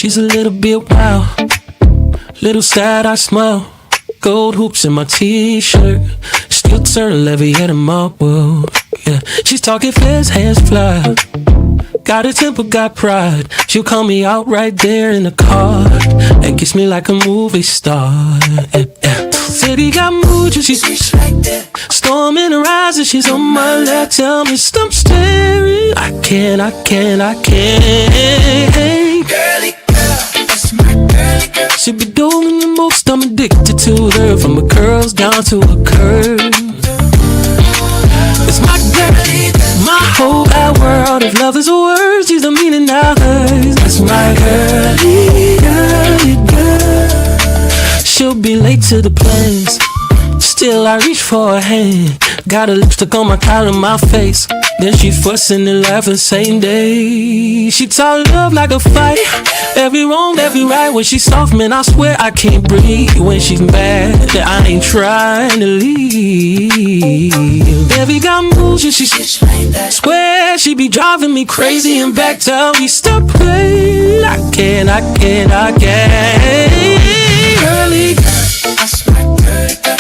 She's a little bit wild, little sad, I smile. Gold hoops in my t-shirt, still turn levy at a mob world. Yeah, she's talking fast, hands fly. Got a temper, got pride. She'll call me out right there in the car and kiss me like a movie star. Yeah. City got mood, she's like that. Storm in her eyes and she's on my lap. Tell me stop staring. I can't. Girly girl, that's my girly girl. She be doing the most, I'm addicted to her. From her curls down to her curves. It's my girlie, my whole wide world. If love is a word, she's the meaning of hers. That's my girlie, girl. She'll be late to the plans, still I reach for her hand. Got a lipstick on my collar, my face. Then she fussing and laughing same day. She taught love like a fight, every wrong, every right. When she's soft, man, I swear I can't breathe. When she's mad, I ain't trying to leave. Baby got moves, and she swear she be driving me crazy. And back, tell me stop playing. I can't. Girly,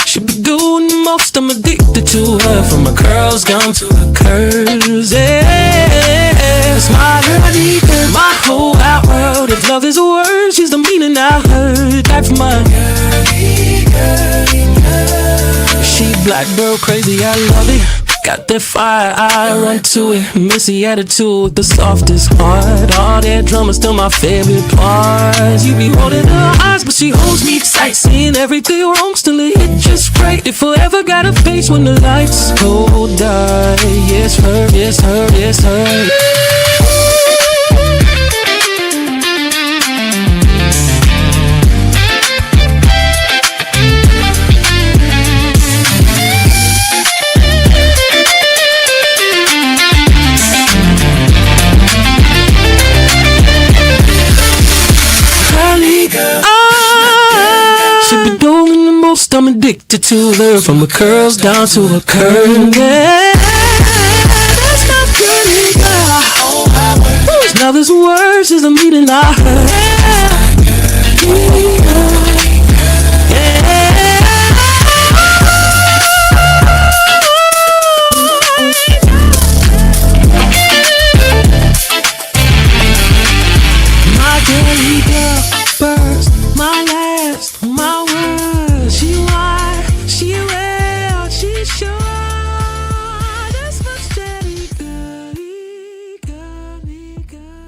she be doing the most, I'm addicted to her. From her curls down to her curves, yeah. It's my girlie, my whole wide world. If love is a word, she's the meaning I heard. That's my girlie. She black girl crazy, I love it. Got that fire, I run to it. Missy attitude with the softest heart. All that drama still my favorite part. You be holding her eyes, but she holds me tight. Seeing everything wrong, still it hit just right. If I ever got a face when the lights go dark, yes her, yes her, yes her. She be doing the most, I'm addicted to her. From her curls down to her curves, yeah. That's my girlie girl. Love is words, is a meaning I heard. My girlie girl, first, my last, my word. She wide, she real, she sure. That's my steady girlie, girlie, girl.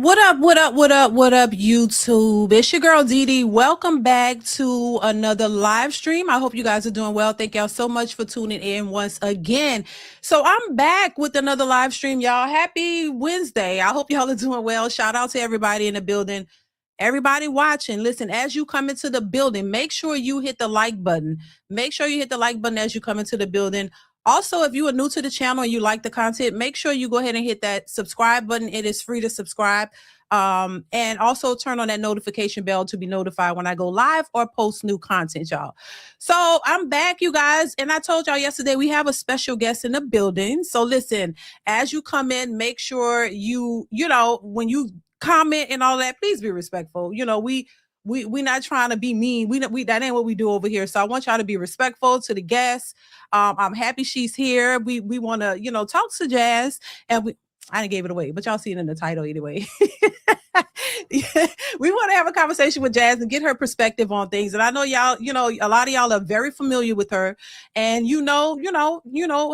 What up, YouTube? It's your girl, DeeDee. Welcome back to another live stream. I hope you guys are doing well. Thank y'all so much for tuning in once again. So I'm back with another live stream, y'all. Happy Wednesday. I hope y'all are doing well. Shout out to everybody in the building. Everybody watching, listen, as you come into the building, make sure you hit the like button. Make sure you hit the like button as you come into the building. Also, if you are new to the channel and you like the content, make sure you go ahead and hit that subscribe button. It is free to subscribe. And also turn on that notification bell to be notified when I go live or post new content, y'all. So I'm back, you guys. And I told y'all yesterday we have a special guest in the building. So listen, as you come in, make sure you know, when you comment and all that, please be respectful. You know, we not trying to be mean. We that ain't what we do over here. So I want y'all to be respectful to the guests. I'm happy she's here. We want to, you know, talk to Jazz, and I didn't give it away, but y'all see it in the title anyway. We want to have a conversation with Jazz and get her perspective on things. And I know y'all, you know, a lot of y'all are very familiar with her, and you know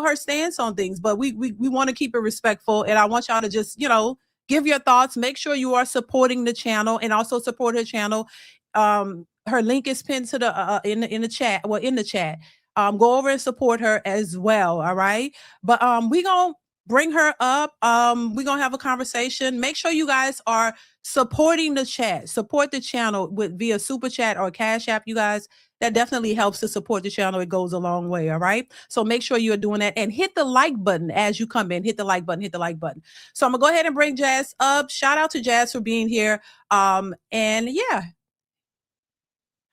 her stance on things. But we want to keep it respectful, and I want y'all to just, you know, give your thoughts. Make sure you are supporting the channel and also support her channel. Her link is pinned to the in the chat. Well, in the chat. Go over and support her as well. All right. But we gonna bring her up. We're gonna have a conversation. Make sure you guys are supporting the chat. Support the channel with via super chat or cash app, you guys. That definitely helps to support the channel. It goes a long way. All right. So make sure you're doing that and hit the like button as you come in. Hit the like button. Hit the like button. So I'm gonna go ahead and bring Jazz up. Shout out to Jazz for being here. And yeah.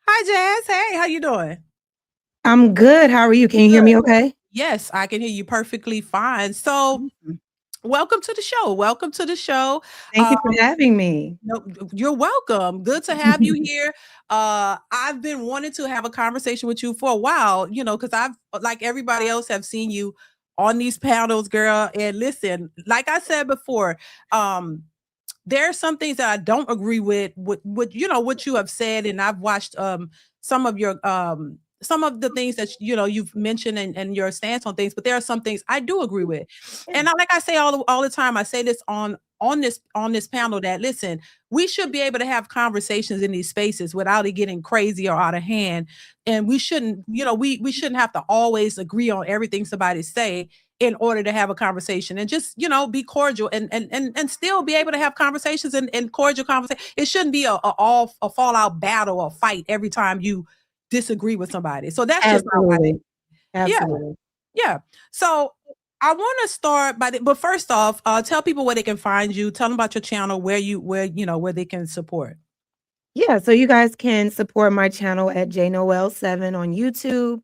Hi, Jazz. Hey, how you doing? I'm good. How are you? Can you hear me okay? Yes, I can hear you perfectly fine. So, Awesome. welcome to the show. Welcome to the show. Thank you for having me. No, you're welcome. Good to have you here. I've been wanting to have a conversation with you for a while, because I've, like everybody else, have seen you on these panels, girl. And listen, like I said before, there are some things that I don't agree with what you have said, and I've watched some of your some of the things that you've mentioned and your stance on things, but there are some things I do agree with. Yeah, And like I say all the time, I say this on this panel that listen, we should be able to have conversations in these spaces without it getting crazy or out of hand. And we shouldn't, we shouldn't have to always agree on everything somebody say in order to have a conversation, and just be cordial and still be able to have conversations and cordial conversation. It shouldn't be a fallout battle or fight every time you disagree with somebody. So that's just how I think. absolutely. Yeah, Absolutely. yeah. So I want to start but first off, tell people where they can find you. Tell them about your channel, where they can support. Yeah, so you guys can support my channel at jnoel7 on YouTube.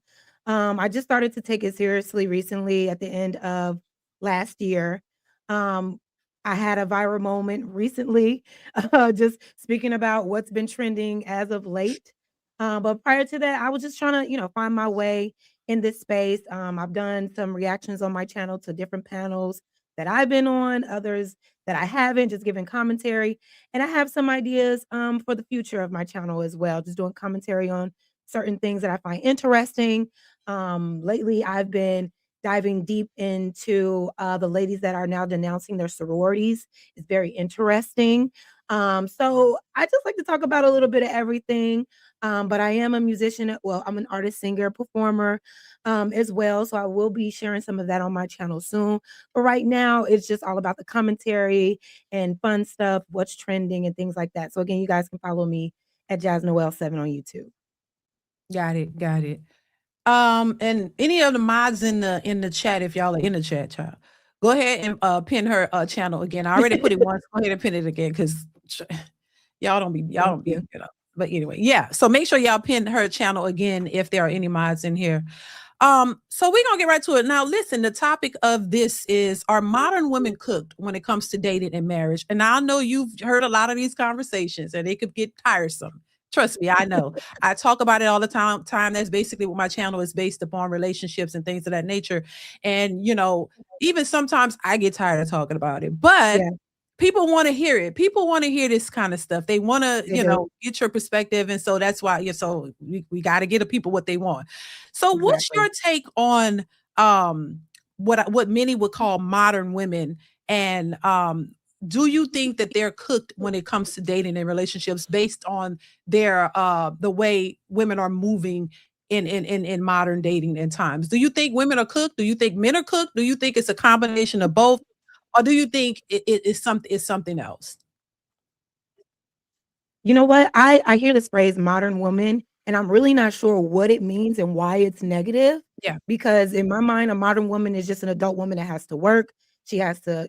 I just started to take it seriously recently at the end of last year. Um, I had a viral moment recently, just speaking about what's been trending as of late. But prior to that, I was just trying to, find my way in this space. I've done some reactions on my channel to different panels that I've been on, others that I haven't, just giving commentary. And I have some ideas for the future of my channel as well, just doing commentary on certain things that I find interesting. Lately, I've been diving deep into the ladies that are now denouncing their sororities. It's very interesting. So I just like to talk about a little bit of everything. But I am a musician. Well, I'm an artist, singer, performer as well. So I will be sharing some of that on my channel soon. But right now, it's just all about the commentary and fun stuff, what's trending and things like that. So again, you guys can follow me at Jazz Noel 7 on YouTube. Got it. Got it. And any of the mods in the chat, if y'all are in the chat, child, go ahead and pin her channel again. I already put it once. Go ahead and pin it again, because y'all Thank don't be, you. But anyway, yeah. So make sure y'all pin her channel again if there are any mods in here. So we're gonna get right to it. Now, listen, the topic of this is, are modern women cooked when it comes to dating and marriage? And I know you've heard a lot of these conversations and they could get tiresome. Trust me, I know. I talk about it all the time. That's basically what my channel is based upon, relationships and things of that nature. And even sometimes I get tired of talking about it. But Yeah, people want to hear it. People want to hear this kind of stuff. They want to, they do. get your perspective. And so that's why, so we got to get the people what they want. So what's Exactly. your take on what many would call modern women? And do you think that they're cooked when it comes to dating and relationships based on their the way women are moving in modern dating and times? Do you think women are cooked? Do you think men are cooked? Do you think it's a combination of both? Or do you think it's something else? You know what? I hear this phrase modern woman, and I'm really not sure what it means and why it's negative. Yeah. Because in my mind, a modern woman is just an adult woman that has to work. She has to,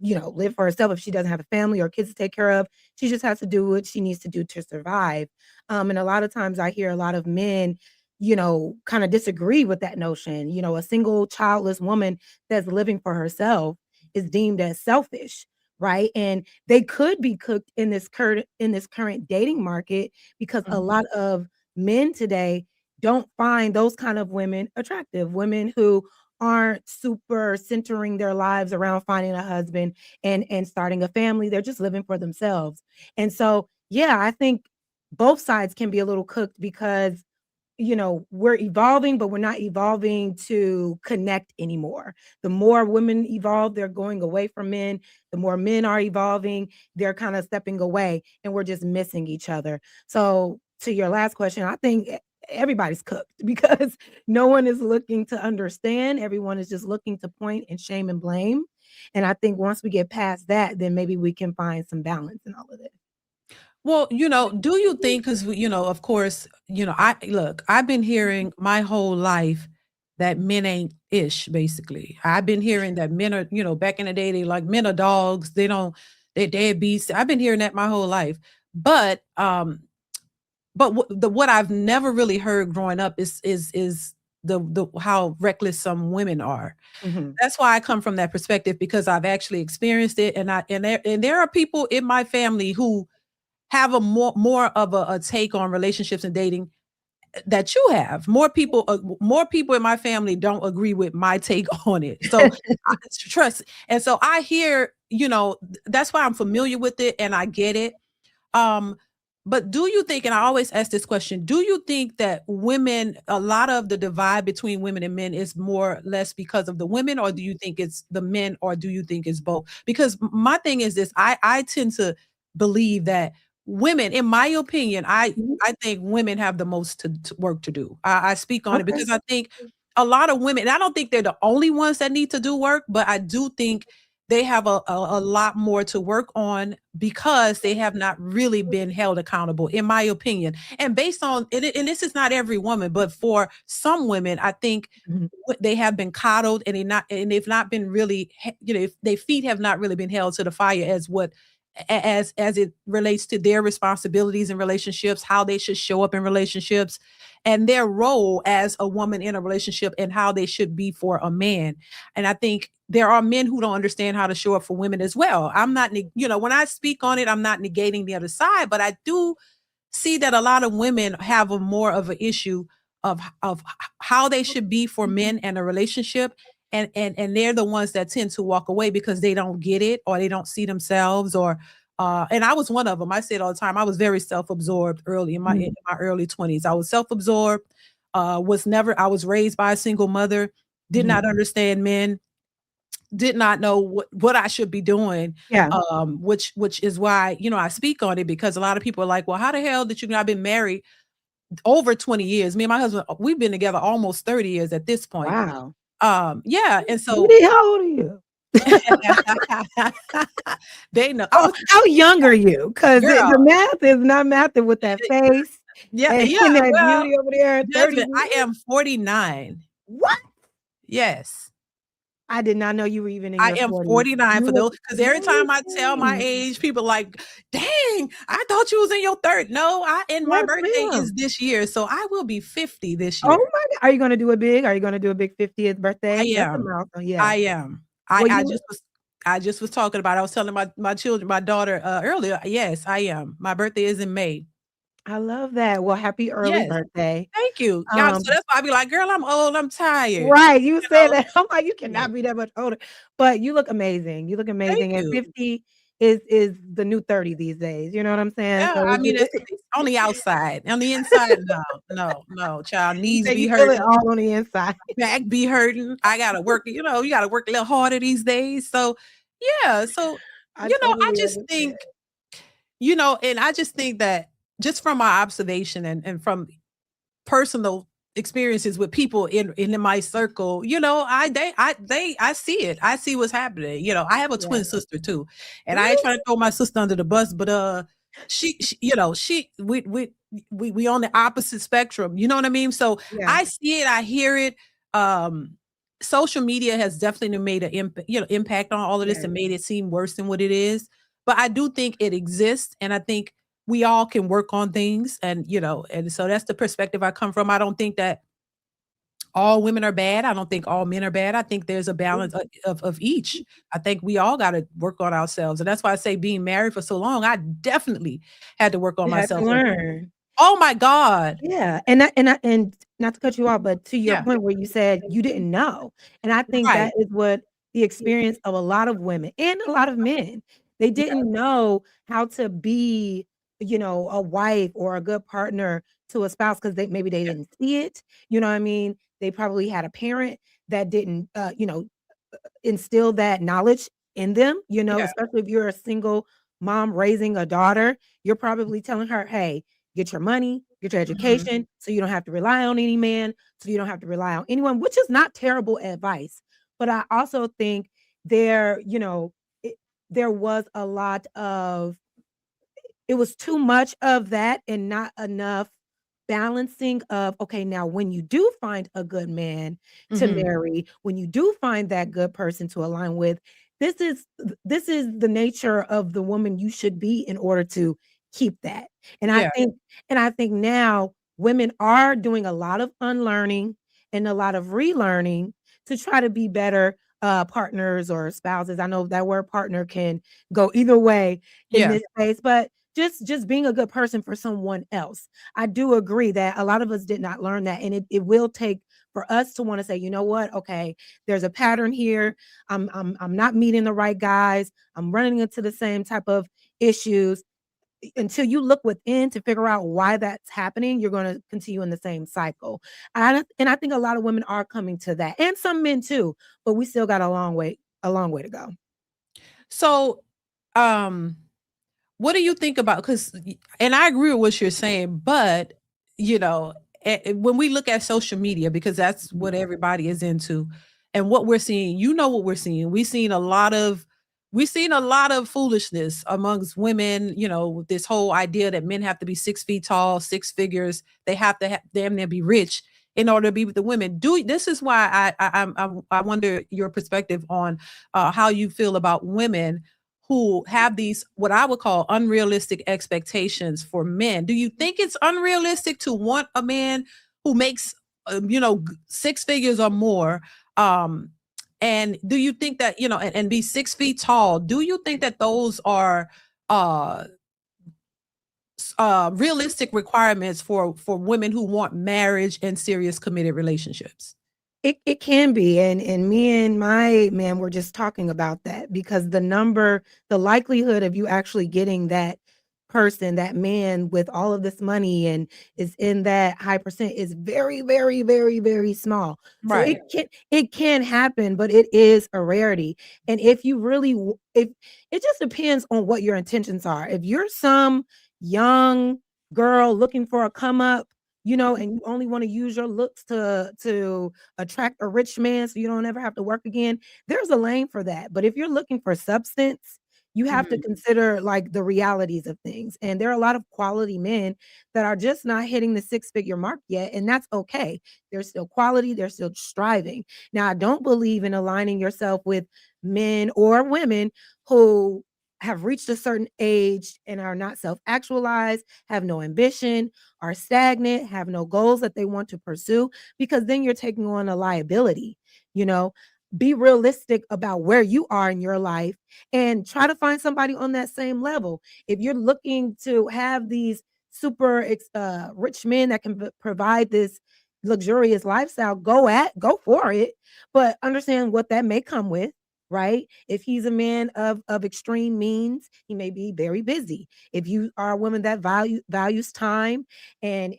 live for herself if she doesn't have a family or kids to take care of. She just has to do what she needs to do to survive. And a lot of times I hear a lot of men, kind of disagree with that notion. A single childless woman that's living for herself is deemed as selfish, right? And they could be cooked in this current dating market because a Mhm. lot of men today don't find those kind of women attractive. Women who aren't super centering their lives around finding a husband and starting a family. They're just living for themselves. And so, yeah, I think both sides can be a little cooked because we're evolving, but we're not evolving to connect anymore. The more women evolve, they're going away from men. The more men are evolving, they're kind of stepping away, and we're just missing each other. So, to your last question, I think everybody's cooked because no one is looking to understand. Everyone is just looking to point and shame and blame. And I think once we get past that, then maybe we can find some balance in all of this. Well, do you think, because of course, I've been hearing my whole life that men ain't ish, basically. I've been hearing that men are, back in the day, they like men are dogs, they're deadbeats. I've been hearing that my whole life. But what I've never really heard growing up is the how reckless some women are. Mhm. That's why I come from that perspective, because I've actually experienced it, and there are people in my family who have a more of a take on relationships and dating that you have. More people in my family don't agree with my take on it. So trust. And so I hear, that's why I'm familiar with it and I get it. Um, but do you think, and I always ask this question, do you think that a lot of the divide between women and men is more or less because of the women, or do you think it's the men, or do you think it's both? Because my thing is this, I tend to believe that women, in my opinion, Mhm. I think women have the most to work to do. I speak on it Okay. because I think a lot of women, and I don't think they're the only ones that need to do work, but I do think they have a lot more to work on because they have not really been held accountable, in my opinion. And based on and this is not every woman, but for some women, I think Mhm. they have been coddled, and they've not been really, if their feet have not really been held to the fire as it relates to their responsibilities in relationships, how they should show up in relationships, and their role as a woman in a relationship, and how they should be for a man. And I think there are men who don't understand how to show up for women as well. I'm not, when I speak on it, I'm not negating the other side, but I do see that a lot of women have a more of an issue of how they should be for men and a relationship, and they're the ones that tend to walk away because they don't get it, or they don't see themselves, or and I was one of them. I say it all the time. I was very self-absorbed early in Mhm. my early 20s. I was self-absorbed, I was raised by a single mother, did Mhm. not understand men, did not know what I should be doing, Yeah. which is why, I speak on it, because a lot of people are like, well, how the hell did you, I've been married over 20 years. Me and my husband, we've been together almost 30 years at this point. Wow. Yeah, and so Dee, how old are you? they know. Oh, how young are you? 'Cause the Girl, math is not mathing with that face yeah, and yeah, that well, beauty over there at 30 Jasmine, years. I am 49. What? Yes. I did not know you were even in I your am 40s. 49 You for look those, because every time I tell my amazing. age, people like, "Dang, I thought you was in your third." No, and my Yes, birthday is ma'am. this year, so I will be 50 this Oh year. my god. Are you gonna do it big? Are you gonna do a big 50th I birthday? That's a am. milestone, yeah. I am. Well, I you just was talking about, I was telling my children, my daughter, earlier, yes, I am. My birthday is in May. I love that. Well, happy early Yes. birthday. Thank you. Yeah, so Um, that's why I be like, "Girl, I'm old, I'm tired." right, you You said know? that. I'm like, you Yeah. cannot be that much older, but you look amazing. You look Thank amazing, and you. 50 is the new 30 these days, you know what I'm saying? Yeah, So I it mean, it's on the outside. On the inside, no, no, no, child, you knees say be you feel it hurting, all on the inside. back be hurting. I gotta work, you gotta work a little harder these days. So, yeah, so, I I totally just understand. think, and I just think that, just from my observation, and from personal experiences with people in my circle, I see it. I see what's happening. I have a Yeah. twin sister too, and I ain't Really? trying to throw my sister under the bus, but she she we on the opposite spectrum. You know what I mean? So Yeah. I see it, I hear it. Um, Social media has definitely made an impact on all of this, Yeah. and made it seem worse than what it is. But I do think it exists, and I think we all can work on things, and so that's the perspective I come from. I don't think that all women are bad. I don't think all men are bad. I think there's a balance of each. I think we all got to work on ourselves. And that's why I say, being married for so long, I definitely had to work on You had to myself. learn. Oh my God. Yeah, and not to cut you off, but to your Yeah. point where you said you didn't know, and I think Right. that is what the experience of a lot of women and a lot of men, they Yeah. didn't know how to be, a wife or a good partner to a spouse because they Yeah. didn't see it, you know what I mean? They probably had a parent that didn't, instill that knowledge in them, Yeah. especially if you're a single mom raising a daughter, you're probably telling her, "Hey, get your money, get your Mhm. education, so you don't have to rely on any man, so you don't have to rely on anyone," which is not terrible advice. But I also think there, it, there was a lot of it was too much of that and not enough balancing of, okay, now when you do find a good man to Mhm. marry, when you do find that good person to align with, this is the nature of the woman you should be in order to keep that. And I Yeah. think and I think now women are doing a lot of unlearning and a lot of relearning to try to be better partners or spouses. I know that word partner can go either way in Yeah. this case, but just being a good person for someone else. I do agree that a lot of us did not learn that, and it will take for us to want to say, you know what, okay, there's a pattern here. I'm not meeting the right guys. I'm running into the same type of issues. Until you look within to figure out why that's happening, you're going to continue in the same cycle. And I think a lot of women are coming to that, and some men too, but we still got a long way to go. So, what do you think about, because and I agree with what you're saying, but you know, when we look at social media, because that's what everybody is into, and what we're seeing, you know what we're seeing. We've seen a lot of foolishness amongst women, with this whole idea that men have to be 6 feet tall, six figures, they have to damn near be rich in order to be with the women. This is why I wonder your perspective on how you feel about women who have these, what I would call, unrealistic expectations for men. Do you think it's unrealistic to want a man who makes, 6 figures or more? And do you think that, and be 6 feet tall? Do you think that those are uh, realistic requirements for women who want marriage and serious committed relationships? It can be, and me and my man were just talking about that, because the likelihood of you actually getting that person, that man with all of this money and is in that high percent, is very, very, very, very small. So Right. it can happen, but it is a rarity. And if you really if it just depends on what your intentions are. If you're some young girl looking for a come up, and you only want to use your looks to attract a rich man so you don't ever have to work again, there's a lane for that. But if you're looking for substance, you have to Mhm. consider like the realities of things. And there are a lot of quality men that are just not hitting the six-figure mark yet, and that's okay. They're still quality, they're still striving. Now, I don't believe in aligning yourself with men or women who have reached a certain age and are not self-actualized, have no ambition, are stagnant, have no goals that they want to pursue, because then you're taking on a liability. You know, be realistic about where you are in your life and try to find somebody on that same level. If you're looking to have these super rich men that can provide this luxurious lifestyle, go for it, but understand what that may come with. Right? If he's a man of extreme means, he may be very busy. If you are a woman that values time and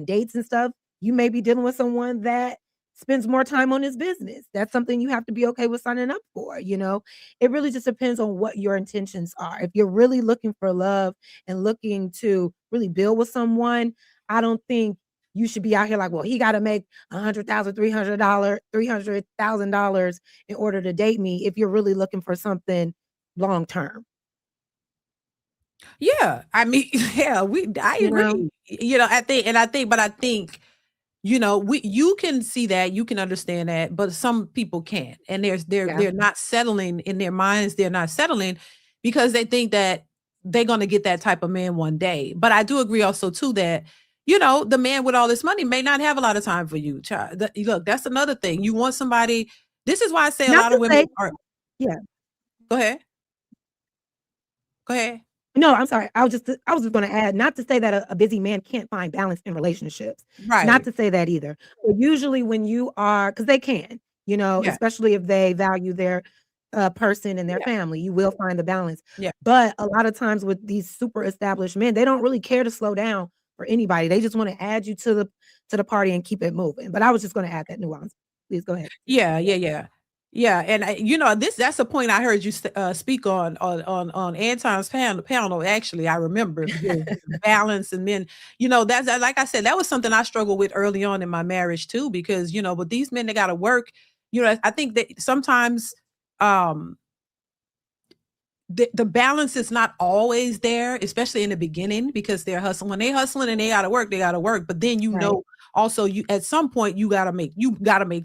dates and stuff, you may be dealing with someone that spends more time on his business. That's something you have to be okay with signing up for. It really just depends on what your intentions are. If you're really looking for love and looking to really build with someone, I don't think you should be out here like, well, he got to make $100,000, $300,000 in order to date me, if you're really looking for something long term. Yeah, I mean, yeah, I You know? agree. But I think, you can see that, you can understand that, but some people can't. And Yeah. they're not settling in their minds. They're not settling because they think that they're going to get that type of man one day. But I do agree also too that, the man with all this money may not have a lot of time for you. Child. Look, that's another thing. You want somebody. This is why I say a Not lot to of women say, are. yeah. Go ahead. Go ahead. No, I'm sorry. I was just going to add, not to say that a busy man can't find balance in relationships. Not Right. to say that either. But usually when you are, because they can, Yeah. especially if they value their person and their Yeah. family, you will find the balance. Yeah. But a lot of times with these super established men, they don't really care to slow down for anybody. They just want to add you to the party and keep it moving. But I was just going to add that nuance. Please go ahead. Yeah, yeah, yeah. Yeah, and that's a point I heard you speak on Anton's panel. Actually, I remember the balance, and then that's like I said, that was something I struggled with early on in my marriage too, because with these men, they got to work. I think that sometimes um the balance is not always there, especially in the beginning, because they're hustling. When they hustling and they gotta work, they gotta work. But then Right. also you at some point you gotta make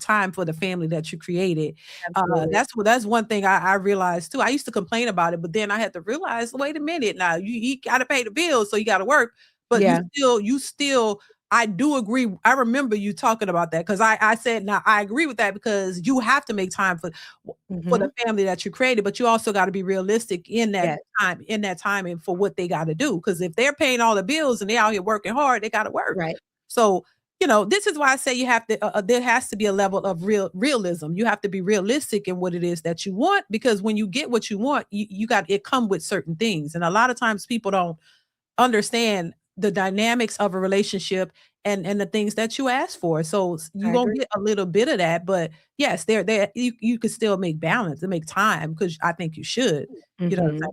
time for the family that you created. Absolutely. That's one thing I realized too. I used to complain about it, but then I had to realize, wait a minute, now you gotta pay the bills, so you gotta work, but Yeah. you still I do agree. I remember you talking about that because I said, now I agree with that because you have to make time for the Mhm. family that you created, but you also got to be realistic Yes, in that time and for what they got to do. Because if they're paying all the bills and they're out here working hard, they got to work. right. So, this is why I say you have to. There has to be a level of realism. You have to be realistic in what it is that you want, because when you get what you want, you got it come with certain things, and a lot of times people don't understand the dynamics of a relationship and the things that you ask for. So you I gonna agree. get a little bit of that, but yes, there you can still make balance and make time because I think you should. You know what I'm Mhm. saying?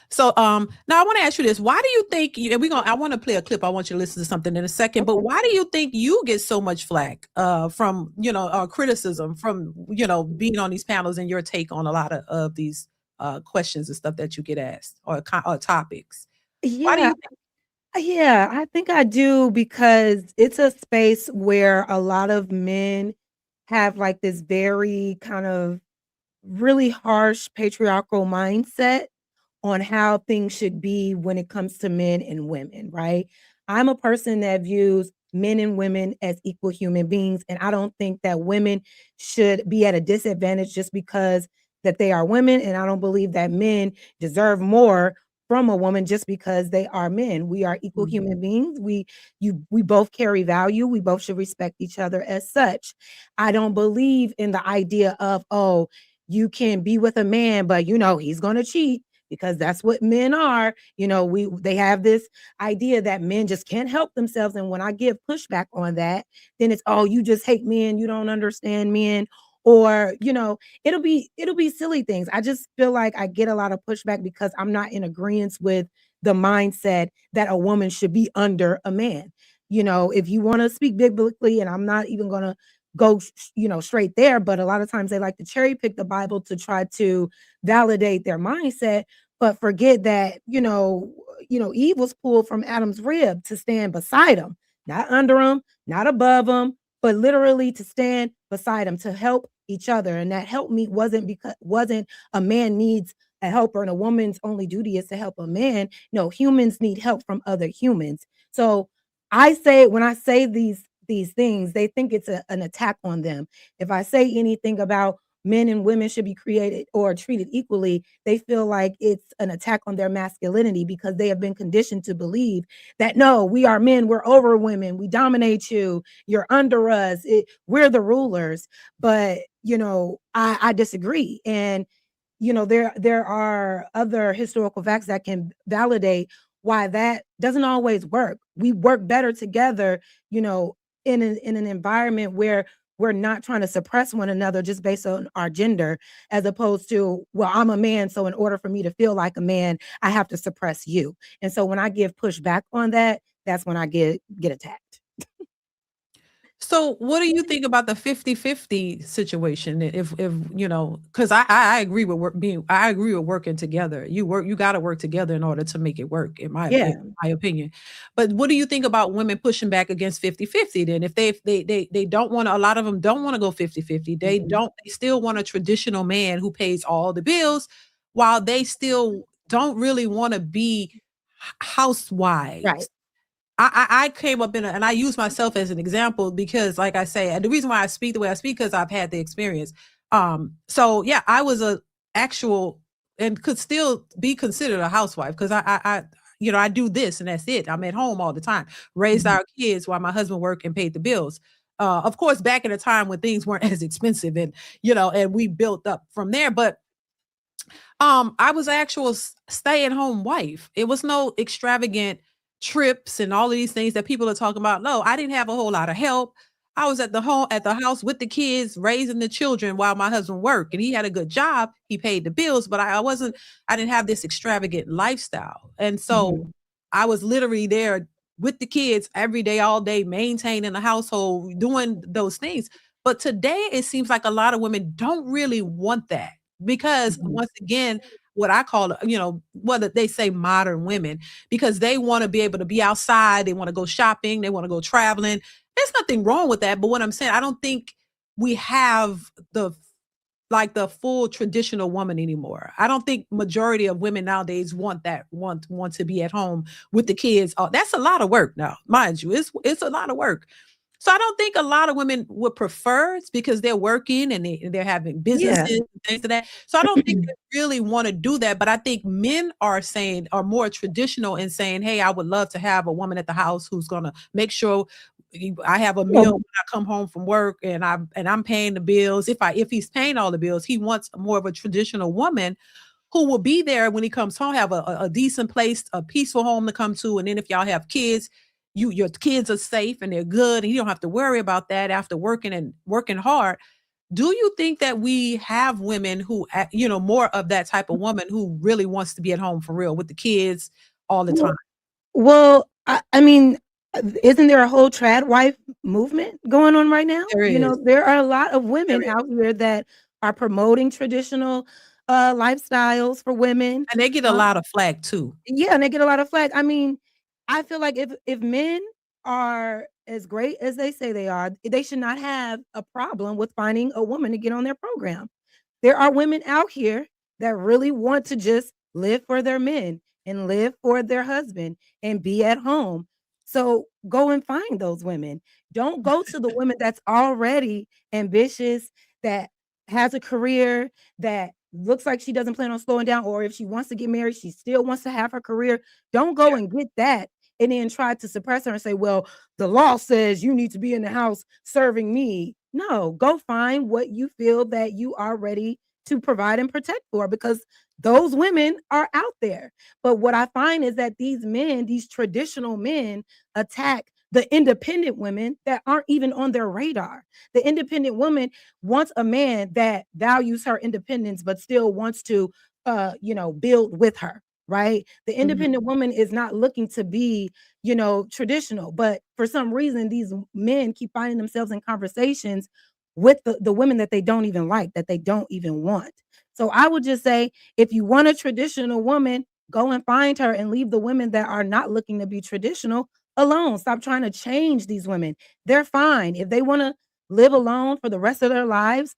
So now I want to ask you this. Why do you think and I want to play a clip. I want you to listen to something in a second, but Okay. why do you think you get so much flack from criticism from being on these panels and your take on a lot of these questions and stuff that you get asked or topics? Why do Yeah, you yeah, I think I do because it's a space where a lot of men have, like, this very kind of really harsh patriarchal mindset on how things should be when it comes to men and women, right? I'm a person that views men and women as equal human beings, and I don't think that women should be at a disadvantage just because that they are women, and I don't believe that men deserve more from a woman just because they are men. We are equal think? human beings. We both carry value. We both should respect each other as such. I don't believe in the idea of, oh, you can be with a man, but he's gonna cheat because that's what men are. They have this idea that men just can't help themselves. And when I give pushback on that, then it's, oh, you just hate men, you don't understand men, or it'll be silly things. I just feel like I get a lot of pushback because I'm not in agreement with the mindset that a woman should be under a man. If you want to speak biblically, and I'm not even gonna go straight there, but a lot of times they like to cherry pick the Bible to try to validate their mindset, but forget that Eve was pulled from Adam's rib to stand beside him, not under him, not above him, but literally to stand beside him, to help each other. And that help me wasn't a man needs a helper and a woman's only duty is to help a man. No, humans need help from other humans. So I say, when I say these things, they think it's an attack on them. If I say anything about men and women should be created or treated equally, they feel like it's an attack on their masculinity because they have been conditioned to believe that, no, we are men, we're over women, we dominate you, you're under us, we're the rulers. But I disagree. And there are other historical facts that can validate why that doesn't always work. We work better together, you know, in an environment where we're not trying to suppress one another just based on our gender, as opposed to, well, I'm a man, so in order for me to feel like a man, I have to suppress you. And so when I give pushback on that, that's when I get attacked. So what do you think about the 50-50 situation? If because I agree with I agree with working together. You got to work together in order to make it work, in Yeah. my opinion. But what do you think about women pushing back against 50-50 then? If they don't want to, a lot of them don't want to go 50-50. Mhm. They still want a traditional man who pays all the bills while they still don't really want to be Right. housewives. I came up and I use myself as an example because, like I say, and the reason why I speak the way I speak because I've had the experience. So yeah, I was a actual and could still be considered a housewife because I do this and that's it. I'm at home all the time, raised Mhm. our kids while my husband worked and paid the bills. Of course, back in a time when things weren't as expensive and and we built up from there. But I was actual stay-at-home wife. It was no extravagant trips and all of these things that people are talking about. No, I didn't have a whole lot of help. I was at the house with the kids, raising the children while my husband worked. And he had a good job. He paid the bills, but I didn't have this extravagant lifestyle. And so Mhm. I was literally there with the kids every day, all day, maintaining the household, doing those things. But today it seems like a lot of women don't really want that because Mhm. once again, what I call, what they say modern women, because they want to be able to be outside, they want to go shopping, they want to go traveling. There's nothing wrong with that. But what I'm saying, I don't think we have the like the full traditional woman anymore. I don't think majority of women nowadays want to be at home with the kids. Oh, that's a lot of work now, mind you. It's a lot of work. So I don't think a lot of women would prefer it because they're working and they're having Yeah. businesses and things like that. So I don't think they really want to do that. But I think men are more traditional in saying, hey, I would love to have a woman at the house who's gonna make sure I have a meal when I come home from work and I'm paying the bills. If he's paying all the bills, he wants more of a traditional woman who will be there when he comes home, have a decent place, a peaceful home to come to. And then if y'all have kids, your kids are safe and they're good, and you don't have to worry about that after working hard. Do you think that we have women who, more of that type of woman who really wants to be at home for real with the kids all the time? Well, I mean, isn't there a whole trad wife movement going on right now? There is. There are a lot of There women is. out here that are promoting traditional lifestyles for women. And they get a lot of flack too. Yeah, and they get a lot of flack. I mean, I feel like if men are as great as they say they are, they should not have a problem with finding a woman to get on their program. There are women out here that really want to just live for their men and live for their husband and be at home. So go and find those women. Don't go to the woman that's already ambitious, that has a career, that looks like she doesn't plan on slowing down, or if she wants to get married, she still wants to have her career. Don't go and get that and then try to suppress her and say, well, the law says you need to be in the house serving me. No, go find what you feel that you are ready to provide and protect for, because those women are out there. But what I find is that these men, these traditional men, attack the independent women that aren't even on their radar. The independent woman wants a man that values her independence, but still wants to, build with her. Right. The Mhm. independent woman is not looking to be, traditional, but for some reason, these men keep finding themselves in conversations with the women that they don't even like, that they don't even want. So I would just say, if you want a traditional woman, go and find her and leave the women that are not looking to be traditional alone. Stop trying to change these women. They're fine. If they want to live alone for the rest of their lives,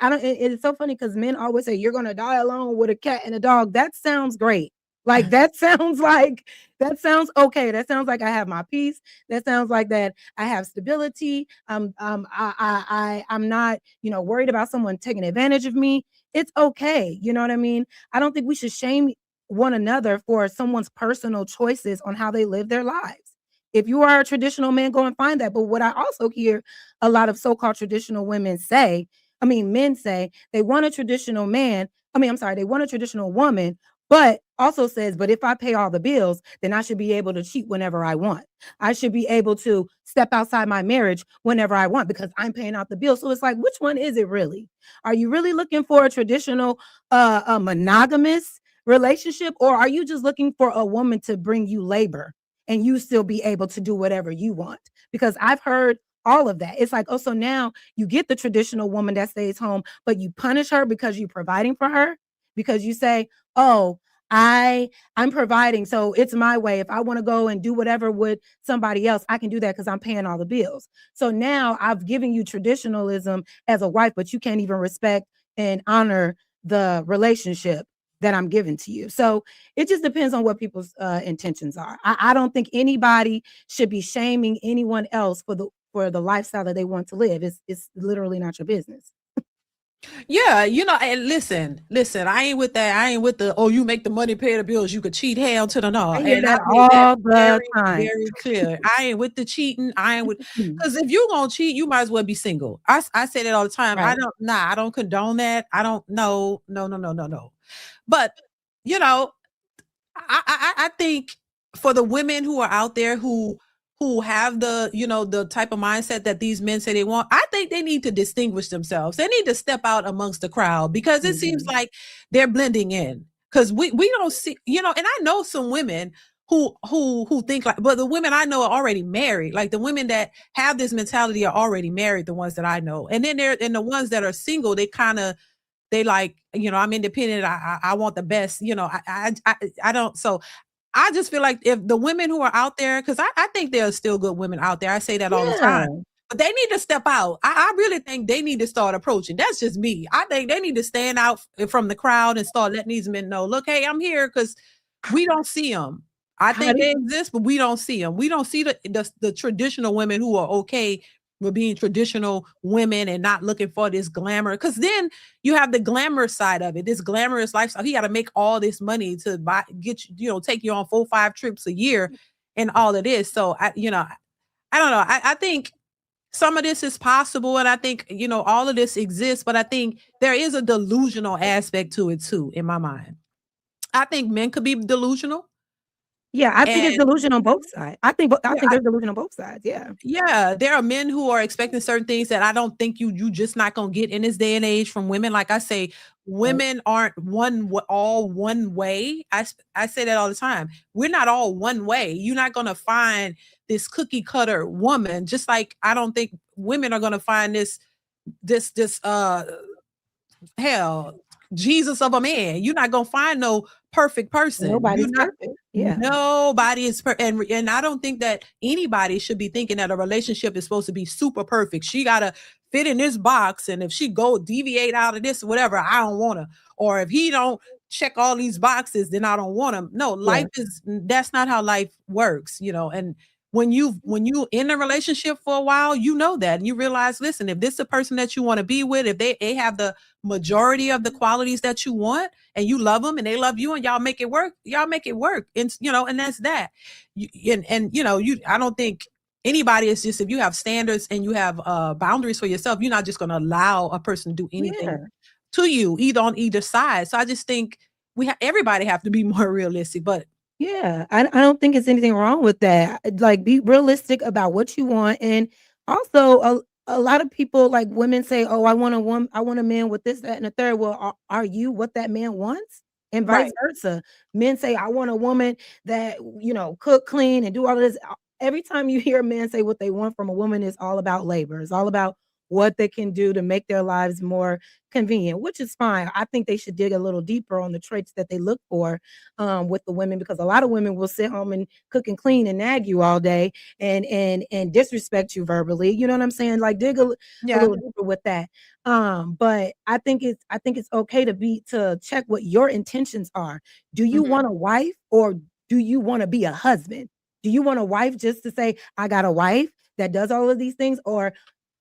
I don't, it's so funny because men always say, you're going to die alone with a cat and a dog. That sounds great. Like that sounds okay. That sounds like I have my peace. That sounds like that I have stability. I'm not, worried about someone taking advantage of me. It's okay. You know what I mean? I don't think we should shame one another for someone's personal choices on how they live their lives. If you are a traditional man, go and find that. But what I also hear a lot of so-called traditional men say, they want a traditional man. I'm sorry, they want a traditional woman, but also says, but if I pay all the bills, then I should be able to cheat whenever I want. I should be able to step outside my marriage whenever I want because I'm paying out the bills. So it's like, which one is it really? Are you really looking for a traditional a monogamous relationship, or are you just looking for a woman to bring you labor and you still be able to do whatever you want? Because I've heard all of that. It's like, oh, so now you get the traditional woman that stays home, but you punish her because you're providing for her, because you say, oh, I'm providing, so it's my way. If I want to go and do whatever with somebody else, I can do that because I'm paying all the bills. So now I've given you traditionalism as a wife, but you can't even respect and honor the relationship that I'm giving to you. So it just depends on what people's intentions are. I don't think anybody should be shaming anyone else for the lifestyle that they want to live. It's literally not your business. Yeah, and listen, I ain't with that. I ain't with the, oh, you make the money, pay the bills, you could cheat, hell to the no. I hear And I that made that all the very, time. very clear. I ain't with the cheating. I ain't with, because if you gonna cheat, you might as well be single. I say that all the time. Right. I don't condone that. I don't know. No, no, no, no, no. But you know, I think for the women who are out there who have the type of mindset that these men say they want, I think they need to distinguish themselves. They need to step out amongst the crowd because it seems like they're blending in. Because we don't see, and I know some women who think like, but the women I know are already married. Like the women that have this mentality are already married, the ones that I know. And then the ones that are single, they like, I'm independent. I want the best, I don't. So I just feel like if the women who are out there, because I think there are still good women out there. I say that all the Yeah. time. But they need to step out. I really think they need to start approaching. That's just me. I think they need to stand out from the crowd and start letting these men know, look, hey, I'm here because we don't see them. I How think do they exist, but we don't see them. We don't see the traditional women who are okay with being traditional women and not looking for this glamour. Because then you have the glamour side of it, this glamorous lifestyle. He got to make all this money to take you on 4-5 trips a year and all of this. So I don't know. I think some of this is possible, and I think all of this exists, but I think there is a delusional aspect to it too, in my mind. I think men could be delusional, Yeah, I think it's and delusion on both sides. I yeah, think there's delusion on both sides. Yeah. yeah, there are men who are expecting certain things that I don't think you just not gonna get in this day and age from women. Like I say, Right. women aren't all one way. I say that all the time. We're not all one way. You're not gonna find this cookie cutter woman. Just like I don't think women are gonna find this hell, Jesus of a man. You're not gonna find no perfect person. You're Nobody's not. perfect. Yeah. Nobody is and I don't think that anybody should be thinking that a relationship is supposed to be super perfect. She gotta fit in this box, and if she go deviate out of this, whatever, I don't want her. Or if he don't check all these boxes, then I don't want him. No, Yeah. that's not how life works, and when you in a relationship for a while, you know that, and you realize, listen, if this is the person that you want to be with, if they have the majority of the qualities that you want, and you love them and they love you, and y'all make it work, and that's that. I don't think anybody is just, if you have standards and you have boundaries for yourself, you're not just going to allow a person to do anything Yeah. to you, either on either side. So I just think everybody have to be more realistic. But Yeah, I don't think it's anything wrong with that. Like, be realistic about what you want, and also a lot of people, like women, say, "Oh, I want a man with this, that, and the third." Well, are you what that man wants? And vice right, versa. Men say, "I want a woman that cook, clean, and do all of this." Every time you hear a man say what they want from a woman, it's all about labor. It's all about what they can do to make their lives more convenient, which is fine. I think they should dig a little deeper on the traits that they look for with the women, because a lot of women will sit home and cook and clean and nag you all day and disrespect you verbally. You know what I'm saying? Like, dig a yeah, little deeper with that. But I think it's okay to check what your intentions are. Do you mhm, want a wife, or do you want to be a husband? Do you want a wife just to say, I got a wife that does all of these things, or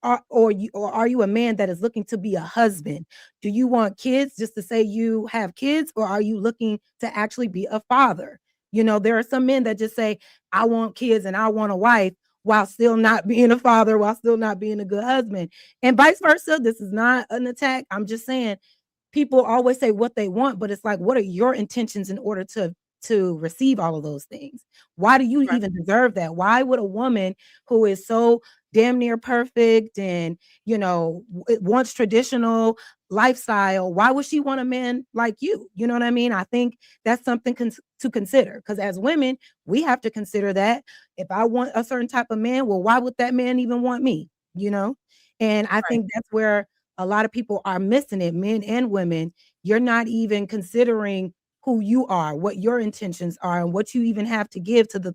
are you a man that is looking to be a husband? Do you want kids just to say you have kids, or are you looking to actually be a father? There are some men that just say, I want kids and I want a wife, while still not being a father, while still not being a good husband, and vice versa. This is not an attack. I'm just saying, people always say what they want, but it's like, what are your intentions in order to receive all of those things? Why do you right, even deserve that? Why would a woman who is so damn near perfect and wants traditional lifestyle, why would she want a man like you? You know what I mean? I think that's something to consider, because as women, we have to consider that. If I want a certain type of man, well, why would that man even want me? And I right. think that's where a lot of people are missing it, men and women. You're not even considering who you are, what your intentions are, and what you even have to give to the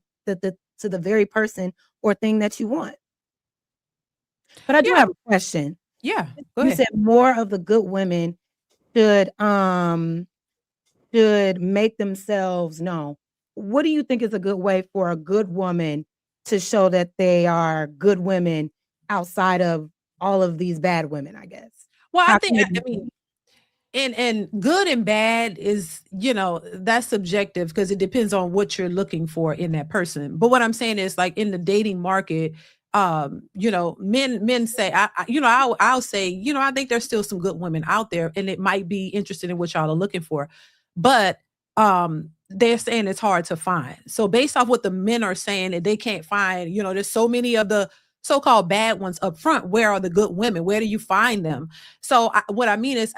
very person or thing that you want. But I do Yeah, have a question. yeah. Go You ahead. said more of the good women should should make themselves known. What do you think is a good way for a good woman to show that they are good women outside of all of these bad women, I guess? Well, I How think can they I be mean, seen? and good and bad is, that's subjective, because it depends on what you're looking for in that person. But what I'm saying is, like, in the dating market, men say, I'll say, I think there's still some good women out there, and it might be interested in what y'all are looking for, but they're saying it's hard to find. So based off what the men are saying, that they can't find, there's so many of the so-called bad ones up front. Where are the good women? Where do you find them? So what I mean is,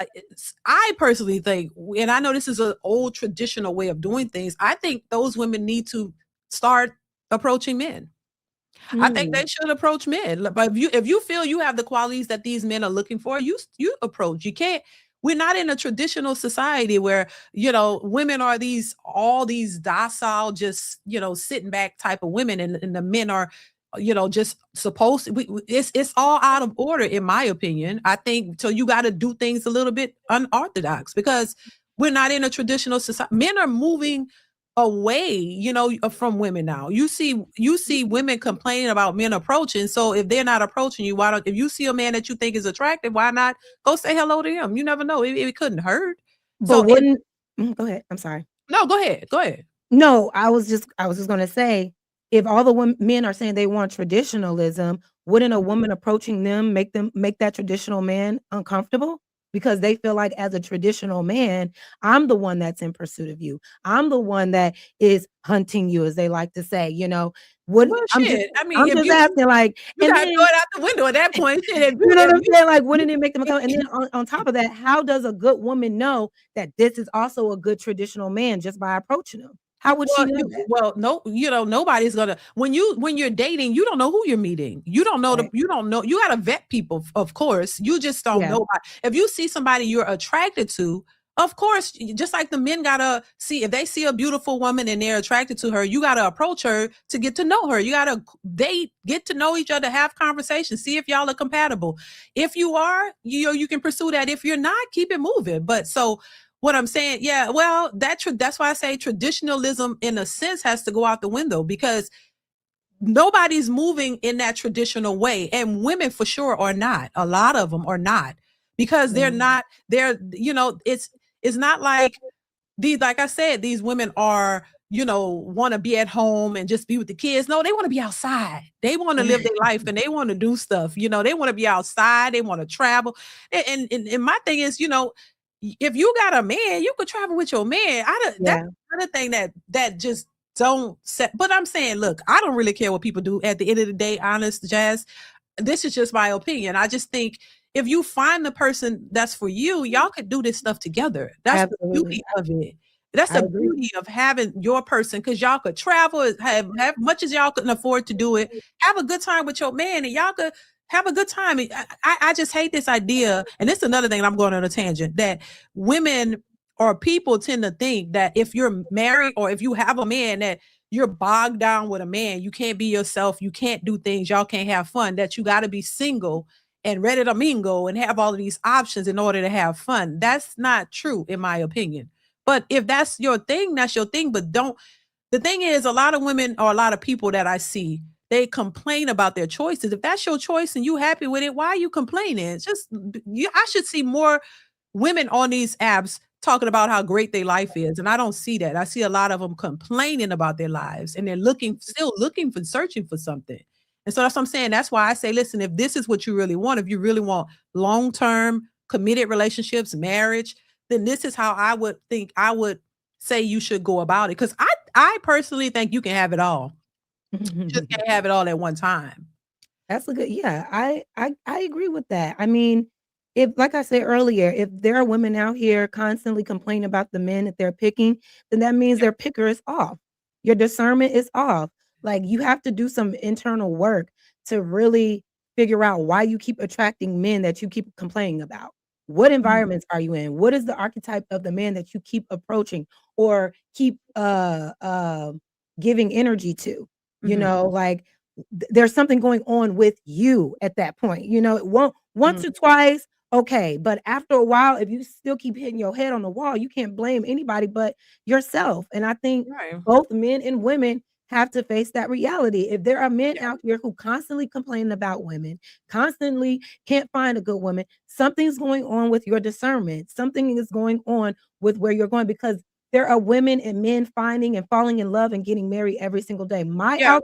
I personally think, and I know this is an old traditional way of doing things, I think those women need to start approaching men. I think Mm, they should approach men. But if you feel you have the qualities that these men are looking for, you approach. You can't. We're not in a traditional society where women are all these docile, just sitting back type of women, and the men are just supposed to, it's all out of order in my opinion. I think so you got to do things a little bit unorthodox because we're not in a traditional society. Men are moving away, from women now. You see women complaining about men approaching. So if they're not approaching you, why don't, if you see a man that you think is attractive, why not go say hello to him? You never know. It couldn't hurt. But So wouldn't go ahead. I'm sorry. no, go ahead. Go ahead. No, I was just gonna say, if all the men are saying they want traditionalism, wouldn't a woman approaching them make that traditional man uncomfortable? Because they feel like as a traditional man, I'm the one that's in pursuit of you. I'm the one that is hunting you, as they like to say, Would Well, I'm just shit. I mean, I'm if just you asking, like, you and gotta throw then it out the window at that point. Shit, if you, you know what if I'm saying? Like, wouldn't it make them come? And then on top of that, how does a good woman know that this is also a good traditional man just by approaching him? How would she know that? no, nobody's gonna when you're dating, you don't know who you're meeting. You don't know Right. you don't know. You gotta vet people, of course. You just don't Yeah. know. If you see somebody you're attracted to, of course, just like the men gotta see if they see a beautiful woman and they're attracted to her, you gotta approach her to get to know her. You gotta date, get to know each other, have conversations, see if y'all are compatible. If you are, you can pursue that. If you're not, keep it moving. But so what I'm saying, yeah, well, that's why I say traditionalism in a sense has to go out the window because nobody's moving in that traditional way. And women for sure are not. A lot of them are not because they're not, it's not like these, like I said, these women are, want to be at home and just be with the kids. No, they want to be outside. They want to live their life and they want to do stuff. They want to be outside. They want to travel. And my thing is, if you got a man, you could travel with your man. That's Yeah. another thing that just don't set. But I'm saying, look, I don't really care what people do at the end of the day, honest, Jazz. This is just my opinion. I just think if you find the person that's for you, y'all could do this stuff together. That's the Absolutely. beauty of it. That's I the agree. beauty of having your person because y'all could travel, have much as y'all couldn't afford to do it, have a good time with your man, and y'all could have a good time. I just hate this idea, and this is another thing. I'm going on a tangent that women or people tend to think that if you're married or if you have a man that you're bogged down with a man, you can't be yourself, you can't do things, y'all can't have fun, that you got to be single and ready to mingle and have all of these options in order to have fun. That's not true, in my opinion. But if that's your thing, that's your thing. But the thing is, a lot of women or a lot of people that I see, they complain about their choices. If that's your choice and you happy with it, why are you complaining? It's just, I should see more women on these apps talking about how great their life is. And I don't see that. I see a lot of them complaining about their lives and they're still looking for, searching for something. And so that's what I'm saying. That's why I say, listen, if this is what you really want, if you really want long-term committed relationships, marriage, then this is how I would say you should go about it. Cause I personally think you can have it all. You just can't have it all at one time. That's a good, yeah, I agree with that. I mean, if, like I said earlier, if there are women out here constantly complaining about the men that they're picking, then that means their picker is off. Your discernment is off. Like, you have to do some internal work to really figure out why you keep attracting men that you keep complaining about. What environments are you in? What is the archetype of the man that you keep approaching or keep giving energy to? Like, there's something going on with you at that point. Once or twice, okay, but after a while, if you still keep hitting your head on the wall, you can't blame anybody but yourself. And I think Right. both men and women have to face that reality. If there are men out here who constantly complain about women, constantly can't find a good woman, something's going on with your discernment. Something is going on with where you're going because there are women and men finding and falling in love and getting married every single day. My Yeah,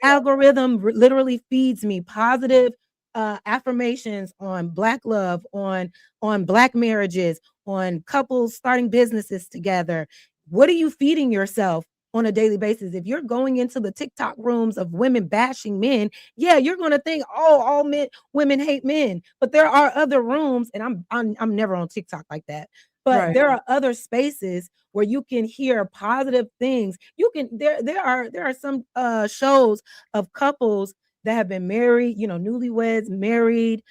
algorithm literally feeds me positive affirmations on Black love, on Black marriages, on couples starting businesses together. What are you feeding yourself on a daily basis? If you're going into the TikTok rooms of women bashing men, yeah, you're going to think, oh, all women hate men. But there are other rooms, and I'm never on TikTok like that. But right. there are other spaces where you can hear positive things. You can there are some shows of couples that have been married, newlyweds, married,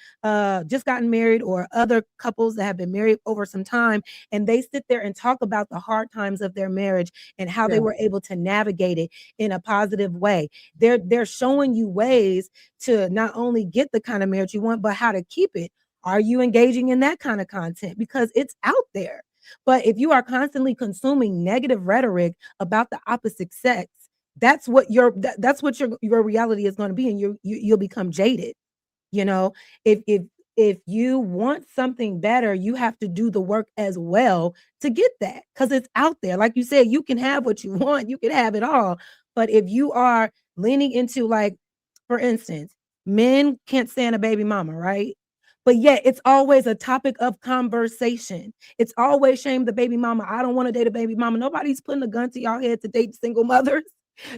just gotten married, or other couples that have been married over some time, and they sit there and talk about the hard times of their marriage and how Yeah. they were able to navigate it in a positive way. They're showing you ways to not only get the kind of marriage you want, but how to keep it. Are you engaging in that kind of content? Because it's out there. But if you are constantly consuming negative rhetoric about the opposite sex, that's what your reality is going to be, and you'll become jaded. You know, if you want something better, you have to do the work as well to get that, because it's out there. Like you said, you can have what you want, you can have it all. But if you are leaning into, like, for instance, men can't stand a baby mama, right? But yet it's always a topic of conversation. It's always shame the baby mama. I don't want to date a baby mama. Nobody's putting a gun to y'all head to date single mothers.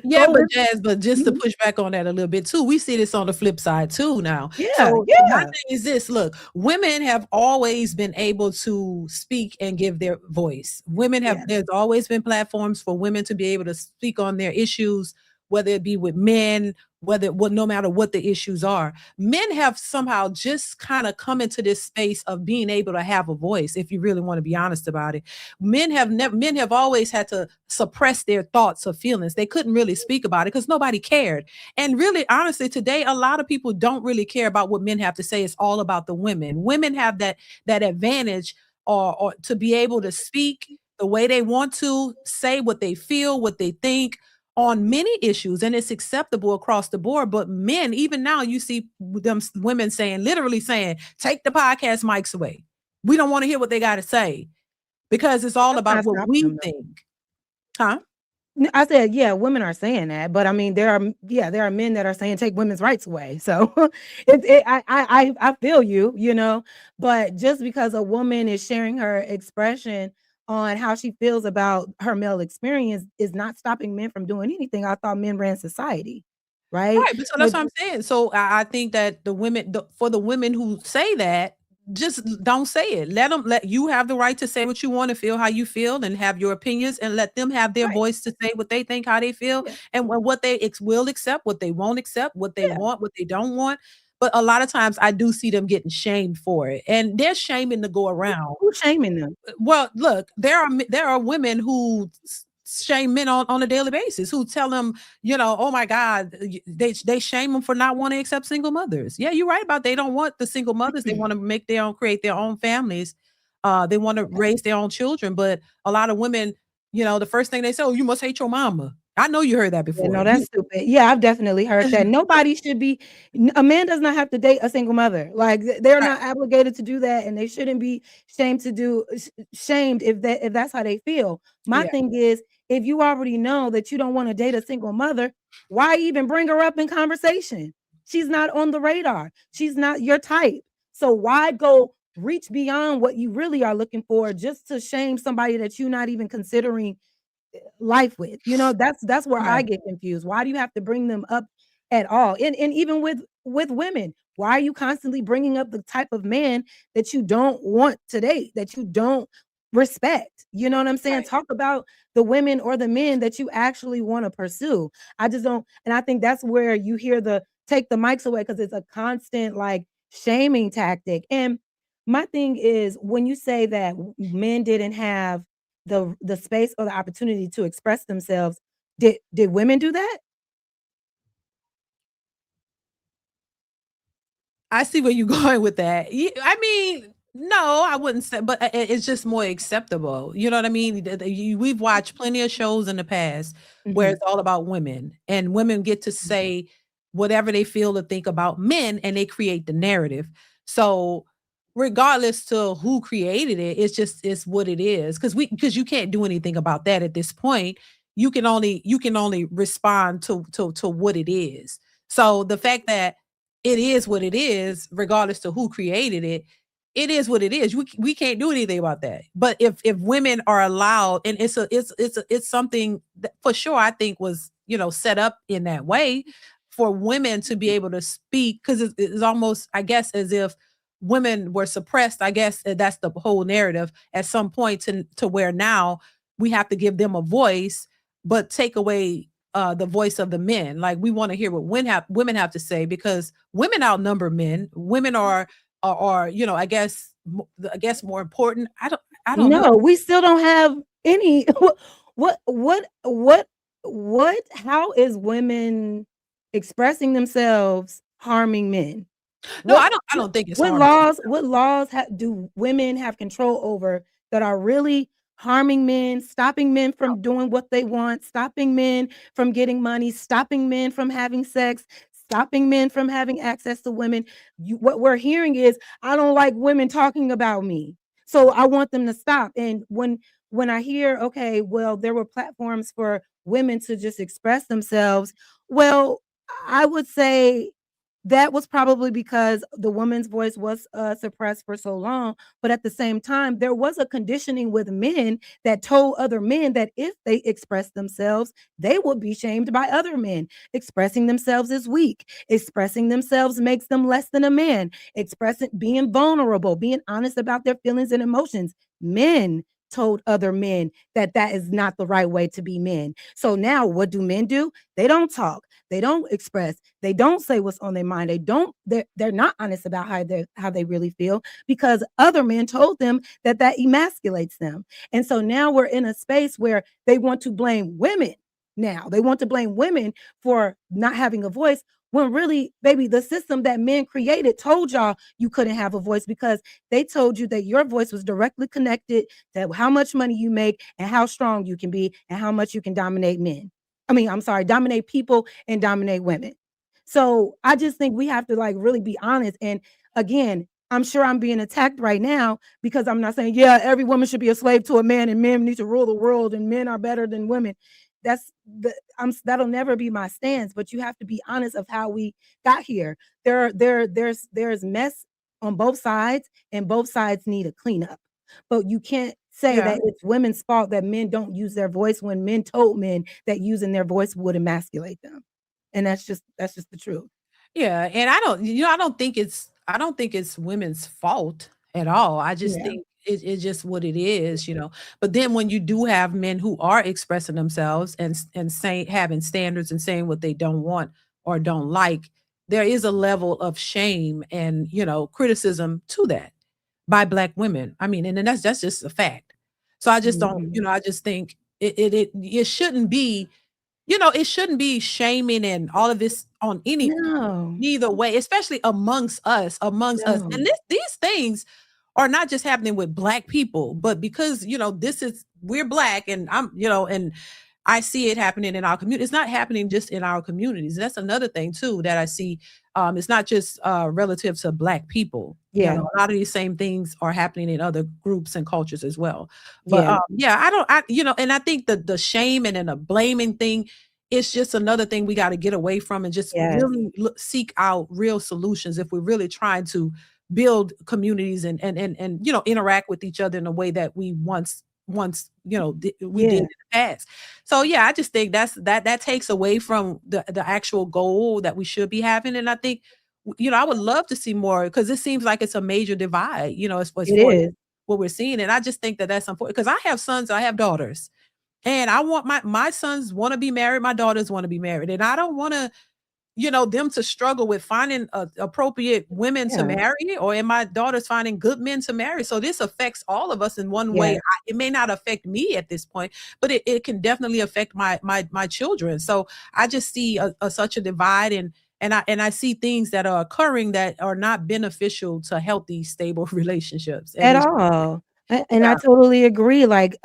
Yeah, Go but with Jazz, but just to Mhm. push back on that a little bit too, we see this on the flip side too now. Yeah, So my yeah, thing is this: look, women have always been able to speak and give their voice. yeah. There's always been platforms for women to be able to speak on their issues, whether it be with men, no matter what the issues are. Men have somehow just kind of come into this space of being able to have a voice, if you really want to be honest about it. Men have always had to suppress their thoughts or feelings. They couldn't really speak about it because nobody cared. And really, honestly, today a lot of people don't really care about what men have to say. It's all about the women. Women have that advantage, or to be able to speak the way they want to, say what they feel, what they think on many issues, and it's acceptable across the board. But men, even now, you see them women literally saying, take the podcast mics away. We don't want to hear what they got to say, because it's all That's about not what stopping we them, though. think. Huh? I said, yeah, women are saying that, but I mean, there are men that are saying take women's rights away. So I feel you, but just because a woman is sharing her expression on how she feels about her male experience is not stopping men from doing anything. I thought men ran society, right? Right, but so So that's what I'm saying. So I think that for the women who say that, just don't say it. Let you have the right to say what you want to feel, how you feel, and have your opinions, and let them have their right, voice to say what they think, how they feel, yeah, and what they will accept, what they won't accept, what they yeah. want, what they don't want. But a lot of times I do see them getting shamed for it, and there's shaming to go around. Who's shaming them? Well, look, there are women who shame men on a daily basis, who tell them, oh my God, they shame them for not wanting to accept single mothers. Yeah, you're right about they don't want the single mothers. They want to create their own families. They want to raise their own children. But a lot of women, the first thing they say, oh, you must hate your mama. I know you heard that Yeah, before. no, that's stupid. Yeah, I've definitely heard that. Nobody should be A man does not have to date a single mother. Like, they're Right. not obligated to do that, and they shouldn't be shamed if that's how they feel. My Yeah. thing is, if you already know that you don't want to date a single mother, why even bring her up in conversation? She's not on the radar. She's not your type. So why go reach beyond what you really are looking for just to shame somebody that you're not even considering life with? That's where I Right. get confused. Why do you have to bring them up at all? And even with women, why are you constantly bringing up the type of man that you don't want to date, that you don't respect? You know what I'm saying? Right. Talk about the women or the men that you actually want to pursue. I just don't, and I think that's where you hear the take the mics away, because it's a constant, like, shaming tactic. And my thing is, when you say that men didn't have the space or the opportunity to express themselves, did women do that? I see where you're going with that. I mean, no, I wouldn't say, but it's just more acceptable. You know what I mean? We've watched plenty of shows in the past where Mhm. it's all about women, and women get to say whatever they feel or think about men, and they create the narrative. So, regardless to who created it, it's what it is. Because you can't do anything about that at this point. You can only respond to what it is. So the fact that it is what it is, regardless to who created it. It is what it is. We can't do anything about that. But if women are allowed, and it's something that for sure I think was set up in that way for women to be able to speak, because it's almost, I guess, as if women were suppressed. I guess that's the whole narrative at some point, to where now we have to give them a voice, but take away the voice of the men. Like we want to hear what women have to say, because women outnumber men. Women are I guess more important. I don't know. No, we still don't have any. How is women expressing themselves harming men? No, What I don't think it's what harmful. laws do women have control over that are really harming men, stopping men from doing what they want, stopping men from getting money, stopping men from having sex, stopping men from having access to women? What we're hearing is, I don't like women talking about me, so I want them to stop. And when I hear, okay, well, there were platforms for women to just express themselves, well, I would say that was probably because the woman's voice was suppressed for so long. But at the same time, there was a conditioning with men that told other men that if they expressed themselves, they would be shamed by other men. Expressing themselves is weak. Expressing themselves makes them less than a man. Expressing, being vulnerable, being honest about their feelings and emotions. Men told other men that that is not the right way to be men. So now what do men do? They don't talk. They don't express. They don't say what's on their mind. They're not honest about how they really feel, because other men told them that emasculates them. And so now we're in a space where they want to blame women. Now they want to blame women for not having a voice, when really, baby, the system that men created told y'all you couldn't have a voice, because they told you that your voice was directly connected to how much money you make and how strong you can be and how much you can dominate men. I'm sorry, dominate people and dominate women. So I just think we have to like really be honest. And again, I'm sure I'm being attacked right now because I'm not saying, yeah, every woman should be a slave to a man and men need to rule the world and men are better than women. That'll never be my stance, but you have to be honest of how we got here. There's mess on both sides, and both sides need a cleanup. But you can't say Yeah. that it's women's fault that men don't use their voice, when men told men that using their voice would emasculate them. And that's just the truth. Yeah, and I don't think it's women's fault at all. I just Yeah. think it's just what it is, you know. But then when you do have men who are expressing themselves and saying, having standards and saying what they don't want or don't like, there is a level of shame and, you know, criticism to that by black women. I mean, and then that's just a fact. So I just don't, you Mhm. know, I just think it shouldn't be, you know, it shouldn't be shaming and all of this on any No, neither way, especially amongst us. no. And these things are not just happening with black people, but because, you know, we're black and I'm, you know, and I see it happening in our community. It's not happening just in our communities. That's another thing too that I see. It's not just relative to black people. You Yeah, know, a lot of these same things are happening in other groups and cultures as well. But yeah, yeah, you know, and I think the shame and then the blaming thing, it's just another thing we got to get away from and just yes, really seek out real solutions if we're really trying to build communities and you know, interact with each other in a way that we once you know we did yeah, in the past. So yeah, I just think that takes away from the actual goal that we should be having. And I think, you know, I would love to see more, because it seems like it's a major divide, you know, as it far as is. what we're seeing. And I just think that that's important, because I have sons, I have daughters, and I want my sons want to be married, my daughters want to be married, and I don't want to, you know, them to struggle with finding appropriate women to Yeah, marry, or in my daughters finding good men to marry. So this affects all of us in one way. yes, It may not affect me at this point, but it can definitely affect my children. So I just see such a divide, and I see things that are occurring that are not beneficial to healthy, stable relationships. And at it's all. And I yeah, totally agree. Like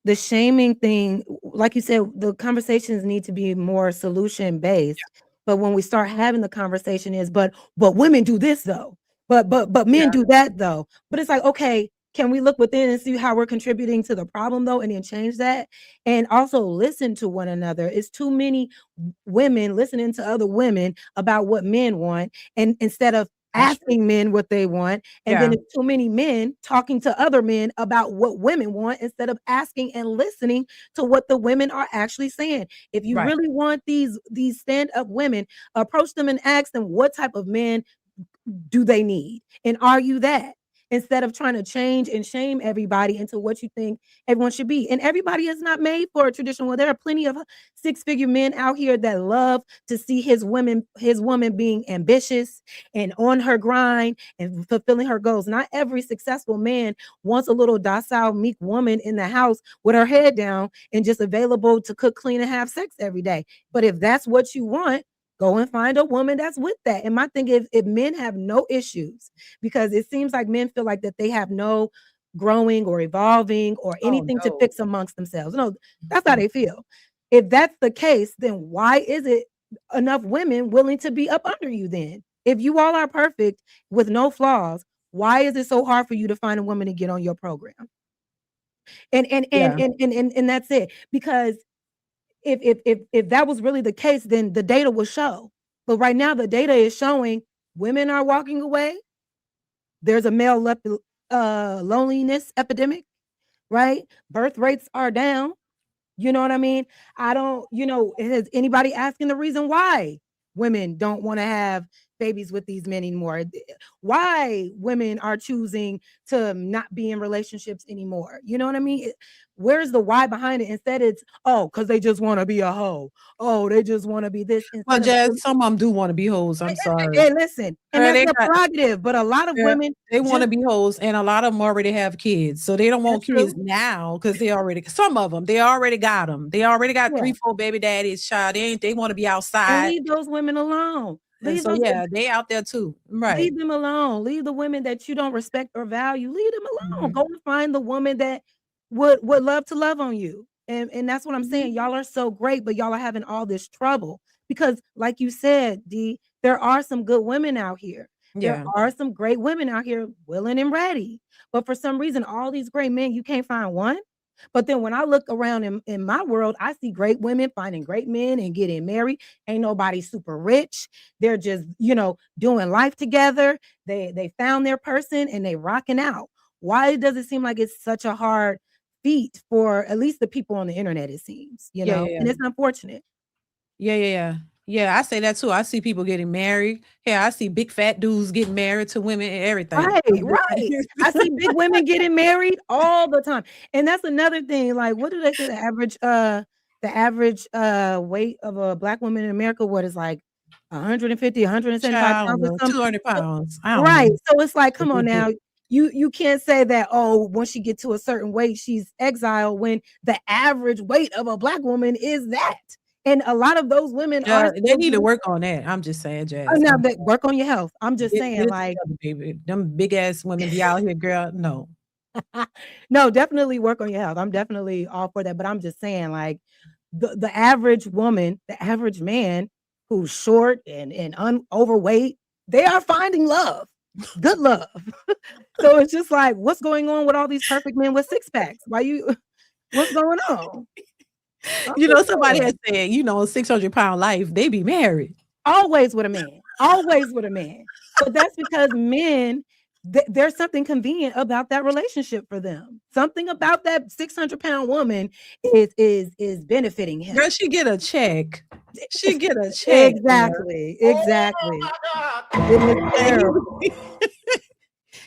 the shaming thing, like you said, the conversations need to be more solution based. But when we start having the conversation is, but women do this though. But yeah, men do that though. But it's like, okay, can we look within and see how we're contributing to the problem though, and then change that? And also listen to one another. It's too many women listening to other women about what men want, and instead of that's true. asking men what they want. And then Yeah, it's too many men talking to other men about what women want, instead of asking and listening to what the women are actually saying. If you right. really want these stand-up women, approach them and ask them, what type of men do they need? And are you that? instead of trying to change and shame everybody into what you think everyone should be. And everybody is not made for a traditional. Well, there are plenty of six-figure men out here that love to see his woman being ambitious and on her grind and fulfilling her goals. Not every successful man wants a little docile, meek woman in the house with her head down and just available to cook, clean, and have sex every day. But if that's what you want, go and find a woman that's with that. And my thing is, if men have no issues, because it seems like men feel like that they have no growing or evolving or anything to fix amongst themselves. No, that's how they feel. If that's the case, then why is it enough women willing to be up under you then? If you all are perfect with no flaws, why is it so hard for you to find a woman to get on your program? And that's it. Because if that was really the case, then the data will show. But right now, the data is showing women are walking away. There's a male loneliness epidemic, right? Birth rates are down. You know what I mean? I don't, is anybody asking the reason why women don't want to have babies with these men anymore? Why women are choosing to not be in relationships anymore? You know what I mean? Where's the why behind it? Instead, it's, because they just want to be a hoe. Oh, they just want to be this. Well, Jazz, some of them do want to be hoes. I'm sorry. Hey, listen, and that's a prerogative, but a lot of women, they want to be hoes, and a lot of them already have kids, so they don't want kids now because some of them, they already got them. They already got 3-4 baby daddies, child. They want to be outside. And leave those women alone. They out there too. Right. Leave them alone. Leave the women that you don't respect or value. Leave them alone. Go and find the woman that would love to love on you. And that's what I'm saying. Y'all are so great, but y'all are having all this trouble because, like you said, Dee, there are some good women out here. There are some great women out here willing and ready. But for some reason, all these great men, you can't find one. But then when I look around in my world, I see great women finding great men and getting married. Ain't nobody super rich. They're just, doing life together. They found their person and they rocking out. Why does it seem like it's such a hard feat for at least the people on the internet, it seems, and it's unfortunate. Yeah, I say that too. I see people getting married. Yeah, I see big fat dudes getting married to women and everything. Right. I see big women getting married all the time. And that's another thing. Like, what do they say? The average weight of a Black woman in America, what is like 150, 175 pounds or something? 200 pounds. Right. So it's like, come on now. You can't say that, once she gets to a certain weight, she's exiled, when the average weight of a Black woman is that. And a lot of those women they need to work on that. I'm just saying, Jazz. Now, work on your health. I'm just saying, like, baby, them big ass women be out here, girl. No. No, definitely work on your health. I'm definitely all for that. But I'm just saying, like, the average woman, the average man who's short and overweight, they are finding love, good love. So it's just like, what's going on with all these perfect men with six packs? What's going on? Somebody has said, 600-pound life, they be married. Always with a man. Always with a man. But that's because men, there's something convenient about that relationship for them. Something about that 600-pound woman is benefiting him. Girl, she get a check. She get a check. Exactly.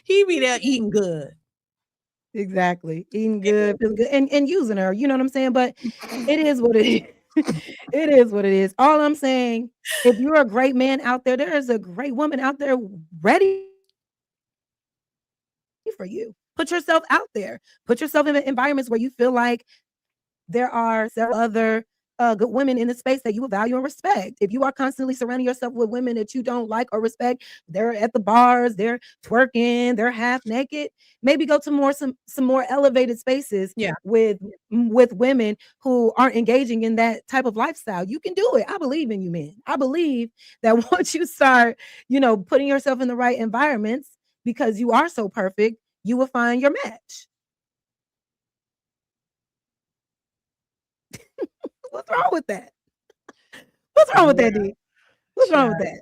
He be there eating good. Exactly. Eating good, feeling good, and using her. You know what I'm saying? But it is what it is. It is what it is. All I'm saying, if you're a great man out there, there is a great woman out there ready for you. Put yourself out there. Put yourself in environments where you feel like there are several other good women in the space that you value and respect. If you are constantly surrounding yourself with women that you don't like or respect, they're at the bars, they're twerking, they're half naked. Maybe go to some more elevated spaces with women who aren't engaging in that type of lifestyle. You can do it. I believe in you, men. I believe that once you start, putting yourself in the right environments, because you are so perfect, you will find your match. What's wrong with that? What's wrong with that, Dee? What's wrong with that?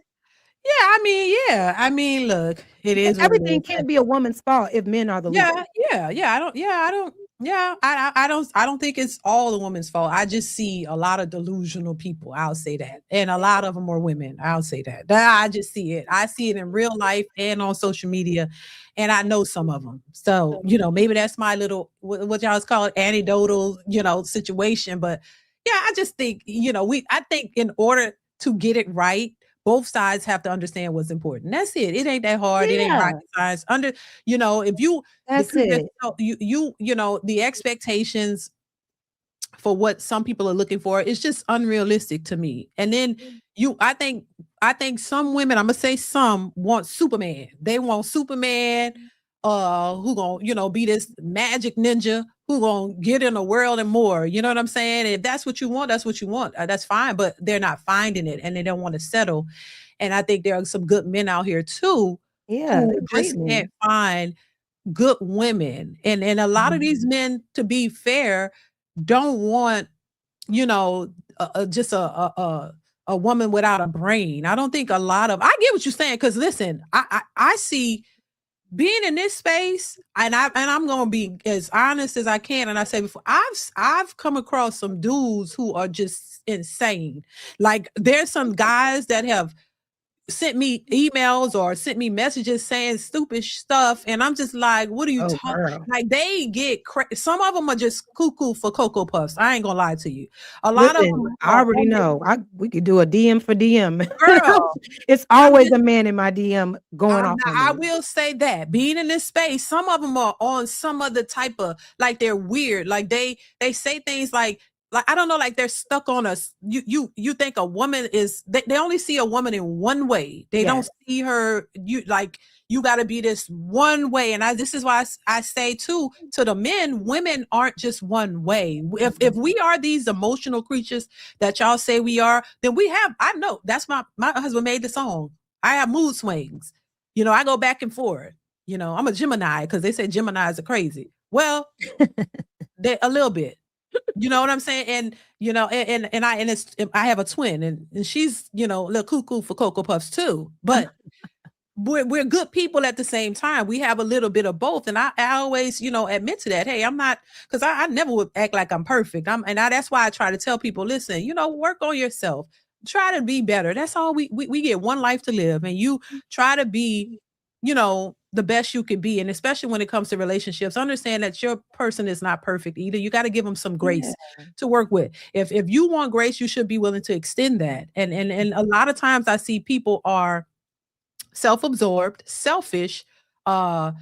I mean, look, it is. Everything can't be a woman's fault if men are the leader. I don't. Yeah, I don't think it's all the woman's fault. I just see a lot of delusional people. I'll say that, and a lot of them are women. I'll say that. I just see it. I see it in real life and on social media, and I know some of them. So maybe that's my little what y'all call it anecdotal situation. But yeah, I just think I think in order to get it right, both sides have to understand what's important. That's it. It ain't that hard. It ain't Yeah, rocket science. If you that's because it. the expectations for what some people are looking for is just unrealistic to me. And then you I think some women, I'm gonna say some, want Superman. They want Superman who gonna be this magic ninja who gonna get in the world and more. You know what I'm saying? If that's what you want, that's what you want. That's fine, but they're not finding it and they don't want to settle. And I think there are some good men out here too Yeah, who they're great just can't men. find good women. And a lot of Mhm. these men, to be fair, don't want, you know, just a woman without a brain. I don't think a lot of I get what you're saying, because listen, I see being in this space, and I'm gonna be as honest as I can. And I say before, I've come across some dudes who are just insane. Like there's some guys that have sent me emails or sent me messages saying stupid stuff, and I'm just like, what are you Oh, talking? girl. Like they get some of them are just cuckoo for cocoa puffs. I ain't gonna lie to you. A lot of them Listen, I are already on their know. We could do a DM for DM. girl. It's I'm always just a man in my DM going off on I me. will say that being in this space, some of them are on some other type of, like, they're weird. Like they say things like I don't know, like they're stuck on us. You think a woman is they only see a woman in one way. They Yes. don't see her you got to be this one way. And this is why I say too to the men, women aren't just one way. If we are these emotional creatures that y'all say we are, then I know that's my husband made the song. I have mood swings. I go back and forth. I'm a Gemini because they say Geminis are crazy. Well, they a little bit. You know what I'm saying? And I have a twin, and she's a little cuckoo for cocoa puffs too. But we're good people at the same time. We have a little bit of both, and I always admit to that. Hey, I'm not, because I never would act like I'm perfect. That's why I try to tell people, listen, work on yourself, try to be better. That's all we get one life to live, and you try to be the best you could be. And especially when it comes to relationships, understand that your person is not perfect either. You got to give them some Yeah. grace to work with. If you want grace, you should be willing to extend that. And a lot of times I see people are self-absorbed, selfish, uh,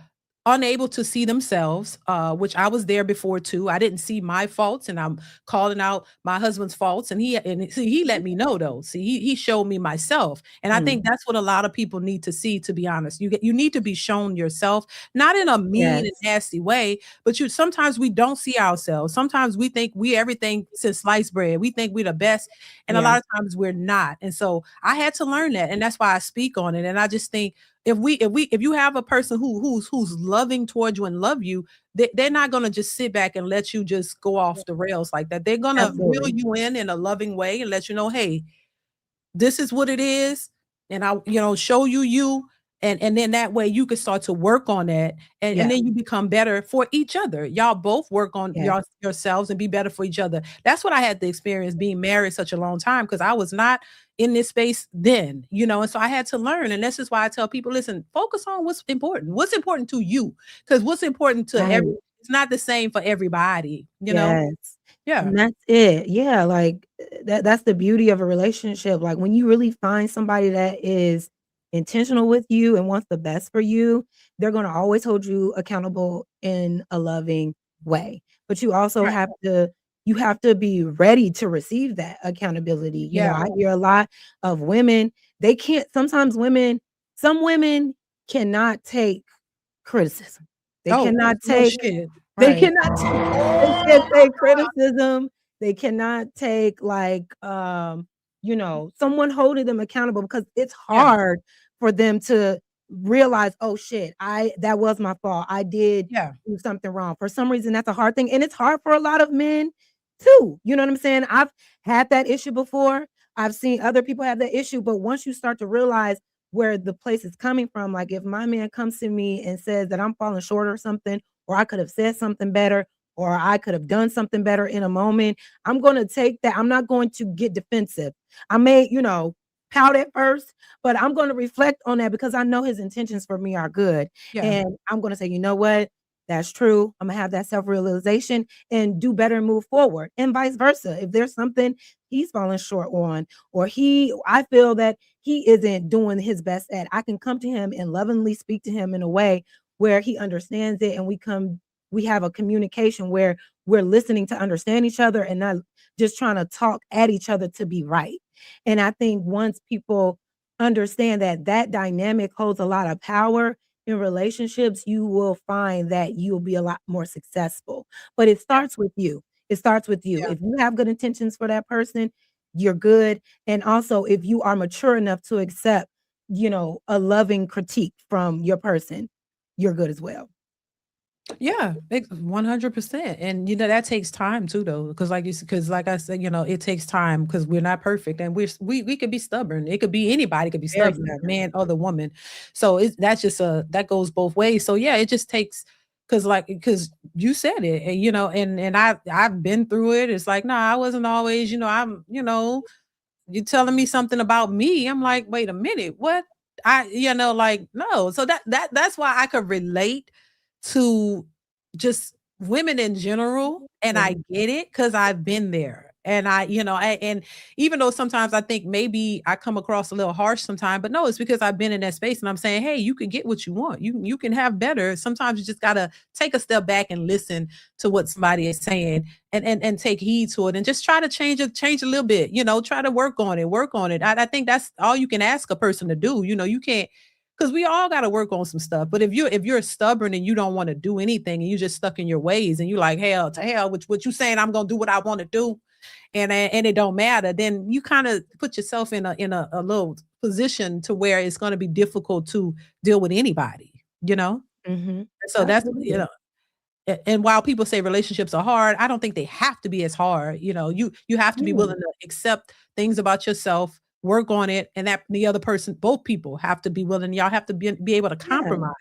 unable to see themselves, which I was there before too. I didn't see my faults, and I'm calling out my husband's faults. And he let me know though. See, he showed me myself, and I think Mm. that's what a lot of people need to see. To be honest, you need to be shown yourself, not in a mean and Yes. nasty way, but sometimes we don't see ourselves. Sometimes we think we everything since sliced bread. We think we're the best, and a Yeah. lot of times we're not. And so I had to learn that, and that's why I speak on it. And I just think if you have a person who's loving towards you and love you, they're not going to just sit back and let you just go off the rails like that. They're going to reel Absolutely. you in a loving way and let you know, hey, this is what it is, and I show you, and then that way you can start to work on that, and Yeah. then you become better for each other. Y'all both work on Yes. yourselves and be better for each other. That's what I had to experience being married such a long time, because I was not in this space then, and so I had to learn. And this is why I tell people, listen, focus on what's important to you, because what's important to Right. it's not the same for everybody. Yes. Yeah. And that's it. Yeah, like, that's the beauty of a relationship. Like, when you really find somebody that is intentional with you and wants the best for you, they're gonna always hold you accountable in a loving way. But you also Right. have to be ready to receive that accountability. Yeah. I hear a lot of women, they can't sometimes some women cannot take criticism. They Oh, cannot no take shit. they Right. cannot they can't take criticism. They cannot take, like, someone holding them accountable, because it's Yeah. hard for them to realize, "Oh, shit, that was my fault. I did Yeah. do something wrong." For some reason, that's a hard thing, and it's hard for a lot of men too, you know what I'm saying? I've had that issue before. I've seen other people have that issue, but once you start to realize where the place is coming from, like, if my man comes to me and says that I'm falling short or something, or I could have said something better, or I could have done something better in a moment. I'm going to take that. I'm not going to get defensive. I may, pout at first, but I'm going to reflect on that because I know his intentions for me are good. Yeah. And I'm going to say, you know what? That's true. I'm going to have that self-realization and do better and move forward, and vice versa. If there's something he's falling short on, or I feel that he isn't doing his best at, I can come to him and lovingly speak to him in a way where he understands it, and we have a communication where we're listening to understand each other and not just trying to talk at each other to be right. And I think once people understand that that dynamic holds a lot of power in relationships, you will find that you'll be a lot more successful. But it starts with you. It starts with you. Yeah. If you have good intentions for that person, you're good. And also, if you are mature enough to accept, a loving critique from your person, you're good as well. Yeah, 100%. And that takes time too, though, because like I said, it takes time because we're not perfect, and we could be stubborn. It could be anybody could be Very stubborn, stubborn. man or the woman. So that's just that goes both ways. So yeah, it just takes because you said it, and I've been through it. It's like, no, I wasn't always, you telling me something about me. I'm like, wait a minute, what? Like, no. So that's why I could relate to just women in general, and I get it because I've been there. And and even though sometimes I think maybe I come across a little harsh sometimes, but no, it's because I've been in that space and I'm saying, hey, you can get what you want. You can have better. Sometimes you just gotta take a step back and listen to what somebody is saying, and take heed to it, and just try to change a little bit, try to work on it. I think that's all you can ask a person to do. You can't, because we all got to work on some stuff. But if you're stubborn and you don't want to do anything and you're just stuck in your ways and you like, hell to hell, which what you saying, I'm gonna do what I want to do, and it don't matter, then you kind of put yourself in a little position to where it's going to be difficult to deal with anybody, Mhm. so that's, Absolutely. and while people say relationships are hard, I don't think they have to be as hard. You have to be Yeah. willing to accept things about yourself, work on it, and that the other person, both people have to be willing. Y'all have to be able to Yeah. compromise,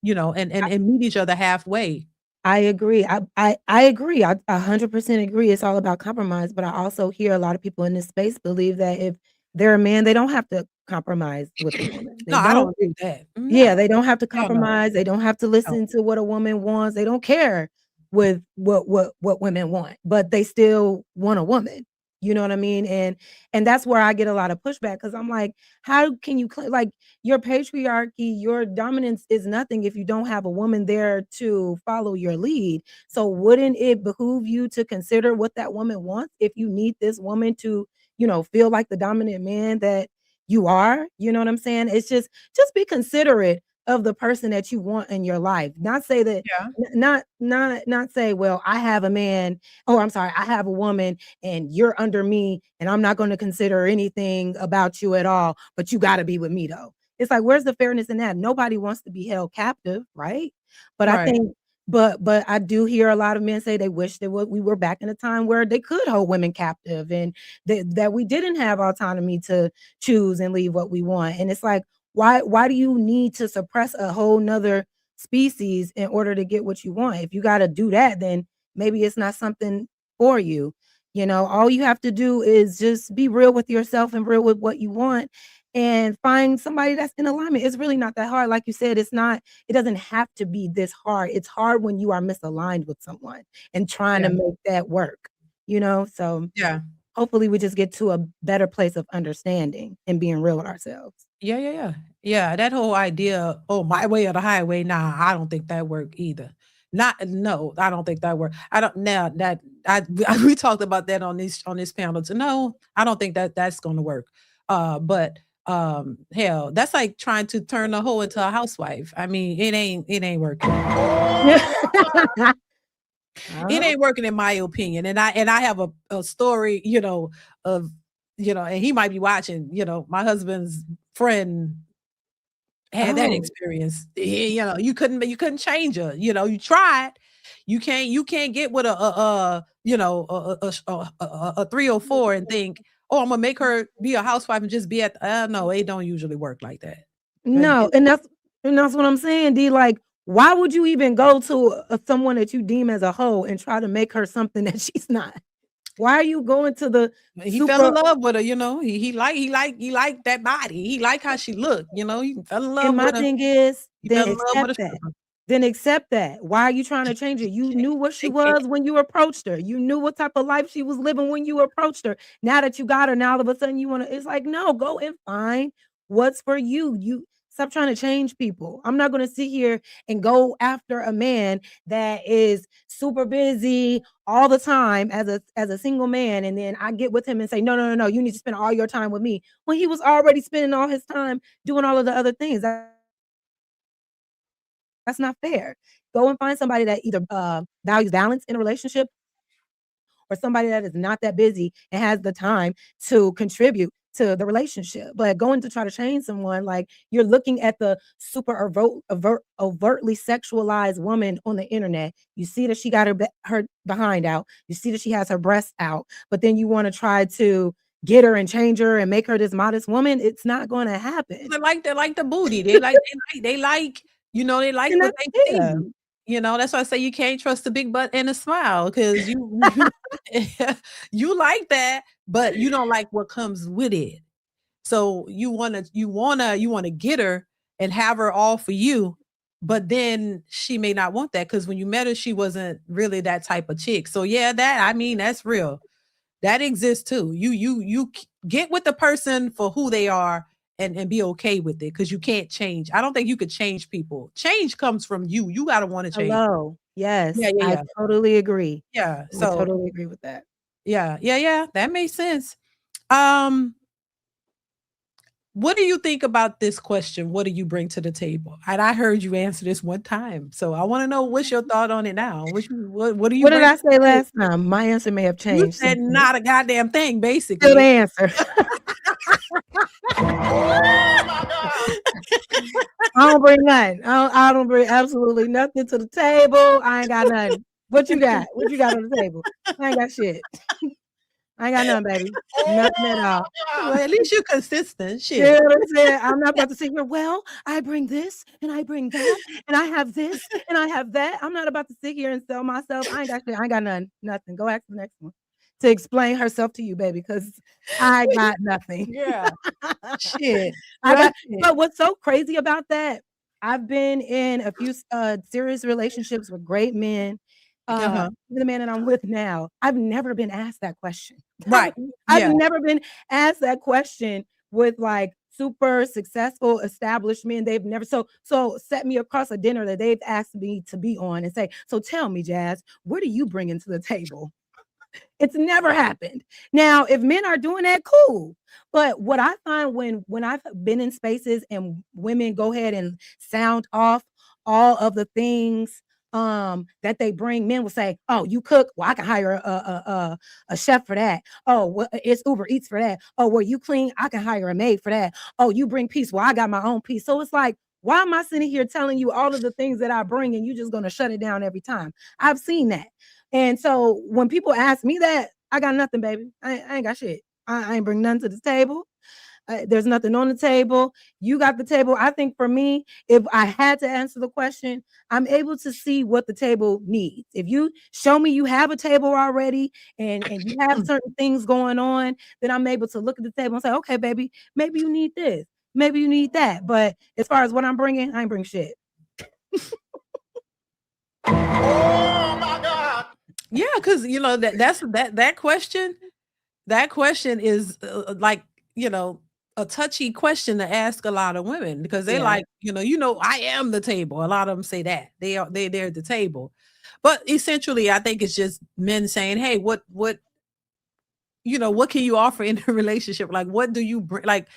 and meet each other halfway. I agree. I agree. I 100% agree. It's all about compromise, but I also hear a lot of people in this space believe that if they're a man, they don't have to compromise with a woman. No, They I don't don't. agree with that. Yeah, No, they don't have to no, no, compromise. They don't have to no. listen to what a woman wants. They don't care with what women want, but they still want a woman. You know what I mean? And that's where I get a lot of pushback because I'm like, how can you like your patriarchy, your dominance is nothing if you don't have a woman there to follow your lead. So wouldn't it behoove you to consider what that woman wants if you need this woman to, feel like the dominant man that you are? You know what I'm saying? It's just be considerate of the person that you want in your life. Not say that Yeah, not say, well, I have a man, or I'm sorry, I have a woman and you're under me and I'm not going to consider anything about you at all, but you got to be with me though. It's like, where's the fairness in that? Nobody wants to be held captive, right? But I right. think but I do hear a lot of men say they wish that we were back in a time where they could hold women captive, and that we didn't have autonomy to choose and leave what we want. And it's like, why do you need to suppress a whole nother species in order to get what you want? If you got to do that, then maybe it's not something for you. All you have to do is just be real with yourself and real with what you want, and find somebody that's in alignment. It's really not that hard. Like you said, it doesn't have to be this hard. It's hard when you are misaligned with someone and trying to Yeah, make that work, so yeah. hopefully we just get to a better place of understanding and being real with ourselves. Yeah, yeah, yeah. Yeah, that whole idea, "Oh, my way or the highway," nah, I don't think that work either. No, I don't think that work. I don't now that I we talked about that on this panel too. No, I don't think that that's gonna work. But, hell, that's like trying to turn a hoe into a housewife. I mean, it ain't working. It Oh, ain't working in my opinion. And I have a story, of, and he might be watching, my husband's friend had that oh, experience. You couldn't change her. You tried. You can't get with a 304 and think, oh, I'm gonna make her be a housewife and just be no, it don't usually work like that. But no, and that's what I'm saying, D. Like, Why would you even go to someone that you deem as a hoe and try to make her something that she's not? Why are you going to the He fell in super? love with her, you know. He liked that body. He liked how she looked, you know. He fell in love And my with her. thing is, He then fell in love with accept a that. stripper. Then accept that. Why are you trying to change it? You knew what she They can't. was when you approached her. You knew what type of life she was living when you approached her. Now that you got her, now all of a sudden you want to, it's like, no, go and find what's for you. You stop trying to change people. I'm not going to sit here and go after a man that is super busy all the time as a single man. And then I get with him and say, no, no, no, no, you need to spend all your time with me when he was already spending all his time doing all of the other things. That's not fair. Go and find somebody that either values balance in a relationship or somebody that is not that busy and has the time to contribute to the relationship. But going to try to change someone, like you're looking at the super overtly sexualized woman on the internet. You see that she got her behind out. You see that she has her breasts out. But then you want to try to get her and change her and make her this modest woman. It's not going to happen. They like the booty. They like, you know, they like And what that's, they yeah, see. You know, that's why I say you can't trust a big butt and a smile because you you like that, but you don't like what comes with it. So you wanna get her and have her all for you, but then she may not want that because when you met her, she wasn't really that type of chick. So yeah, that I mean that's real. That exists too. Get with the person for who they are and be okay with it because you can't change. I don't think you could change people. Change comes from you. You gotta want to change. hello. Yeah, Yes, yeah, I yeah. totally agree. Yeah. I So totally agree with that. yeah, yeah, yeah. That makes sense. Um, what do you think about this question? What do you bring to the table? And I heard you answer this one time. So I want to know what's your thought on it now? What do you What did bring I to say the table? last time? My answer may have You changed said since then. not a goddamn thing, Still the basically. answer. I don't bring nothing. I don't bring absolutely nothing to the table. I ain't got nothing. What you got? What you got on the table? I ain't got shit. I ain't got nothing, baby. Nothing at all. Well, at least you're consistent. You know Shit. what I'm saying? I'm not about to sit here, well, I bring this and I bring that and I have this and I have that. I'm not about to sit here and sell myself. I ain't got shit. I ain't got nothing. Nothing. Go ask the next one to explain herself to you, baby, because I got nothing. Yeah. Shit. I Well, got, shit. but what's so crazy about that? I've been in a few serious relationships with great men. Uh-huh. Even the man that I'm with now, I've never been asked that question. Right. I've Yeah. never been asked that question with like super successful established men. They've never so set me across a dinner that they've asked me to be on and say, so tell me, Jazz, what are you bringing to the table? It's never happened. Now, if men are doing that, cool. But what I find when I've been in spaces and women go ahead and sound off all of the things that they bring, men will say, "Oh, you cook? Well, I can hire a chef for that. Oh, well, it's Uber Eats for that. Oh, well, you clean? I can hire a maid for that. Oh, you bring peace? Well, I got my own peace." So it's like, why am I sitting here telling you all of the things that I bring and you just gonna shut it down every time? I've seen that. And so when people ask me that, I got nothing, baby. I ain't got shit. I ain't bring nothing to the table. There's nothing on the table. You got the table. I think for me, if I had to answer the question, I'm able to see what the table needs. If you show me you have a table already and you have certain things going on, then I'm able to look at the table and say, okay, baby, maybe you need this. Maybe you need that. But as far as what I'm bringing, I ain't bring shit. Yeah, because you know that question. That question is like, you know, a touchy question to ask a lot of women because they Yeah. like, I am the table. A lot of them say that. They're the table. But essentially, I think it's just men saying, "Hey, what can you offer in a relationship? Like, what do you bring? Like,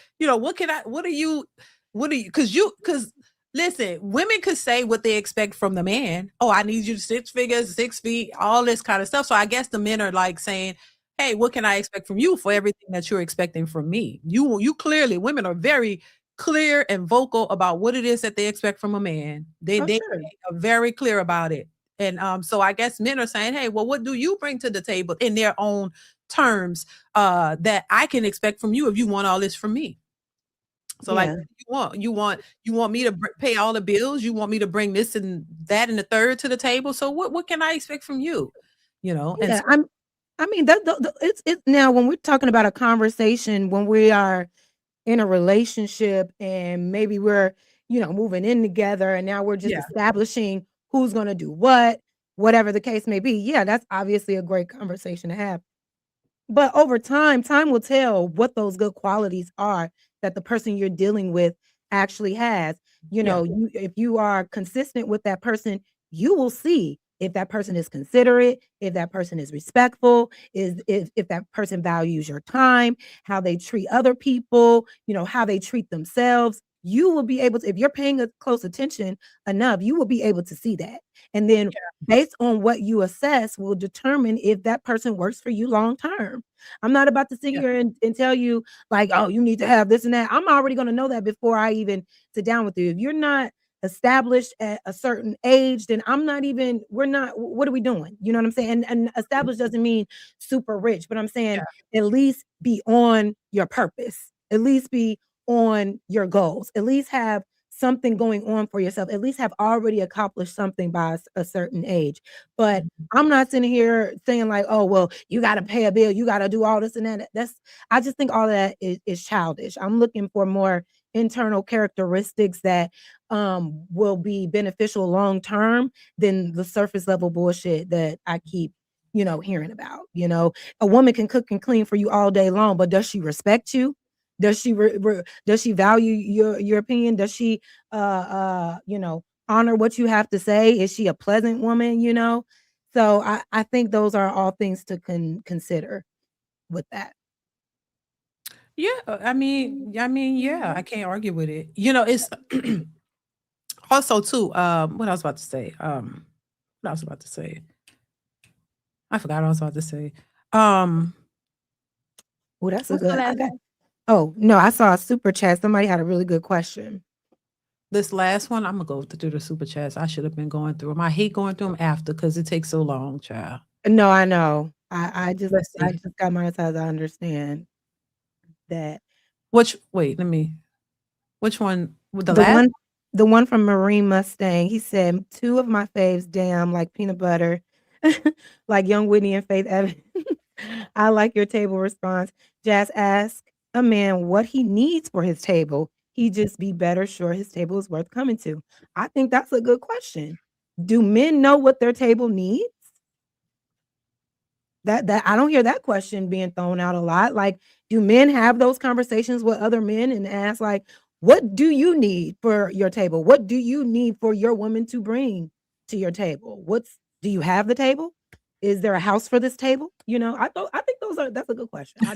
because listen, women could say what they expect from the man. Oh, I need you 6 figures, 6 feet, all this kind of stuff. So I guess the men are like saying, hey, what can I expect from you for everything that you're expecting from me? You clearly, women are very clear and vocal about what it is that they expect from a man. They Oh, they sure. are very clear about it. And so I guess men are saying, hey, well, what do you bring to the table in their own terms that I can expect from you if you want all this from me? So like, Yeah. what do you want? You want me to pay all the bills? You want me to bring this and that and the third to the table? So what can I expect from you? You know, and Yeah, so I mean, it's now when we're talking about a conversation, when we are in a relationship and maybe we're, moving in together and now we're just yeah, establishing who's going to do what, whatever the case may be. Yeah, that's obviously a great conversation to have. But over time will tell what those good qualities are that the person you're dealing with actually has. yeah, If you are consistent with that person, you will see if that person is considerate, if that person is respectful, is if that person values your time, how they treat other people, how they treat themselves. You will be able to, if you're paying a close attention enough, you will be able to see that. And then based on what you assess will determine if that person works for you long term. I'm not about to sit yeah, here and tell you like, oh, you need to have this and that. I'm already going to know that before I even sit down with you. If you're not established at a certain age, then we're not, what are we doing? You know what I'm saying? And established doesn't mean super rich, but I'm saying yeah, at least be on your purpose, at least be on your goals, at least have something going on for yourself, at least have already accomplished something by a certain age. But I'm not sitting here saying like, oh, well, you got to pay a bill, you got to do all this and that. I just think all of that is childish. I'm looking for more internal characteristics that will be beneficial long term than the surface level bullshit that I keep, hearing about. A woman can cook and clean for you all day long, but does she respect you? Does she value your opinion? Does she honor what you have to say? Is she a pleasant woman? So I think those are all things to consider with that. yeah. Yeah. I can't argue with it. It's also too. What I was about to say. What I was about to say. I forgot what I was about to say. Um, Oh, that's a what's the good. I last got. one? Oh no, I saw a super chat. Somebody had a really good question. This last one, I'm gonna go through the super chats. I should have been going through them. I hate going through them after because it takes so long, child. No, I know. I just Let's I see. just got monetized. I understand that. Which one? The The last? one the one from Marine Mustang, he said, "2 of my faves, damn, like peanut butter, like Young Whitney and Faith Evans." I like your table response. Jazz ask a man what he needs for his table. He just be better sure his table is worth coming to. I think that's a good question. Do men know what their table needs? That I don't hear that question being thrown out a lot. Like, do men have those conversations with other men and ask like, what do you need for your table? What do you need for your woman to bring to your table? Do you have the table? Is there a house for this table? I think that's a good question. I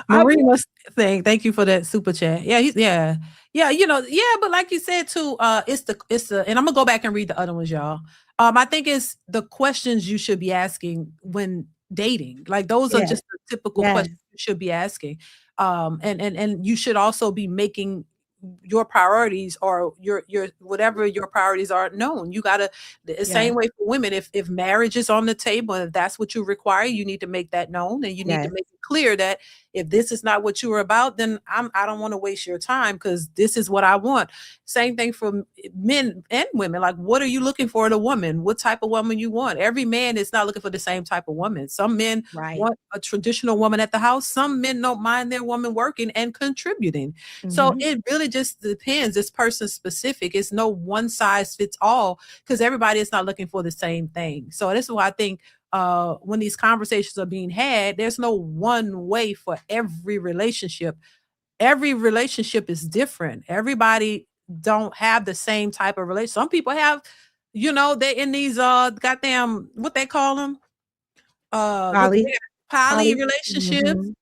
Marie must think. Thank you for that super chat. Yeah, yeah. But like you said too, it's the, and I'm gonna go back and read the other ones, y'all. I think it's the questions you should be asking when dating. Like those are yes, just the typical yes, questions you should be asking. And you should also be making your priorities or your whatever your priorities are known. You gotta the yes, same way for women. If marriage is on the table and if that's what you require, you need to make that known and you need to yes, make it clear that if this is not what you are about, then I don't want to waste your time because this is what I want. Same thing for men and women. Like, what are you looking for in a woman? What type of woman you want? Every man is not looking for the same type of woman. Some men right. want a traditional woman at the house. Some men don't mind their woman working and contributing. So Mhm. it really just depends. This person specific. It's no one size fits all because everybody is not looking for the same thing. So this is why I think when these conversations are being had, there's no one way for every relationship. Every relationship is different. Everybody don't have the same type of relationship. Some people have, they're in these goddamn what they call them, what Poly, poly poly. relationships. Mhm.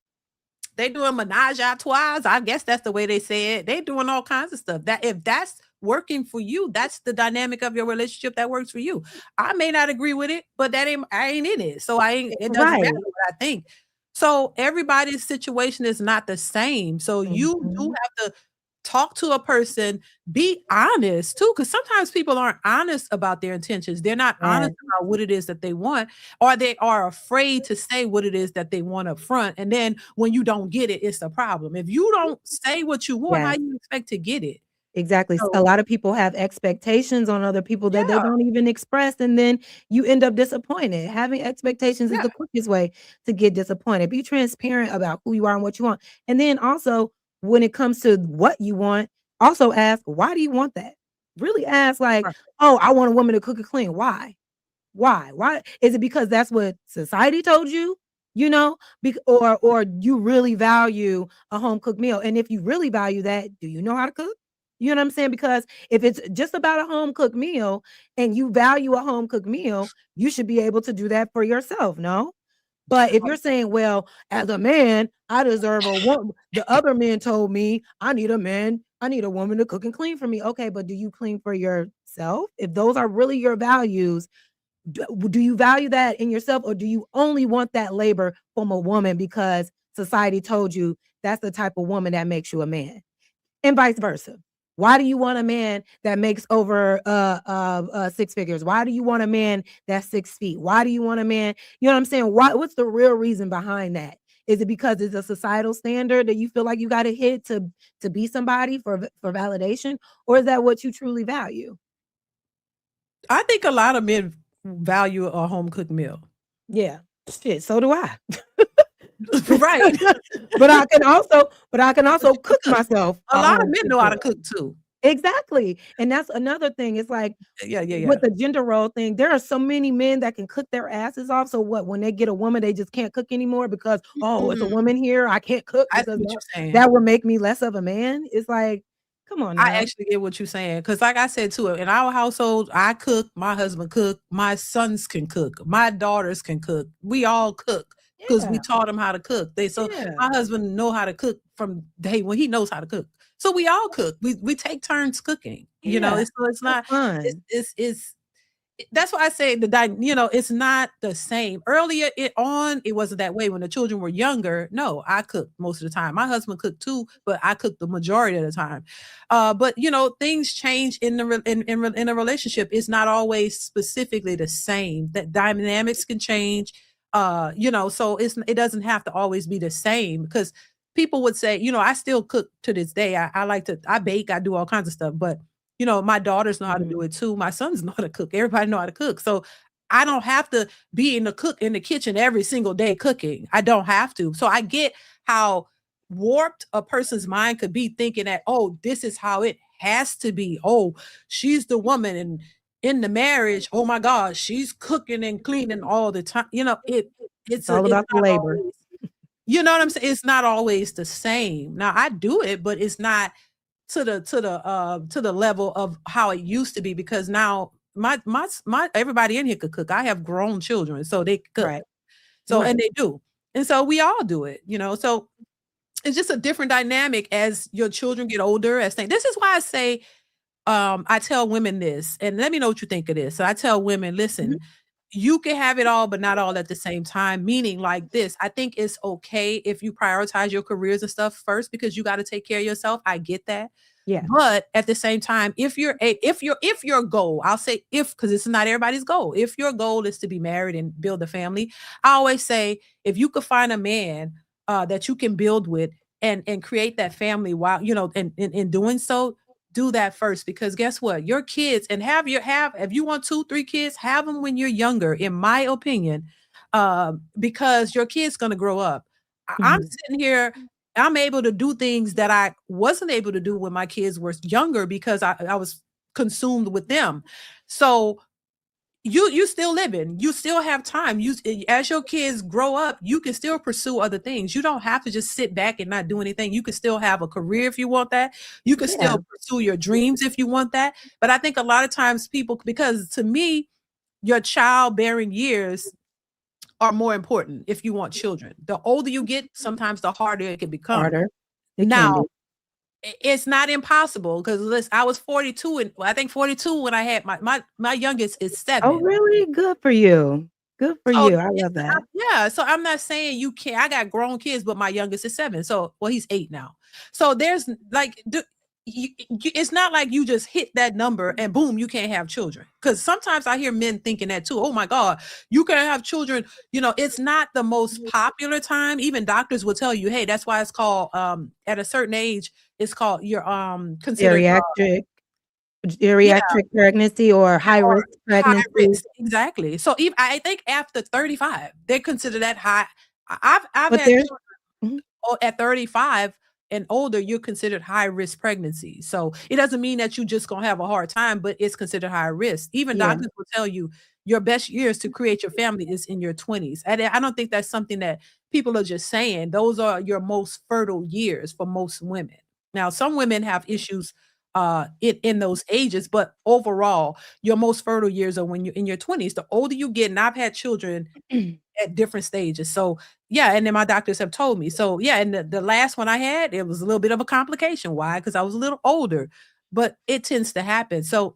They doing menage a trois. I guess that's the way they say it. They doing all kinds of stuff. That if that's working for you, that's the dynamic of your relationship that works for you. I may not agree with it, but I ain't in it. So I ain't it doesn't matter Right. what I think. So everybody's situation is not the same. So you do Mhm. have to talk to a person, be honest too, because sometimes people aren't honest about their intentions. They're not honest Yes, about what it is that they want, or they are afraid to say what it is that they want up front. And then when you don't get it, it's a problem. If you don't say what you want, how yes. you expect to get it? Exactly. A So lot of people have expectations on other people that they yeah, don't even express, and then you end up disappointed. Having expectations is yeah. the quickest way to get disappointed. Be transparent about who you are and what you want. And then also, when it comes to what you want, also ask, why do you want that? Really ask, like, Right. oh, I want a woman to cook and clean. Why? Why? Why? Is it because that's what society told you? You know, or you really value a home cooked meal? And if you really value that, do you know how to cook? You know what I'm saying? Because if it's just about a home cooked meal and you value a home cooked meal, you should be able to do that for yourself, no? But if you're saying, well, as a man, I deserve a woman. The other men told me I need a woman to cook and clean for me. Okay, but do you clean for yourself? If those are really your values, do you value that in yourself, or do you only want that labor from a woman because society told you that's the type of woman that makes you a man, and vice versa? Why do you want a man that makes over six figures? Why do you want a man that's 6 feet? Why do you want a man? You know what I'm saying? What's the real reason behind that? Is it because it's a societal standard that you feel like you got to hit to be somebody for validation, or is that what you truly value? I think a lot of men value a home cooked meal. Yeah, shit. So do I. Right. But I can also cook myself A a lot of home men cooked know how to meal. cook too. Exactly, and that's another thing. It's like Yeah, yeah, yeah. with the gender role thing, there are so many men that can cook their asses off. So what? When they get a woman, they just can't cook anymore because, oh, it's a Mm, woman here. I can't cook I see because what you're saying. that would make me less of a man. It's like, come on I now. actually get what you're saying, because like I said too, in our household, I cook, my husband cook, my sons can cook, my daughters can cook. We all cook because we Yeah, taught them how to cook. yeah, My husband know how to cook from day when he knows how to cook. So we all cook. We take turns cooking. yeah. It's That's not fun. it's that's why I say it's not the same. Earlier it wasn't that way when the children were younger. No, I cooked most of the time. My husband cooked too, but I cooked the majority of the time. But things change in a relationship. It's not always specifically the same. That dynamics can change. So it doesn't have to always be the same, because people would say, I still cook to this day. I like to I bake, I do all kinds of stuff, but my daughters know how to Mhm. do it too. My sons know how to cook. Everybody know how to cook. So I don't have to be in the kitchen every single day cooking. I don't have to. So I get how warped a person's mind could be, thinking that, oh, this is how it has to be. Oh, she's the woman, and in the marriage, oh my God, she's cooking and cleaning all the time. It's all It's about the not labor. always, you know what I'm saying? It's not always the same. Now I do it, but it's not to the level of how it used to be, because now my everybody in here could cook. I have grown children, so they cook. Right, So and right. they do. And so we all do it. So it's just a different dynamic as your children get older, as things. This is why I say, I tell women this, and let me know what you think of this. So I tell women, Mhm. listen, you can have it all, but not all at the same time. Meaning like this, I think it's okay if you prioritize your careers and stuff first, because you got to take care of yourself. I get that. Yeah. But at the same time, if your goal, I'll say if, because it's not everybody's goal. If your goal is to be married and build a family, I always say, if you could find a man that you can build with and create that family, while and in doing so, do that first. Because guess what? Your kids, and if you want 2, 3 kids, have them when you're younger, in my opinion, because your kid's gonna grow up. I'm Mhm. sitting here, I'm able to do things that I wasn't able to do when my kids were younger, because I was consumed with them. So you still living, you still have time. As your kids grow up, you can still pursue other things. You don't have to just sit back and not do anything. You can still have a career if you want that. You can Yeah. still pursue your dreams if you want that. But I think a lot of times people, because to me, your childbearing years are more important if you want children. The older you get, sometimes the harder it can become. Harder. It can Now, be. it's not impossible, because listen, I was 42, and I think 42 when I had my youngest is Oh, 7. really? Good for you. Good for So you. I it's love that. yeah, so I'm not saying you can't. I got grown kids, but my youngest is 7. So, well, he's 8 now. So there's like it's not like you just hit that number and boom, you can't have children. Because sometimes I hear men thinking that too. Oh my God, you can't have children. It's not the most popular time. Even doctors will tell you, hey, that's why it's called at a certain age, it's called you're considered geriatric pregnancy or high or risk high pregnancy. risk. Exactly. So even I think after 35, they consider that high. I've But had there's children at 35 and older, you're considered high risk pregnancy. So it doesn't mean that you just gonna have a hard time, but it's considered high risk. Even yeah. doctors will tell you your best years to create your family is in your 20s. And I don't think that's something that people are just saying. Those are your most fertile years for most women. Now, some women have issues in those ages, but overall, your most fertile years are when you're in your 20s. The older you get, and I've had children at different stages. So yeah, and then my doctors have told me. So yeah, and the last one I had, it was a little bit of a complication. Why? Because I was a little older, but it tends to happen. So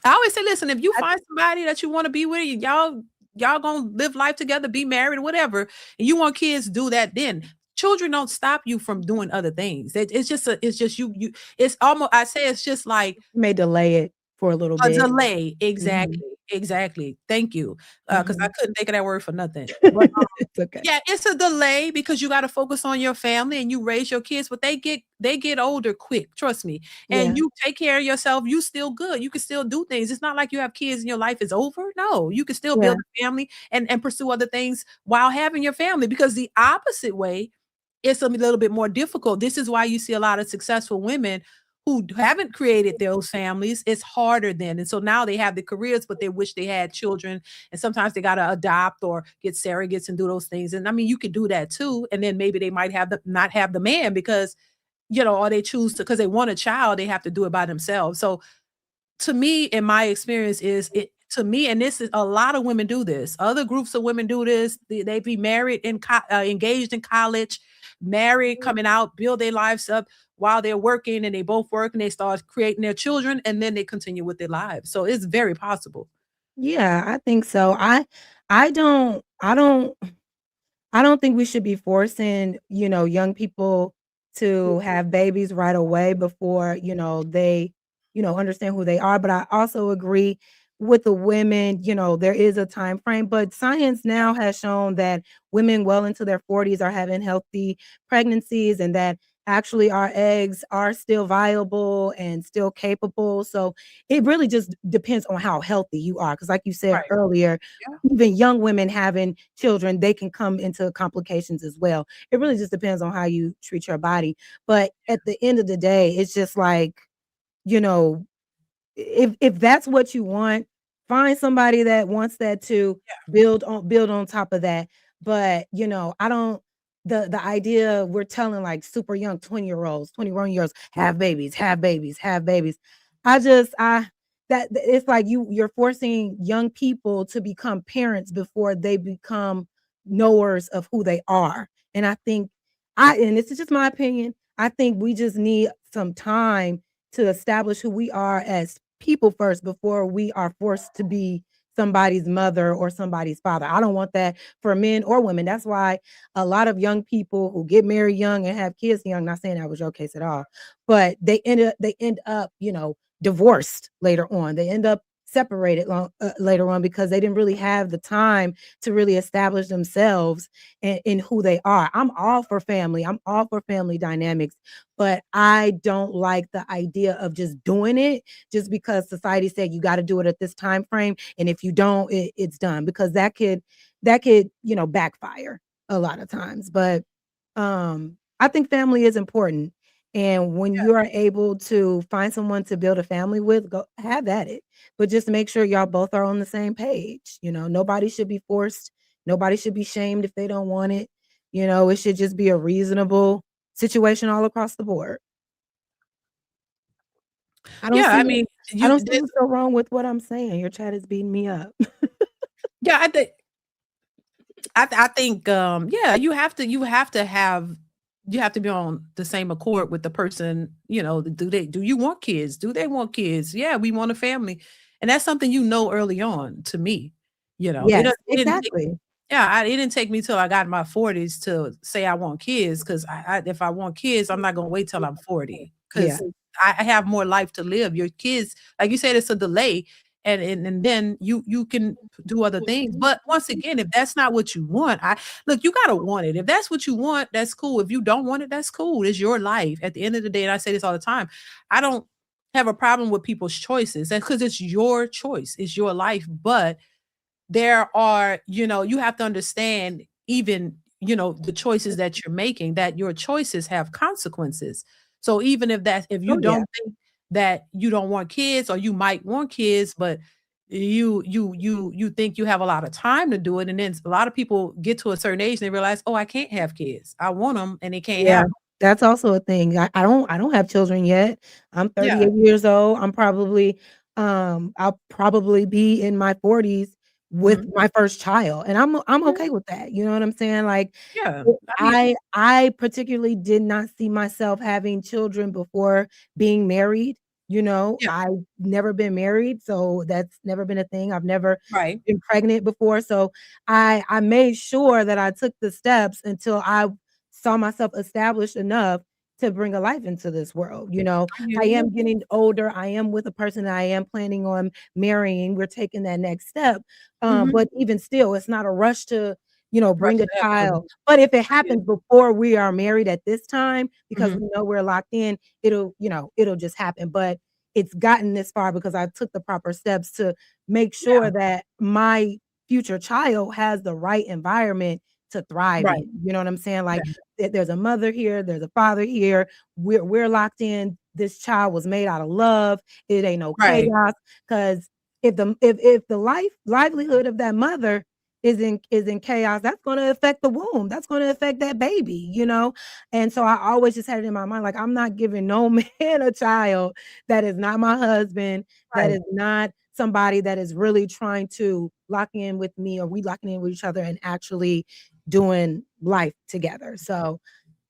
I always say, listen, if you I find somebody that you want to be with, y'all gonna live life together, be married, whatever, and you want kids, do that then. Children don't stop you from doing other things. It's just it's almost, I say it's just like may delay it for a little a bit. delay. Mhm, Exactly. Thank you. Because I mhm. couldn't think of that word for nothing. But It's okay. yeah, it's a delay because you gotta focus on your family and you raise your kids, but they get older quick, trust me. And Yeah, you take care of yourself, you still good. You can still do things. It's not like you have kids and your life is over. No, you can still yeah. build a family and pursue other things while having your family because the opposite way, it's a little bit more difficult. This is why you see a lot of successful women who haven't created those families. It's harder then. And so now they have the careers, but they wish they had children. And sometimes they got to adopt or get surrogates and do those things. And I mean, you could do that too. And then maybe they might have not have the man because, or they choose to, because they want a child, they have to do it by themselves. So to me, in my experience, is it to me, and this is a lot of women do this. Other groups of women do this. They be married engaged in college, married, coming out, build their lives up while they're working, and they both work, and they start creating their children, and then they continue with their lives. So it's very possible. Yeah, I think so. I don't think we should be forcing, young people to have babies right away before, they, understand who they are. But I also agree with the women, there is a time frame, but science now has shown that women well into their 40s are having healthy pregnancies and that actually our eggs are still viable and still capable. So it really just depends on how healthy you are. Because like you said Right. earlier, Yeah. even young women having children, they can come into complications as well. It really just depends on how you treat your body. But at the end of the day, it's just like, you know, if that's what you want, find somebody that wants that too. Build on top of that. But I don't the idea we're telling like super young 20-year-olds, 21-year-olds, have babies, have babies, have babies. I that it's like you're forcing young people to become parents before they become knowers of who they are. And I think and this is just my opinion, I think we just need some time to establish who we are as people first before we are forced to be somebody's mother or somebody's father. I don't want that for men or women. That's why a lot of young people who get married young and have kids young, not saying that was your case at all, but they end up, divorced later on. They end up separated later on because they didn't really have the time to really establish themselves in who they are. I'm all for family. I'm all for family dynamics, but I don't like the idea of just doing it just because society said you got to do it at this time frame, and if you don't, it's done, because that could backfire a lot of times. But I think family is important, and when you are able to find someone to build a family with, go have at it. But just make sure y'all both are on the same page. Nobody should be forced. Nobody should be shamed if they don't want it. It should just be a reasonable situation all across the board. I don't Yeah. see I mean, I you don't see this, what's so wrong with what I'm saying. Your chat is beating me up. yeah, I think yeah, you have to be on the same accord with the person. Do you want kids? Do they want kids? Yeah, we want a family. And that's something early on. To me, it Yes, it didn't take, exactly. yeah, it didn't take me till I got in my 40s to say I want kids, because if I want kids, I'm not gonna wait till I'm 40, Yeah. because I have more life to live. Your kids, like you said, it's a delay. And then you can do other things. But once again, if that's not what you want, look, you gotta want it. If that's what you want, that's cool. If you don't want it, that's cool. It's your life. At the end of the day, and I say this all the time, I don't have a problem with people's choices. That's because it's your choice, it's your life. But there are, you have to understand even, the choices that you're making, that your choices have consequences. So even if you Oh, yeah. don't think that you don't want kids, or you might want kids, but you think you have a lot of time to do it. And then a lot of people get to a certain age and they realize, oh, I can't have kids. I want them and they can't Yeah, have 'em. that's also a thing. I don't have children yet. I'm Yeah. 38 years old. I'll probably be in my 40s with Mhm. my first child, and I'm Yeah. okay with that. You know what I'm saying? Like, Yeah. I mean, I particularly did not see myself having children before being married. yeah. I've never been married, so that's never been a thing. I've never Right. been pregnant before, so I made sure that I took the steps until I saw myself established enough to bring a life into this world. I get I it. am getting older. I am with a person that I am planning on marrying. We're taking that next step. Mhm. But even still, it's not a rush to, Rush bring a to have child. children. But if it I get it. happens before we are married at this time, because Mhm. we know we're locked in, it'll just happen. But it's gotten this far because I took the proper steps to make Yeah. sure that my future child has the right environment to thrive Right. in. You know what I'm saying? Yeah. Like, there's a mother here, there's a father here. We're locked in. This child was made out of love. It ain't no Right. chaos. Because if the livelihood of that mother is in chaos, that's going to affect the womb. That's going to affect that baby. And so I always just had it in my mind, like, I'm not giving no man a child that is not my husband, that Right. is not somebody that is really trying to lock in with me, or we locking in with each other and actually doing life together. So,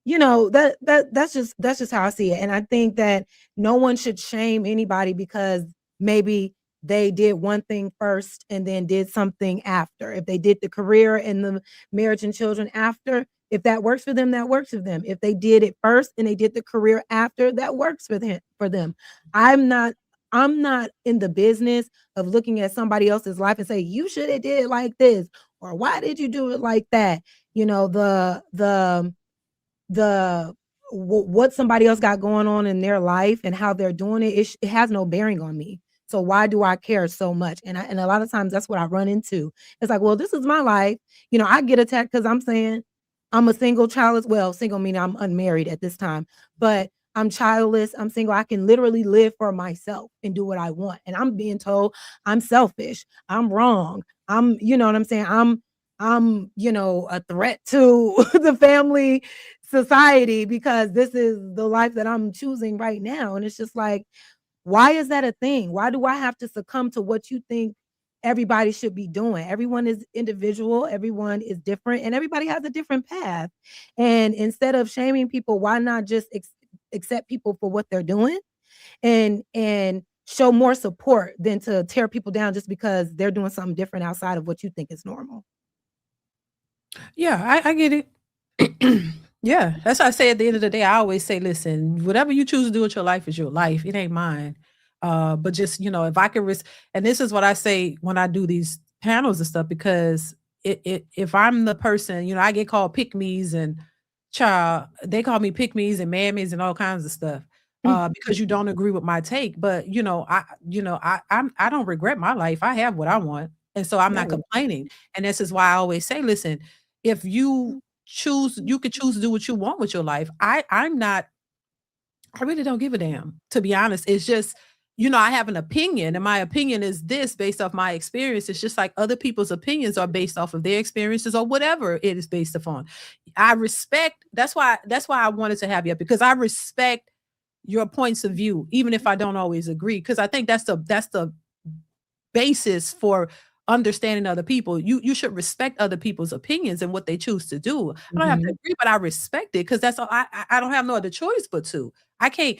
that's just how I see it. And I think that no one should shame anybody because maybe they did one thing first and then did something after. If they did the career and the marriage and children after, if that works for them, that works for them. If they did it first and they did the career after, that works for them. I'm not I'm not in the business of looking at somebody else's life and say, you should have did it like this, or why did you do it like that? The what somebody else got going on in their life and how they're doing it, it has no bearing on me. So why do I care so much? And a lot of times that's what I run into. It's like, well, this is my life. I get attacked because I'm saying I'm a single child as well. Single meaning I'm unmarried at this time, but I'm childless. I'm single. I can literally live for myself and do what I want. And I'm being told I'm selfish. I'm wrong. You know what I'm saying? I'm a threat to the family society because this is the life that I'm choosing right now. And it's just like, why is that a thing? Why do I have to succumb to what you think everybody should be doing? Everyone is individual, everyone is different, and everybody has a different path. And instead of shaming people, why not just accept people for what they're doing and show more support than to tear people down just because they're doing something different outside of what you think is normal? Yeah, I get it. Yeah, that's why I say at the end of the day, I always say, listen, whatever you choose to do with your life is your life. It ain't mine. But just, if I could and this is what I say when I do these panels and stuff, because if I'm the person, I get called pick me's and child, they call me pick me's and mammies and all kinds of stuff. Because you don't agree with my take. But I don't regret my life. I have what I want. And so I'm not Right. complaining. And this is why I always say, listen, if you could choose to do what you want with your life. I really don't give a damn, to be honest. It's just, I have an opinion, and my opinion is this based off my experience. It's just like other people's opinions are based off of their experiences or whatever it is based upon. I respect, that's why I wanted to have you up, because I respect your points of view, even if I don't always agree. Because I think that's the basis for understanding other people. You should respect other people's opinions and what they choose to do. I don't have to Mhm. agree, but I respect it because that's all. I don't have no other choice but to. I can't.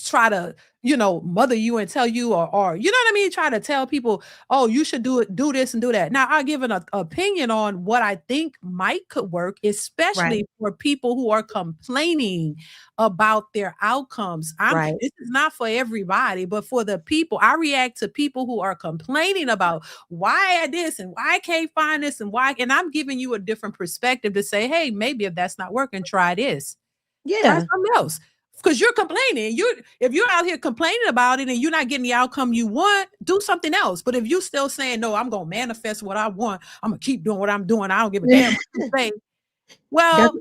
try to, mother you and tell you, or you know what I mean? Try to tell people, oh, you should do this and do that. Now I'll give an opinion on what I think might could work, Right. especially for people who are complaining about their outcomes. Right. This is not for everybody, but for the people. I react to people who are complaining about why I this and why I can't find this and why, and I'm giving you a different perspective to say, hey, maybe if that's not working, try this. Try Yeah. something else. Because you're complaining. If you're out here complaining about it and you're not getting the outcome you want, do something else. But if you still saying, no, I'm gonna manifest what I want, I'm gonna keep doing what I'm doing. I don't give a damn what you say. That's Well,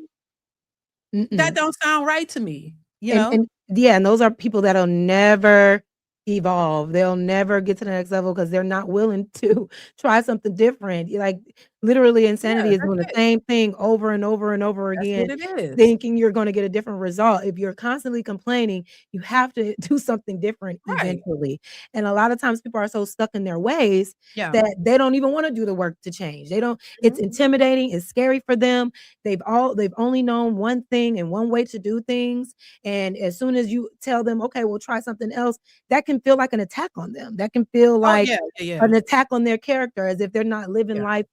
that mm-mm. don't sound right to me, And yeah, and those are people that'll never evolve. They'll never get to the next level because they're not willing to try something different. Like literally Yeah, insanity is that's doing the it. same thing over and over and over That's again, what it is. thinking you're going to get a different result. If you're constantly complaining, you have to do something different Right. eventually. And a lot of times people are so stuck in their ways Yeah. that they don't even want to do the work to change. They don't, it's Mhm. intimidating, it's scary for them. They've only known one thing and one way to do things. And as soon as you tell them, okay, we'll try something else, that can feel like an attack on them. That can feel Oh like yeah, yeah, an attack on their character as if they're not living yeah. life,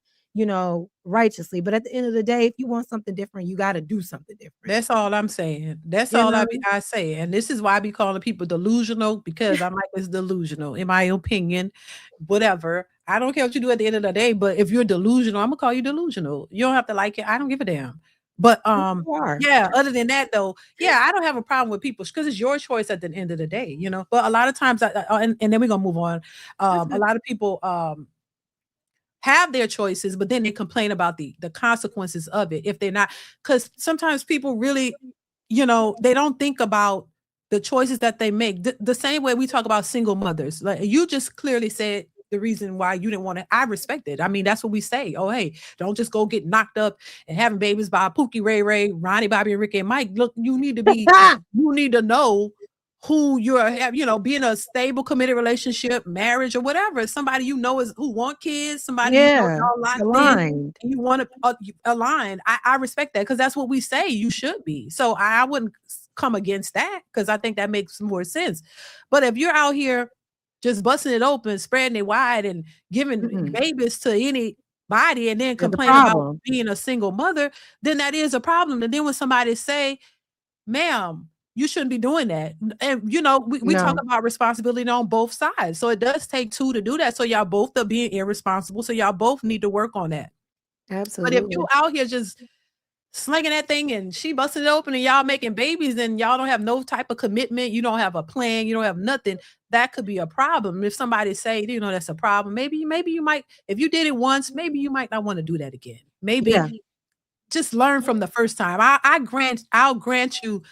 righteously. But at the end of the day, if you want something different, you got to do something different. That's all I'm saying. That's You all know? I say, and this is why I be calling people delusional, because I'm like, it's delusional, in my opinion, whatever. I don't care what you do at the end of the day, but if you're delusional, Imma call you delusional. You don't have to like it, I don't give a damn. But, You are. yeah, other than that though, yeah, I don't have a problem with people because it's your choice at the end of the day, But a lot of times and then we're gonna move on. That's A good. lot of people, have their choices, but then they complain about the consequences of it if they're not, because sometimes people really, they don't think about the choices that they make. The same way we talk about single mothers. Like you just clearly said the reason why you didn't want to. I respect it. I mean, that's what we say. Oh, hey, don't just go get knocked up and having babies by Pookie, Ray Ray, Ronnie, Bobby, and Ricky and Mike. Look, you need to know who you're have, be in a stable, committed relationship, marriage, or whatever. Somebody is who want kids, somebody Yeah. y'all locked in, Aligned. and you want to align. I respect that because that's what we say you should be. So I wouldn't come against that because I think that makes more sense. But if you're out here just busting it open, spreading it wide, and giving Mm-mm. babies to anybody, and then There's a complain about problem. being a single mother, then that is a problem. And then when somebody say, ma'am, you shouldn't be doing that. And we talk No, about responsibility on both sides. So it does take two to do that. So y'all both are being irresponsible. So y'all both need to work on that. But if you absolutely. out here just slinging that thing and she busted it open and y'all making babies and y'all don't have no type of commitment, you don't have a plan, you don't have nothing, that could be a problem. If somebody say, that's a problem, maybe you might, if you did it once, maybe you might not want to do that again. Yeah, Maybe just learn from the first time. I'll grant you,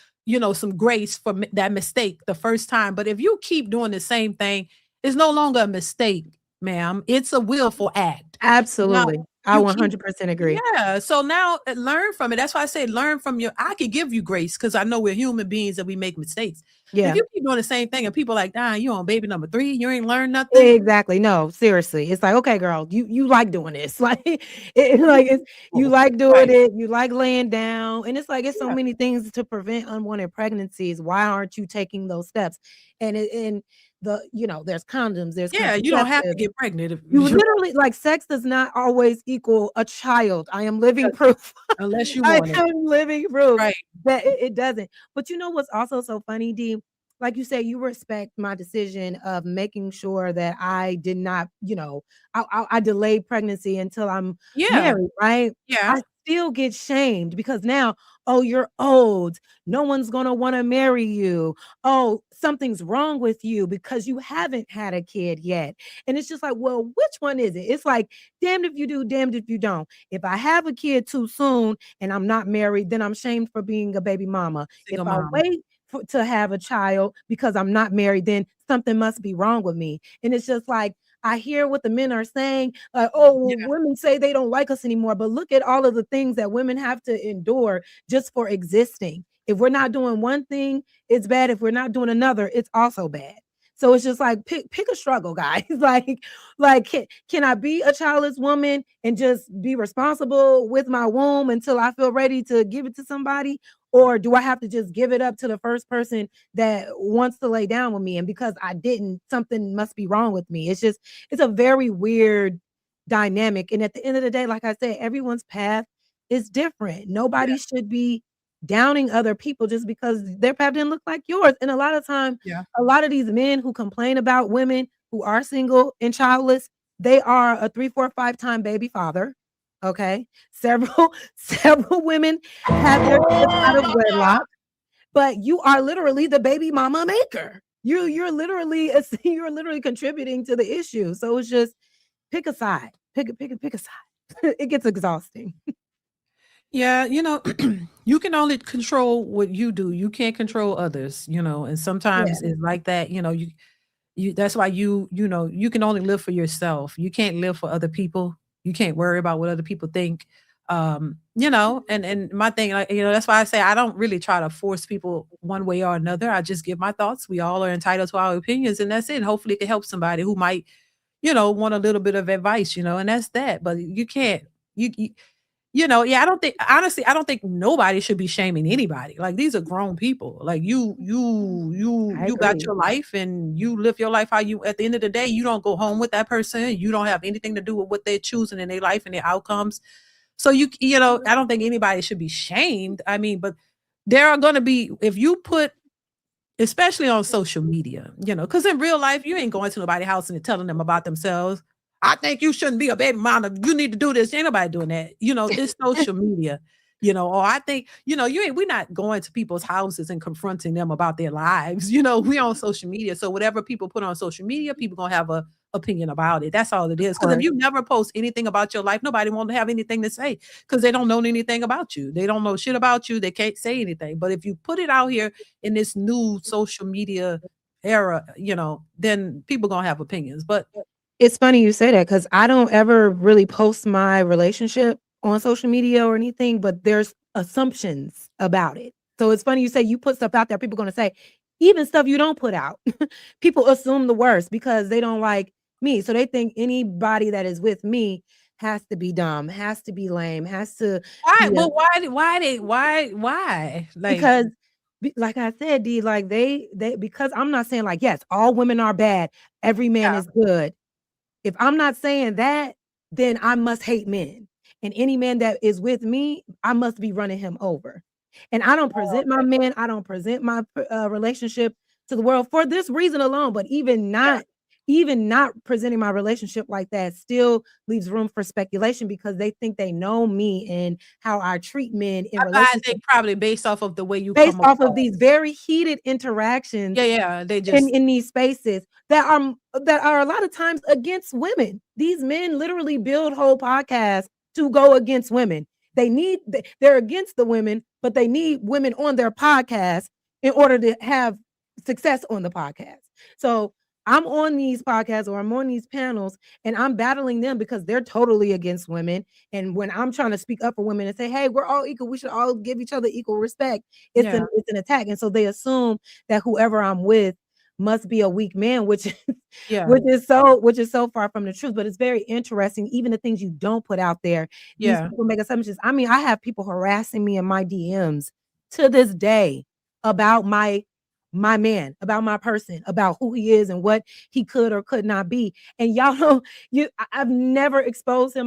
some grace for that mistake the first time. But if you keep doing the same thing, it's no longer a mistake, ma'am. It's a willful act. Now absolutely. I you keep 100% agree. yeah. So now learn from it. That's why I say learn from I could give you grace because I know we're human beings and we make mistakes. But if Yeah. you keep doing the same thing and people like, you on baby number 3, you ain't learned nothing. Exactly. No, seriously. It's like, okay, girl, you like doing this. Like you like doing Right. it, you like laying down. And it's like it's so Yeah. many things to prevent unwanted pregnancies. Why aren't you taking those steps? And there's condoms, there's Yeah. You don't have to contraceptives. get pregnant if You you literally like sex does not always equal a child. I am living proof. unless you I want it. am living proof Right. that it doesn't. But you know what's also so funny, D? Like you said, you respect my decision of making sure that I did not, I delayed pregnancy until I'm Yeah. married, right? Yeah. I still get shamed because now, oh, you're old. No one's gonna want to marry you. Oh, something's wrong with you because you haven't had a kid yet. And it's just like, well, which one is it? It's like, damned if you do, damned if you don't. If I have a kid too soon and I'm not married, then I'm shamed for being a baby mama. If Single I mom. wait to have a child because I'm not married, then something must be wrong with me. And it's just like, I hear what the men are saying, like, oh, well, Yeah. women say they don't like us anymore. But look at all of the things that women have to endure just for existing. If we're not doing one thing, it's bad. If we're not doing another, it's also bad. So it's just like pick a struggle, guys. like can I be a childless woman and just be responsible with my womb until I feel ready to give it to somebody? Or do I have to just give it up to the first person that wants to lay down with me? And because I didn't, something must be wrong with me. It's a very weird dynamic. And at the end of the day, like I said, everyone's path is different. Nobody should be downing other people just because their path didn't look like yours. And a lot of time, Yeah. a lot of these men who complain about women who are single and childless, they are a 3, 4, 5-time baby father. Okay. Several, several women have their kids out of wedlock, but you are literally the baby mama maker. You're literally you're literally contributing to the issue. So it's just pick a side. Pick a side. It gets exhausting. Yeah, you can only control what you do. You can't control others, and Yeah. sometimes it's like that, you that's why you can only live for yourself. You can't live for other people. You can't worry about what other people think. And my thing, like, that's why I say I don't really try to force people one way or another. I just give my thoughts. We all are entitled to our opinions, and that's it. And hopefully it can help somebody who might, want a little bit of advice, and that's that. But you can't you yeah, I don't think honestly, I don't think nobody should be shaming anybody. Like, these are grown people. Like, I you got agree. your life and you live your life how you at the end of the day, you don't go home with that person. You don't have anything to do with what they're choosing in their life and their outcomes. So I don't think anybody should be shamed. I mean, but there are gonna be if you put especially on social media, because in real life, you ain't going to nobody's house and telling them about themselves. I think you shouldn't be a baby mama. You need to do this. Ain't nobody doing that. It's social media, or I think, we're not going to people's houses and confronting them about their lives. We on social media. So whatever people put on social media, people gonna have a opinion about it. That's all it is. Because if Course. you never post anything about your life, nobody won't have anything to say because they don't know anything about you. They don't know shit about you. They can't say anything. But if you put it out here in this new social media era, then people gonna have opinions. But It's funny you say that because I don't ever really post my relationship on social media or anything, but there's assumptions about it. So it's funny you say you put stuff out there, people gonna say, even stuff you don't put out. People assume the worst because they don't like me. So they think anybody that is with me has to be dumb, has to be lame, has to why? be a Well, why? Like, because like I said, D, like they because I'm not saying like, yes, all women are bad, every man yeah, is good. If I'm not saying that, then I must hate men. And any man that is with me, I must be running him over. And I don't oh, present my man, I don't present my relationship to the world for this reason alone. But yeah. even not presenting my relationship like that still leaves room for speculation because they think they know me and how I treat men in I relationships think probably based off of the way you based come off of across. these very heated interactions Yeah. They in just these spaces that are a lot of times against women. These men literally build whole podcasts to go against women. They're against the women, but they need women on their podcast in order to have success on the podcast. So I'm on these podcasts or I'm on these panels and I'm battling them because they're totally against women. And when I'm trying to speak up for women and say, hey, we're all equal, we should all give each other equal respect, yeah, it's an attack. And so they assume that whoever I'm with must be a weak man, which is yeah, which is so far from the truth. But it's very interesting. Even the things you don't put out there, these yeah, people make assumptions. I mean, I have people harassing me in my DMs to this day about my man, about my person, about who he is and what he could or could not be. And y'all know I've never exposed him.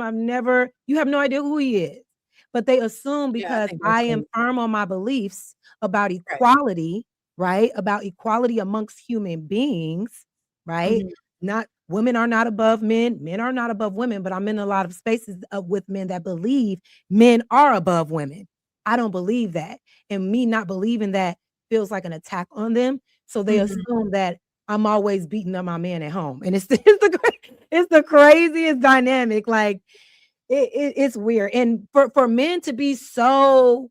You have no idea who he is. But they assume yeah. I because think that's I am great. firm on my beliefs about Right. equality, right? About equality amongst human beings, right? Mhm. Not women are not above men are not above women, but I'm in a lot of spaces with men that believe men are above women. I don't believe that. And me not believing that feels like an attack on them. So they Mhm. assume that I'm always beating up my man at home. And it's the craziest dynamic. Like it's weird. And for men to be so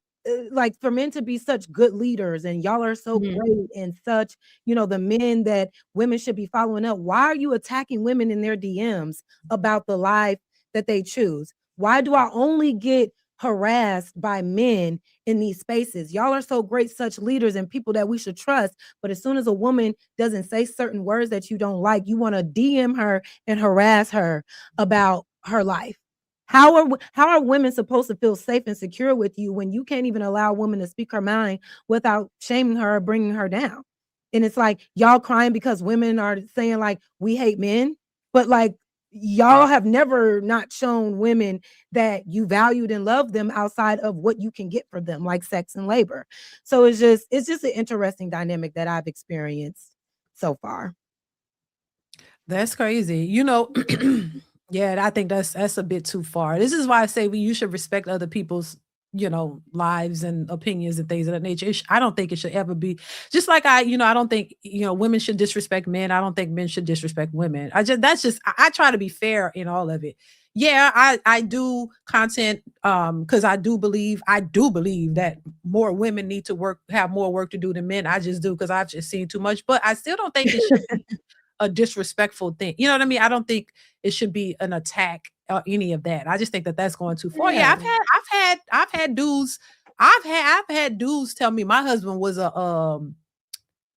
like for men to be such good leaders and y'all are so Mhm. great and such, the men that women should be following up. Why are you attacking women in their DMs about the life that they choose? Why do I only get harassed by men in these spaces? Y'all are so great, such leaders and people that we should trust. But as soon as a woman doesn't say certain words that you don't like, you want to DM her and harass her about her life. How are women supposed to feel safe and secure with you when you can't even allow a woman to speak her mind without shaming her or bringing her down? And it's like y'all crying because women are saying like we hate men, but like y'all have never not shown women that you valued and loved them outside of what you can get for them, like sex and labor. So it's just an interesting dynamic that I've experienced so far. That's crazy. Yeah, I think that's a bit too far. This is why I say you should respect other people's, lives and opinions and things of that nature. I don't think it should ever be just like I don't think, women should disrespect men. I don't think men should disrespect women. I try to be fair in all of it. Yeah, I do content because I do believe that more women need to have more work to do than men. I just do because I've just seen too much. But I still don't think it should be a disrespectful thing. You know what I mean? I don't think it should be an attack or any of that. I just think that that's going too far. Yeah, Yeah. I've had dudes. I've had dudes tell me my husband was a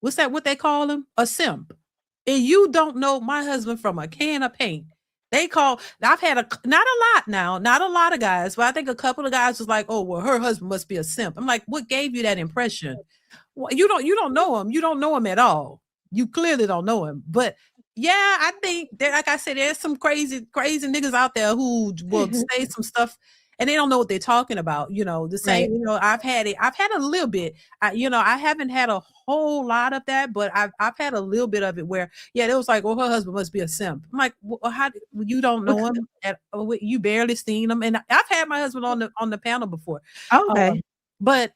what's that? What they call him? A simp. And you don't know my husband from a can of paint. I've had not a lot now, not a lot of guys, but I think a couple of guys was like, oh, well, her husband must be a simp. I'm like, what gave you that impression? Well, you don't know him. You don't know him at all. You clearly don't know him. But yeah, I think that, like I said, there's some crazy niggas out there who will say some stuff and they don't know what they're talking about. The same, Right. I've had it. I've had a little bit. I haven't had a whole lot of that, but I've had a little bit of it where, yeah, it was like, well, her husband must be a simp. I'm like, well, you don't know him you barely seen him. And I've had my husband on the panel before. Okay. Um, but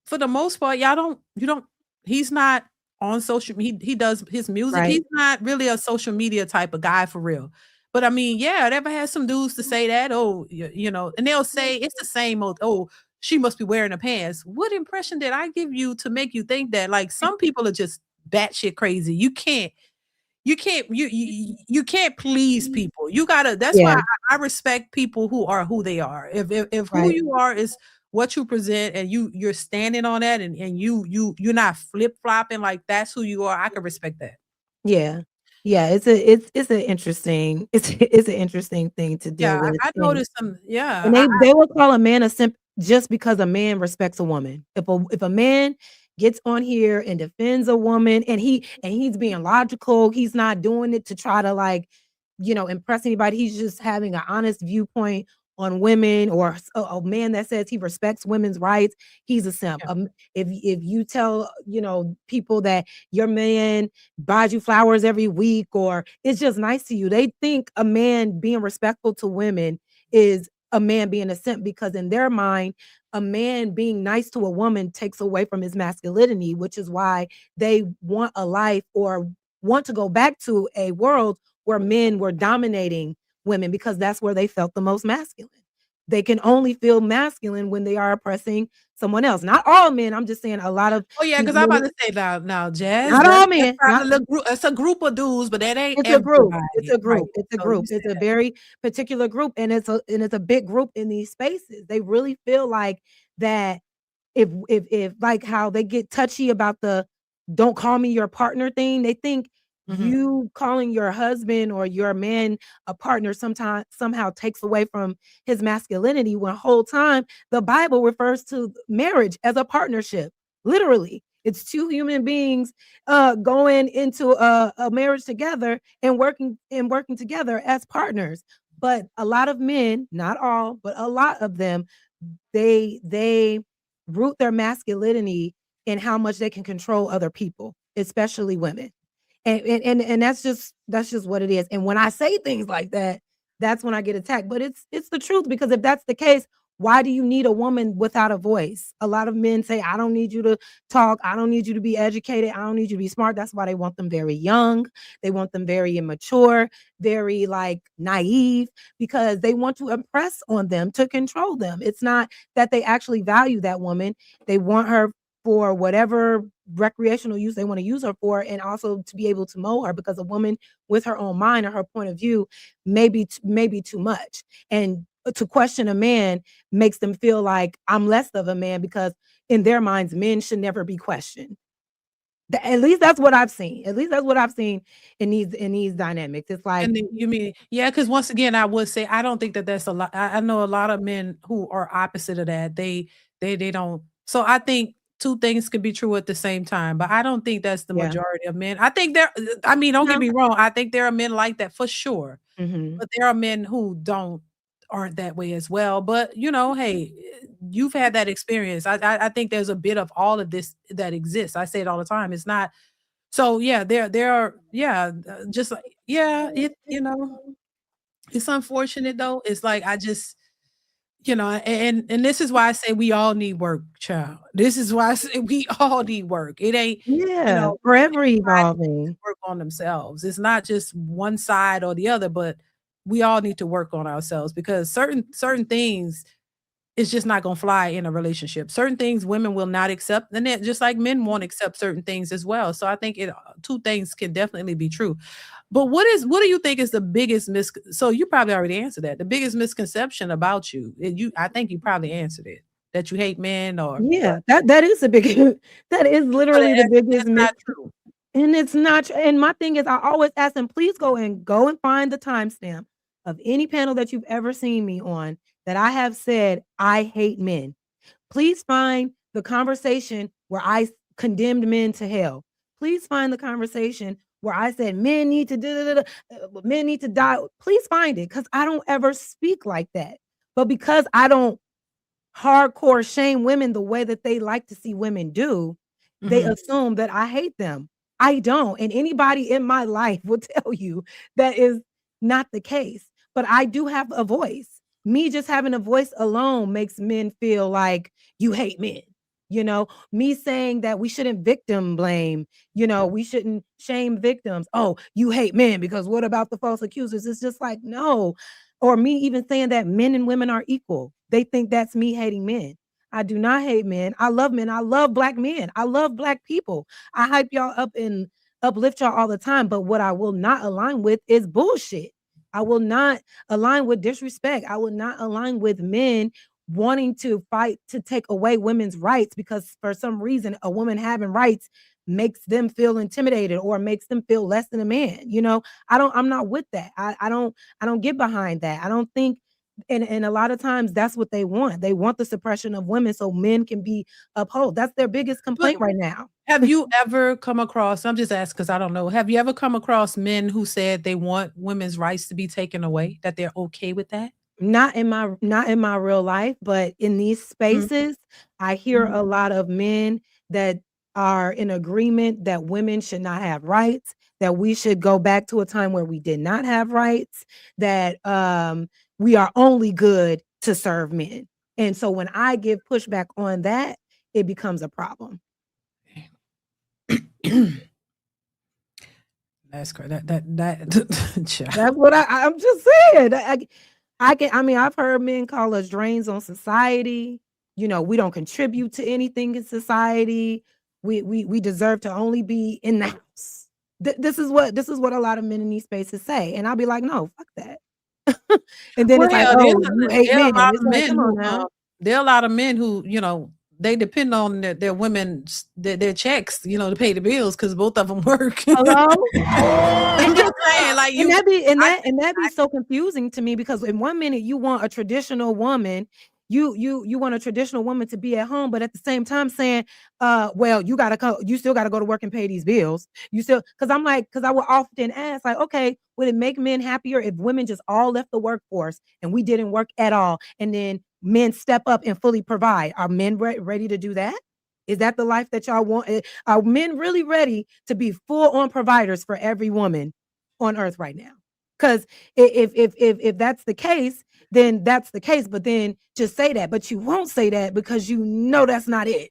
for the most part, you don't he's not on social he does his music. Right. He's not really a social media type of guy for real. But I mean, yeah, I ever had some dudes to say that, oh, and they'll say it's the same old, oh, she must be wearing the pants. What impression did I give you to make you think that? Like some people are just batshit crazy. You can't please people. You gotta. That's why Yeah. I respect people who are who they are. If who Right. you are is what you present, and you're standing on that, and you're not flip flopping like that's who you are. I can respect that. Yeah. Yeah, it's an interesting it's an interesting thing to deal Yeah, with, I and noticed some. Yeah, and they will call a man a simp just because a man respects a woman. If a man gets on here and defends a woman and he's being logical, he's not doing it to try to like, impress anybody. He's just having an honest viewpoint on women or a man that says he respects women's rights, he's a simp. yeah, If you tell, people that your man buys you flowers every week or it's just nice to you, they think a man being respectful to women is a man being a simp because in their mind, a man being nice to a woman takes away from his masculinity, which is why they want a life or want to go back to a world where men were dominating women because that's where they felt the most masculine. They can only feel masculine when they are oppressing someone else. Not all men. I'm just saying a lot of oh yeah, these because I'm about men, to say now, Jazz. not That's all men, probably not a little group. It's a group of dudes, but that ain't it's a group. It's everybody, a right? group. It's a So you group. say It's a that. very particular group, and it's a big group in these spaces. They really feel like that if like how they get touchy about the "don't call me your partner" thing, they think Mhm. you calling your husband or your man a partner somehow takes away from his masculinity when whole time the Bible refers to marriage as a partnership. Literally, it's two human beings going into a marriage together and working together as partners. But a lot of men, not all, but a lot of them, they root their masculinity in how much they can control other people, especially women. And that's just what it is. And when I say things like that, that's when I get attacked. But it's the truth because if that's the case, why do you need a woman without a voice? A lot of men say, I don't need you to talk. I don't need you to be educated. I don't need you to be smart. That's why they want them very young. They want them very immature, very like naive, because they want to impress on them to control them. It's not that they actually value that woman. They want her for whatever recreational use they want to use her for, and also to be able to mold her because a woman with her own mind or her point of view may be too much. And to question a man makes them feel like I'm less of a man because in their minds men should never be questioned. At least that's what I've seen. At least that's what I've seen in these dynamics. It's like, And then you mean, yeah, because once again, I would say I don't think that that's a lot. I know a lot of men who are opposite of that. They don't. So I think two things could be true at the same time, but I don't think that's the yeah, majority of men. I think there. I mean, don't get no, me wrong. I think there are men like that for sure, hmm but there are men who aren't that way as well. But hey, you've had that experience. I think there's a bit of all of this that exists. I say it all the time. It's not so yeah, there are just like yeah, it's unfortunate though. It's like I just and this is why I say we all need work, child. This is why I say we all need work. It ain't, yeah, forever everybody needs to evolving. work on themselves. It's not just one side or the other, but we all need to work on ourselves because certain things it's just not gonna fly in a relationship. Certain things women will not accept, and then just like men won't accept certain things as well. So I think two things can definitely be true. But what do you think is the biggest so you probably already answered that. The biggest misconception about you. I think you probably answered it. That you hate men or Yeah, that is a big that is so literally the biggest that's mis not true. and it's not and my thing is I always ask them, "Please go and find the timestamp of any panel that you've ever seen me on that I have said, 'I hate men.'" Please find the conversation where I condemned men to hell. Please find the conversation where I said men need to men need to die. Please find it because I don't ever speak like that. But because I don't hardcore shame women the way that they like to see women do, they Mhm. assume that I hate them. I don't. And anybody in my life will tell you that is not the case. But I do have a voice. Me just having a voice alone makes men feel like you hate men. Me saying that we shouldn't victim blame, we shouldn't shame victims. Oh, you hate men because what about the false accusers? It's just like, no, or me even saying that men and women are equal. They think that's me hating men. I do not hate men. I love men. I love black men. I love black people. I hype y'all up and uplift y'all all the time. But what I will not align with is bullshit. I will not align with disrespect. I will not align with men wanting to fight to take away women's rights because for some reason a woman having rights makes them feel intimidated or makes them feel less than a man. I'm not with that. I don't get behind that. I don't think and a lot of times that's what they want. They want the suppression of women so men can be upheld. That's their biggest But complaint right now. have you ever come across, I'm just asking because I don't know. Have you ever come across men who said they want women's rights to be taken away, that they're okay with that? Not in my real life, but in these Mhm, spaces, I hear mhm. a lot of men that are in agreement that women should not have rights, that we should go back to a time where we did not have rights, that we are only good to serve men. And so when I give pushback on that, it becomes a problem. That's correct. That child. That's what I'm just saying. I've heard men call us drains on society. We don't contribute to anything in society. We deserve to only be in the house. This is what a lot of men in these spaces say. And I'll be like, no, fuck that. And then Well, it's like, hell, oh, you hate there are men. a lot It's of like, men come on who, now. there are a lot of men who, they depend on their women's their checks, to pay the bills because both of them work. Hello? I'm just saying, like And that be and I that and that be so confusing to me because in one minute you want a traditional woman, you want a traditional woman to be at home, but at the same time saying, well, you still gotta go to work and pay these bills. You still because I would often ask, like, okay, would it make men happier if women just all left the workforce and we didn't work at all, and then men step up and fully provide? Are men ready to do that? Is that the life that y'all want? Are men really ready to be full on providers for every woman on earth right now? Because if that's the case, then that's the case. But then just say that. But you won't say that because that's not it.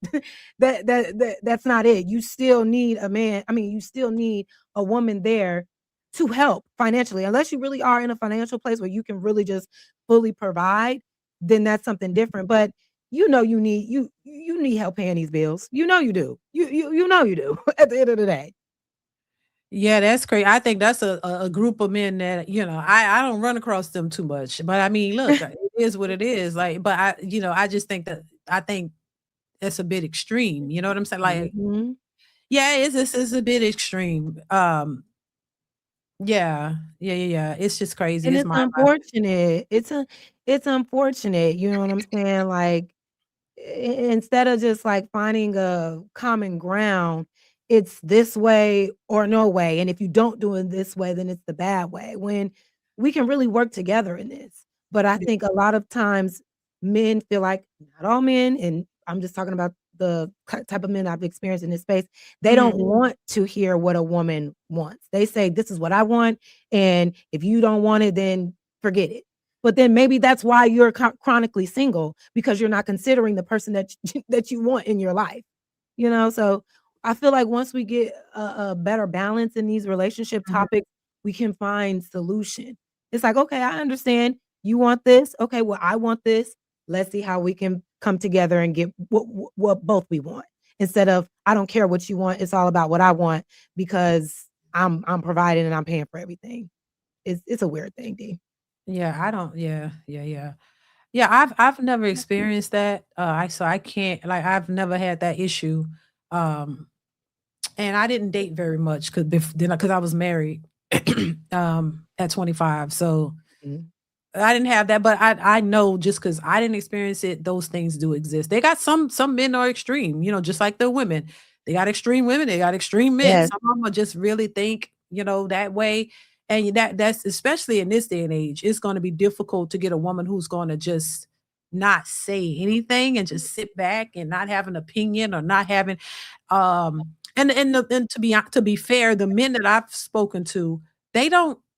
That's not it. You still need a man. I mean, you still need a woman there to help financially, unless you really are in a financial place where you can really just fully provide. Then that's something different. But you need help paying these bills. You do. You do at the end of the day. yeah, that's great. I think that's a group of men that, I don't run across them too much. But I mean, look, it is what it is. Like, but I just think that I think it's a bit extreme. You know what I'm saying? Like, Mhm. Yeah, it's a bit extreme. Yeah. It's just crazy. And It's it's mind boggling. unfortunate. It's unfortunate, you know what I'm saying? Like, instead of just like finding a common ground, it's this way or no way. And if you don't do it this way, then it's the bad way. When we can really work together in this. But I think a lot of times men feel like, not all men, and I'm just talking about the type of men I've experienced in this space, they Mhm. don't want to hear what a woman wants. They say, this is what I want. And if you don't want it, then forget it. But then maybe that's why you're chronically single, because you're not considering the person that that you want in your life, you know? So I feel like once we get a better balance in these relationship Mhm. topics, we can find solution. It's like, okay, I understand you want this. Okay, well, I want this. Let's see how we can come together and get what both we want. Instead of, I don't care what you want. It's all about what I want because I'm providing and I'm paying for everything. It's a weird thing, D. Yeah, I don't yeah. Yeah, I've never experienced that. I can't like I've never had that issue. Um and I didn't date very much cuz I was married at 25. So Mhm. I didn't have that, but I know just because I didn't experience it, those things do exist. They got some men are extreme, just like the women. They got extreme women, they got extreme men. Yes. Some of them are just really think, that way. And that's especially in this day and age, it's going to be difficult to get a woman who's going to just not say anything and just sit back and not have an opinion or not having and to be fair, the men that I've spoken to,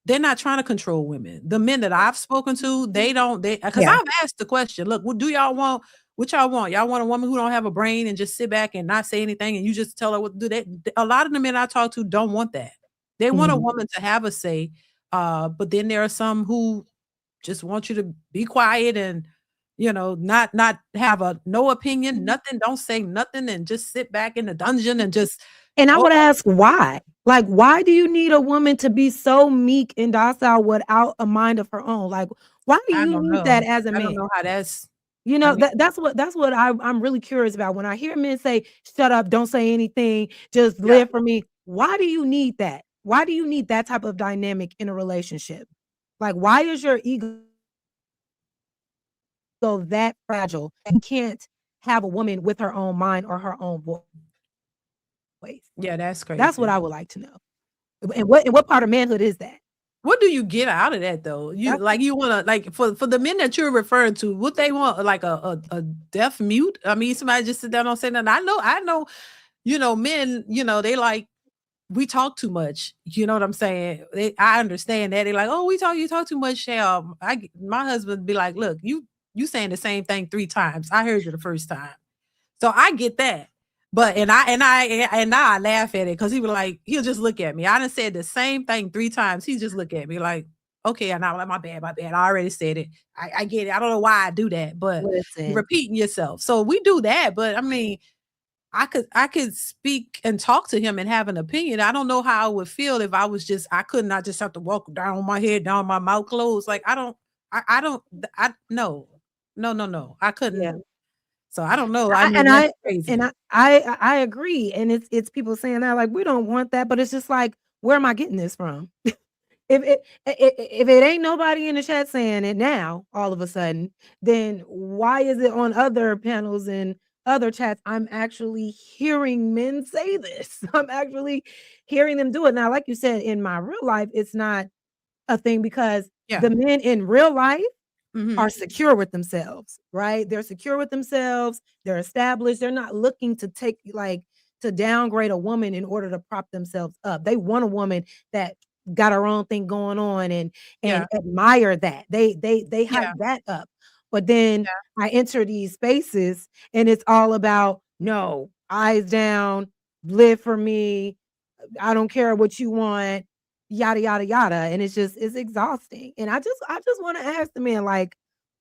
they're not trying to control women. The men that I've spoken to, they don't they because Yeah. I've asked the question, "Look, what do y'all want? What y'all want? Y'all want a woman who don't have a brain and just sit back and not say anything and you just tell her what to do?" A lot of the men I talk to don't want that. They want a Mhm. woman to have a say, but then there are some who just want you to be quiet and, not have no opinion, nothing, don't say nothing, and just sit back in the dungeon and just, And I "Oh, would ask why? Like, why do you need a woman to be so meek and docile without a mind of her own? Like, why do I you don't need know. that as a I don't man? know how that's." You I know, mean, that's what I'm really curious about. When I hear men say, "Shut up, don't say anything, just yeah. live for me." Why do you need that? Why do you need that type of dynamic in a relationship? Like, why is your ego that fragile that you can't have a woman with her own mind or her own voice? Yeah, that's That's what crazy. I would like to know. And what part of manhood is that? What do you get out of that though? That's You wanna like for the men that you're referring to, what they want, like a deaf mute? I mean, somebody just sit down and say nothing. I know, men, they like we talk too much. You know what I'm saying? I understand that. They're like, "Oh, you talk too much, Shell." My husband be like, "Look, you saying the same thing 3 times. I heard you the first time." So I get that. But and now I laugh at it because he'll just look at me. I done said the same thing 3 times. He just look at me like, okay, and I'm like, my bad. I already said it. I get it. I don't know why I do that, but you're listen. repeating yourself. So we do that, but I mean, I could speak and talk to him and have an opinion. I don't know how I would feel if I could not just have to walk down my head, down my mouth closed. Like I don't I no. No, no, no. I Yeah. couldn't. So I don't know. I I mean, and that's I and crazy. I agree, and it's people saying that, like, "We don't want that," but it's just like, where am I getting this from? If it ain't nobody in the chat saying it now, all of a sudden, then why is it on other panels and other chats? I'm actually hearing men say this. I'm actually hearing them do it. Now, like you said, in my real life, it's not a thing because Yeah. the men in real life Mhm. are secure with themselves, right? They're secure with themselves, they're established, they're not looking to take like to downgrade a woman in order to prop themselves up. They want a woman that got her own thing going on and Yeah. admire that. They hype Yeah. that up. But then I enter these spaces and it's all about no, eyes down, live for me, I don't care what you want, yada yada yada. And it's exhausting. And I just want to ask the men, like,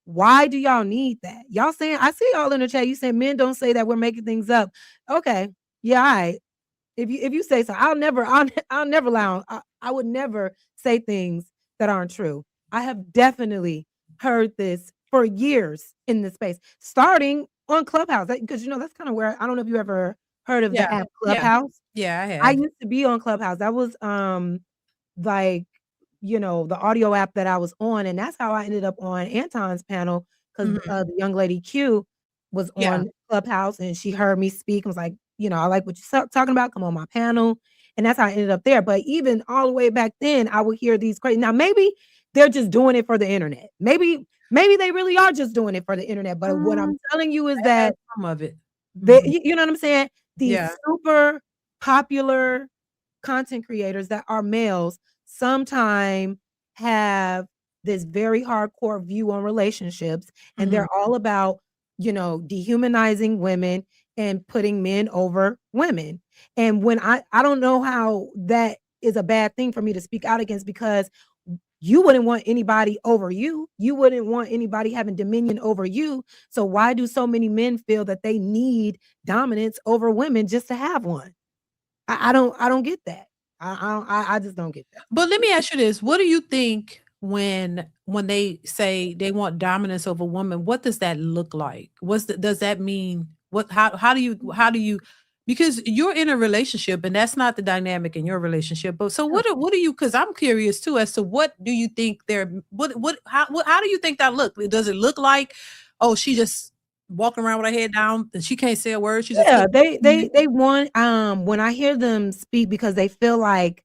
why do y'all need that? Y'all saying I see y'all in the chat. You saying men don't say that we're making things up. Okay. Yeah, all right. If you say so, I'll never allow I would never say things that aren't true. I have definitely heard this for years in this space, starting on Clubhouse. Because that's kind of where I don't know if you ever heard of Yeah. the app Yeah. Clubhouse? Yeah, I I have. used to be on Clubhouse. That was, like, the audio app that I was on, and that's how I ended up on Anton's panel 'cause, Mhm. the young lady Q was Yeah. on Clubhouse, and she heard me speak and was like, "I like what you're talking about, come on my panel," and that's how I ended up there, but even all the way back then, I would hear these crazy now maybe they're just doing it for the internet. Maybe they really are just doing it for the internet, but what I'm telling you is I had that some of it. they Mhm. you know what I'm saying? These Yeah. super popular content creators that are males sometime have this very hardcore view on relationships, and Mhm. they're all about, dehumanizing women and putting men over women. And when I don't know how that is a bad thing for me to speak out against because you wouldn't want anybody over you. You wouldn't want anybody having dominion over you. So why do so many men feel that they need dominance over women just to have one? I don't get that. I just don't get that. But let me ask you this, what do you think when they say they want dominance over woman, what does that look like? Does that mean what how do you because you're in a relationship and that's not the dynamic in your relationship. But so Yeah. what do you because I'm curious too as to what do you think they're how do you think that look? Does it look like, oh, she just walking around with her head down and she can't say a word, she's just Yeah, looking they at you? they they want when I hear them speak because they feel like,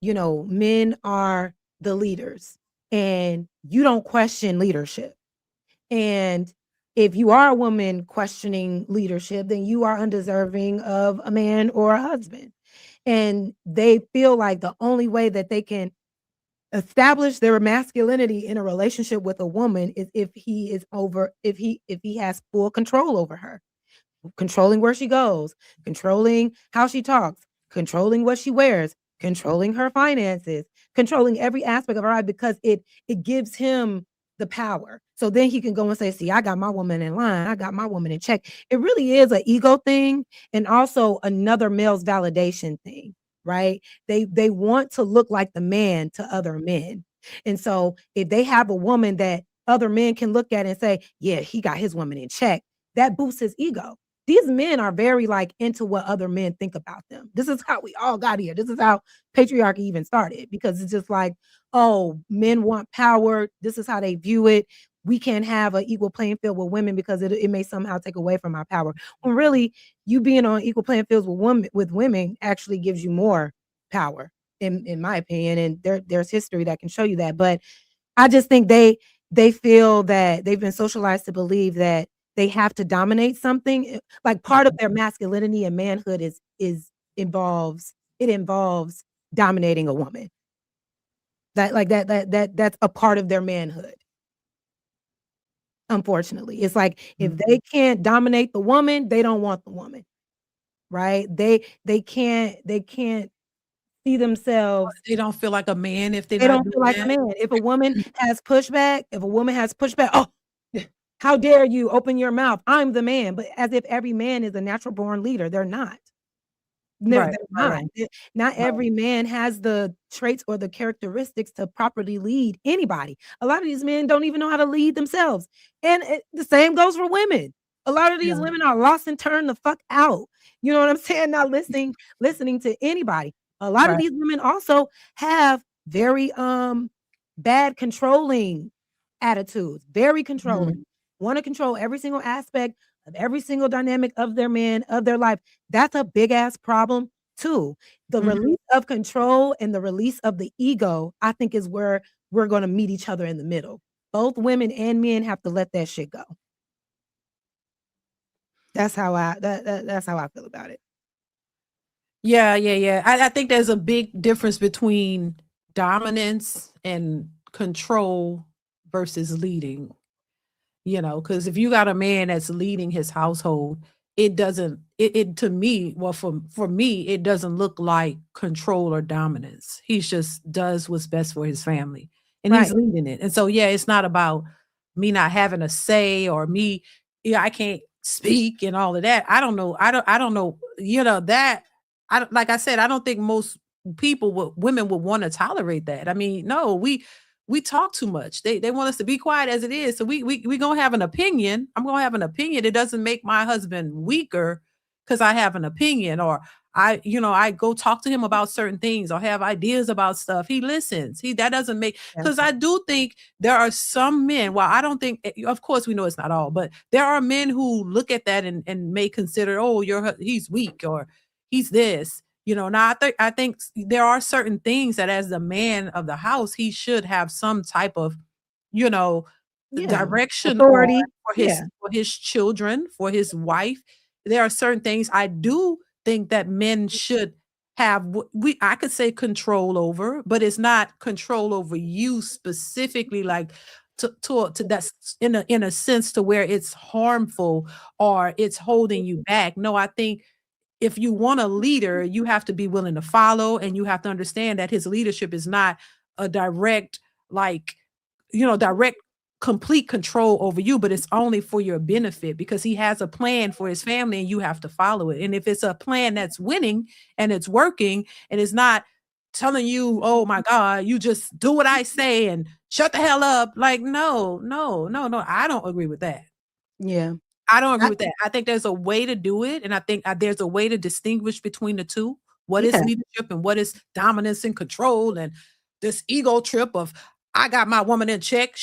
men are the leaders and you don't question leadership. And if you are a woman questioning leadership, then you are undeserving of a man or a husband. And they feel like the only way that they can establish their masculinity in a relationship with a woman is if he has full control over her, controlling where she goes, controlling how she talks, controlling what she wears, controlling her finances, controlling every aspect of her life because it gives him the power. So then he can go and say, "See, I got my woman in line. I got my woman in check." It really is an ego thing and also another male's validation thing, right? They want to look like the man to other men. And so if they have a woman that other men can look at and say, "Yeah, he got his woman in check," that boosts his ego. These men are very like into what other men think about them. This is how we all got here. This is how patriarchy even started because it's just like, oh, men want power. This is how they view it. We can't have an equal playing field with women because it may somehow take away from our power. When really, you being on equal playing fields with women actually gives you more power, in my opinion. And there's history that can show you that. But I just think they feel that they've been socialized to believe that they have to dominate something. Like part of their masculinity and manhood is involves dominating a woman. That's a part of their manhood. Unfortunately, it's like if Mhm. they can't dominate the woman, they don't want the woman, right? They can't see themselves. They don't feel like a man if they're They not don't feel doing like a that. man. If a woman has pushback, "Oh, how dare you open your mouth? I'm the man." But as if every man is a natural born leader. They're not. They're Right, they're right, not. right, Not right. every man has the traits or the characteristics to properly lead anybody. A lot of these men don't even know how to lead themselves. And the same goes for women. A lot of these Yeah. women are lost and turned the fuck out. You know what I'm saying? Not listening to anybody. A lot of Right. these women also have very bad controlling attitudes, very Mhm. controlling. Want to control every single aspect of every single dynamic of their man, of their life. That's a big ass problem too. The Mhm. release of control and the release of the ego, I think is where we're gonna meet each other in the middle. Both women and men have to let that shit go. That's how I feel about it. Yeah, yeah, yeah. I think there's a big difference between dominance and control versus leading. Because if you got a man that's leading his household, it doesn't it to me, well, for me, it doesn't look like control or dominance. He's just does what's best for his family, and he's Right. leading it. And so, yeah, it's not about me not having a say or me, yeah, I can't speak and all of that. I don't know, that I don't like I said, I don't think most women would want to tolerate that. I mean, no, we talk too much. They want us to be quiet as it is. So we gonna have an opinion. I'm gonna have an opinion. It doesn't make my husband weaker because I have an opinion, or I go talk to him about certain things or have ideas about stuff. He listens. That doesn't make, Yeah. because I do think there are some men, well, I don't think, of course we know it's not all, but there are men who look at that and may consider, oh, he's weak, or he's this. Now I think there are certain things that as the man of the house, he should have some type of, you know, Yeah. direction on Authority. for his Yeah. for his children, for his wife. There are certain things I do think that men should have I could say control over, but it's not control over you specifically, like to that's in a sense to where it's harmful or it's holding you back. No, I think if you want a leader, you have to be willing to follow, and you have to understand that his leadership is not a direct, like, direct complete control over you, but it's only for your benefit because he has a plan for his family and you have to follow it. And if it's a plan that's winning and it's working and it's not telling you, oh my God, you just do what I say and shut the hell up. Like, no, no, no, no. I don't agree with that. Yeah. I don't agree I with that. I think there's a way to do it, and I think, there's a way to distinguish between the 2. What is Yeah. leadership and what is dominance and control, and this ego trip of, "I got my woman in check.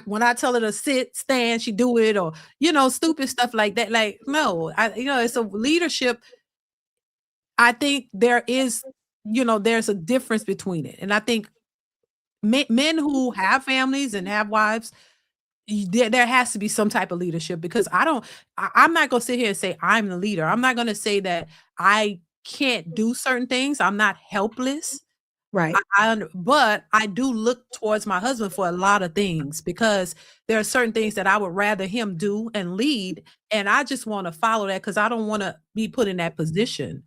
When I tell her to sit, stand, she do it," or, stupid stuff like that. Like, no, it's a leadership. I think there's a difference between it, and I think men who have families and have wives, there has to be some type of leadership, because I'm not gonna sit here and say I'm the leader. I'm not gonna say that I can't do certain things. I'm not helpless. Right. But I do look towards my husband for a lot of things, because there are certain things that I would rather him do and lead, and I just want to follow that because I don't want to be put in that position.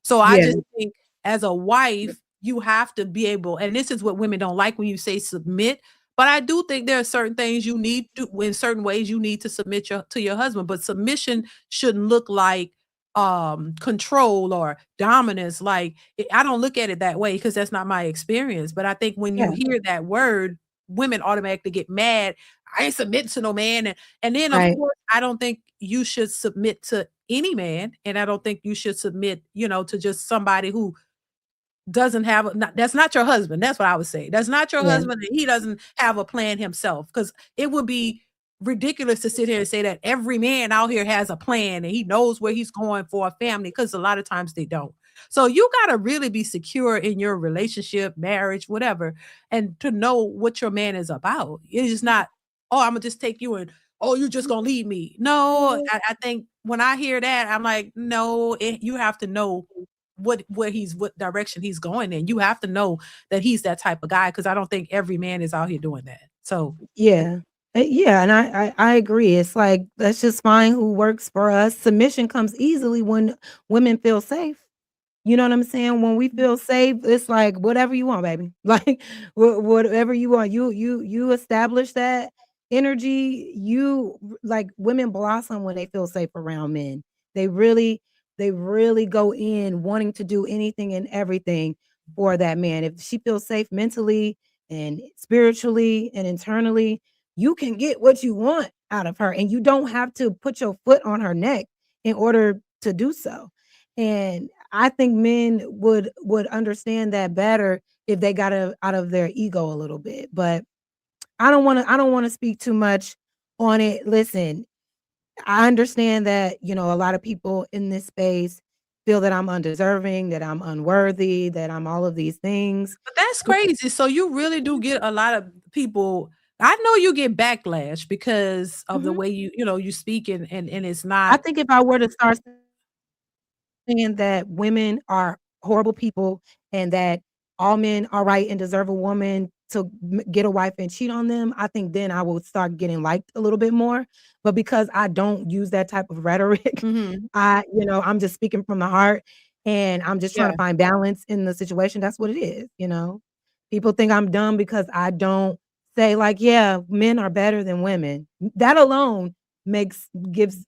So I Yeah. just think as a wife, you have to be able, and this is what women don't like when you say submit, but I do think there are certain things you need to, in certain ways you need to submit to your husband, but submission shouldn't look like control or dominance. Like, I don't look at it that way because that's not my experience. But I think when you Yeah. hear that word, women automatically get mad. I ain't submitting to no man. And then of Right. course, I don't think you should submit to any man. And I don't think you should submit, to just somebody who doesn't have that's not your husband. That's what I would say. That's not your Yeah. husband, and he doesn't have a plan himself. Because it would be ridiculous to sit here and say that every man out here has a plan and he knows where he's going for a family, because a lot of times they don't. So you got to really be secure in your relationship, marriage, whatever, and to know what your man is about. It is not, oh, I'm gonna just take you and, oh, you're just gonna leave me. No, I think when I hear that, I'm like, no, you have to know what direction he's going in. You have to know that he's that type of guy, because I don't think every man is out here doing that. So Yeah. Yeah, and I agree. It's like, let's just find who works for us. Submission comes easily when women feel safe. You know what I'm saying? When we feel safe, it's like whatever you want, baby. Like whatever you want. You establish that energy. Like, women blossom when they feel safe around men. They really they really go in wanting to do anything and everything for that man. If she feels safe mentally and spiritually and internally, you can get what you want out of her, and you don't have to put your foot on her neck in order to do so. And I think men would understand that better if they got out of their ego a little bit. But I don't want to speak too much on it. Listen, I understand that, a lot of people in this space feel that I'm undeserving, that I'm unworthy, that I'm all of these things. but that's crazy. So you really do get a lot of people. I know you get backlash because of the Mhm. way you speak, and it's I not. think if I were to start saying that women are horrible people and that all men are right and deserve a woman to get a wife and cheat on them, I think then I will start getting liked a little bit more. But because I don't use that type of rhetoric, Mhm. I'm just speaking from the heart, and I'm just trying Yeah, to find balance in the situation. That's what it is. People think I'm dumb because I don't say, like, yeah, men are better than women. That alone makes gives,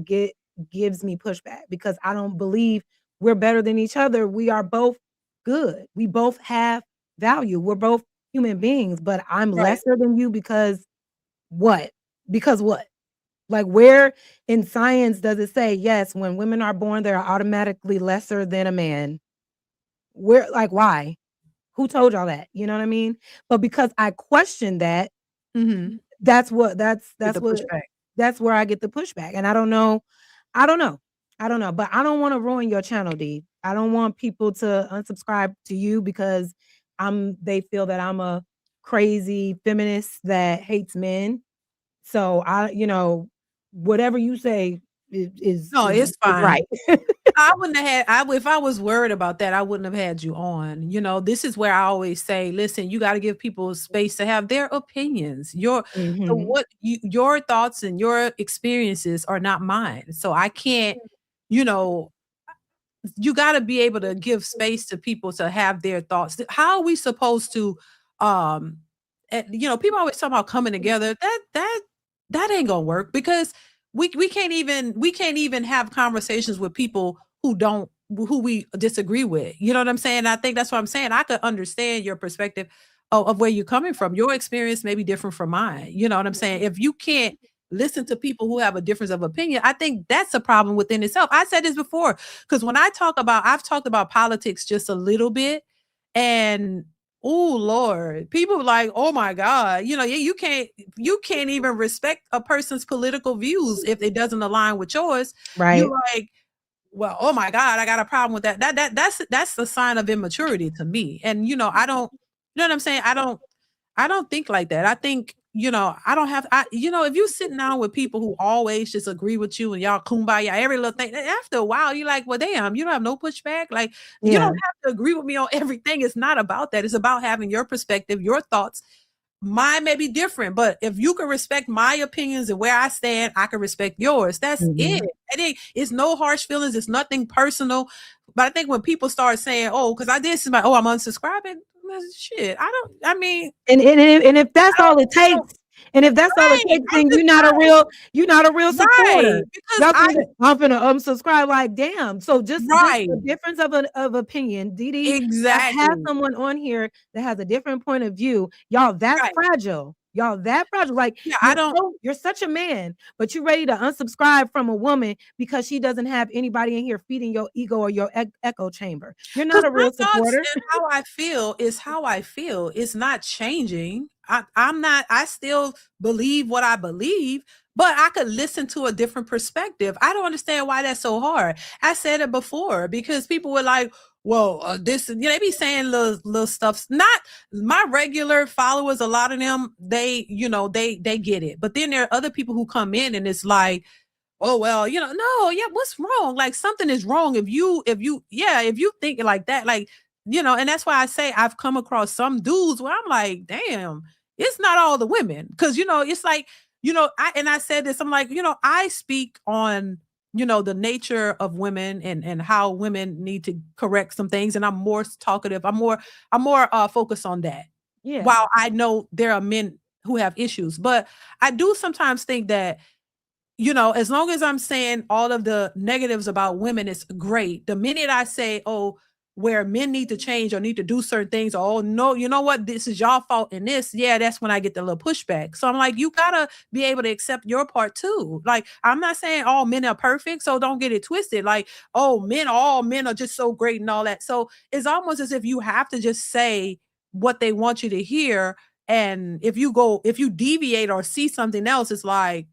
get gives me pushback, because I don't believe we're better than each other. We are both good. We both have value. We're both human beings, but I'm right. lesser than you because what? Because what? Like, where in science does it say, yes, when women are born, they're automatically lesser than a man? Where, like, why? Who told y'all that? You know what I mean? But because I question that, Mhm. that's what Get the pushback. that's where I get the pushback. And I don't know. I don't know. I don't know. But I don't want to ruin your channel, D. I don't want people to unsubscribe to you because they feel that I'm a crazy feminist that hates men. So whatever you say No, is it's fine. right. I wouldn't have had if I was worried about that, I wouldn't have had you on. You know, this is where I always say, listen, you got to give people space to have their opinions. Mhm. Your thoughts and your experiences are not mine. So I can't, you know, you got to be able to give space to people to have their thoughts. How are we supposed to people always talk about coming together. That ain't gonna work because we can't even have conversations with people who we disagree with. You know what I'm saying? I think that's what I'm saying. I could understand your perspective of where you're coming from. Your experience may be different from mine. You know what I'm saying? If you can't listen to people who have a difference of opinion, I think that's a problem within itself. I said this before because when I've talked about politics just a little bit, and oh Lord, people like, oh my God, you can't even respect a person's political views if it doesn't align with yours. Right. You're like, well, oh my God, I got a problem with that. That's a sign of immaturity to me. And I don't, you know what I'm saying? I don't think like that. I think, I don't have, if you sitting down with people who always just agree with you and y'all kumbaya, every little thing, after a while, you're like, well, damn, you don't have no pushback. Like, you Yeah. don't have to agree with me on everything. It's not about that. It's about having your perspective, your thoughts. Mine may be different, but if you can respect my opinions and where I stand, I can respect yours. That's it. Mhm. It's no harsh feelings. It's nothing personal. But I think when people start saying, "Oh, because I did somebody, oh, I'm unsubscribing," shit. I don't. I mean, And if that's I all it don't. takes, and if that's all it Right. takes, I'm then just you're not a real right supporter. because Y'all think that I'm finna unsubscribe, like, damn. So just right a difference of opinion. DD, have exactly someone on here that has a different point of view. Y'all that right. fragile. Y'all that fragile. Like, Yeah, I don't. you're such a man, but you're ready to unsubscribe from a woman because she doesn't have anybody in here feeding your ego or your echo chamber. You're not Because a my real thoughts supporter. and how I feel is how I feel. It's not changing. I'm not, I still believe what I believe, but I could listen to a different perspective. I don't understand why that's so hard. I said it before because people were like, well, this, they be saying little stuff. Not my regular followers, a lot of them, they get it. But then there are other people who come in and it's like, oh well, no, yeah, what's wrong? Like something is wrong if you think like that, like, and that's why I say I've come across some dudes where I'm like, damn, it's not all the women. Cause it's like, I said this, I'm like, I speak on, the nature of women and how women need to correct some things. And I'm more talkative. I'm more focused on that. Yeah. While I know there are men who have issues, but I do sometimes think that as long as I'm saying all of the negatives about women, it's great. The minute I say, oh, where men need to change or need to do certain things, or, oh, no, you know what? This is y'all fault in this. Yeah, that's when I get the little pushback. So I'm like, you gotta be able to accept your part too. Like, I'm not saying all men are perfect, so don't get it twisted. Like, oh, all men are just so great and all that. So it's almost as if you have to just say what they want you to hear. And if you deviate or see something else, it's like,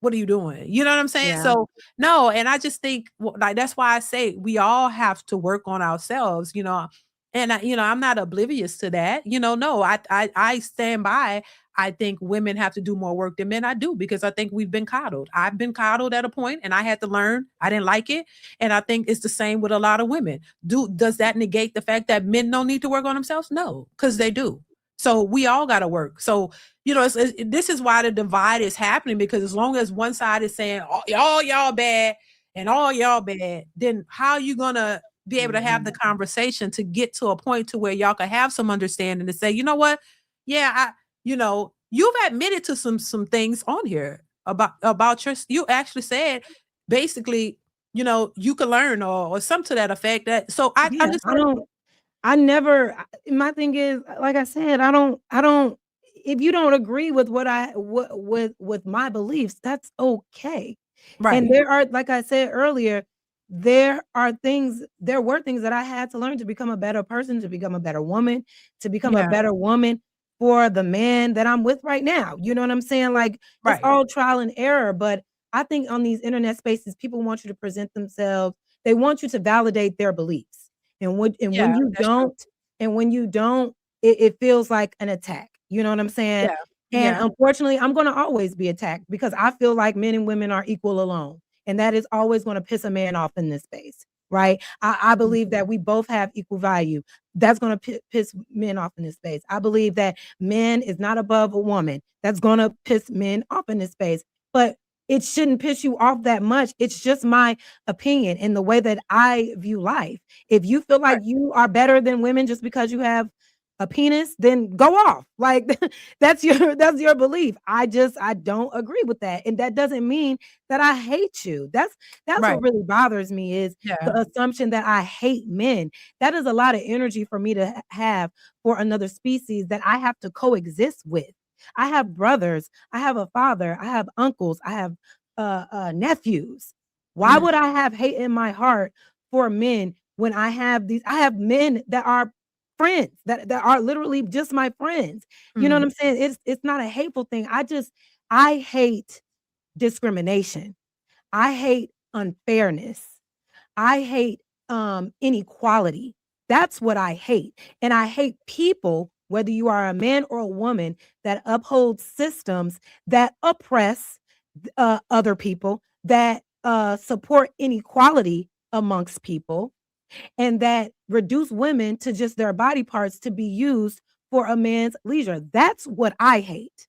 what are you doing? You know what I'm saying? Yeah. So no, and I just think like that's why I say we all have to work on ourselves, and I'm not oblivious to that. No, I stand by. I think women have to do more work than men. I do because I think we've been coddled. I've been coddled at a point, and I had to learn. I didn't like it, and I think it's the same with a lot of women. Does that negate the fact that men don't need to work on themselves? No, because they do. So we all got to work. So this is why the divide is happening, because as long as one side is saying all y'all bad and all y'all bad, then how are you gonna be able to have the conversation to get to a point to where y'all can have some understanding to say, you know what? Yeah, you've admitted to some things on here about you actually said basically, you can learn or something to that effect. That so I Yeah. just like, I never my thing is, like I said, I don't if you don't agree with with my beliefs, that's okay. And Right. there are, like I said earlier, there were things that I had to learn to become a better person, to become a better woman, to become a Yeah. better woman for the man that I'm with right now. You know what I'm saying? Like, it's Right. all trial and error. But I think on these internet spaces, people want you to present themselves. They want you to validate their beliefs. And Yeah, that's true. when you don't, it feels like an attack. You know what I'm saying? Yeah. And Yeah. unfortunately, I'm gonna always be attacked because I feel like men and women are equal alone. And that is always gonna piss a man off in this space, right? I believe that we both have equal value. That's gonna piss men off in this space. I believe that men is not above a woman. That's gonna piss men off in this space. But it shouldn't piss you off that much. It's just my opinion and the way that I view life. If you feel Right. like you are better than women just because you have a penis, then go off. Like that's your belief. I don't agree with that. And that doesn't mean that I hate you. That's Right. what really bothers me is Yeah. the assumption that I hate men. That is a lot of energy for me to have for another species that I have to coexist with. I have brothers, I have a father, I have uncles, I have nephews. Why Mhm. would I have hate in my heart for men when I have men that are friends that are literally just my friends. You know what Mhm. I'm saying? It's not a hateful thing. I hate discrimination. I hate unfairness. I hate inequality. That's what I hate. And I hate people, whether you are a man or a woman, that uphold systems that oppress other people, that support inequality amongst people, and that reduce women to just their body parts to be used for a man's leisure. That's what I hate,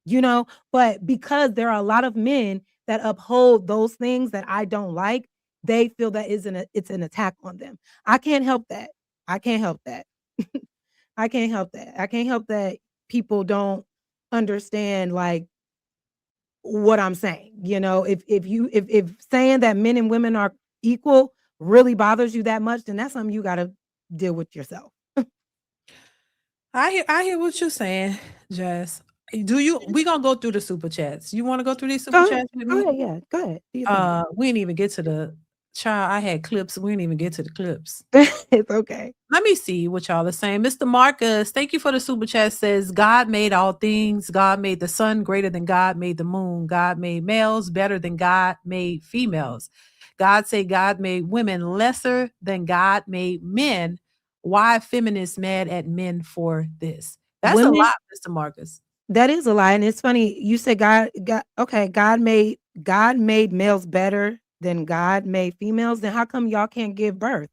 you know? But because there are a lot of men that uphold those things that I don't like, they feel that it's an attack on them. I can't help that. I can't help that. I can't help that. I can't help that people don't understand like what I'm saying. You know, if saying that men and women are equal really bothers you that much, then that's something you gotta deal with yourself. I hear what you're saying, Jess. Do you we gonna go through the super chats. You wanna go through these super Go ahead. chats with Go me? ahead, yeah. Go ahead. Do your thing. We didn't even get to the child. I had clips. We didn't even get to the clips. It's okay. Let me see what y'all are saying. Mr. Marcus, thank you for the super chat. Says God made all things. God made the sun greater than God made the moon. God made males better than God made females. God said God made women lesser than God made men. Why feminists mad at men for this? That's a Women, lot, Mr. Marcus. that is a lie. And it's funny, you said God okay, God made males better than God made females. Then how come y'all can't give birth?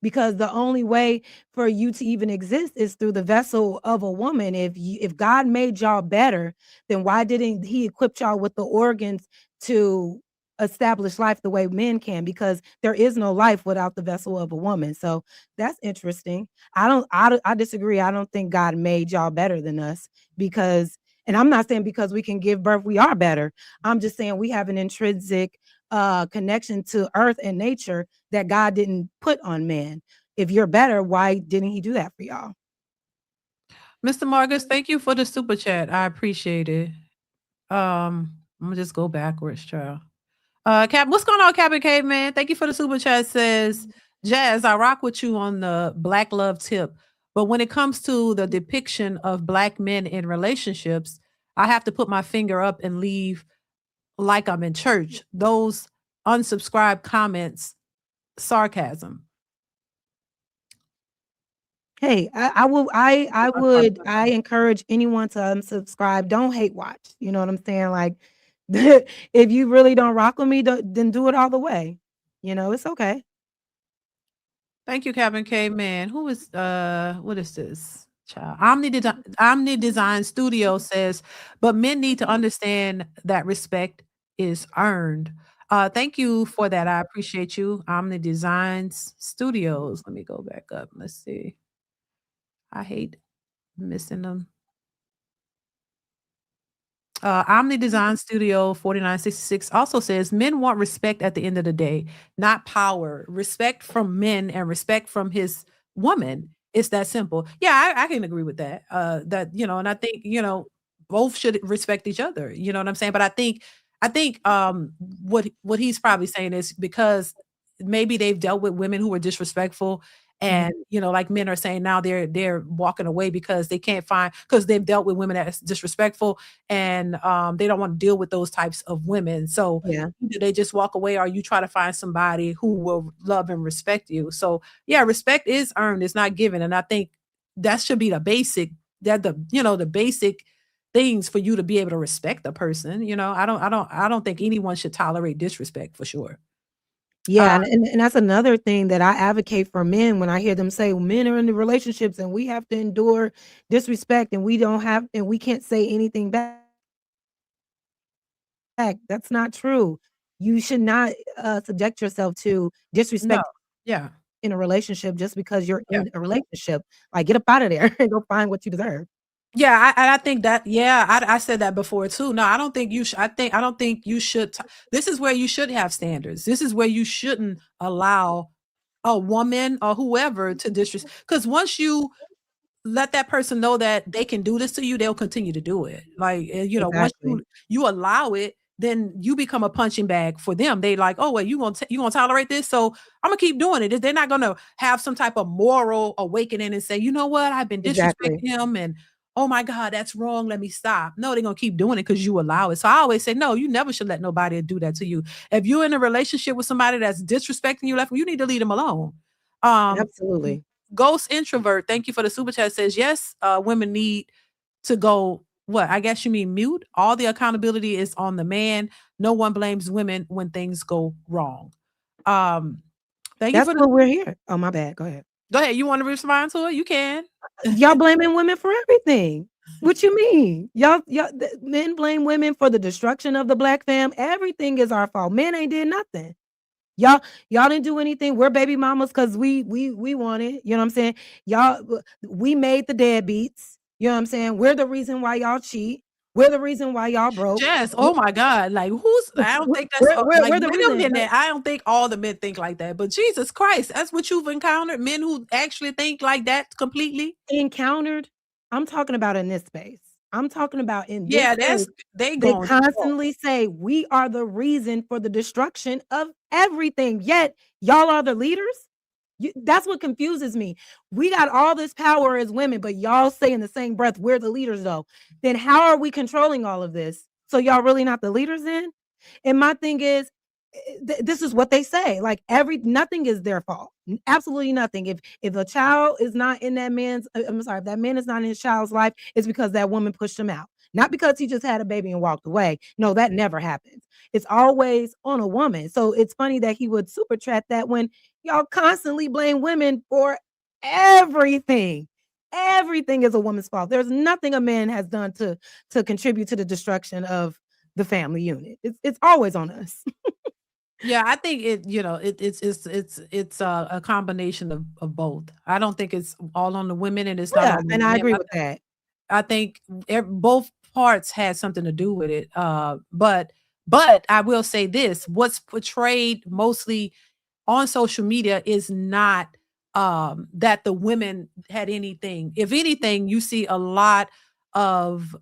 Because the only way for you to even exist is through the vessel of a woman. If God made y'all better, then why didn't he equip y'all with the organs to establish life the way men can? Because there is no life without the vessel of a woman. So that's interesting. I disagree. I don't think God made y'all better than us because, and I'm not saying because we can give birth we are better. I'm just saying we have an intrinsic connection to earth and nature that God didn't put on man. If you're better, why didn't he do that for y'all? Mr. Marcus, thank you for the super chat. I appreciate it. I'm gonna just go backwards, child. Cap, what's going on, Captain Caveman? Thank you for the super chat. Says Jazz, I rock with you on the black love tip, but when it comes to the depiction of black men in relationships, I have to put my finger up and leave like I'm in church. Those unsubscribe comments, sarcasm. Hey, I encourage anyone to unsubscribe. Don't hate watch. You know what I'm saying? Like if you really don't rock with me, then do it all the way. You know, it's okay. Thank you, Captain Caveman. Who is what is this? Child. Omni Design Studio says, but men need to understand that respect is earned. Thank you for that. I appreciate you. Omni Designs Studios. Let me go back up. Let's see. I hate missing them. Omni Design Studio 4966 also says men want respect at the end of the day, not power. Respect from men and respect from his woman. It's that simple. Yeah, I can agree with that. That, and I think, both should respect each other. You know what I'm saying? But I think what he's probably saying is because maybe they've dealt with women who were disrespectful Mhm. and, like men are saying now they're walking away because they can't find because they've dealt with women that's disrespectful and they don't want to deal with those types of women. So Yeah. either they just walk away or you try to find somebody who will love and respect you. So yeah, respect is earned, it's not given. And I think that should be the basic that the basic things for you to be able to respect a person. I don't think anyone should tolerate disrespect for sure. Uh, Yeah, and that's another thing that I advocate for men when I hear them say, "Well, men are in the relationships and we have to endure disrespect and we can't say anything back." That's not true. You should not, subject yourself to no. disrespect Yeah. in a relationship just because you're Yeah. in a relationship. Like, get up out of there and go find what you deserve. Yeah, I think that yeah, I said that before too. No, I don't think you should I don't think you should this is where you should have standards. This is where you shouldn't allow a woman or whoever to disrespect because once you let that person know that they can do this to you, they'll continue to do it. Like, once Exactly. you allow it, then you become a punching bag for them. They like, oh wait, you gonna tolerate this? So I'm gonna keep doing it. They're not gonna have some type of moral awakening and say, you know what, I've been disrespecting Exactly. him, and oh my God, that's wrong. Let me stop. No, they're gonna keep doing it because you allow it. So I always say, no, you never should let nobody do that to you. If you're in a relationship with somebody that's disrespecting you, you need to leave them alone. Um, Absolutely. Ghost introvert, thank you for the super chat. Says yes, women need to go. What I guess you mean mute. All the accountability is on the man. No one blames women when things go wrong. Um, Thank you That's for the. what we're here. Oh, my bad. Go ahead. Go ahead. You want to respond to it? You can. Y'all blaming women for everything. What you mean? Men blame women for the destruction of the black fam. Everything is our fault. Men ain't did nothing. Y'all y'all didn't do anything. We're baby mamas because we want it. You know what I'm saying? We made the deadbeats. You know what I'm saying? We're the reason why y'all cheat. We're the reason why y'all broke. Jess, We oh my God. Like who's I don't think that's like we're the men have reason. been there. I don't think all the men think like that. But Jesus Christ, that's what you've encountered. Men who actually think like that completely. Encountered. I'm talking about in this space. I'm talking about in this Yeah, space. they They going off. constantly say, "We are the reason for the destruction of everything," yet y'all are the leaders? That's what confuses me. We got all this power as women, but y'all say in the same breath, "We're the leaders," though. Then how are we controlling all of this? So y'all really not the leaders then? And my thing is, this is what they say. Like nothing is their fault. Absolutely nothing. If a child is not in that man's, I'm sorry, if that man is not in his child's life, it's because that woman pushed him out. Not because he just had a baby and walked away. No, that never happens. It's always on a woman. So it's funny that he would super chat that when y'all constantly blame women for everything. Everything is a woman's fault. There's nothing a man has done to contribute to the destruction of the family unit. It's always on us. Yeah, I think it's a combination of both. I don't think it's all on the women and it's not Yeah, on the and I men. agree with that. I think both parts had something to do with it. But I will say this: what's portrayed mostly on social media is not that the women had anything. If anything, you see a lot of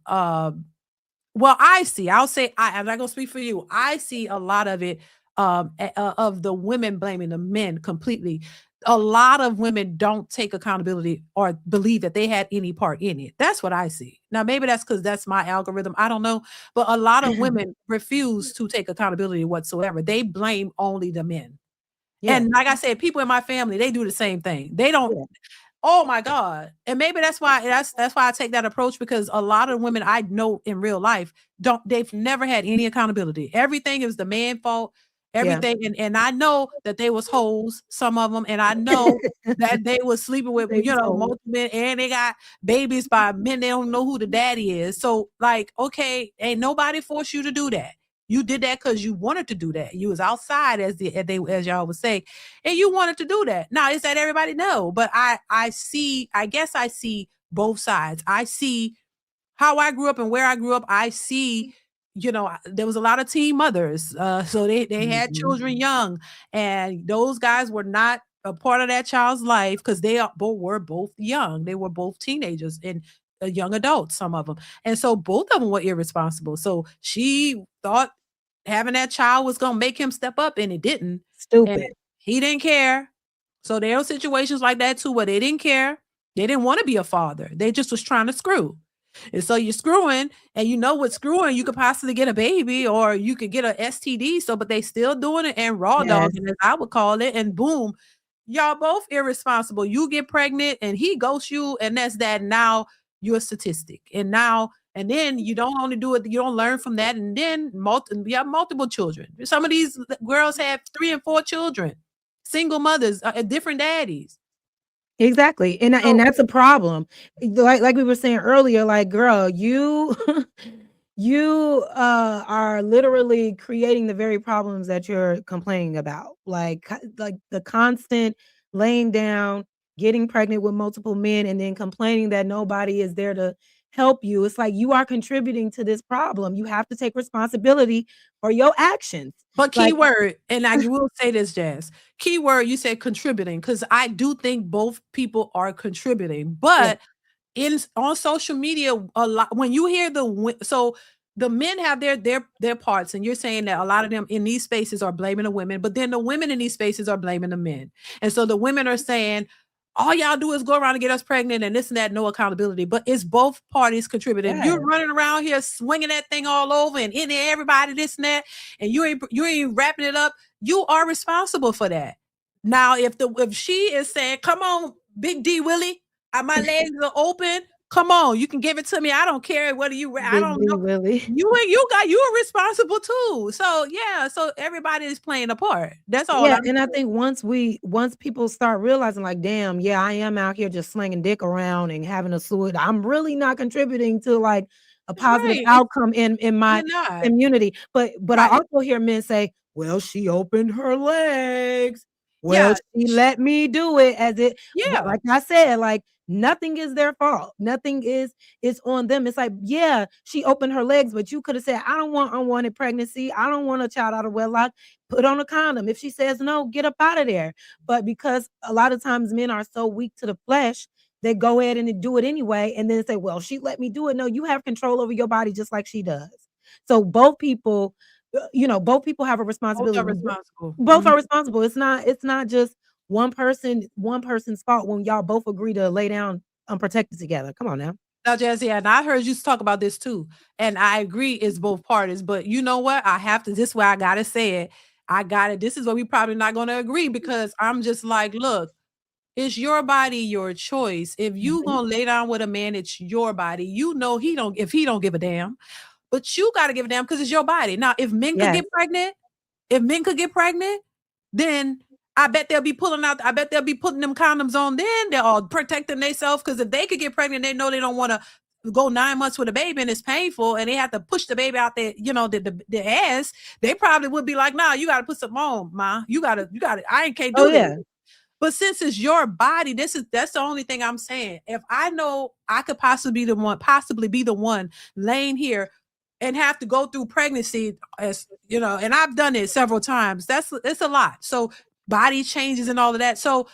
well, I'll say I'm not gonna speak for you. I see a lot of it of the women blaming the men completely. A lot of women don't take accountability or believe that they had any part in it. That's what I see. Now, maybe that's because that's my algorithm. I don't know. But a lot of women refuse to take accountability whatsoever. They blame only the men. Yeah, And like I said, people in my family, they do the same thing. They don't. yeah, Oh my God. And maybe that's why I take that approach because a lot of women I know in real life they've never had any accountability. Everything is the man fault. yeah. Everything and I know that they was hoes, some of them, and I know that they was sleeping with, Baby told. multiple men and they got babies by men they don't know who the daddy is. So like, okay, ain't nobody forced you to do that. You did that because you wanted to do that. You was outside as y'all would say, and you wanted to do that. Now, is that everybody? No, but I guess I see both sides. I see how I grew up and where I grew up. I see, there was a lot of teen mothers. So they had Mhm. children young, and those guys were not a part of that child's life because were both young. They were both teenagers and young adults, some of them. And so both of them were irresponsible. So she thought having that child was going to make him step up, and it didn't. And Stupid. he didn't care. So there were situations like that too where they didn't care. They didn't want to be a father. They just was trying to screw. And so you're screwing, and you know what screwing, you could possibly get a baby or you could get a STD. So, but they still doing it and raw Yes. dogging, as I would call it. And boom, y'all both irresponsible. You get pregnant and he ghosts you, and that's that. Now you're a statistic. And then you don't only do it, you don't learn from that. And then you have multiple children. Some of these girls have 3 and 4 children, single mothers, different daddies. Exactly. And that's a problem. Like we were saying earlier, like, girl, you you are literally creating the very problems that you're complaining about. Like the constant laying down, getting pregnant with multiple men, and then complaining that nobody is there to help you. It's like you are contributing to this problem. You have to take responsibility for your actions. But Like, keyword, and I will say this, Jazz. Keyword, you said contributing, because I do think both people are contributing. But on social media, a lot when you hear the men have their parts, and you're saying that a lot of them in these spaces are blaming the women, but then the women in these spaces are blaming the men. And so the women are saying, all y'all do is go around and get us pregnant and this and that, no accountability. But it's both parties contributing. Yes. You're running around here swinging that thing all over and in everybody this and that, and you ain't wrapping it up. You are responsible for that. Now, if she is saying, "Come on, Big D Willie, my legs are open. Come on, you can give it to me. I don't care whether I don't know. Willie. You're responsible too." So yeah, so everybody is playing a part. That's all. Yeah, and I think once people start realizing, like, damn, yeah, I am out here just slinging dick around and having a suit. I'm really not contributing to like a positive outcome in my community. But I also hear men say, "Well, she opened her legs. Well, she let me do it," as it. But like I said, like, nothing is their fault. Nothing is on them. It's like, yeah, she opened her legs, but you could have said, "I don't want unwanted pregnancy. I don't want a child out of wedlock. Put on a condom." If she says no, get up out of there. But because a lot of times men are so weak to the flesh, they go ahead and do it anyway, and then say, "Well, she let me do it." No, you have control over your body just like she does. So both people, both people have a responsibility. Both are responsible. Both are responsible. It's not just one person's fault when y'all both agree to lay down unprotected together. Come on now. Now, Jazzy, and I heard you talk about this too. And I agree it's both parties. But you know what? I have to, this is why I gotta say it. I got it. This is where we probably not gonna agree, because I'm just like, look, it's your body, your choice. If you gonna lay down with a man, it's your body. You know if he don't give a damn. But you gotta give a damn because it's your body. Now, if men could get pregnant, then I bet they'll be putting them condoms on. Then they're all protecting themselves, because if they could get pregnant, they know they don't want to go 9 months with a baby and it's painful and they have to push the baby out there, the ass. They probably would be like, "Nah, you got to put something on, ma. You got to. I can't do this." But since it's your body, that's the only thing I'm saying. If I know I could possibly be the one laying here and have to go through pregnancy, as you know, and I've done it several times. It's a lot. So body changes and all of that. So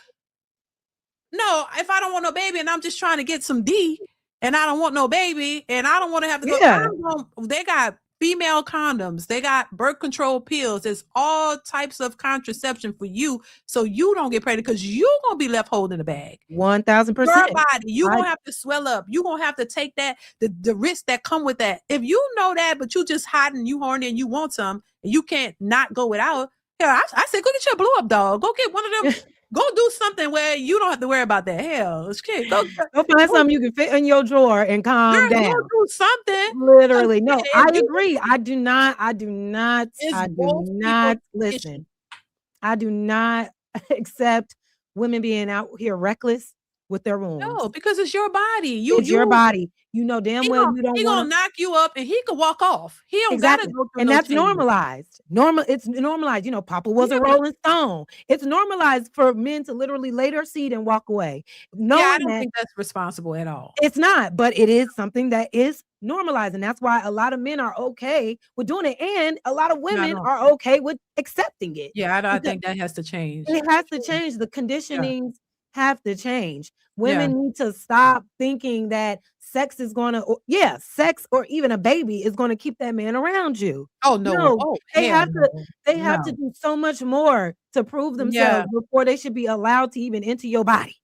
no, if I don't want no baby and I'm just trying to get some D and I don't want no baby and I don't want to have to go, they got female condoms, they got birth control pills. There's all types of contraception for you, so you don't get pregnant, because you're gonna be left holding the bag. 1000%. Your body, you're gonna have to swell up. You're gonna have to take that the risks that come with that. If you know that, but you just hiding, you horny, and you want some, and you can't not go without. Yeah, I said, go get your blow up dog. Go get one of them. Go do something where you don't have to worry about that. Hell, go find something you can fit in your drawer and calm down. Go do something. Literally, no, I agree. I do not listen. I do not accept women being out here reckless with their wounds. No, because it's your body. It's your body. You know damn well you don't. He gonna knock you up and he could walk off. He don't gotta go through. And that's normalized. It's normalized. You know, Papa was a Rolling Stone. It's normalized for men to literally lay their seat and walk away. I don't think that's responsible at all. It's not, but it is something that is normalizing. That's why a lot of men are okay with doing it, and a lot of Yeah, I women know. are okay with accepting it. Yeah, I Because think that has to change. it has to True. change. The Yeah. conditionings have to change. Yeah. Women need to stop thinking that sex is gonna sex or even a baby is gonna keep that man around you. Oh, no. No, Oh, they hell have to no. they have to No. do so much more to prove Yeah. themselves before they should be allowed to even enter your body.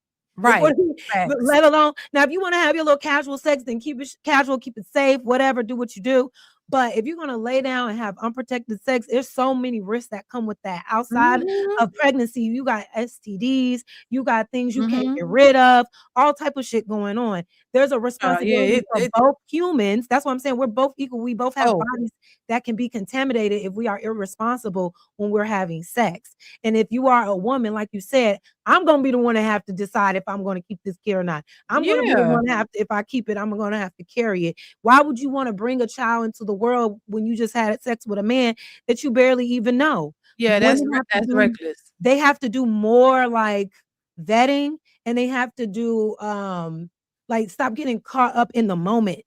Before Right. Facts. let alone now, if you wanna have your little casual sex, then keep it casual, keep it safe, whatever, do what you do. But if you're gonna lay down and have unprotected sex, there's so many risks that come with that. Outside Mhm. of pregnancy, you got STDs, you got things you can't Mhm. get rid of, all type of shit going on. There's a Yeah, responsibility for both humans. That's what I'm saying. We're both equal. We both have oh, bodies that can be contaminated if we are irresponsible when we're having sex. And if you are a woman, like you said, I'm gonna be the one to have to decide if I'm gonna keep this kid or not. I'm gonna be the yeah. one to have to, if I keep it, I'm gonna have to carry it. Why would you want to bring a child into the world when you just had sex with a man that you barely even know? Yeah, Women have to that's do reckless. they have to do more like vetting, and they have to do like stop getting caught up in the moment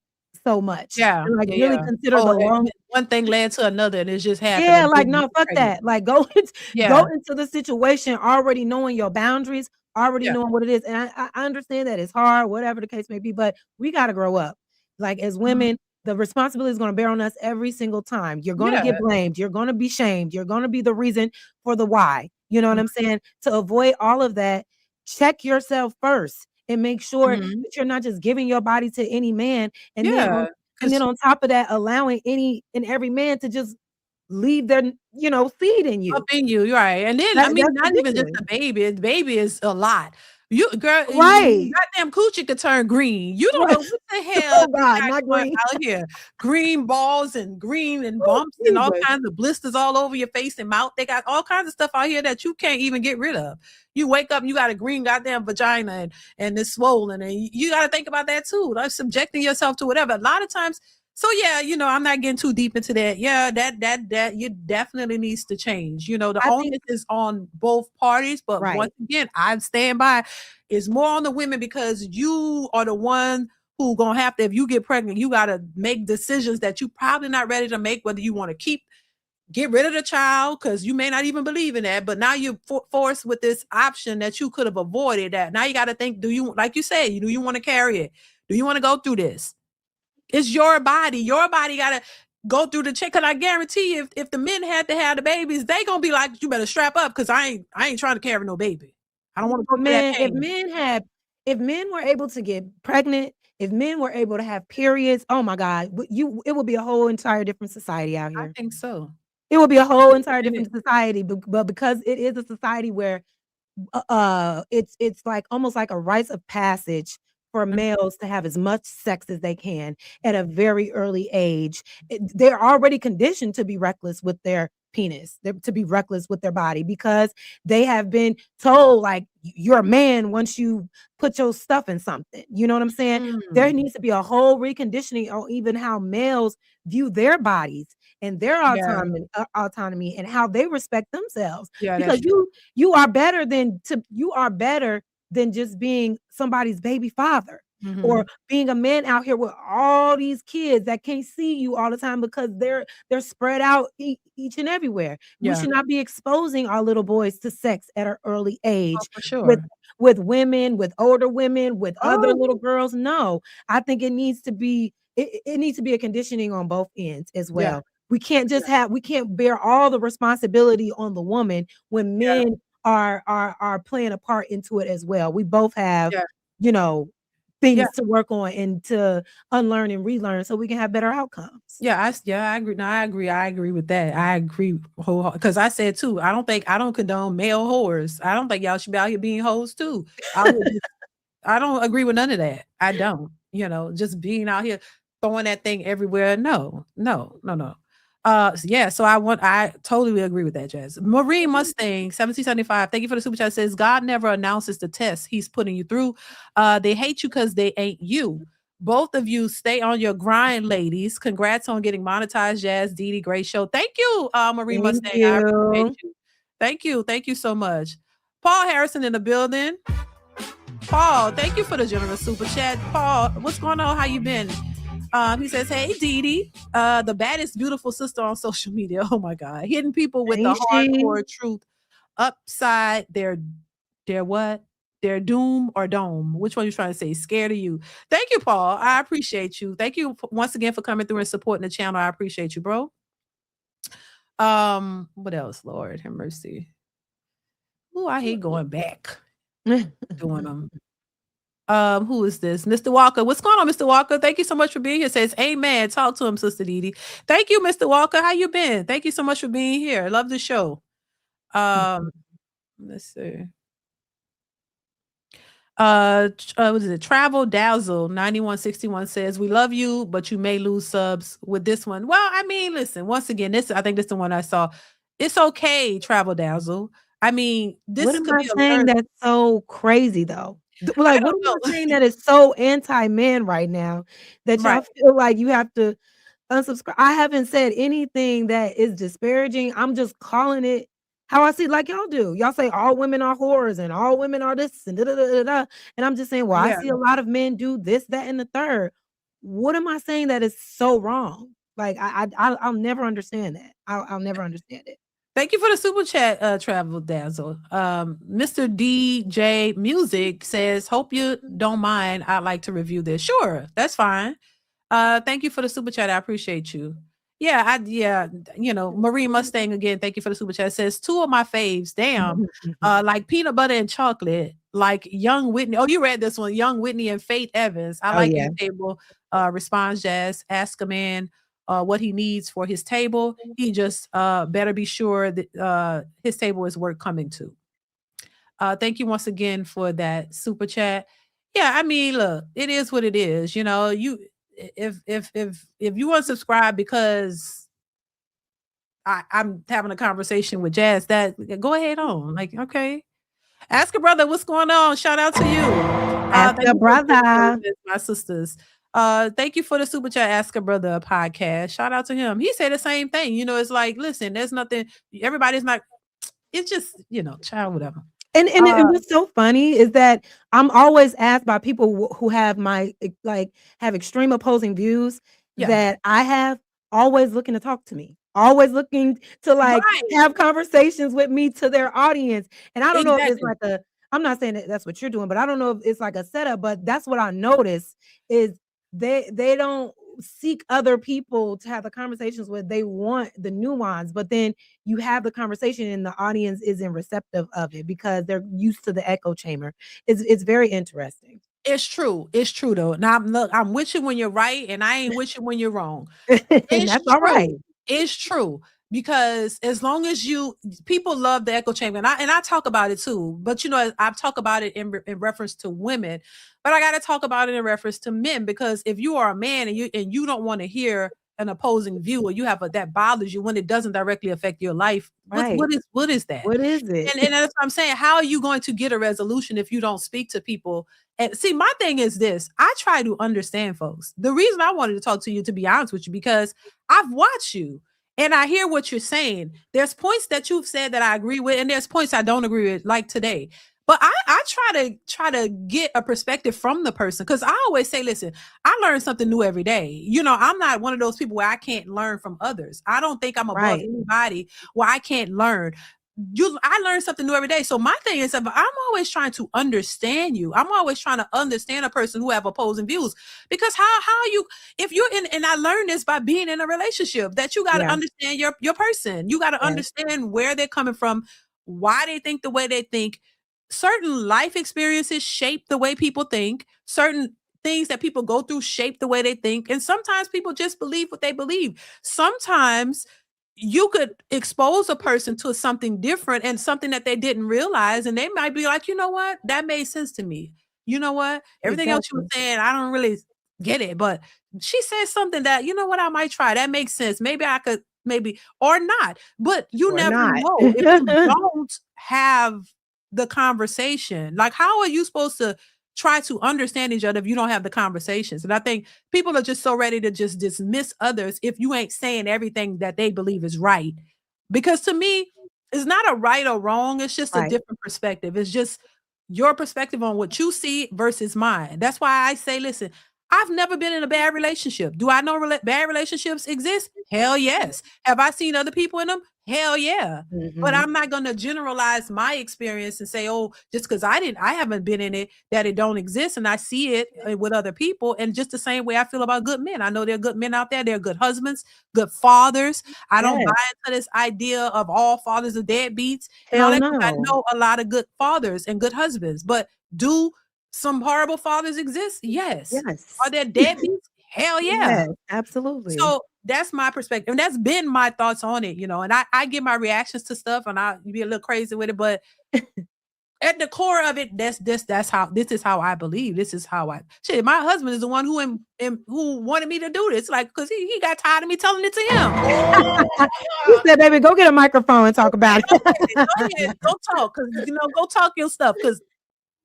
so much Yeah. and like Yeah, really yeah. consider Oh, the long. one thing led to another, and it just happened, Yeah, and like, boom, you no, get fuck pregnant. that. Like, go go Yeah. into the situation already knowing your boundaries, already Yeah. knowing what it is, and I understand that it's hard, whatever the case may be, but we gotta grow up. Like, as Mhm. women, the responsibility is gonna bear on us every single time. You're gonna Yeah. get blamed, you're gonna be shamed, you're gonna be the reason for the why. You know what Mhm. I'm saying? To avoid all of that, check yourself first and make sure Mhm. that you're not just giving your body to any man, and then Yeah. and then 'Cause on top of that, allowing any and every man to just leave their, seed in up you. in you, you're right, and then, I mean, That's not even just ridiculous. the baby is a lot. You girl, Right. goddamn coochie could turn green. You don't Right. know what the hell Oh they God, got not going green. out here. Green balls and green and Oh, bumps and all Jesus. kinds of blisters all over your face and mouth. They got all kinds of stuff out here that you can't even get rid of. You wake up and you got a green goddamn vagina and it's swollen, and you gotta think about that too. Like subjecting yourself to whatever. A lot of times, so yeah, I'm not getting too deep into that. Yeah, that you definitely needs to change. The I think onus is on both parties, but right. once again, I stand by it's more on the women because you are the one who gonna have to, if you get pregnant, you gotta make decisions that you probably not ready to make, whether you want to get rid of the child because you may not even believe in that, but now you're forced with this option that you could have avoided that. Now you got to think, do you, like you said, do you want to carry it? Do you want to go through this? It's your body. Your body got to go through the check. Cause I guarantee you, if the men had to have the babies, they gonna be like, you better strap up because I ain't trying to carry no baby. I don't want to go through that Man, pain. if men were able to get pregnant, if men were able to have periods, oh my God, it would be a whole entire different society out I here. think so. It would be a whole entire And it, different society, but because it is a society where it's like almost like a rites of passage for males to have as much sex as they can at a very early age. They're already conditioned to be reckless with their penis, to be reckless with their body because they have been told like you're a man once you put your stuff in something. You know what I'm saying? There mm, needs to be a whole reconditioning on even how males view their bodies and their yeah, autonomy and how they respect themselves yeah, that's because true. you are better than just being somebody's baby father or Mhm. being a man out here with all these kids that can't see you all the time because they're spread out each and everywhere. We Yeah. should not be exposing our little boys to sex at an early Oh, age for with sure. women, with older women, with other Oh, little girls. No, I think it needs to be it needs to be a conditioning on both ends as yeah, well. yeah, We can't bear all the responsibility on the woman when yeah, men are playing a part into it as well. We both have, yeah, you know, yeah. things to work on and to unlearn and relearn so we can have better outcomes. Yeah, I agree. No, I agree. I agree with that. I agree because I said too. I don't condone male whores. I don't think y'all should be out here being hoes too. I don't agree with none of that. I don't. Just being out here throwing that thing everywhere. No, no, no, no. Yeah, so I totally agree with that, Jazz. Marine Mustang 1775. Thank you for the super chat. Says God never announces the test he's putting you through. They hate you because they ain't you. Both of you stay on your grind, ladies. Congrats on getting monetized, Jazz. Dee, great show. Thank you, Marine Thank Mustang. I appreciate you. you. Thank you. Thank you so much. Paul Harrison in the building. Paul, thank you for the generous super chat. Paul, what's going on? How you been? He says, "Hey, Dee, the baddest, beautiful sister on social media. Oh my God, hitting people with the Ain't she? hardcore truth upside their what? Their doom or dome. Which one you trying to say? Scared of you. Thank you, Paul. I appreciate you. Thank you once again for coming through and supporting the channel. I appreciate you, bro. What else? Lord have mercy. Oh, I hate going back doing them. Who is this? Mr. Walker. What's going on, Mr. Walker? Thank you so much for being here. Says, amen. Talk to him, Sister Dee. Thank you, Mr. Walker. How you been? Thank you so much for being here. Love the show. Let's see. What is it? Travel Dazzle 9161 says, we love you, but you may lose subs with this one. Well, I mean, listen, once again, I think this is the one I saw. It's okay, Travel Dazzle. I mean, What this am could I be a saying learn. that's so crazy though? I Like, what don't am I know. saying that is so anti-men right now that Right. y'all feel like you have to unsubscribe? I haven't said anything that is disparaging. I'm just calling it how I see it, like y'all do. Y'all say all women are whores and all women are this and da da da da da. And I'm just saying, well, I Yeah. see a lot of men do this, that, and the third. What am I saying that is so wrong? Like, I'll never understand that. I'll never understand it. Thank you for the super chat, Travel Dazzle. Mr. DJ Music says, hope you don't mind. I'd like to review this. Sure, that's fine. Thank you for the super chat. I appreciate you. Yeah, Marie Mustang again. Thank you for the super chat. It says two of my faves. Damn, like peanut butter and chocolate, like Young Whitney. Oh, you read this one, Young Whitney and Faith Evans. I Oh like yeah. your table. Responds Jazz. Ask a man what he needs for his table. He just better be sure that his table is worth coming to. Thank you once again for that super chat. Yeah, I mean, look, it is what it is. You know, if you want to subscribe because I'm having a conversation with Jazz, that go ahead on. Like, okay. Ask a brother what's going on. Shout out to you. Ask Thank a you for being here brother. with us, my sisters. Thank you for the super chat. Ask a brother podcast. Shout out to him. He said the same thing. You know, it's like, listen, there's nothing. Everybody's not. It's just, child, whatever. And what's so funny is that I'm always asked by people who have have extreme opposing views Yeah. that I have, always looking to talk to me, always looking to Right. have conversations with me to their audience. And I don't know if it's Exactly. I'm not saying that that's what you're doing, but I don't know if it's like a setup, but that's what I notice is they don't seek other people to have the conversations with. They want the nuance, but then you have the conversation and the audience isn't receptive of it because they're used to the echo chamber. It's very interesting. It's true. It's true though. Now look, I'm with you when you're right, and I ain't with you when you're wrong. And It's that's all true. right. It's true. Because as long as people love the echo chamber, and I talk about it too, but I've talked about it in reference to women, but I got to talk about it in reference to men, because if you are a man and you don't want to hear an opposing view, or you have that bothers you when it doesn't directly affect your life, Right. what is that? What is it? And that's what I'm saying. How are you going to get a resolution if you don't speak to people? And see, my thing is this: I try to understand folks. The reason I wanted to talk to you, to be honest with you, because I've watched you. And I hear what you're saying. There's points that you've said that I agree with, and there's points I don't agree with, like today. But I try to get a perspective from the person, because I always say, listen, I learn something new every day. I'm not one of those people where I can't learn from others. I don't think I'm above anybody where I can't learn. I learn something new every day. So my thing is, I'm always trying to understand you. I'm always trying to understand a person who have opposing views, because how you, if you're in, and I learned this by being in a relationship, that you got to understand your person. You got to understand where they're coming from, why they think the way they think. Certain life experiences shape the way people think. Certain things that people go through shape the way they think. And sometimes people just believe what they believe. Sometimes you could expose a person to something different and something that they didn't realize, and they might be like, you know what, that made sense to me. You know what, everything else you were saying, I don't really get it, but she said something that, you know what, I might try. That makes sense. Maybe I could, maybe, or not. But you never know if you don't have the conversation. Like, how are you supposed to try to understand each other if you don't have the conversations? And I think people are just so ready to just dismiss others if you ain't saying everything that they believe is right. Because to me, it's not a right or wrong. It's just a different perspective. It's just your perspective on what you see versus mine. That's why I say, listen, I've never been in a bad relationship. Do I know bad relationships exist? Hell yes. Have I seen other people in them? Hell yeah. But Mhm. I'm not going to generalize my experience and say, oh, just because I haven't been in it, that it don't exist. And I see it with other people. And just the same way I feel about good men. I know there are good men out there. They're good husbands, good fathers. I don't buy Yes. into this idea of all fathers are deadbeats and all Hell that. 'Cause I no. know a lot of good fathers and good husbands, but do some horrible fathers exist? Yes. Are Yes. there deadbeats? Hell yeah. Yes, absolutely. So that's my perspective. And that's been my thoughts on it, and I give my reactions to stuff and I be a little crazy with it, but at the core of it, this is how I believe. This is how my husband is the one who wanted me to do this, like, because he got tired of me telling it to him. He said, "Baby, go get a microphone and talk about Go ahead, it." go talk, because go talk your stuff, because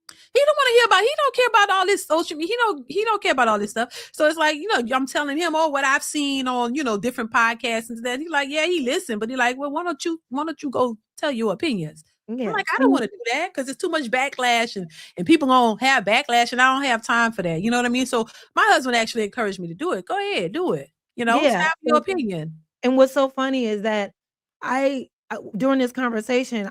he don't want to hear about. He don't care about all this social media. He don't care about all this stuff. So it's like, I'm telling him, oh, what I've seen on different podcasts and that. He's like, yeah, he listened, but he like, well, why don't you go tell your opinions? I'm Yes, like, I don't want to do that because it's too much backlash and people gonna have backlash and I don't have time for that. You know what I mean? So my husband actually encouraged me to do it. Go ahead, do it. yeah, Have your opinion. and what's so funny is that during this conversation,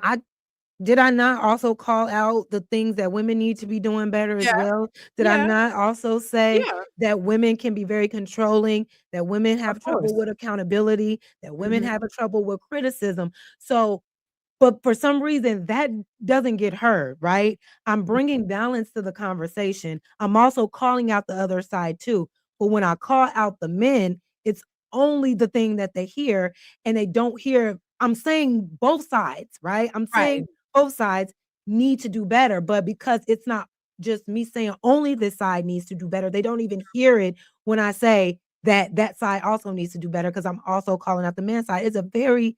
did I not also call out the things that women need to be doing better as Yeah, well? Did I yeah, not also say yeah. that women can be very controlling, that women Of have course. trouble with accountability, that women Mhm. have a trouble with criticism? So, but for some reason, that doesn't get heard, right? I'm bringing balance to the conversation. I'm also calling out the other side too. But when I call out the men, it's only the thing that they hear, and they don't hear. I'm saying both sides, right? I'm Right. saying both sides need to do better, but because it's not just me saying only this side needs to do better, they don't even hear it when I say that that side also needs to do better because I'm also calling out the men's side. It's a very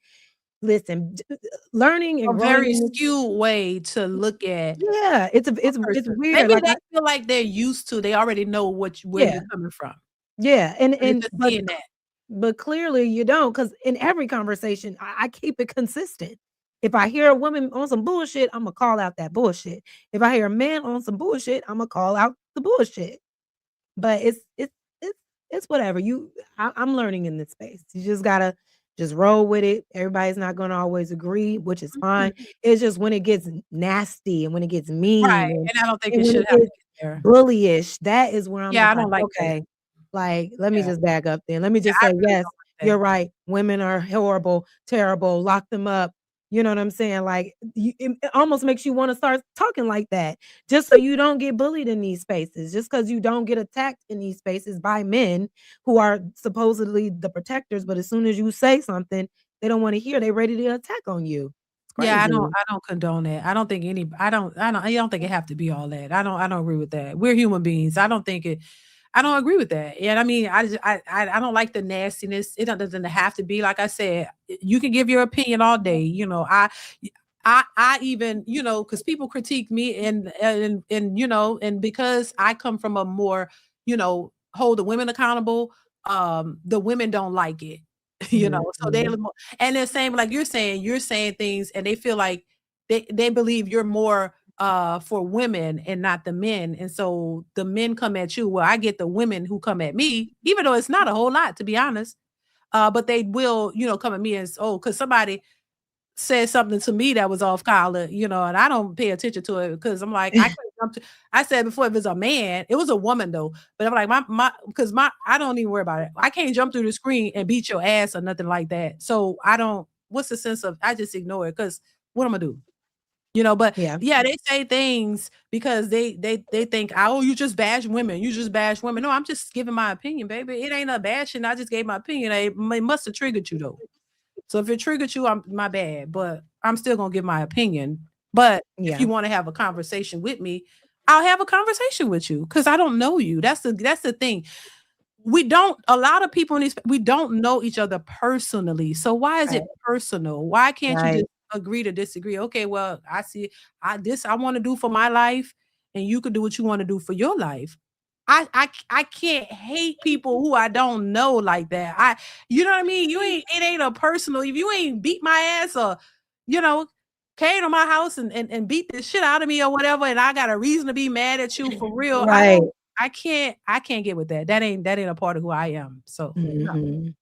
listen, learning and A growing very in this. skewed way to look at Yeah, it's a a it's person. weird, Maybe like, they I feel like they're used to, they already know where yeah, you're coming from. yeah, They're just seeing that. but clearly you don't, because in every conversation, I keep it consistent. If I hear a woman on some bullshit, Imma call out that bullshit. If I hear a man on some bullshit, Imma call out the bullshit. But it's it's whatever. I'm learning in this space. You just gotta just roll with it. Everybody's not gonna always agree, which is fine. Mhm. It's just when it gets nasty and when it gets mean Right, and I don't think and it when should it have gets to get there. bullyish, that is where I'm Yeah, just I like, don't like that. okay, like, let me Yeah, just back up then. Let me yeah, just I say, really yes, don't like you're that. right. Women are horrible, terrible, lock them up. You know what I'm saying? Like, it almost makes you want to start talking like that just so you don't get bullied in these spaces, just because you don't get attacked in these spaces by men who are supposedly the protectors. But as soon as you say something, they don't want to hear, they're ready to attack on you. It's Yeah, I don't crazy. I don't condone that. I don't think it have to be all that. I don't agree with that. We're human beings. I don't agree with that. And I mean, I don't like the nastiness. It doesn't have to be like I said. You can give your opinion all day. I even because people critique me and and because I come from a more hold the women accountable. The women don't like it. So they Mhm. and they're saying like you're saying things and they feel like they believe you're more for women and not the men. And so the men come at you. Well, I get the women who come at me, even though it's not a whole lot, to be honest. But they will, come at me as, oh, because somebody said something to me that was off collar, and I don't pay attention to it because I'm like, I can't jump to, I said before, if it's a man, it was a woman though, but I'm like, because I don't even worry about it. I can't jump through the screen and beat your ass or nothing like that. So what's the sense of, I just ignore it because what am I gonna do? But Yeah. yeah, they say things because they think, oh, you just bash women. You just bash women. No, I'm just giving my opinion, baby. It ain't a bashing. I just gave my opinion. It must have triggered you though. So if it triggered you, I'm my bad, but I'm still gonna give my opinion. But if Yeah. you want to have a conversation with me, I'll have a conversation with you because I don't know you. That's the thing. We don't a lot of people in these we don't know each other personally. So why is Right. it personal? Why can't you Right. just agree to disagree? Okay, well, I see I want to do for my life, and you can do what you want to do for your life. I can't hate people who I don't know like that. You know what I mean? It ain't a personal. If you ain't beat my ass or you know came to my house and beat the shit out of me or whatever, and I got a reason to be mad at you for real. Right. I can't get with that. That ain't a part of who I am. So no. Mhm.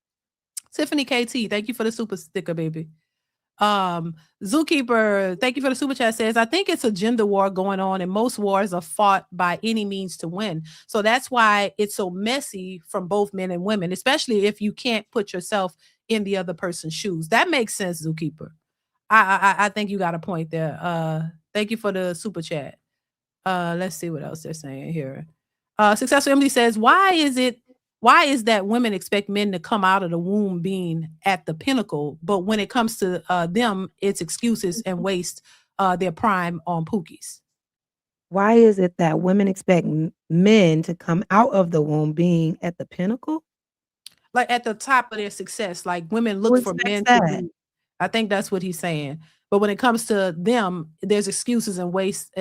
Tiffany KT, thank you for the super sticker, baby. Zookeeper, thank you for the super chat, says, I think it's a gender war going on, and most wars are fought by any means to win. So that's why it's so messy from both men and women, especially if you can't put yourself in the other person's shoes. That makes sense, Zookeeper. I think you got a point there. Thank you for the super chat. Let's see what else they're saying here. Successful Emily says, why is that women expect men to come out of the womb being at the pinnacle, but when it comes to them, it's excuses and waste their prime on pookies? Why is it that women expect men to come out of the womb being at the pinnacle? Like at the top of their success, like women Who look for expects men to that? be. I think that's what he's saying. But when it comes to them, there's excuses and waste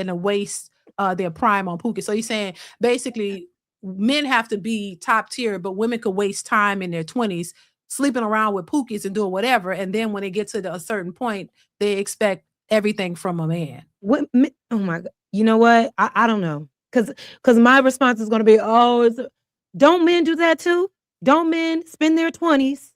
their prime on pookies. So he's saying basically men have to be top tier, but women could waste time in their 20s sleeping around with pookies and doing whatever. And then when they get to a certain point, they expect everything from a man. What oh my god. You know what? I don't know. Cause my response is gonna be, oh, don't men do that too? Don't men spend their 20s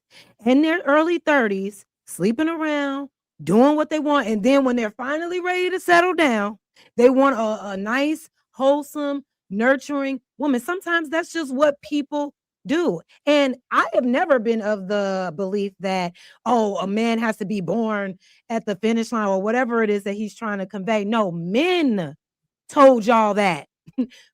and their early 30s sleeping around, doing what they want, and then when they're finally ready to settle down, they want a nice, wholesome, nurturing woman. Sometimes that's just what people do. And I have never been of the belief that, oh, a man has to be born at the finish line or whatever it is that he's trying to convey. No, men told y'all that.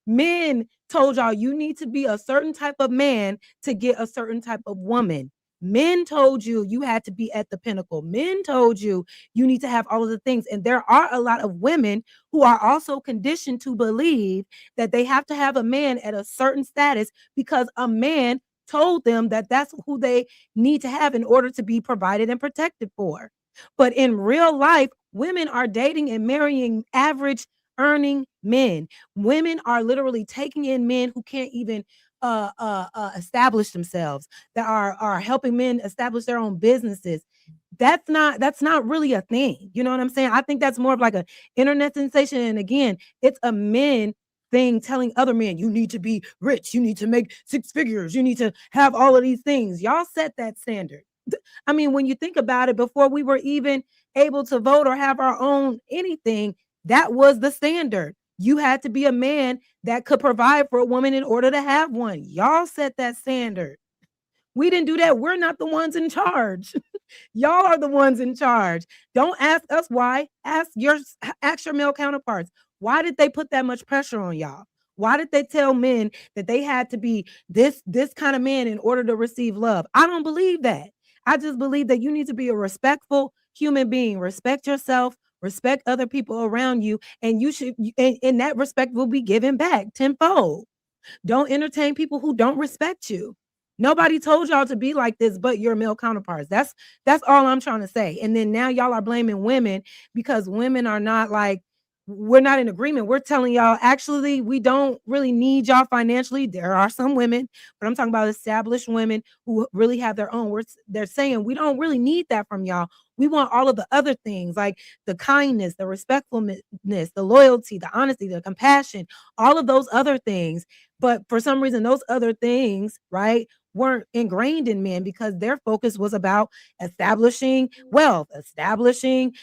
Men told y'all you need to be a certain type of man to get a certain type of woman. Men told you you had to be at the pinnacle. Men told you you need to have all of the things. And there are a lot of women who are also conditioned to believe that they have to have a man at a certain status because a man told them that that's who they need to have in order to be provided and protected for. But in real life, women are dating and marrying average earning men. Women are literally taking in men who can't even establish themselves, that are helping men establish their own businesses. That's not really a thing. You know what I'm saying? I think that's more of like an internet sensation. And again, it's a men thing telling other men, you need to be rich, you need to make six figures, you need to have all of these things. Y'all set that standard. I mean, when you think about it, before we were even able to vote or have our own anything, that was the standard. You had to be a man that could provide for a woman in order to have one. Y'all set that standard. We didn't do that. We're not the ones in charge. Y'all are the ones in charge. Don't ask us why. Ask your male counterparts. Why did they put that much pressure on y'all? Why did they tell men that they had to be this kind of man in order to receive love? I don't believe that. I just believe that you need to be a respectful human being. Respect yourself, respect other people around you, and you should and that respect will be given back tenfold. Don't entertain people who don't respect you. Nobody told y'all to be like this but your male counterparts. That's all I'm trying to say. And then now y'all are blaming women because women are not like, we're not in agreement. We're telling y'all, actually, we don't really need y'all financially. There are some women, but I'm talking about established women who really have their own. They're saying we don't really need that from y'all. We want all of the other things like the kindness, the respectfulness, the loyalty, the honesty, the compassion, all of those other things. But for some reason, those other things, right, weren't ingrained in men because their focus was about establishing wealth, establishing,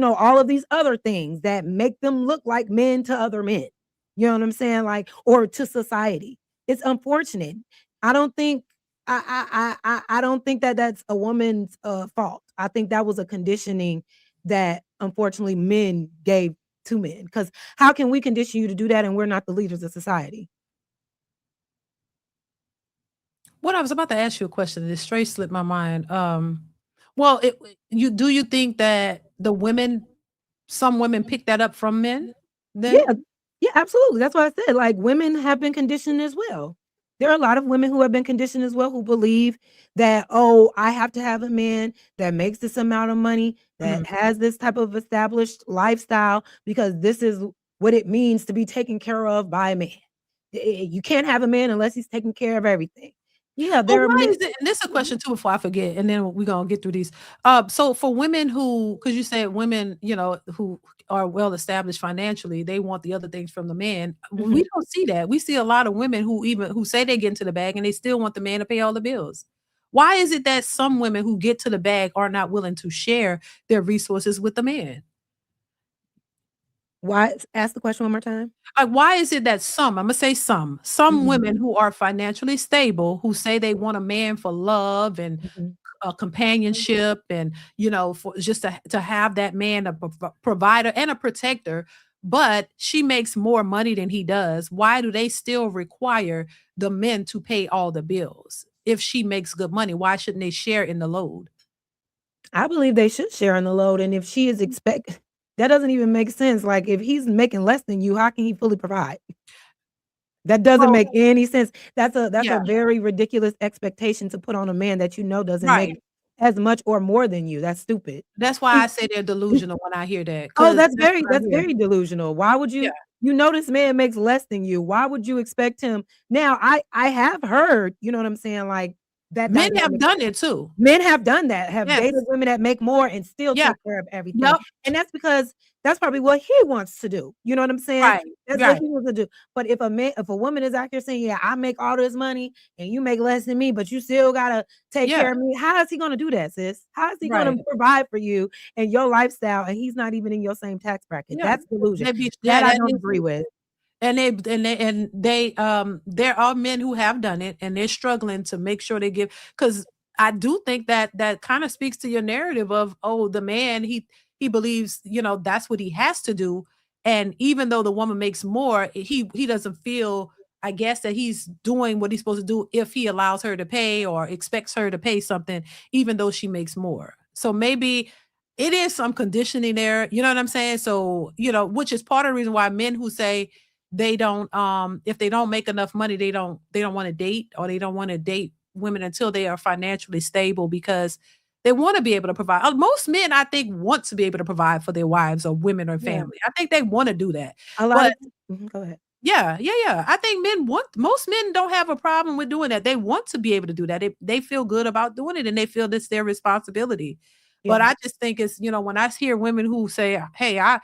all of these other things that make them look like men to other men. You know what I'm saying? Like, or to society. It's unfortunate. I don't think I don't think that that's a woman's fault. I think that was a conditioning that unfortunately men gave to men. Because how can we condition you to do that and we're not the leaders of society? What I was about to ask you a question, it straight slipped my mind. Well, you think that some women pick that up from men then? Yeah, yeah, absolutely. That's why I said, like, women have been conditioned as well. There are a lot of women who have been conditioned as well who believe that, oh, I have to have a man that makes this amount of money, Mhm. that has this type of established lifestyle, because this is what it means to be taken care of by a man. You can't have a man unless he's taking care of everything. Yeah, But there are why men. is it, and this is a question too before I forget, and then we're gonna get through these. So for women who, because you said women, who are well established financially, they want the other things from the man. We Mhm. don't see that. We see a lot of women who say they get into the bag and they still want the man to pay all the bills. Why is it that some women who get to the bag are not willing to share their resources with the man? Why ask the question one more time? Like, why is it that some, Imma say some Mhm, women who are financially stable, who say they want a man for love and mhm. companionship and, for just to have that man, a provider and a protector, but she makes more money than he does. Why do they still require the men to pay all the bills? If she makes good money, why shouldn't they share in the load? I believe they should share in the load, and if she is expect that doesn't even make sense, like, if he's making less than you, how can he fully provide? That doesn't Well, make any sense. That's a yeah, very ridiculous expectation to put on a man that you know doesn't make right. as much or more than you. That's stupid. That's why I say they're delusional when I hear that, Oh, 'cause that's what I that's hear. very delusional. Why would Yeah. you know this man makes less than you. Why would you expect him now, I have heard, you know what I'm saying, like, that Men have dynamic. done it too. Men have done that, have dated Yes. women that make more and still Yeah. take care of everything, Yep. and that's because that's probably what he wants to do, you know what I'm saying? Right. That's what Right. he wants to do, but if a woman is out here saying, "Yeah, I make all this money and you make less than me, but you still gotta take Yeah. care of me," how is he gonna do that, sis? How is he gonna Right. provide for you and your lifestyle, and he's not even in your same tax bracket? Yeah. That's delusion. They be That yeah, I that don't is agree with. there are men who have done it and they're struggling to make sure they give, because I do think that that kind of speaks to your narrative of, oh, the man, he believes, that's what he has to do. And even though the woman makes more, he doesn't feel, I guess, that he's doing what he's supposed to do if he allows her to pay or expects her to pay something, even though she makes more. So maybe it is some conditioning there, you know what I'm saying? So, which is part of the reason why men who say they don't, if they don't make enough money, they don't want to date, or they don't want to date women until they are financially stable, because they want to be able to provide. Most men, I think, want to be able to provide for their wives or women or Yeah, family. I think they want to do that. a lot But of go ahead. yeah, yeah, yeah. I think most men don't have a problem with doing that. They want to be able to do that. They feel good about doing it and they feel it's their responsibility. But Yeah. I just think it's, when I hear women who say, "Hey, I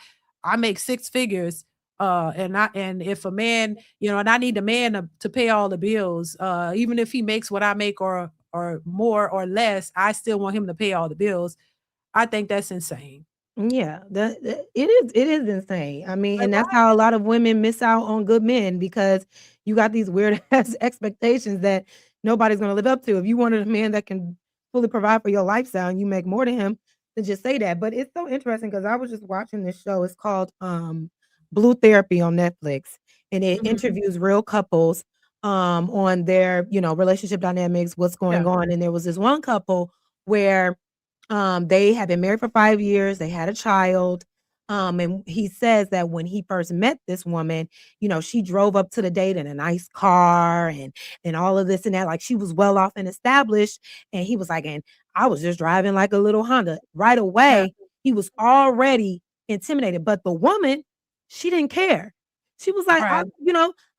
make six figures, and if a man, and I need a man to pay all the bills, even if he makes what I make or more or less, I still want him to pay all the bills." I think that's insane. Yeah, it is insane. I mean, Like, and why? that's how a lot of women miss out on good men because you got these weird ass expectations that nobody's gonna live up to. If you wanted a man that can fully provide for your lifestyle and you make more than him, then just say that. But it's so interesting because I was just watching this show. It's called Blue Therapy on Netflix, and it Mhm. interviews real couples on their, relationship dynamics, what's Yeah, going on. And there was this one couple where they had been married for 5 years, they had a child, and he says that when he first met this woman, she drove up to the date in a nice car and all of this and that, like, she was well off and established, and he was like, "And I was just driving like a little Honda." Right yeah, away, he was already intimidated, but the woman, she didn't care. She was like, right.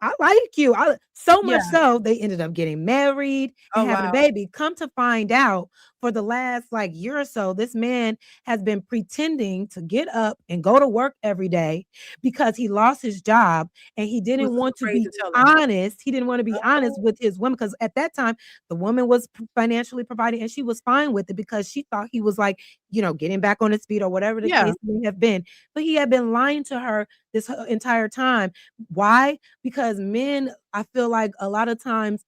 "I like you." So much Yeah. so, they ended up getting married and Oh, having a wow. baby. Come to find out, for the last like year or so, this man has been pretending to get up and go to work every day because he lost his job and he Was didn't want to afraid be to tell her. honest. He didn't want to be honest with his woman because at that time the woman was financially providing and she was fine with it because she thought he was like, getting back on his feet or whatever the Yeah. case may have been. But he had been lying to her this entire time. Why? Because men, I feel like a lot of times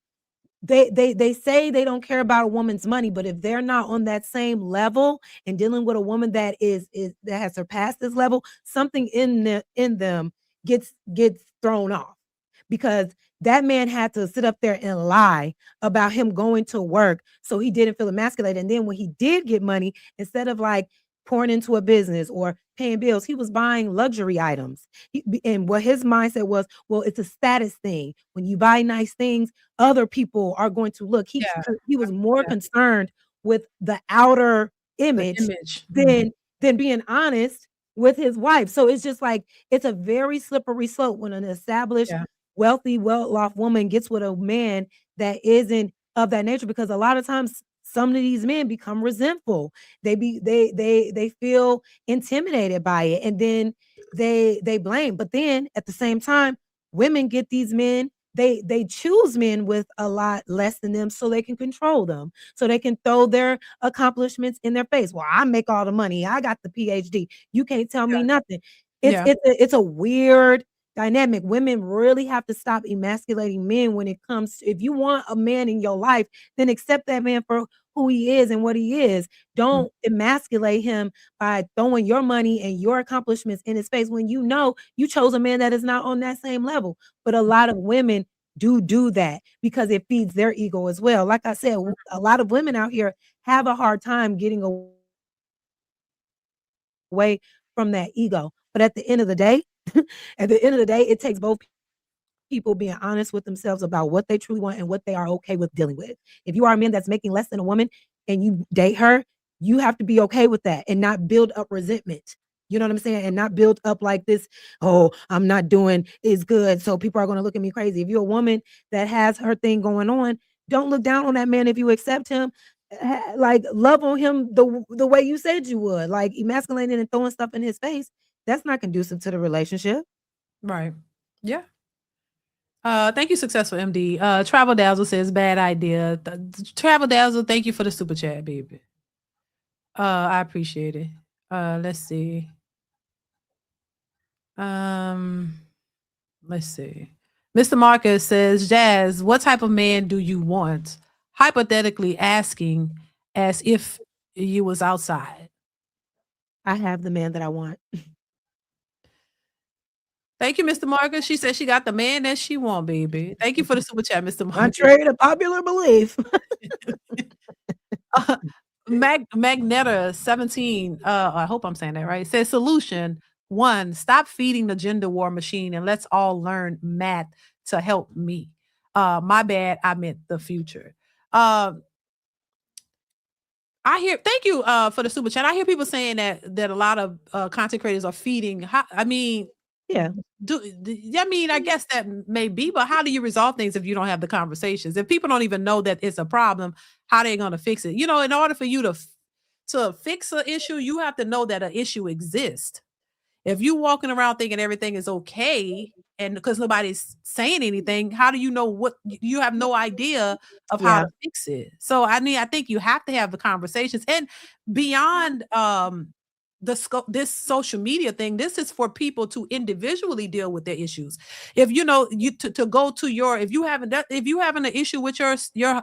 they say they don't care about a woman's money, but if they're not on that same level and dealing with a woman that is that has surpassed this level, something in them gets thrown off because that man had to sit up there and lie about him going to work so he didn't feel emasculated. And then when he did get money, instead of like pouring into a business or paying bills, he was buying luxury items. And what his mindset was, well, it's a status thing. When you buy nice things, other people are going to look. Yeah. He was more Yeah. concerned with the outer The image image. Mhm. than being honest with his wife. So it's just like it's a very slippery slope when an established, Yeah. wealthy, well-off woman gets with a man that isn't of that nature, because a lot of times some of these men become resentful. They feel intimidated by it, and then they blame. But then at the same time, women get these men, they choose men with a lot less than them so they can control them, so they can throw their accomplishments in their face. Well, I make all the money, I got the PhD, you can't tell me nothing. it's Yeah. it's a, it's a weird dynamic. Women really have to stop emasculating men when it comes to, if you want a man in your life, then accept that man for who he is and what he is. Mm. Don't emasculate him by throwing your money and your accomplishments in his face when you know you chose a man that is not on that same level. But a lot of women do that because it feeds their ego as well. Like I said, a lot of women out here have a hard time getting away from that ego. But at the end of the day, it takes both people being honest with themselves about what they truly want and what they are okay with dealing with. If you are a man that's making less than a woman and you date her, you have to be okay with that and not build up resentment. You know what I'm saying? And not build up like this, oh, I'm not doing is good, so people are going to look at me crazy. If you're a woman that has her thing going on, don't look down on that man if you accept him. Like, love on him the way you said you would. Like, emasculating and throwing stuff in his face, that's not conducive to the relationship. Right. Yeah. Thank you, Successful MD. Travel Dazzle says bad idea. Travel Dazzle, thank you for the super chat, baby. I appreciate it. Let's see. Let's see. Mr. Marcus says, Jazz, what type of man do you want? Hypothetically asking as if you was outside. I have the man that I want. Thank you, Mr. Marcus. She said she got the man that she want, baby. Thank you for the super chat, Mr. Marcus. Contrary to popular belief. Magneta 17, I hope I'm saying that right, says solution 1, stop feeding the gender war machine and let's all learn math to help me. My bad, I meant the future. I hear, thank you for the super chat. I hear people saying that a lot of content creators are feeding. I mean, Yeah. I guess that may be, but how do you resolve things if you don't have the conversations? If people don't even know that it's a problem, how are they going to fix it? In order for you to fix an issue, you have to know that an issue exists. If you walking around thinking everything is okay, and because nobody's saying anything, how do you know what you have no idea of how to fix it? So I think you have to have the conversations, and beyond this social media thing, this is for people to individually deal with their issues. If you to go to your, if you having an issue with your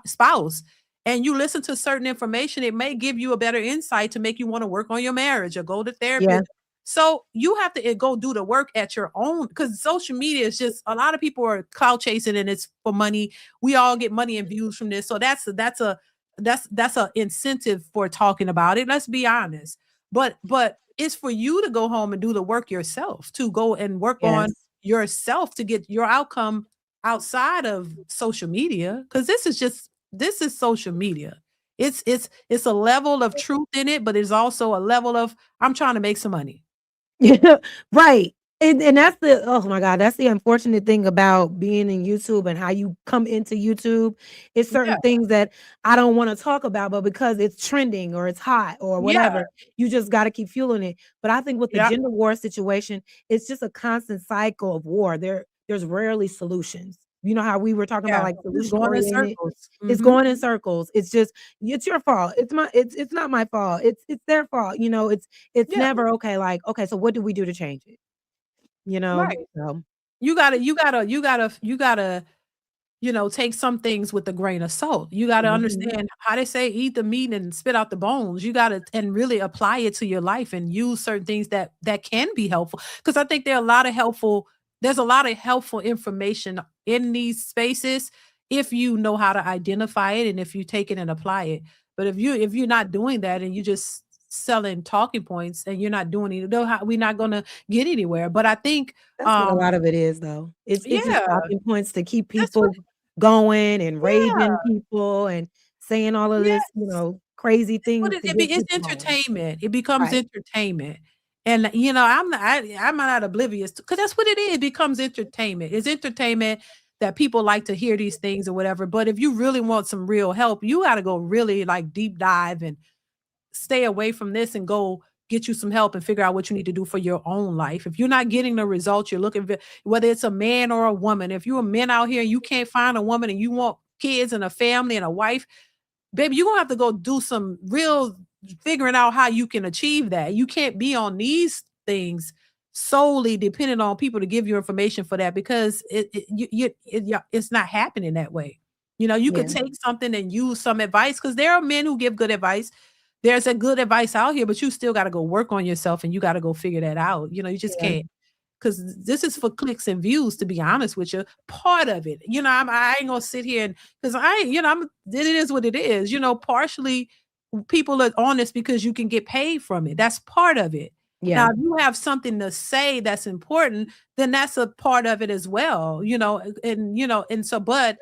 spouse and you listen to certain information, it may give you a better insight to make you want to work on your marriage or go to therapy. Yeah. So you have to go do the work at your own, because social media is just, a lot of people are clout chasing and it's for money. We all get money and views from this. So that's a incentive for talking about it. Let's be honest. But it's for you to go home and do the work yourself, to go and work on yourself to get your outcome outside of social media. Because this is social media. It's a level of truth in it, but it's also a level of, I'm trying to make some money. Yeah, right. And that's oh my God, that's the unfortunate thing about being in YouTube and how you come into YouTube. It's certain things that I don't want to talk about, but because it's trending or it's hot or whatever, you just got to keep fueling it. But I think with the gender war situation, it's just a constant cycle of war. There's rarely solutions. You know how we were talking about, like, solution oriented. It's going in circles. It's just, it's your fault. It's not my fault. It's their fault. It's never okay. Like, okay, so what do we do to change it? Right. So You gotta, take some things with a grain of salt. You gotta understand how they say eat the meat and spit out the bones. You gotta, and really apply it to your life and use certain things that can be helpful. Because I think there's a lot of helpful information in these spaces if you know how to identify it and if you take it and apply it. But if you're not doing that and you just selling talking points and you're not doing it, we're not gonna get anywhere. But I think that's what a lot of it is, though. It's just yeah, talking points to keep that's what, people going and yeah, raging people and saying all of this, yes. crazy What things to get it's people going. entertainment. It becomes Right. entertainment. And I'm not oblivious, because that's what it is. It becomes entertainment. It's entertainment that people like to hear these things or whatever. But if you really want some real help, you got to go really like deep dive and stay away from this and go get you some help and figure out what you need to do for your own life. If you're not getting the results you're looking for, whether it's a man or a woman, if you're a man out here and you can't find a woman and you want kids and a family and a wife, baby, you're gonna have to go do some real figuring out how you can achieve that. You can't be on these things solely dependent on people to give you information for that, because it's not happening that way. You know, you could Yeah. take something and use some advice, because there are men who give good advice. There's a good advice out here, but you still got to go work on yourself and you got to go figure that out. You know, you just Yeah. can't, because this is for clicks and views, to be honest with you. Part of it, you know, I ain't gonna sit here and, because it is what it is. You know, partially people are on this because you can get paid from it. That's part of it. Yeah. Now, if you have something to say that's important, then that's a part of it as well. You know, and so, but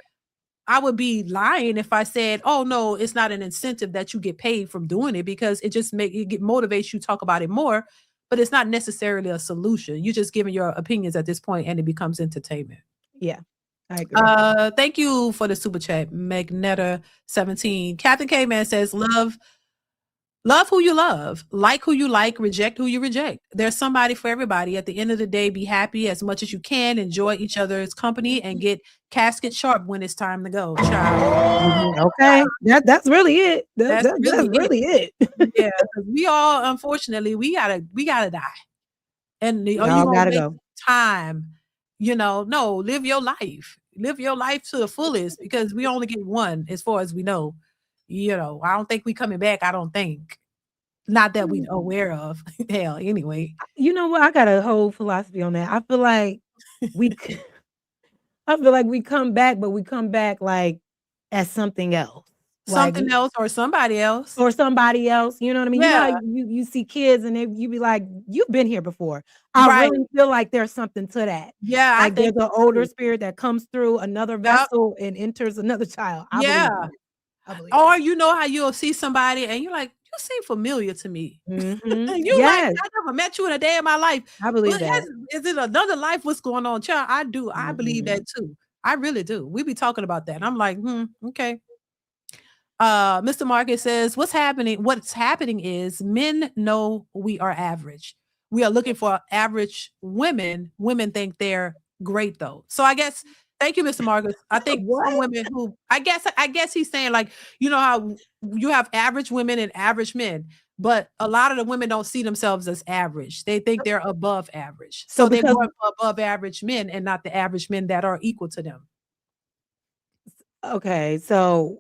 I would be lying if I said, "Oh no, it's not an incentive that you get paid from doing it," because it just motivates you to talk about it more, but it's not necessarily a solution. You're just giving your opinions at this point and it becomes entertainment. Yeah. I agree. Thank you for the super chat, Magneta 17. Captain K Man says, Love who you love, like who you like, reject who you reject. There's somebody for everybody. At the end of the day, be happy as much as you can, enjoy each other's company, and get casket sharp when it's time to go. Child. Okay. That's really it. That's Really it. Yeah, 'cause we all, unfortunately, we gotta die. And are you Y'all gonna gotta waste go. time? You know, no, live your life. Live your life to the fullest, because we only get one as far as we know. You know, I don't think we coming back, I don't think. Not that we aware of. Hell, anyway. You know what? I got a whole philosophy on that. I feel like we I feel like we come back, but we come back like as something else. Like Something else or somebody else. or somebody else, you know what I mean? You know how Yeah. you see kids and you be like, "You've been here before." I Right. really feel like there's something to that. Yeah, I Like there's think an so older too. spirit that comes through another Yep. vessel and enters another child. I believe Yeah. that. I believe Or that. you know how you'll see somebody and you're like, "You seem familiar to me." Mhm. And you like, Yes, "I never met you in a day of my life." I But believe that. is it another life? What's going on, child? I do. I believe Mhm. that too. I really do. We be talking about that. I'm like, okay. Mr. Market says, what's happening? What's happening is men know we are average. We are looking for average women. Women think they're great though. So I guess, thank you, Mr. Marcus. I think some What? women who, I guess he's saying, like, you know how you have average women and average men, but a lot of the women don't see themselves as average. They think they're above average. So So they because want above average men and not the average men that are equal to them. okay, so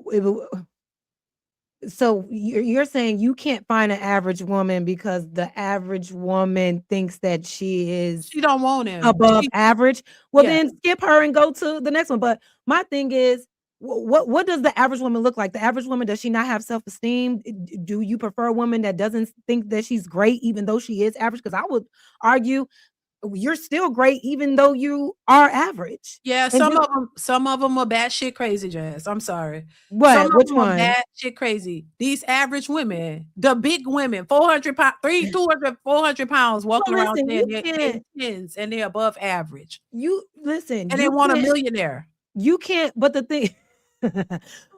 you're saying you can't find an average woman because the average woman thinks that she is She don't want him. above average? Well, Yeah. then skip her and go to the next one. But my thing is, what does the average woman look like? The average woman, does she not have self-esteem? Do you prefer a woman that doesn't think that she's great even though she is average? Because I would argue you're still great even though you are average. Yeah, And some of them are batshit crazy, Jazz. I'm sorry. Some what? of Which them are one? batshit crazy. These average women, the big women, 400 pounds, 200, 400 pounds walking Well, around listen, saying you they can't. tens and they're above average. You listen. And they You want a can't. millionaire. You can't. But the thing.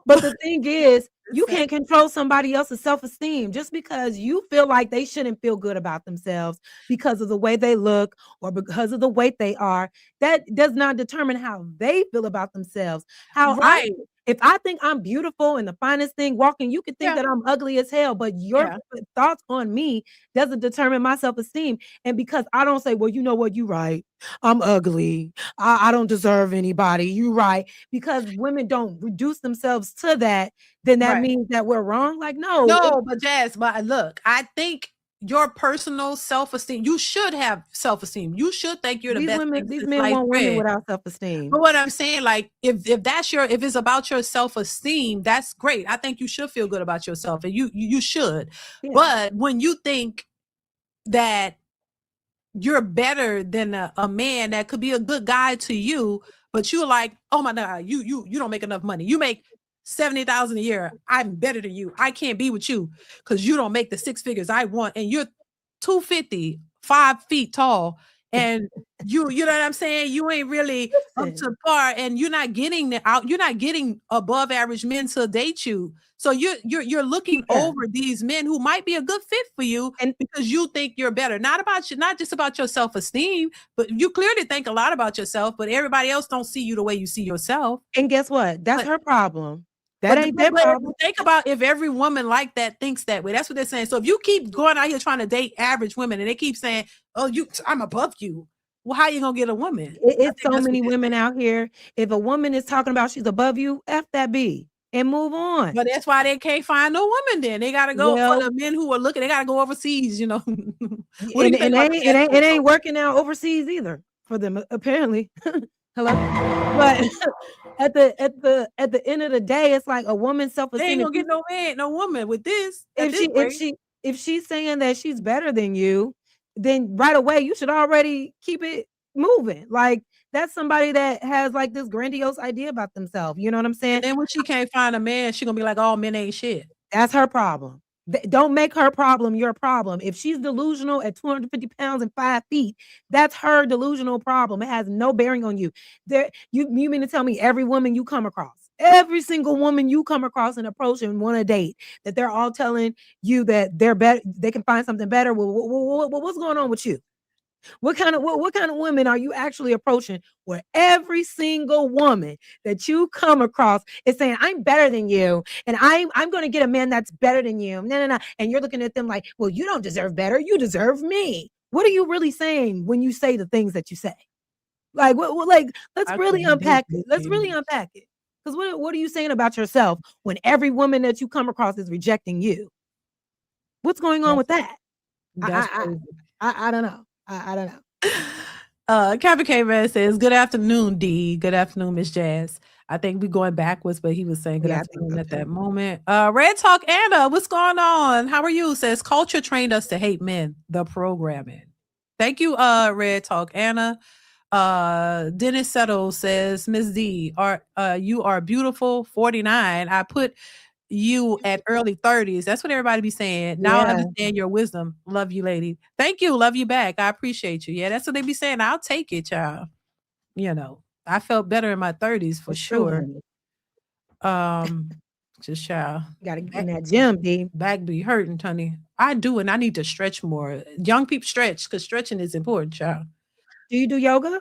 But the thing is, you It's can't control somebody else's self-esteem just because you feel like they shouldn't feel good about themselves because of the way they look or because of the weight they are. That does not determine how they feel about themselves. How I right. if I think I'm beautiful and the finest thing walking, you could think Yeah. that I'm ugly as hell, but your Yeah. thoughts on me doesn't determine my self-esteem. And because I don't say, well, you know what, you right. I'm ugly. I don't deserve anybody. You right. Because women don't reduce themselves to that, then that Right. means that we're wrong. Like, no, No, but Jazz, but look, I think your personal self-esteem, you should have self-esteem. You should think you're the best thing these since men sliced want women bread. without self-esteem. But what I'm saying, like, if that's if it's about your self-esteem, that's great. I think you should feel good about yourself, and you should. Yeah. But when you think that you're better than a man that could be a good guy to you, but you're like, oh my God, you don't make enough money. You make 70,000 a year. I'm better than you. I can't be with you because you don't make the six figures I want, and you're 250, 5 feet tall, and you know what I'm saying? You ain't really up Listen. to par, and you're not getting you're not getting above average men to date you. So you're looking Yeah. over these men who might be a good fit for you And because you think you're better. Not about you, not just about your self-esteem, but you clearly think a lot about yourself, but everybody else don't see you the way you see yourself. and guess what? That's But her problem. That ain't their but problem. think about if every woman like that thinks that way. That's what they're saying. So if you keep going out here trying to date average women and they keep saying, "Oh, I'm above you," well, how you gonna get a woman? I It's think so that's what many they're women saying. out here. If a woman is talking about she's above you, F that B and move on. But that's why they can't find no woman. Then they gotta go for Well, the men who are looking. They gotta go overseas. You know. What do and you think and about ain't, the it gas ain't tank it ain't folk? working out overseas either for them apparently. Hello, but at the end of the day, it's like a woman's self They ain't esteem. gonna get no man, no woman with this at If this she if rate. she if she's saying that she's better than you, then right away you should already keep it moving. Like that's somebody that has like this grandiose idea about themselves. You know what I'm And saying? then when she can't find a man, she gonna be like, "All men ain't shit." That's her problem. Don't make her problem your problem. If she's delusional at 250 pounds and 5 feet, that's her delusional problem. It has no bearing on you. You mean to tell me every woman you come across, every single woman you come across and approach and want to date, that they're all telling you that they're better, they can find something better? Well, what's going on with you? What kind of women are you actually approaching where every single woman that you come across is saying, I'm better than you, and I'm gonna get a man that's better than you. No. And you're looking at them like, well, you don't deserve better, you deserve me. What are you really saying when you say the things that you say? Like like let's I really couldn't date unpack it. this Let's really man. unpack it. Because what are you saying about yourself when every woman that you come across is rejecting you? What's going on That's with that? that's crazy. I don't know. I don't know. Captain K-Man says, "Good afternoon, D. Good afternoon, Miss Jazz." I think we're going backwards, but he was saying good Yeah, I think afternoon so at too. that moment. Red Talk Anna, what's going on? How are you? Says culture trained us to hate men, the programming. Thank you, Red Talk Anna. Dennis Settle says, Miss D, you are beautiful, 49. I put you at early 30s. That's what everybody be saying. Now I Yeah. understand your wisdom. Love you, lady. Thank you. Love you back. I appreciate you. Yeah, that's what they be saying. I'll take it, child. You know, I felt better in my 30s for It's true, sure. honey. Um, just child. You gotta get in Back, that gym, D. back be hurting, honey. I do, and I need to stretch more. Young people stretch because stretching is important, child. Do you do yoga?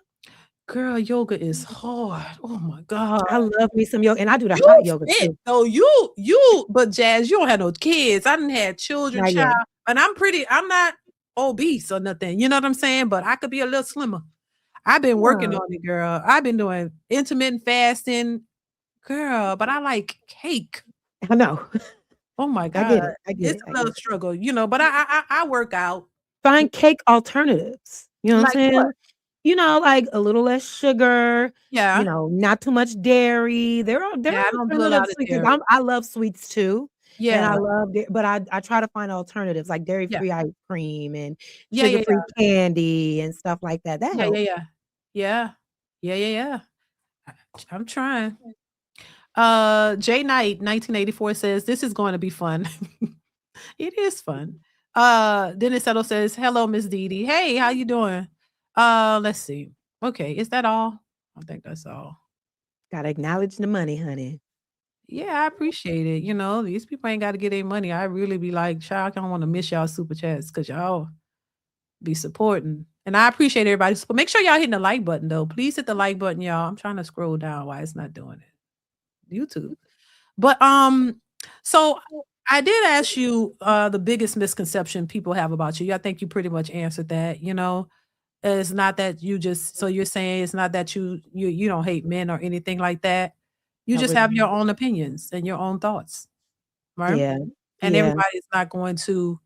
Girl, yoga is hard. Oh my God. I love me some yoga, and I do the You hot yoga fit too. though. But Jazz, you don't have no kids. I done had children, Not yet. child, and I'm not obese or nothing. You know what I'm saying? But I could be a little slimmer. I've been working No, on it, girl. I've been doing intermittent fasting, girl, but I like cake. I know. Oh my I God. get it. I get It's it. I a get little it. struggle, but I work out. Find cake alternatives. You know what I'm Like what? saying? Like a little less sugar, Yeah. not too much dairy. There Yeah, are I don't do a lot alternatives of because dairy. I love sweets too. And I Yeah. love it, but I try to find alternatives like Yeah. dairy-free ice cream and Yeah, yeah, sugar-free yeah. candy and stuff like that. That Yeah, yeah, helps. yeah. Yeah. Yeah, yeah, yeah. I'm trying. J Knight 1984 says this is going to be fun. It is fun. Dennis Settle says, "Hello, Miss Dee Dee. Hey, how you doing?" Let's see. Okay, is that all? I think that's all. Gotta acknowledge the money, honey. Yeah, I appreciate it. These people ain't got to get their money. I really be like, child, I don't want to miss y'all super chats because y'all be supporting. And I appreciate everybody. But make sure y'all hitting the like button though. Please hit the like button, y'all. I'm trying to scroll down why it's not doing it. YouTube. But so I did ask you the biggest misconception people have about you. I think you pretty much answered that. It's not that you just so you're saying it's not that you don't hate men or anything like that. You I just would have your own opinions and your own thoughts, right? Yeah. And Yeah. everybody's not going to,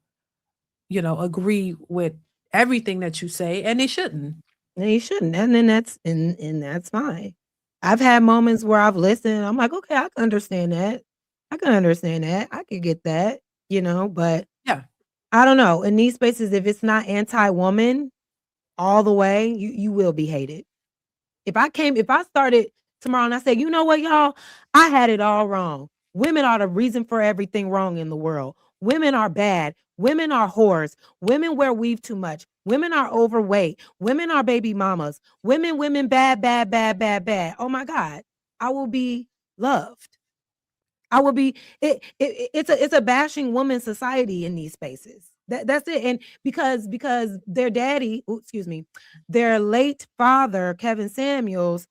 agree with everything that you say, and they shouldn't. No, you shouldn't, and then that's fine. I've had moments where I've listened, I'm like, "Okay, I can understand that. I can understand that. I could get that," but Yeah. I don't know. In these spaces, if it's not anti-woman all the way, you will be hated. If I started tomorrow and I said, "You know what, y'all? I had it all wrong. Women are the reason for everything wrong in the world." Women are bad. Women are whores. Women wear weave too much. Women are overweight. Women are baby mamas. Women, bad, bad, bad, bad, bad. Oh my God. I will be loved. I will be it's a bashing woman society in these spaces. That's it. And because their daddy, excuse me, their late father, Kevin Samuels,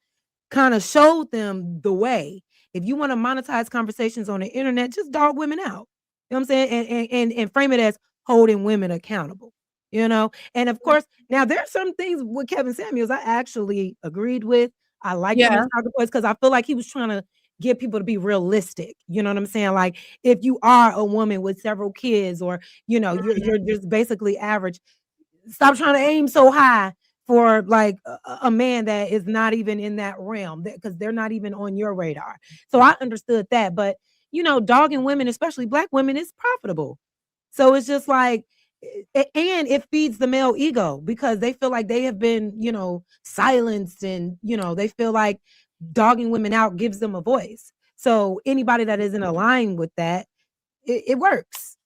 kind of showed them the way. If you want to monetize conversations on the internet, just dog women out. You know what I'm saying? And frame it as holding women accountable. You know, and of course, now there are some things with Kevin Samuels I actually agreed with. I liked him Yeah. as talking points because I feel like he was trying to get people to be realistic. You know what I'm saying? Like if you are a woman with several kids, or you're just basically average, stop trying to aim so high for like a man that is not even in that realm, because they're not even on your radar. So I understood that, but dogging women, especially black women, is profitable. So it's just like, and it feeds the male ego because they feel like they have been, silenced, and they feel like dogging women out gives them a voice. So anybody that isn't aligned with that, it works.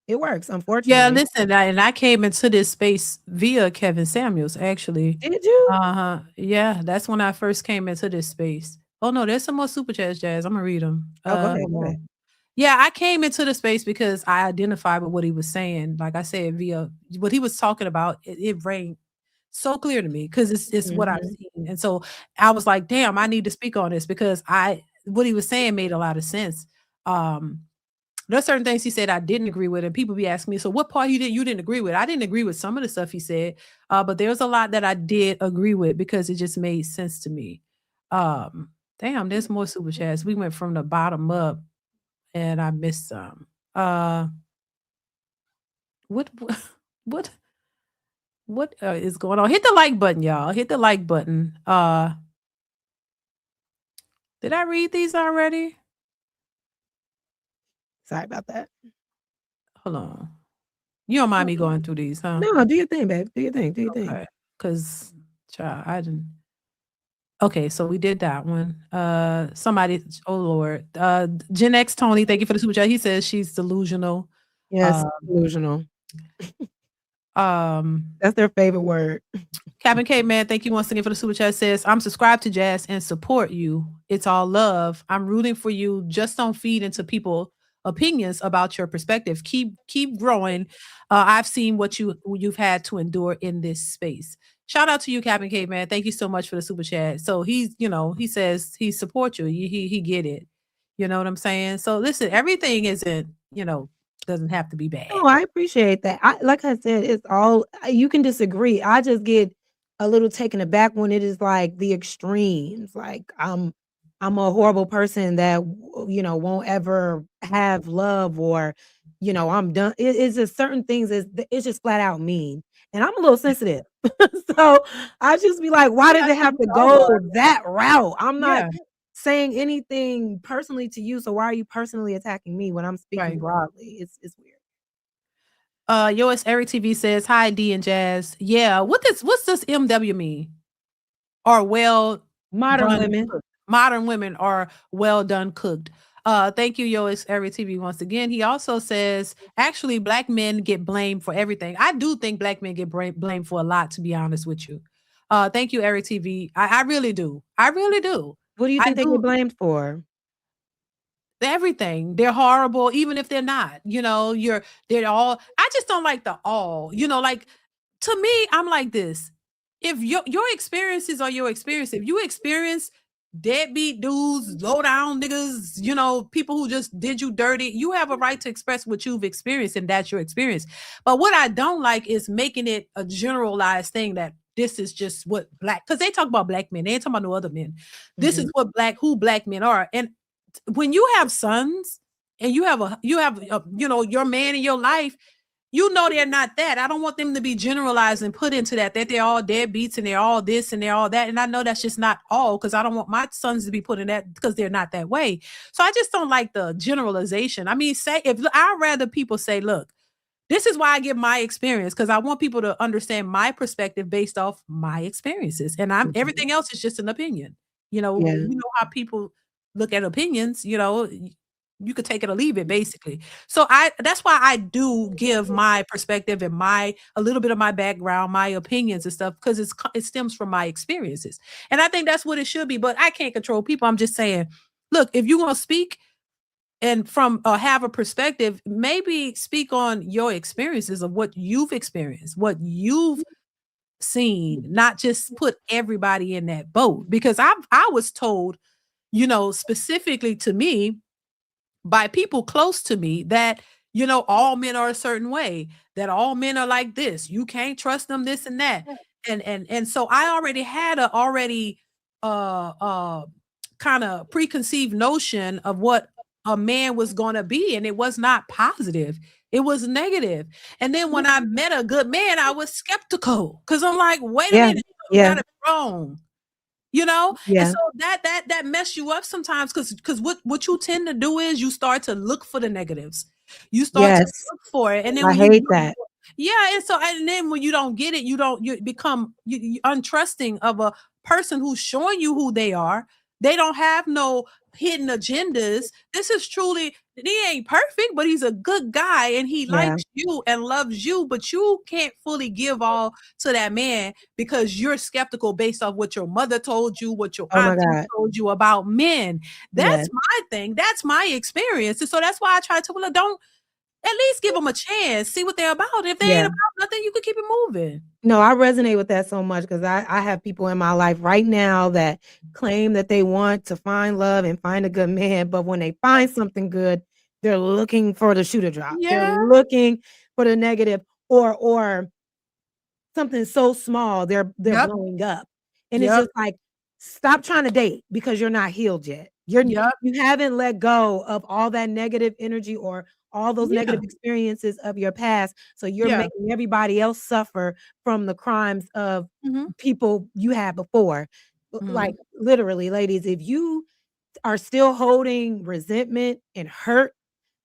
It works, Yeah, unfortunately. listen, I came into this space via Kevin Samuels, actually. Did you? Uh-huh. Yeah, that's when I first came into this space. Oh no, there's some more super chats, Jazz. I'm gonna read them. Oh, go ahead, Hold go ahead. on. Yeah, I came into the space because I identified with what he was saying. Like I said, via what he was talking about, it rang so clear to me because it's what I've Mhm. seen. And so I was like, damn, I need to speak on this because what he was saying made a lot of sense. Um, there's certain things he said I didn't agree with, and people be asking me, "So what part you didn't agree with?" I didn't agree with some of the stuff he said, but there's a lot that I did agree with because it just made sense to me. Damn, there's more super chats. We went from the bottom up, and I missed some. What what what is going on? Hit the like button, y'all. Hit the like button. Did I read these already? Sorry about that. Hold on. You don't mind me going through these, huh? No, do your thing, babe. Do your thing. Do your thing. Okay, because child, I didn't. Okay, so we did that one. Somebody, oh Lord, Gen X Tony, thank you for the super chat. He says she's delusional. Yes, Uh, delusional. um, That's their favorite word. Captain K man, thank you once again for the super chat. Says I'm subscribed to Jazz and support you. It's all love. I'm rooting for you. Just don't feed into people opinions about your perspective. Keep growing. I've seen what you've had to endure in this space. Shout out to you, Captain K man. Thank you so much for the super chat. So he says he supports you. He get it. You know what I'm saying? So listen, everything isn't, doesn't have to be bad. No, I appreciate that. Like I said, it's all you can disagree. I just get a little taken aback when it is like the extremes. Like I'm a horrible person that won't ever have love, or I'm done. It's just certain things it's just flat out mean. And I'm a little sensitive. So I just be like, why Yeah, did I it have think to we all are. go that route? I'm not Yeah, saying anything personally to you. So why are you personally attacking me when I'm speaking right. broadly? It's weird. Yours Eric TV says, "Hi D and Jazz. Yeah, what's this MW mean? Are well Modern done women. cooked. Modern women are well done cooked." Thank you, Yois Eric TV once again. He also says, actually, black men get blamed for everything. I do think black men get blamed for a lot, to be honest with you. Thank you, Eric TV. I really do. I really do. What do you I think they get do. blamed for? Everything. They're horrible, even if they're not. They're all. I just don't like the all. Like to me, I'm like this. If your experiences are your experience, if you experience deadbeat dudes, low down niggas, people who just did you dirty, you have a right to express what you've experienced, and that's your experience. But what I don't like is making it a generalized thing that this is just what black, because they talk about black men, they ain't talking about no other men. This is Mhm. what who black men are. And when you have sons and you have your man in your life, they're not that. I don't want them to be generalized and put into that they're all deadbeats and they're all this and they're all that. And I know that's just not all, because I don't want my sons to be put in that because they're not that way. So I just don't like the generalization. I mean, I'd rather people say, look, this is why I give my experience, because I want people to understand my perspective based off my experiences. And Mhm. everything else is just an opinion. Yeah. You know how people look at opinions, you could take it or leave it, basically. So that's why I do give my perspective and a little bit of my background, my opinions and stuff, because it stems from my experiences. And I think that's what it should be. But I can't control people. I'm just saying, look, if you're gonna speak and from have a perspective, maybe speak on your experiences of what you've experienced, what you've seen, not just put everybody in that boat. Because I was told, specifically to me by people close to me that, all men are a certain way, that all men are like this. You can't trust them, this and that. And so I already had a uh uh kind of preconceived notion of what a man was going to be, and it was not positive. It was negative. And then when I met a good man, I was skeptical because I'm like, wait a Yeah. minute, you Yeah. got it wrong. And Yeah. so that mess you up sometimes because what you tend to do is you start to look for the negatives. You start to Yes. look for it, and then I when you hate look that. and then when you don't get it, you become untrusting of a person who's showing you who they are. They don't have no hidden agendas. This is truly, he ain't perfect, but he's a good guy and he Yeah. likes you and loves you, but you can't fully give all to that man because you're skeptical based off what your mother told you, what your Oh my auntie God. told you about men. Yes. That's my thing. That's my experience. And so that's why I try to tell, don't at least give them a chance, see what they're about. If they ain't Yeah. about nothing, you can keep it moving. No, I resonate with that so much because I have people in my life right now that claim that they want to find love and find a good man, but when they find something good, they're looking for the shoe to drop. They're Yeah. looking for the negative or something so small, they're Yep. blowing up. And it's Yep. just like, stop trying to date because you're not healed yet. Yep. You haven't let go of all that negative energy or all those Yeah. negative experiences of your past. So you're Yeah. making everybody else suffer from the crimes of Mhm. people you had before. Like Mhm. literally, ladies, if you are still holding resentment and hurt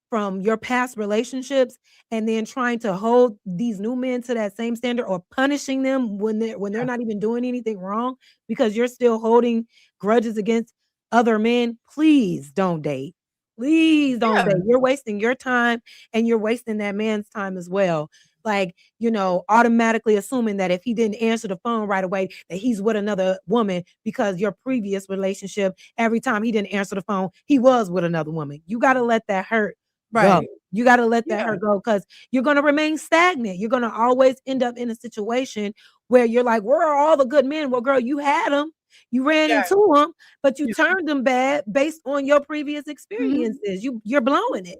from your past relationships and then trying to hold these new men to that same standard or punishing them when they're Yeah. not even doing anything wrong because you're still holding grudges against other men, please don't date. Please don't Yeah. date. You're wasting your time and you're wasting that man's time as well. Like, automatically assuming that if he didn't answer the phone right away, that he's with another woman because your previous relationship, every time he didn't answer the phone, he was with another woman. You got to let that hurt go. Right. You got to let that Yeah. hurt go because you're going to remain stagnant. You're going to always end up in a situation where you're like, where are all the good men? Well, girl, you had them. You ran Yeah. into them, but you Yeah. turned them bad based on your previous Mhm. experiences. You're blowing it.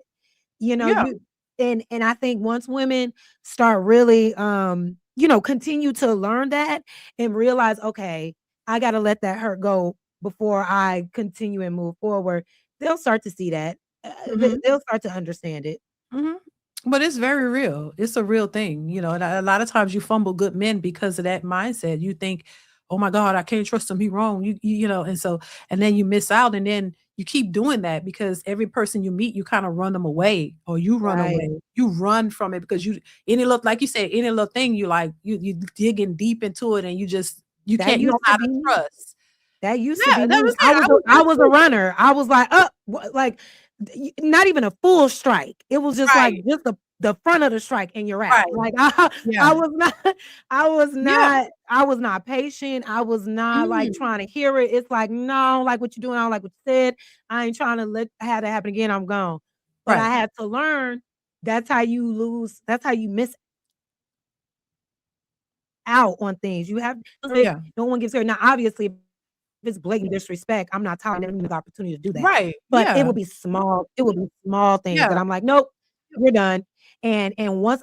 Yeah. You and I think once women start really continue to learn that and realize, okay, I got to let that hurt go before I continue and move forward, they'll start to see that. Mhm. They'll start to understand it. Mhm. But it's very real. It's a real thing, and a lot of times you fumble good men because of that mindset. You think, "Oh my God, I can't trust him. He wrong." And so and then you miss out, and then you keep doing that because every person you meet, you kind of run them away, or you run Right. away. You run from it because like you said, any little thing you like, you digging deep into it, and you That can't, you used don't know to how be to me. trust. That used to Yeah, be that me. was it. I was I you was a too. runner. I was like, like not even a full strike. It was just like Right. just the front of the strike and you're out. Right. Like Yeah. I was not Yeah. I was not patient. I was not like Mm. trying to hear it. It's like, no, like what you're doing. I don't like what you said. I ain't trying to have that happen again. I'm gone. But I Right. had to learn that's how you lose. That's how you miss out on things. You have Yeah. no one gives her. Now, obviously, if it's blatant disrespect, I'm not telling them the opportunity to do that. Right. But Yeah. it will be small things Yeah. that I'm like, nope, you're done. And once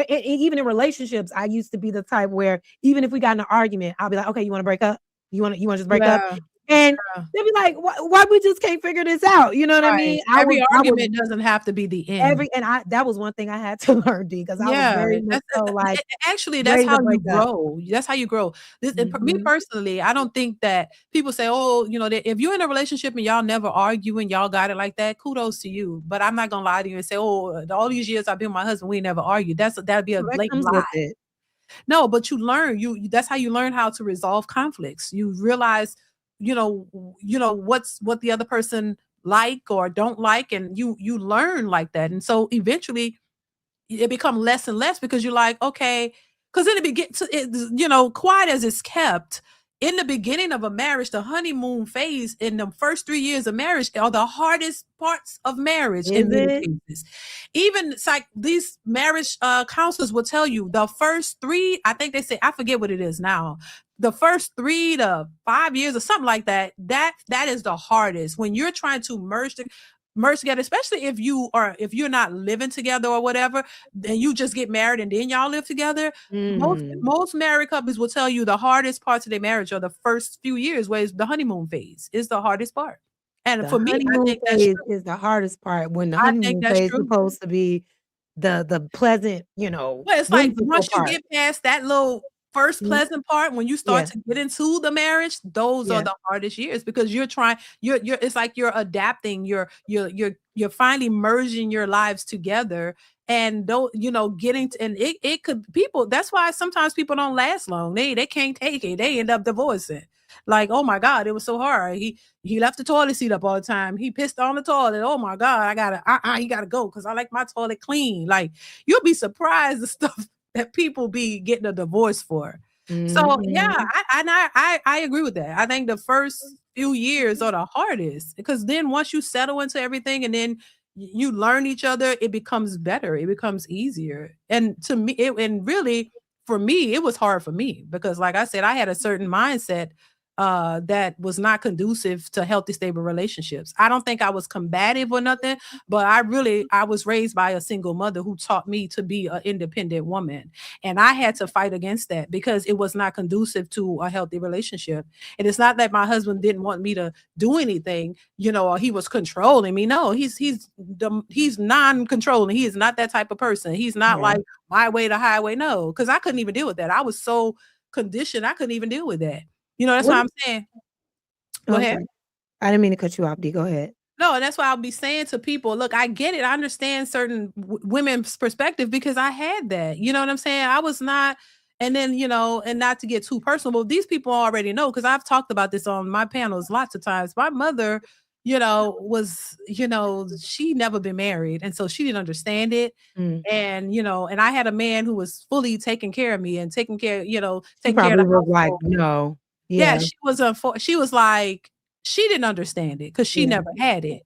even in relationships, I used to be the type where even if we got in an argument, I'll be like, okay, you want to break up? You want to just break up? Yeah. And Yeah. they'll be like, why we just can't figure this out? You know what I Right. mean? I Every was argument doesn't have to be the end. that was one thing I had to learn, D, because I was Yeah, very much that's so like actually, that's ready to how you break up. grow. That's how you grow. This and me Mhm. personally, I don't think that people say, "Oh, that if you're in a relationship and y'all never argue and y'all got it like that, kudos to you." But I'm not gonna lie to you and say, "Oh, all these years I've been with my husband, we never argued." That'd be a So that blatant comes lie. with it. No, but you learn. That's how you learn how to resolve conflicts. You realize, what the other person like or don't like, and you learn like that. And so eventually it become less and less because you're like, okay, because in the beginning, quiet as it's kept, in the beginning of a marriage, the honeymoon phase in the first 3 years of marriage are the hardest parts of marriage in Is many it? cases. Even these marriage counselors will tell you the first three, I think they say, I forget what it is now, the first 3 to 5 years or something like that, that is the hardest when you're trying to merge together, especially if you're not living together or whatever, then you just get married and then y'all live together. Most married couples will tell you the hardest parts of their marriage are the first few years, where the honeymoon phase is the hardest part. And The for me, I honeymoon think that's phase true. is the hardest part when the I think honeymoon that's phase true. supposed to be the pleasant, Well, it's like whimsical once you part. get past that little first Mhm. pleasant part, when you start Yeah, to get into the marriage, those are yeah. the hardest years because you're it's like you're adapting, you're finally merging your lives together. And though, getting to, and it could people, that's why sometimes people don't last long. They can't take it. They end up divorcing. Like, oh my God, it was so hard. He left the toilet seat up all the time. He pissed on the toilet. Oh my God, I gotta he gotta go because I like my toilet clean. Like, you'll be surprised the stuff that people be getting a divorce for. So yeah, Mhm. I agree with that. I think the first few years are the hardest because then once you settle into everything and then you learn each other, it becomes better. It becomes easier. And to me, and really for me, it was hard for me because, like I said, I had a certain mindset that was not conducive to healthy, stable relationships. I don't think I was combative or nothing, but I was raised by a single mother who taught me to be an independent woman. And I had to fight against that because it was not conducive to a healthy relationship. And it's not that my husband didn't want me to do anything, or he was controlling me. No, he's non-controlling. He is not that type of person. He's not Yeah. like my way to highway. No, because I couldn't even deal with that. I was so conditioned, I couldn't even deal with that. That's What why I'm saying. Oh, Go I'm ahead. sorry. I didn't mean to cut you off, D, go ahead. No, and that's why I'll be saying to people, look, I get it. I understand certain women's perspective because I had that. You know what I'm saying? I was not, and then, and not to get too personal, but these people already know because I've talked about this on my panels lots of times. My mother, was, she never been married. And so she didn't understand it. Mm. And I had a man who was fully taking care of me and She taking care of the probably was like, household. "No." Yeah, Yeah, she was like, she didn't understand it because she yeah. never had it.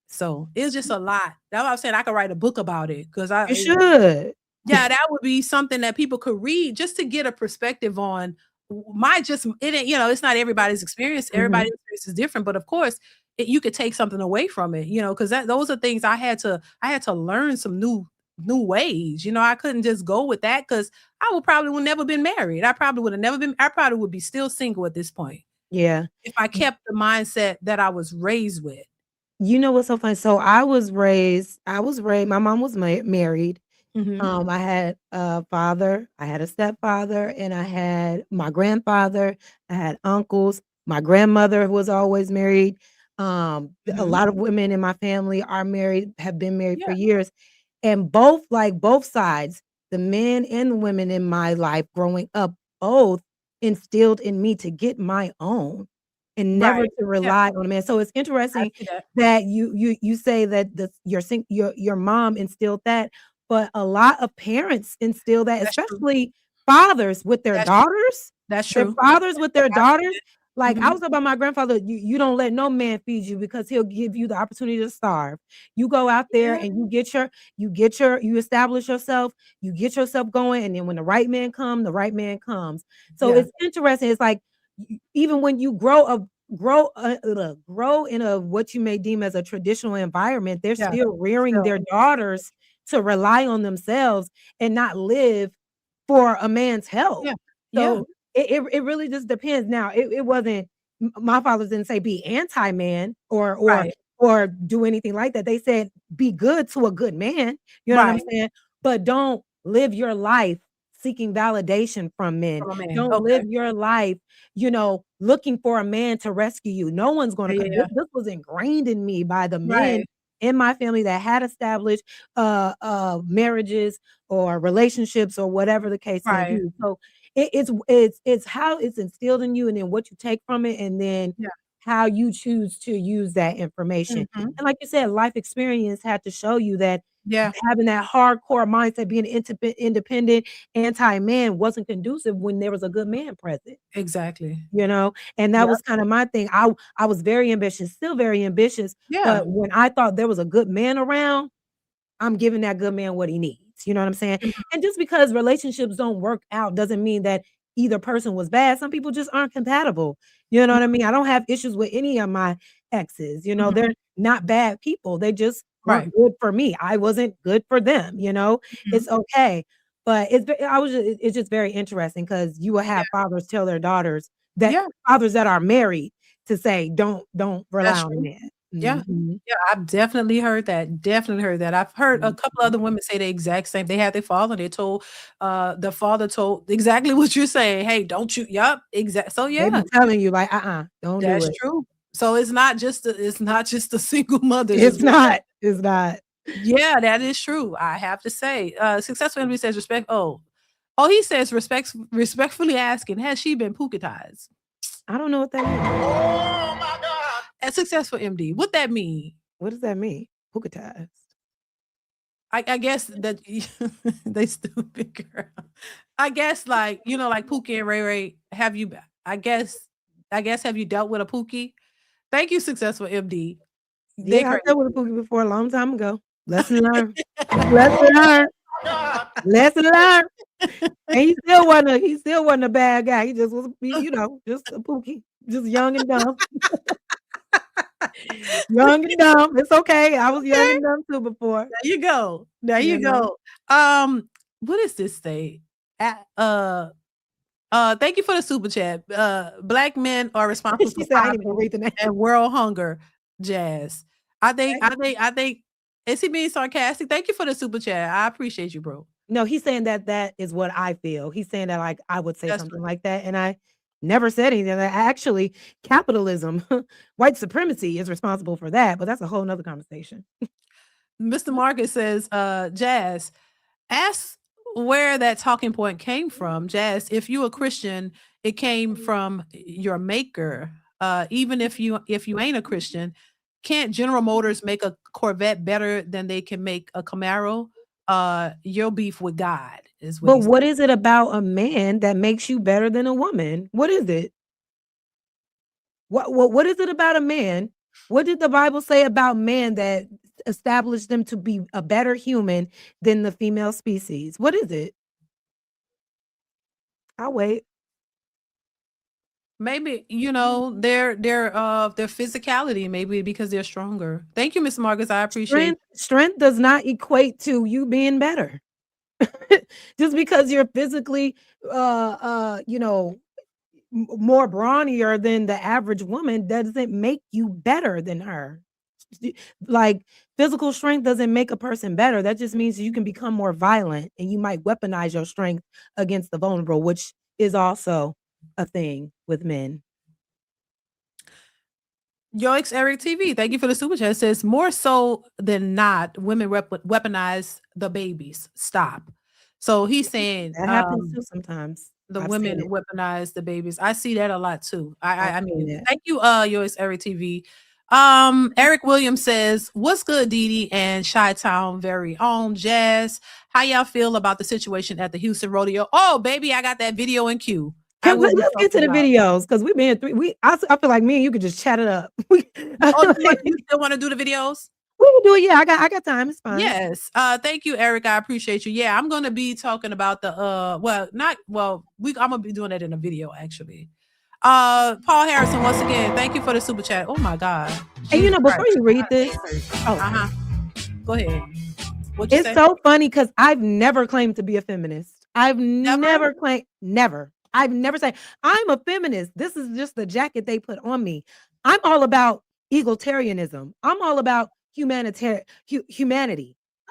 So it's just a lot. That's why I'm saying I could write a book about it because You should. yeah, that would be something that people could read just to get a perspective on it ain't, it's not everybody's experience. Mhm. Everybody's experience is different, but of course you could take something away from it, because those are things I had to learn some new ways. I couldn't just go with that because would never been married. I probably would be still single at this point Yeah. if I kept the mindset that I was raised with. You know what's so funny? So I was raised my mom was married. Mhm. I had a father, I had a stepfather, and I had my grandfather, I had uncles. My grandmother was always married. A Mhm. lot of women in my family are married, have been married for Yeah, years. And both sides, the men and the women in my life growing up, both instilled in me to get my own and never right. to Yeah, rely on a man. So it's I interesting see that. that you say that your mom instilled that, but a lot of parents instill that, That's true. especially fathers with their That's true. daughters. That's Their true. fathers with their I've seen daughters. it. Like, I Mhm. was talking about my grandfather, you don't let no man feed you because he'll give you the opportunity to starve. You go out there Yeah, and you establish yourself, you get yourself going, and then when the right man come, the right man comes. So yeah, it's interesting. It's like even when you grow in a what you may deem as a traditional environment, they're yeah, still rearing still. their daughters to rely on themselves and not live for a man's help. Yeah, yeah, So it really just depends. Now it wasn't my fathers didn't say be anti-man right, or do anything like that. They said be good to a good man. You know what I'm right, saying? But don't live your life seeking validation from men. from a man. Don't Okay. live your life, looking for a man to rescue you. No one's gonna Yeah, come. yeah, This yeah. this was ingrained in me by the men Right, in my family that had established marriages or relationships or whatever the case may right. be. So it's how it's instilled in you and then what you take from it and then Yeah, how you choose to use that information. Mhm. And like you said, life experience had to show you that Yeah, having that hardcore mindset, being independent, anti-man wasn't conducive when there was a good man present, exactly. you know? And that Yep. was kind of my thing. I was very ambitious, still very ambitious, Yeah. but when I thought there was a good man around, I'm giving that good man what he needs. You know what I'm saying? Mhm. And just because relationships don't work out doesn't mean that either person was bad. Some people just aren't compatible. You know what I mean? I don't have issues with any of my exes. You know, Mhm. they're not bad people. They just Right. weren't good for me. I wasn't good for them. You know, Mhm. it's okay. But it's just very interesting because you will Yeah. have fathers tell their daughters that Yeah, fathers that are married to say, don't rely that's on a true. man. Yeah. Mhm. Yeah, I've definitely heard that, definitely heard that. I've heard a couple Mhm. other women say the exact same. They had their father, they told, the father told exactly what you're saying. "Hey, don't you" Yup, exact so, They yeah, be telling you like, don't do that's it. true. So, it's not just the single mothers is It's what that not, it's not. Yeah, that is true, I have to say. Successful enemy says respect he says respectfully asking, "Has she been pookatized?" I don't know what that means. Oh my god. A successful MD, what that mean? What does that mean? Hookatized. I guess that they stupid girl. I guess like, like Pookie and Ray Ray, I guess have you dealt with a Pookie? Thank you, successful MD. They Yeah, I crazy. dealt with a pookie before a long time ago. Lesson learned. Lesson learned. Lesson learned. And he still wasn't a bad guy. He just was, just a pookie. Just young and dumb. Young and dumb. It's okay. I was young Okay, and dumb too before, there you go. There you you know. go. What is this say? Thank you for the super chat. Black men are responsible She for said, I didn't even poverty read the name. and world hunger. Jazz. I think. Is he being sarcastic? Thank you for the super chat. I appreciate you, bro. No, he's saying that that is what I feel. He's saying that, like, I would say That's something like that, and I never said anything. Actually, capitalism, white supremacy is responsible for that, but that's a whole nother conversation. Mr. Marcus says, Jazz, ask where that talking point came from. Jazz, if you a Christian, it came from your maker. Even if you ain't a Christian, can't General Motors make a Corvette better than they can make a Camaro? Your beef with God is what But he said. what is it about a man that makes you better than a woman? What is it? What is it about a man? What did the Bible say about man that established them to be a better human than the female species? What is it? I'll wait. Maybe, their physicality, maybe because they're stronger. Thank you, Miss Marcus. I appreciate. Strength does not equate to you being better. Just because you're physically, more brawnier than the average woman doesn't make you better than her. Like, physical strength doesn't make a person better. That just means you can become more violent and you might weaponize your strength against the vulnerable, which is also a thing with men. Yoix Eric TV, thank you for the super chat. It says more so than not, women weaponize the babies. Stop. So he's saying, That happens too sometimes. the I've seen women it. weaponize the babies. I see that a lot too. I've I seen mean, it. thank you, Yoix Eric TV. Eric Williams says, "What's good, Dee and Chi-Town very own Jazz? How y'all feel about the situation at the Houston Rodeo? Oh, baby, I got that video in queue. I will be Let's get to talking the about." videos because we've been three. I feel like me and you could just chat it up. Oh, you still want to do the videos? We can do it. Yeah, I got time. It's fine. Yes. Thank you, Eric. I appreciate you. Yeah, I'm gonna be talking about the I'm gonna be doing that in a video actually. Paul Harrison, once again, thank you for the super chat. Oh my God. And Jesus before Christ. you read this, oh, Uh-huh. Go ahead. What'd you it's say? so funny because I've never claimed to be a feminist. I've Never? never claimed, never. I've never said I'm a feminist. This is just the jacket they put on me. I'm all about egalitarianism. I'm all about humanity.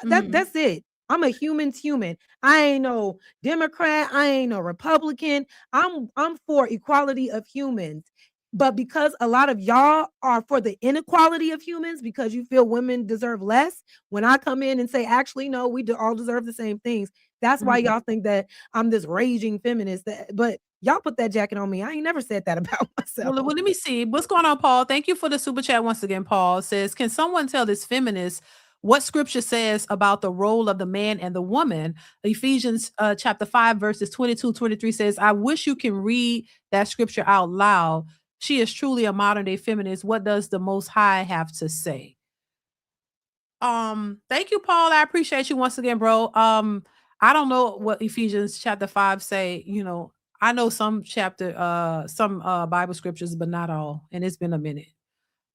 Mhm. That's it. I'm a human's human. I ain't no Democrat. I ain't no Republican. I'm for equality of humans. But because a lot of y'all are for the inequality of humans, because you feel women deserve less, when I come in and say, actually, no, we all deserve the same things, that's why y'all think that I'm this raging feminist. But y'all put that jacket on me. I ain't never said that about myself. Well, let me see. What's going on, Paul? Thank you for the super chat once again. Paul says, can someone tell this feminist what scripture says about the role of the man and the woman? Ephesians chapter 5, verses 22-23 says, I wish you can read that scripture out loud. She is truly a modern day feminist. What does the Most High have to say? Thank you, Paul. I appreciate you once again, bro. I don't know what Ephesians chapter 5 say. I know some Bible scriptures, but not all. And it's been a minute.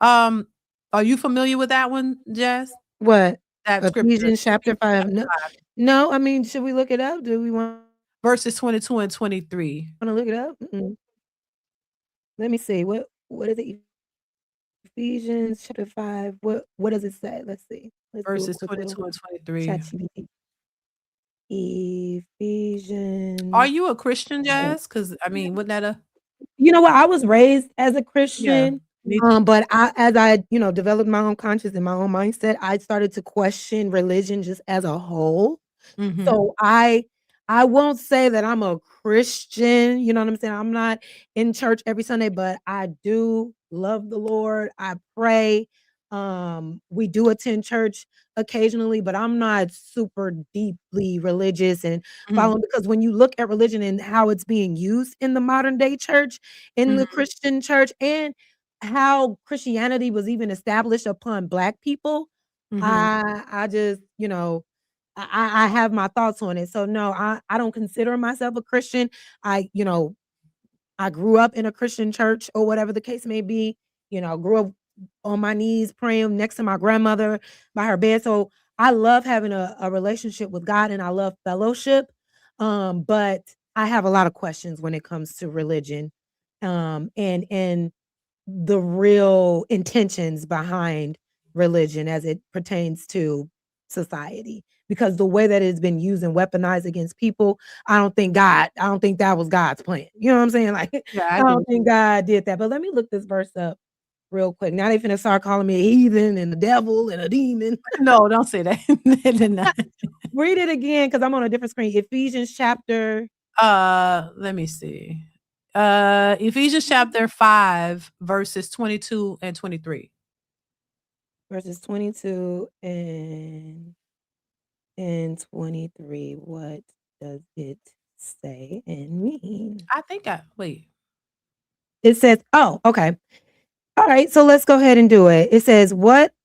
Are you familiar with that one, Jazz? What? That scripture, Ephesians chapter Ephesians 5. chapter No, 5, no, I mean, should we look it up? Do we want verses 22 and 23. to look it up? Let me see. What is it? Ephesians chapter 5. What does it say? Let's see. Let's do a Verses quick little 22 and 23. ChatGPT. Ephesians. Are you a Christian, Jazz? Because I mean, wouldn't that You know what? I was raised as a yeah. Christian. But as I developed my own conscience and my own mindset, I started to question religion just as a whole. Mhm. So I won't say that I'm a Christian, you know what I'm saying? I'm not in church every Sunday, but I do love the Lord. I pray. We do attend church occasionally, but I'm not super deeply religious and Mhm. following, because when you look at religion and how it's being used in the modern day church, in the Mhm. Christian church, and how Christianity was even established upon Black people, Mhm. I just, I have my thoughts on it. So no, I don't consider myself a Christian. I grew up in a Christian church or whatever the case may be. Grew up on my knees praying next to my grandmother by her bed. So I love having a relationship with God and I love fellowship. But I have a lot of questions when it comes to religion. And the real intentions behind religion as it pertains to society, because the way that it's been used and weaponized against people, I don't think that was God's plan. You know what I'm saying? Like, Yeah, I I agree don't with you. think God did that. But let me look this verse up real quick. Now they finna start calling me a heathen and the devil and a demon. No, don't say that. They're not. Read it again because I'm on a different screen. Ephesians chapter. Let me see. Ephesians chapter 5, verses 22 and 23. Verses 22 and 23. What does it say and mean? I think wait. It says, oh, okay. All right, so let's go ahead and do it. It says,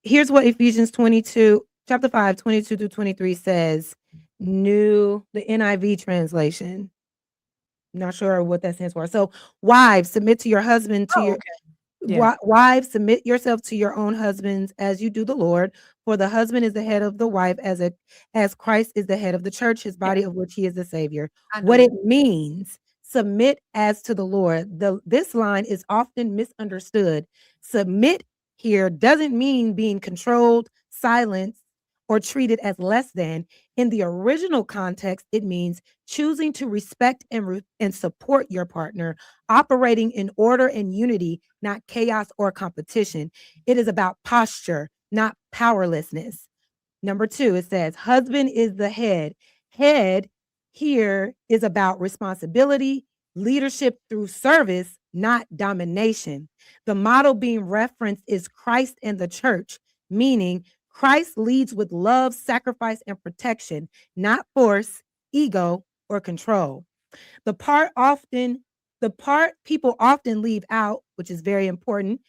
here's what Ephesians 22, chapter 5, 22 through 23 says. The NIV translation. Not sure what that stands for. So, wives, submit to your husband, Oh, okay. Yeah. Wives, submit yourself to your own husbands as you do the Lord. For the husband is the head of the wife, as Christ is the head of the church, his body, Yeah. of which he is the Savior. I What know it that. means, submit as to the Lord. This line is often misunderstood. Submit here doesn't mean being controlled, silenced, or treated as less than. In the original context, it means choosing to respect and support your partner, operating in order and unity, not chaos or competition. It is about posture, not powerlessness. Number 2, it says, husband is the head. Head here is about responsibility, leadership through service, not domination. The model being referenced is Christ and the church, meaning Christ leads with love, sacrifice, and protection, not force, ego, or control. The part people often leave out, which is very important.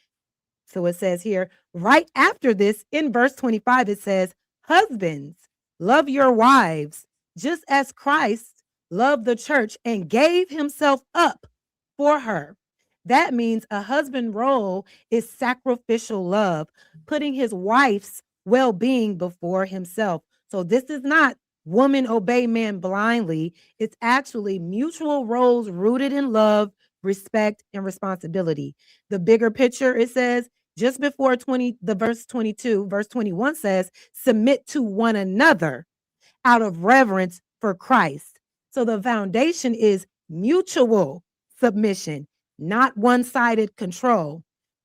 So it says here, right after this, in verse 25, it says, husbands, love your wives, just as Christ loved the church and gave himself up for her. That means a husband role is sacrificial love, putting his wife's well being before himself. So this is not woman obey man blindly. It's actually mutual roles rooted in love, respect, and responsibility. The bigger picture, it says, just before the verse 22, verse 21 says, submit to one another out of reverence for Christ. So the foundation is mutual submission, not one-sided control.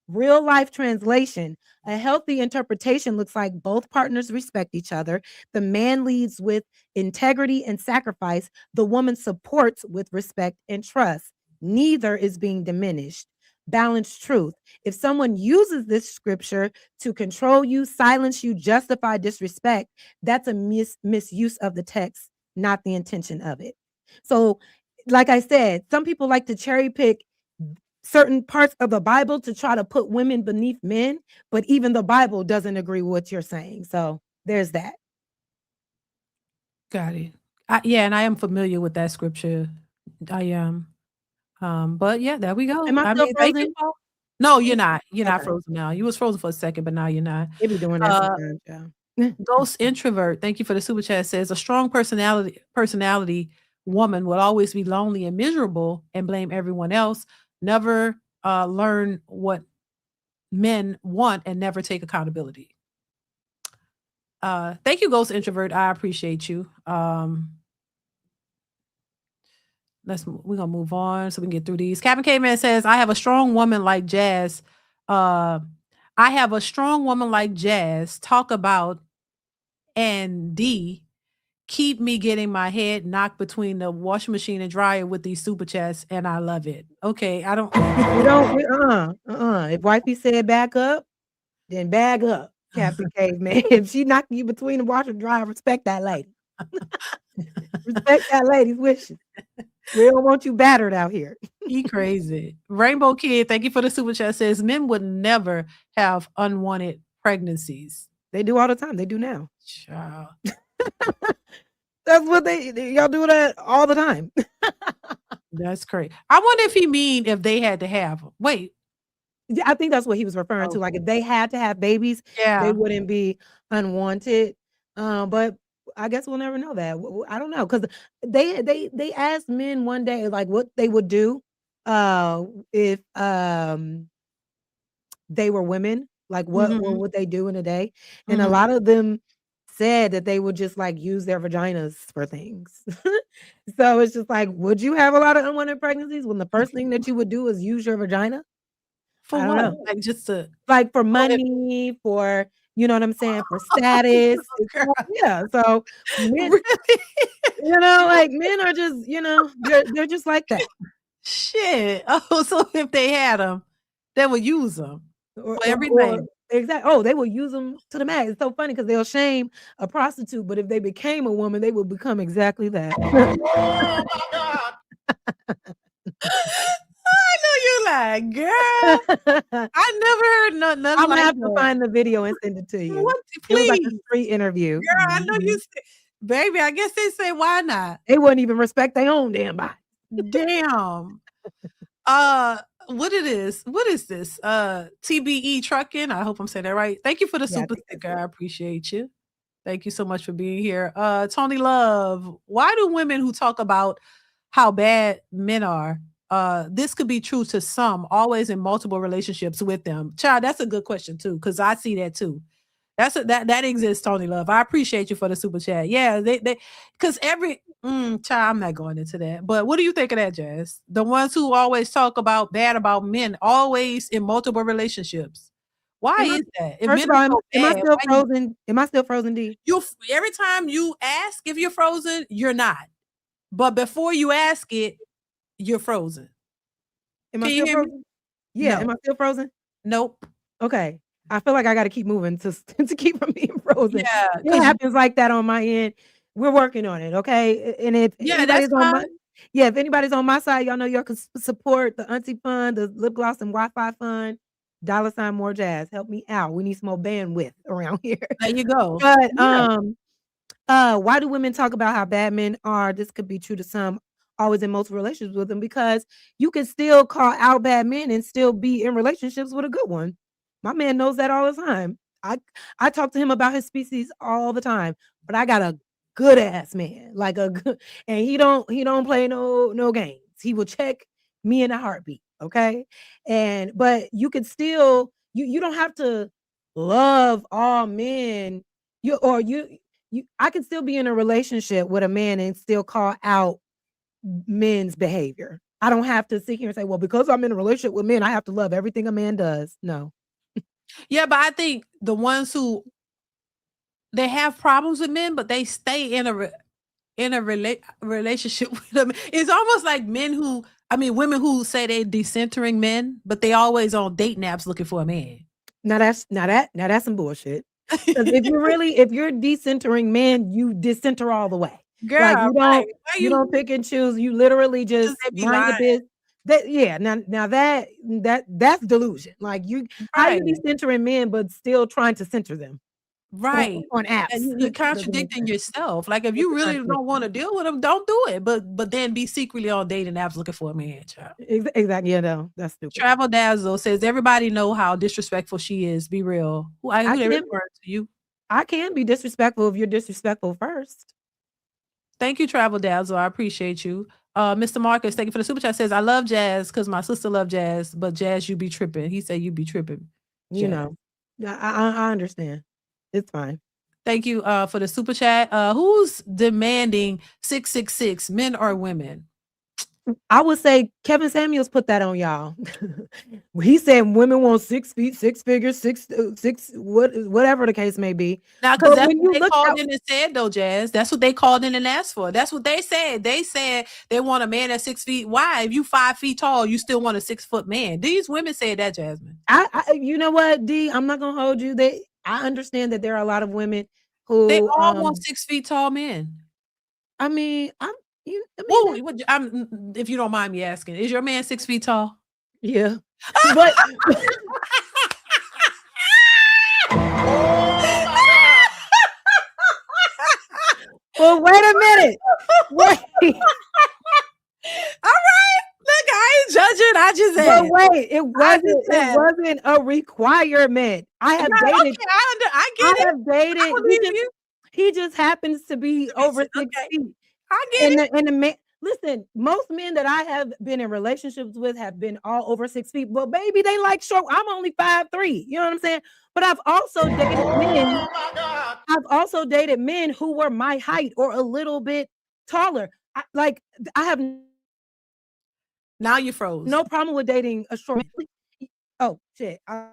Real life translation. A healthy interpretation looks like both partners respect each other. The man leads with integrity and sacrifice. The woman supports with respect and trust. Neither is being diminished. Balanced truth. If someone uses this scripture to control you, silence you, justify disrespect, that's a misuse of the text, not the intention of it. So, like I said, some people like to cherry pick certain parts of the Bible to try to put women beneath men, but even the Bible doesn't agree with what you're saying. So there's that. Got it. Yeah, and I am familiar with that scripture. I am. But yeah, there we go. Am I I still mean, thank you, frozen? Paul. No, you're not. You're not Okay. frozen now. You was frozen for a second, but now you're not. They be doing that Uh, sometimes, y'all. Ghost Introvert, thank you for the super chat, says a strong personality woman will always be lonely and miserable and blame everyone else. Never learn what men want and never take accountability. Thank you, Ghost Introvert. I appreciate you. We're gonna move on so we can get through these. Captain Caveman says, I have a strong woman like Jazz. I have a strong woman like Jazz talk about and D keep me getting my head knocked between the washing machine and dryer with these super chats, and I love it. Okay, I don't. We don't. If wifey said back up, then bag up, Captain Caveman. If she knocking you between the washer and dryer, respect that lady. Respect that lady's wishes. We don't want you battered out here. He crazy. Rainbow Kid, thank you for the super chat. Says men would never have unwanted pregnancies. They do all the time. They do now. Child. That's what y'all do that all the time. That's crazy. I wonder if he mean if they had to have them. Wait. Yeah, I think that's what he was referring to. Like if they had to have babies, they wouldn't be unwanted. But I guess we'll never know that. I don't know, because they asked men one day like what they would do if they were women, like what would they do in a day? And a lot of them said that they would just like use their vaginas for things. So it's just like, would you have a lot of unwanted pregnancies when the first thing that you would do is use your vagina? For I don't what? know. Like just to Like for money, for you know what I'm saying, for status. Yeah. So men, you know, like men are just, you know, they're just like that. Shit. Oh, so if they had them, they would use them for everything. Exactly. Oh, they will use them to the max. It's so funny because they'll shame a prostitute, but if they became a woman, they would become exactly that. Oh my God. I know you're like, girl. I never heard nothing. I'm gonna have to find the video and send it to you. What? It was Please. like a street interview. Girl, I know you said, baby, I guess they say, why not? They wouldn't even respect their own damn body. Damn. What is this? TBE Trucking. I hope I'm saying that right. Thank you for the super sticker. I appreciate you. Thank you so much for being here. Tony Love, why do women who talk about how bad men are, this could be true to some, always in multiple relationships with them? Child, that's a good question too, because I see that too. That exists, Tony Love. I appreciate you for the super chat. Yeah, they because child, I'm not going into that. But what do you think of that, Jazz? The ones who always talk bad about men, always in multiple relationships. Why is that? If First of all, am I still frozen? Am I still frozen, D? Every time you ask if you're frozen, you're not. But before you ask it, you're frozen. Am I still frozen? Yeah. No. Am I still frozen? Nope. Okay. I feel like I got to keep moving to keep from being frozen. Yeah. It happens like that on my end. We're working on it. Okay. And if anybody's on if anybody's on my side, y'all know y'all can support the Auntie Fund, the Lip Gloss and Wi-Fi Fund. $ more Jazz. Help me out. We need some more bandwidth around here. There you go. But why do women talk about how bad men are? This could be true to some, always in multiple relationships with them, because you can still call out bad men and still be in relationships with a good one. My man knows that all the time. I talk to him about his species all the time, but I got a good ass man, like a good, and he don't play no games. He will check me in a heartbeat. Okay. But you could still, you don't have to love all men. I could still be in a relationship with a man and still call out men's behavior. I don't have to sit here and say, well, because I'm in a relationship with men, I have to love everything a man does. No. Yeah, but I think the ones who they have problems with men, but they stay in a relationship with them. It's almost like women who say they decentering men, but they always on dating apps looking for a man. Now that's some bullshit. Because if you're decentering men, you decenter all the way. Like Girl, right. you don't pick and choose. You literally just They be mind your lying. business. Now that's delusion. Like how you Right. decentering men but still trying to center them Right. on apps. And you're Doesn't make contradicting sense. yourself. Like, if It's you a really don't contradiction. wanna deal with them, don't do it, but then be secretly on dating apps looking for a man, child. Exactly. Yeah, no, that's stupid. Travel Dazzle says, "Everybody know how disrespectful she is. Be real." Who they referring to you? I can be disrespectful if you're disrespectful first. Thank you, Travel Dazzle. I appreciate you. Mr. Marcus, thank you for the super chat. Says, "I love jazz because my sister love jazz, but jazz, you be tripping." He said, "You be tripping." You Jazz. know. I understand. It's fine. Thank you for the super chat. Who's demanding 666, men or women? I would say Kevin Samuels put that on y'all. He said women want 6 feet, 6 figures, whatever the case may be. Now, because But that's when what you they look called at in and said, though, Jazz. That's what they called in and asked for. That's what they said. They said they want a man that's 6 feet. Why? If you 5 feet tall, you still want a 6-foot man. These women said that, Jasmine. you know what, D, I'm not gonna hold you. I understand that there are a lot of women They who all want 6 feet tall men. I mean, Whoa, if you don't mind me asking, is your man 6 feet tall? yeah. But well, wait a minute. Wait. All right. Look, I ain't judging. I just said. But wait, it wasn't a requirement. I have dated. Okay, I get it. have dated. I believe you. He just happens to be over 6 feet. I get it. And the man, listen, most men that I have been in relationships with have been all over 6 feet. Well, baby, they like short. I'm only 5'3". You know what I'm saying? But I've also dated men. I've also dated men who were my height or a little bit taller. I have Now you froze. no problem with dating a short. Oh shit! I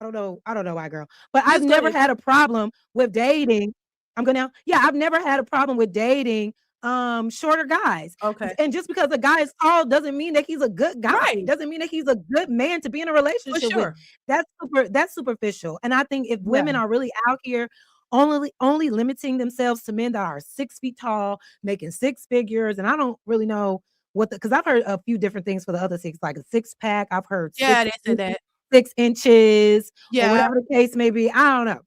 don't know why, girl. But I've never had a problem with dating. I'm going now. Yeah, I've never had a problem with dating shorter guys. Okay. And just because a guy is tall doesn't mean that he's a good guy. Right. Doesn't mean that he's a good man to be in a relationship with. That's superficial. And I think if women are really out here only limiting themselves to men that are 6 feet tall, making 6 figures, and I don't really know because I've heard a few different things for the other 6, like a 6-pack. I've heard they said that 6 inches, Yeah. or whatever the case may be. I don't know.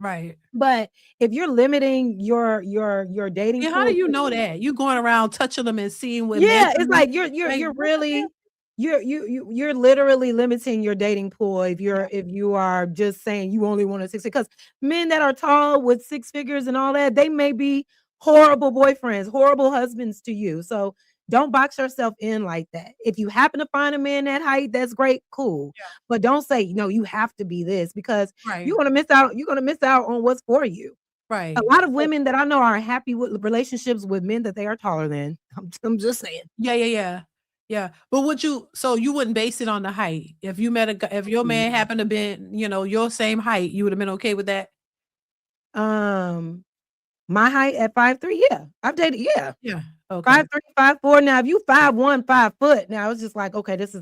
Right. But if you're limiting your dating Yeah, how pool do you know that? You going around touching them and seeing what Yeah, men it's do? like you're really you're literally limiting your dating pool if you are just saying you only want a 6, because men that are tall with 6 figures and all that, they may be horrible boyfriends, horrible husbands to you. So don't box yourself in like that. If you happen to find a man that height, that's great, cool. Yeah. But don't say, no, you have to be this, because Right. you're gonna miss out on what's for you. Right. A lot of women that I know are happy with relationships with men that they are taller than. I'm just saying. Yeah. But you wouldn't base it on the height. If you met if your man happened to be, your same height, you would have been okay with that? My height at 5'3", yeah. I've dated, yeah. Yeah. Okay. 5'3", 5'4". Now, if you 5'1", 5 foot, now it's just like, okay, this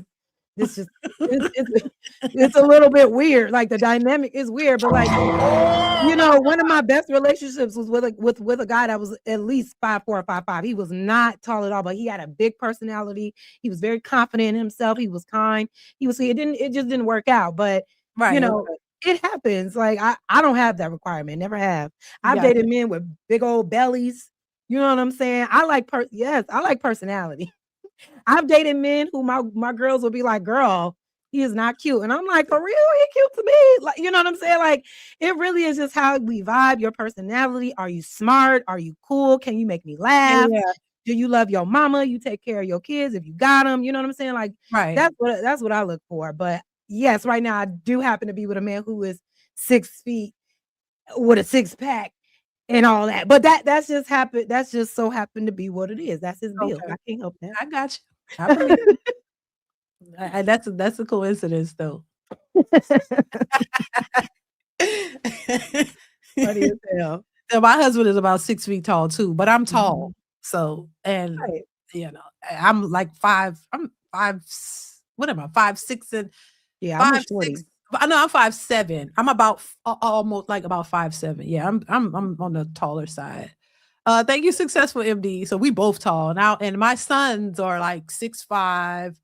just it's a little bit weird. Like the dynamic is weird, but like, one of my best relationships was with a guy that was at least 5'4" or 5'5". He was not tall at all, but he had a big personality. He was very confident in himself. He was kind. It just didn't work out, but Right. it happens. Like I don't have that requirement. Never have. I've dated men with big old bellies. You know what I'm saying? I like personality. I've dated men who my girls will be like, girl, he is not cute. And I'm like, for real? He cute to me. Like, you know what I'm saying? Like, it really is just how we vibe, your personality. Are you smart? Are you cool? Can you make me laugh? Yeah. Do you love your mama? You take care of your kids if you got them. You know what I'm saying? Like, Right. That's what I look for. But yes, right now I do happen to be with a man who is 6 feet with a 6-pack and all that. But that's just so happened to be what it is. That's his bill. Okay. I can't help that. I got you. I believe that's a coincidence though. Funny as hell. And my husband is about 6 feet tall too, but I'm tall. Mhm. So, and Right. I'm like 5, what am I? 5'6" and Yeah, I'm a 5'6". shorty. I know I'm 5'7". I'm about almost like about 5'7". Yeah, I'm on the taller side. Thank you, successful MD. So we both tall now, and my sons are like 6'5",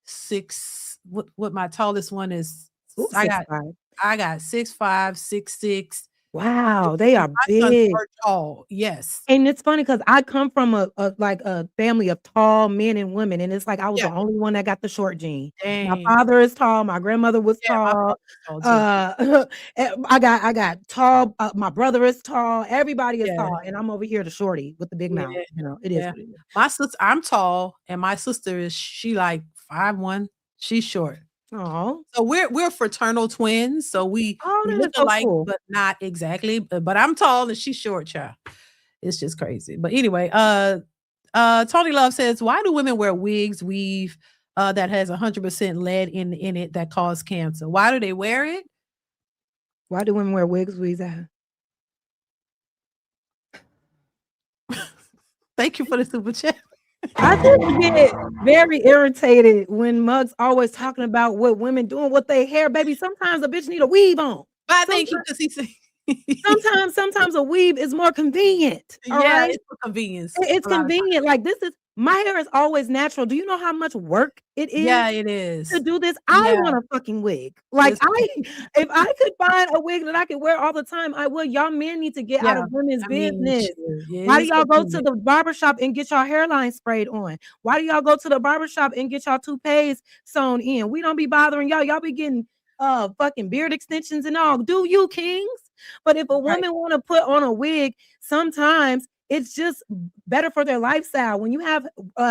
6. What my tallest one is? Ooh, I six got five. I got 6'5", 6'6". Wow, they are My sons big. are tall. Yes. And it's funny because I come from a family of tall men and women, and it's like I was Yeah. the only one that got the short gene. My Dang. father is tall, my grandmother was Yeah, my tall, father's tall too. I got tall, my brother is tall, everybody is Yeah. tall, and I'm over here the shorty with the big Yeah. mouth, it is Yeah. what it is. My sister, I'm tall, and my sister she like 5'1". She's short. Aw. So we're fraternal twins, so Oh, we that look is so alike, cool. but not exactly. But I'm tall and she's short, child. It's just crazy. But anyway, Tony Love says, why do women wear wigs, weave, that has 100% lead in it that cause cancer? Why do they wear it? Why do women wear wigs, Weezy? Thank you for the super chat. I just get very irritated when Mug's always talking about what women doing with their hair, baby. Sometimes a bitch need a weave on. But I think Sometimes because he's sometimes a weave is more convenient, all yeah, right? it's for convenience It's a lot of times. convenient, like, this is my hair is always natural. Do you know how much work it is Yeah, it to is. do this? I Yeah, want a fucking wig. Like, it's if I could find a wig that I could wear all the time, I would. Y'all men need to get out yeah. of women's I mean, business. sure. Yeah, it Why do is y'all go to convenient. the barbershop and get y'all hairline sprayed on? Why do y'all go to the barbershop and get y'all toupees sewn in? We don't be bothering y'all. Y'all be getting fucking beard extensions and all. Do you, kings? But if a Right. woman want to put on a wig, sometimes it's just better for their lifestyle. When you have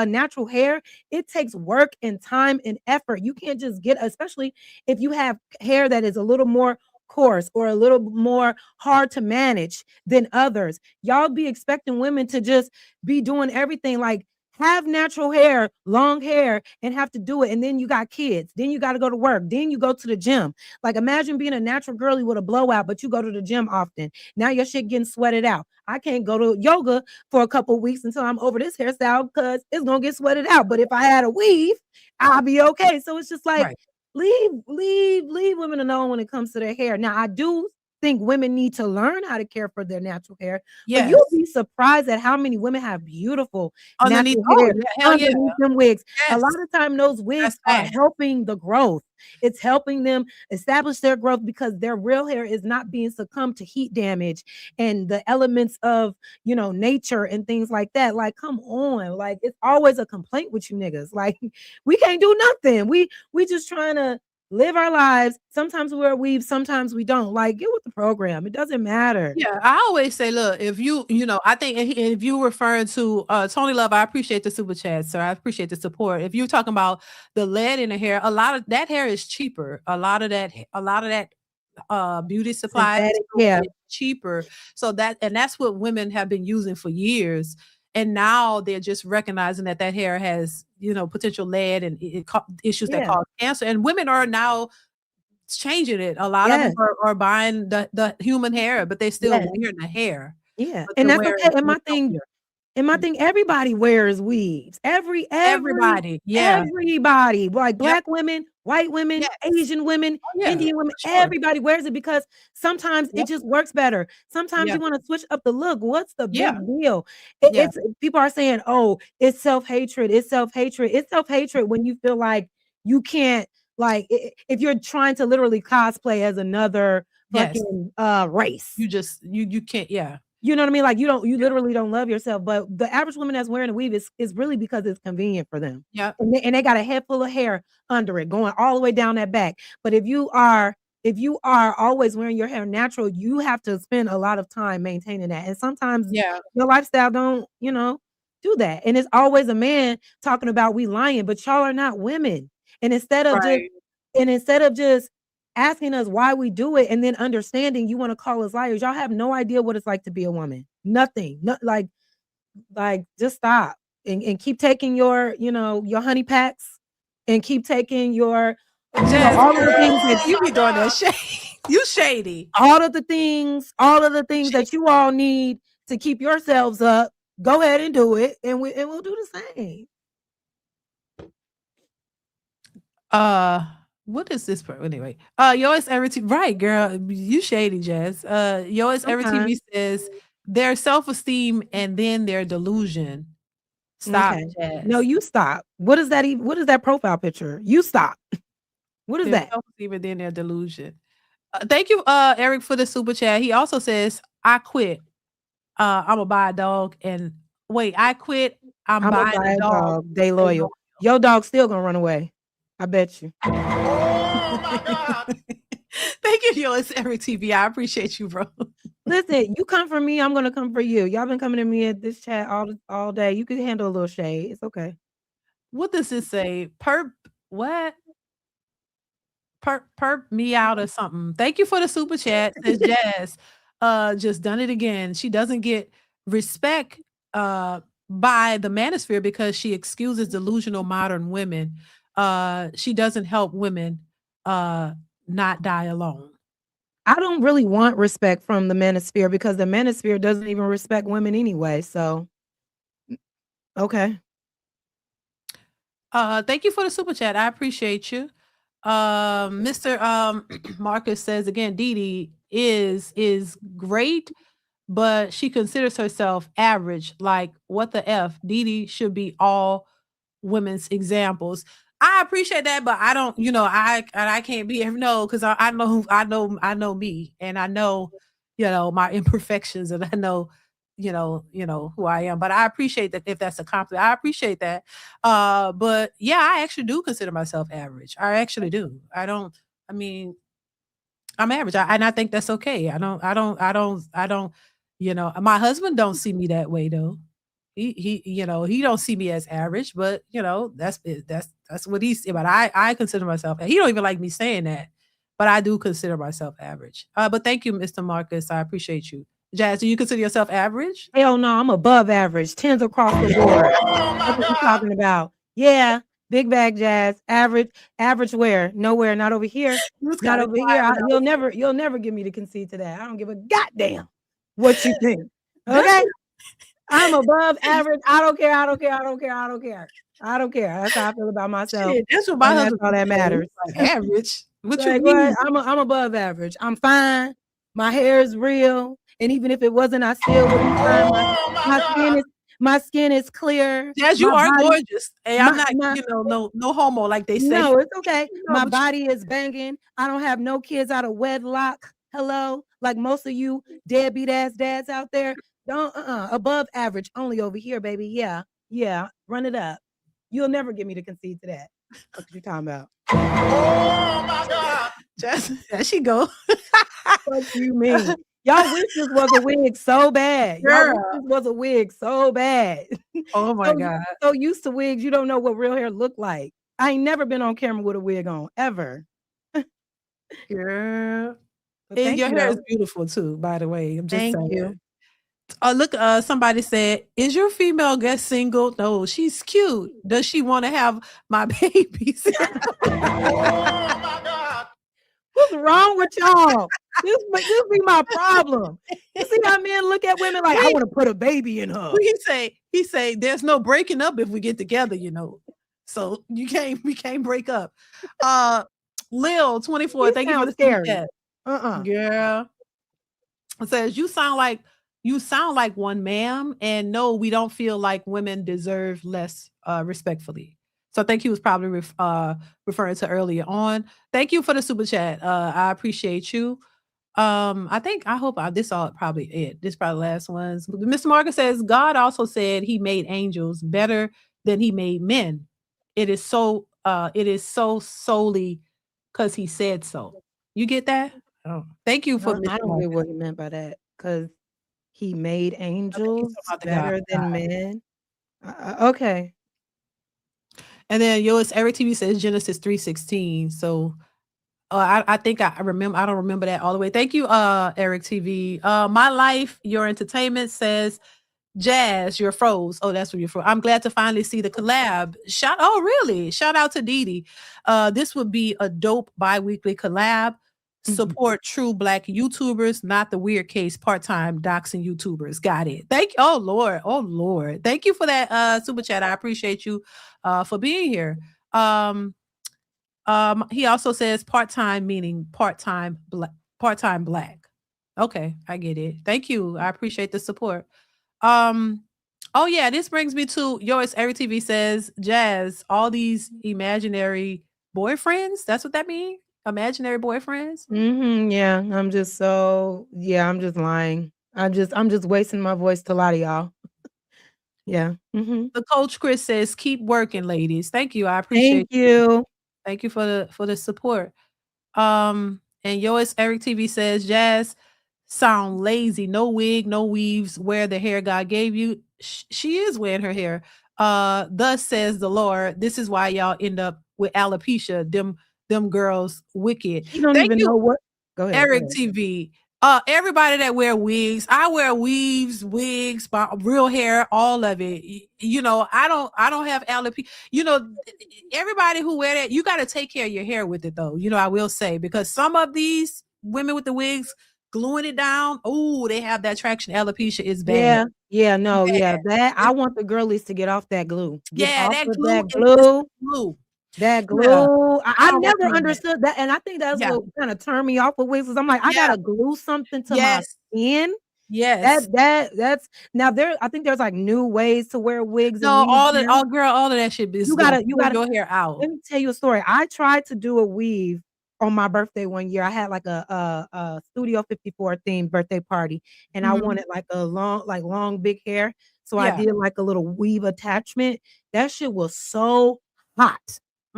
natural hair, it takes work and time and effort. You can't just get, especially if you have hair that is a little more coarse or a little more hard to manage than others. Y'all be expecting women to just be doing everything, like have natural hair, long hair, and have to do it. And then you got kids. Then you got to go to work. Then you go to the gym. Like, imagine being a natural girly with a blowout, but you go to the gym often. Now your shit getting sweated out. I can't go to yoga for a couple weeks until I'm over this hairstyle because it's gonna get sweated out. But if I had a weave, I'll be okay. So it's just like Right. leave women alone when it comes to their hair. Now I do think women need to learn how to care for their natural hair, but you'll Yes. be surprised at how many women have beautiful Underneath. natural Oh hair yeah, hell yeah. underneath them wigs. A lot Yes. of time those That's wigs are facts. helping the growth. It's helping them establish their growth because their real hair is not being succumbed to heat damage and the elements of, nature and things like that. Like, come on. Like, it's always a complaint with you niggas. Like, we can't do nothing. We just trying to live our lives. Sometimes we wear weaves, sometimes we don't. Like, get with the program. It doesn't matter. Yeah, I always say, look, if I think if you referring to Tony Love, I appreciate the super chat, sir. I appreciate the support. If you're talking about the lead in the hair, a lot of that hair is cheaper. A lot of that beauty supplies Synthetic, yeah, is cheaper. So that's what women have been using for years. And now they're just recognizing that hair has, potential lead and issues that yeah, cause cancer. And women are now changing it. A lot of them yes, are buying the human hair, but they still yes, wearing the hair, yeah. but And they're that's wearing okay. And what's my thing healthier. And my Mm. thing, everybody wears weaves. Everybody. Yeah. Everybody, like Yep. black women, white women, Yes. Asian women, Oh, yeah, Indian women, for sure. everybody wears it because sometimes it Yep. just works better. Sometimes Yeah. you want to switch up the look. What's the big Yeah. deal? Yeah. It's people are saying, "Oh, it's self-hatred. It's self-hatred. It's self-hatred when you feel like you can't like if you're trying to literally cosplay as another Yes. fucking race. You just you can't, yeah. You know what I mean? Like, you Yeah. literally don't love yourself, but the average woman that's wearing a weave is really because it's convenient for them. Yep. And they got a head full of hair under it going all the way down that back. But if you are always wearing your hair natural, you have to spend a lot of time maintaining that. And sometimes Yeah. your lifestyle don't, do that. And it's always a man talking about we lying, but y'all are not women. And Right. instead of just asking us why we do it and then understanding you want to call us liars. Y'all have no idea what it's like to be a woman. Nothing. Not like just stop. and keep taking your, your honey packs, and keep taking your, Jazz, all of the things that you be doing that shade. You shady. all of the things that you all need to keep yourselves up. Go ahead and do it, and we'll do the same. What is this part? Anyway, Yours Every TV, right, girl, you shady, Jazz. Yours Every TV says their self-esteem and then their delusion. Stop, Okay. Jazz. No, you stop. What is that even? What is that profile picture? You stop. What is Their that? self-esteem and then their delusion. Thank you, Eric, for the super chat. He also says, I quit. I'm gonna buy a dog and wait, I quit. I'm I'ma buying buy a a dog. dog. They loyal. Your dog's still gonna run away. I bet you. Oh my God. Thank you, Yours Every TV. I appreciate you, bro. Listen, you come for me, I'm gonna come for you. Y'all been coming to me at this chat all day. You can handle a little shade. It's okay. What does it say? What? Perp me out or something. Thank you for the super chat, says Jazz. Just done it again. She doesn't get respect by the manosphere because she excuses delusional modern women. She doesn't help women not die alone. I don't really want respect from the manosphere because the manosphere doesn't even respect women anyway. So okay. Thank you for the super chat. I appreciate you. Mr. Marcus says again, Dee is great, but she considers herself average. Like, what the F? Dee should be all women's examples. I appreciate that, but I don't, I can't be because I know me, and I know, my imperfections, and I know, who I am. But I appreciate that if that's a compliment. I appreciate that. But yeah, I actually do consider myself average. I actually do. I'm average. And I think that's okay. I don't, my husband don't see me that way though. He don't see me as average, but that's what he's, but I consider myself, he don't even like me saying that, but I do consider myself average. But thank you, Mr. Marcus. I appreciate you. Jazz, do you consider yourself average? Hell no, I'm above average. 10s across the board. That's what you talking about. Yeah. Big bag Jazz. Average where? Nowhere. Not over here. Not over here. You'll never get me to concede to that. I don't give a goddamn what you think. Okay. I'm above average. I don't care. I don't care. I don't care. I don't care. I don't care. That's how I feel about myself. Shit, that's what my husband. All that matters. Like, average. What like, you mean? I'm above average. I'm fine. My hair is real, and even if it wasn't, I still would be fine. My skin is clear. Yes, you are gorgeous. Hey, I'm not, no homo like they say. No, it's okay. My body is banging. I don't have no kids out of wedlock. Hello, like most of you deadbeat ass dads out there. Don't above average only over here, baby. Yeah, run it up. You'll never get me to concede to that. What you talking about? Oh my God. There she go. What do you mean? Y'all wish this was a wig so bad. Y'all wish this was a wig so bad. Oh my God. So used to wigs, you don't know what real hair look like. I ain't never been on camera with a wig on, ever. Girl. And your hair is beautiful too, by the way. I'm just saying. Thank you. Look, somebody said, is your female guest single? No, she's cute. Does she want to have my babies? Oh my God. What's wrong with y'all? This be my problem. You see how men look at women like, I want to put a baby in her. He say, there's no breaking up if we get together, So we can't break up. Lil 24, thank you for the scary. Girl. It says you sound like one, ma'am, and no, we don't feel like women deserve less respectfully. So I think he was probably referring to earlier on. Thank you for the super chat. I appreciate you. I hope this all probably it. This is probably the last ones. Mr. Marcus says God also said he made angels better than he made men. It is so solely because he said so. You get that? Oh, thank you for. I don't get what he meant by that, because he made angels better than men. Okay. And then Yours Every TV says Genesis 3:16. So I think I remember. I don't remember that all the way. Thank you, Eric TV. My Life, Your Entertainment says Jazz, you're froze. Oh, that's where you're from. I'm glad to finally see the collab. Oh, really? Shout out to DeeDee. This would be a dope bi-weekly collab. Support true Black YouTubers, not the weird case part-time doxing YouTubers. Got it. Thank you. Oh Lord. Oh Lord. Thank you for that super chat. I appreciate you for being here. He also says part-time meaning part-time black. Okay, I get it. Thank you. I appreciate the support. Oh yeah, this brings me to Yours Every TV says, Jazz, all these imaginary boyfriends. That's what that means? Imaginary boyfriends? Yeah, I'm just lying. I'm just wasting my voice to lie to y'all. Yeah. The coach Chris says, keep working, ladies. Thank you. I Thank appreciate you. Thank you for the support. And Yours Eric TV says, Jazz, sound lazy. No wig, no weaves. Wear the hair God gave you. She is wearing her hair. Thus says the Lord. This is why y'all end up with alopecia. Them girls wicked. You don't Thank even you, know what. Go ahead. Eric TV. Everybody that wear wigs, I wear weaves, wigs, real hair, all of it. You know, I don't have alopecia. You know, everybody who wear that, you got to take care of your hair with it, though. You know, I will say, because some of these women with the wigs gluing it down, oh, they have that traction. Alopecia is bad. That I want the girlies to get off that glue. Get Yeah, off that of glue that is glue. glue. That glue. Yeah, I don't never recommend that. understood that, and I think that's Yeah. what kind of turned me off with wigs. I'm like, I Yeah. gotta glue something to my Yes. skin. Yes. That's now I think there's like new ways to wear wigs and No, weaves now. all of that shit is You gonna gotta pull your hair out. let me tell you a story. I tried to do a weave on my birthday one year. I had like a Studio 54 themed birthday party, and I wanted like a long big hair. So I Yeah. did like a little weave attachment. That shit was so hot.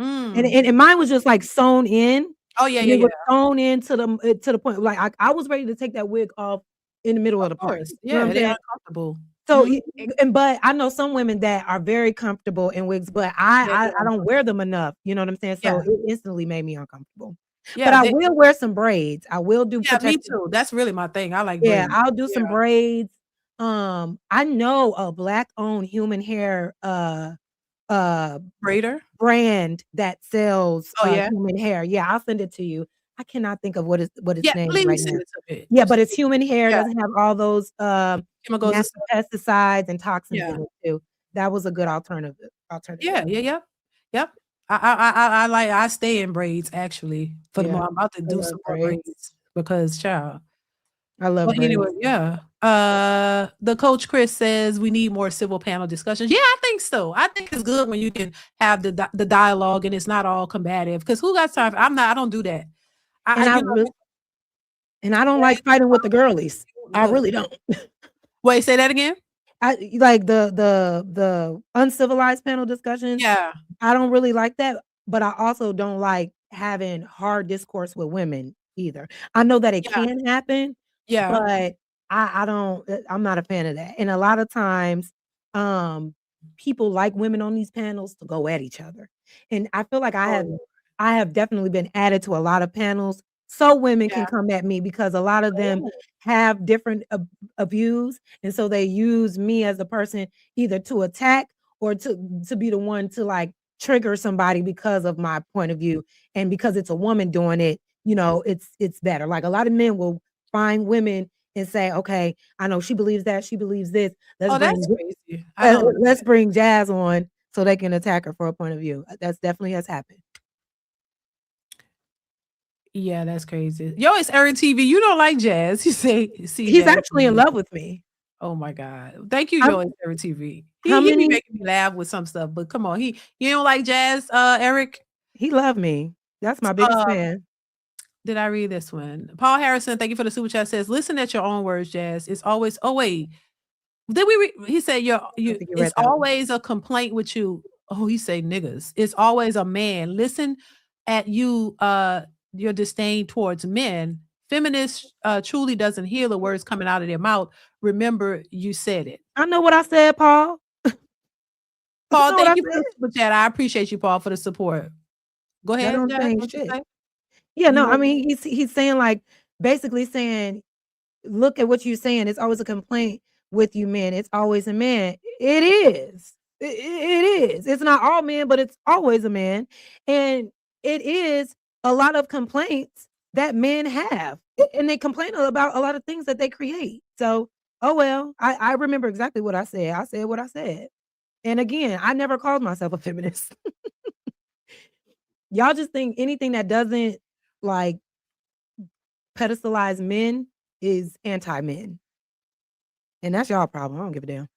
And mine was just like sewn in. Oh, yeah, And yeah, it was yeah. sewn in to the point. Like I was ready to take that wig off in the middle of the party. Course. You know what Yeah, I'm they're saying? uncomfortable. So, but I know some women that are very comfortable in wigs, but I don't wear them enough. You know what I'm saying? So Yeah. it instantly made me uncomfortable. But Yeah, I will wear some braids. I will do yeah, me protective. too. That's really my thing. I like Yeah, braids. I'll do some Yeah. braids. I know a Black-owned human hair Braider? brand that sells Oh, yeah? human hair. Yeah, I'll send it to you. I cannot think of what its Yeah, name right please send now. it to me. Yeah, but it's human hair. It Yeah. doesn't have all those Chemicals and nasty stuff. pesticides and toxins Yeah. in it too. That was a good alternative. Yeah, yeah. Yep. I stay in braids actually for the Yeah, more. I'm about to I do love some more braids. braids because child. I love But anyway, braids. yeah. The coach Chris says we need more civil panel discussions. Yeah, I think so. I think it's good when you can have the dialogue and it's not all combative. Because who got time? I don't do that. And I don't like fighting with the girlies. I really don't. Wait, say that again. I like the uncivilized panel discussions. Yeah. I don't really like that, but I also don't like having hard discourse with women either. I know that it can happen, but I don't. I'm not a fan of that. And a lot of times, people like women on these panels to go at each other, and I feel like I have definitely been added to a lot of panels so women can come at me because a lot of them have different views, and so they use me as a person either to attack or to be the one to like trigger somebody because of my point of view, and because it's a woman doing it, you know, it's better. Like a lot of men will find women and say, okay, I know she believes that, she believes this. That's crazy. Let's bring Jazz on so they can attack her for a point of view. That's definitely has happened. Yeah, that's crazy. Yo, it's Aaron TV. You don't like Jazz. You say, see, He's Jazz actually in love with me. Oh my God. Thank you, Yo, it's Aaron TV. He be making me laugh with some stuff, but come on, you don't like Jazz, Eric? He loved me. That's my biggest fan. Did I read this one? Paul Harrison, thank you for the super chat. Says, listen at your own words, Jazz. It's always. Oh wait, did we? He said, it's always a complaint with you. Oh, he say niggas. It's always a man. Listen at you. Your disdain towards men. Feminist truly doesn't hear the words coming out of their mouth. Remember, you said it. I know what I said, Paul. Paul, thank you for the super chat. I appreciate you, Paul, for the support. Go ahead. Don't change shit. Yeah, no, I mean he's saying like basically saying, look at what you're saying. It's always a complaint with you men. It's always a man. It is. It is. It's not all men, but it's always a man. And it is a lot of complaints that men have. And they complain about a lot of things that they create. So, oh well, I remember exactly what I said. I said what I said. And again, I never called myself a feminist. Y'all just think anything that doesn't like pedestalize men is anti-men. And that's y'all problem. I don't give a damn.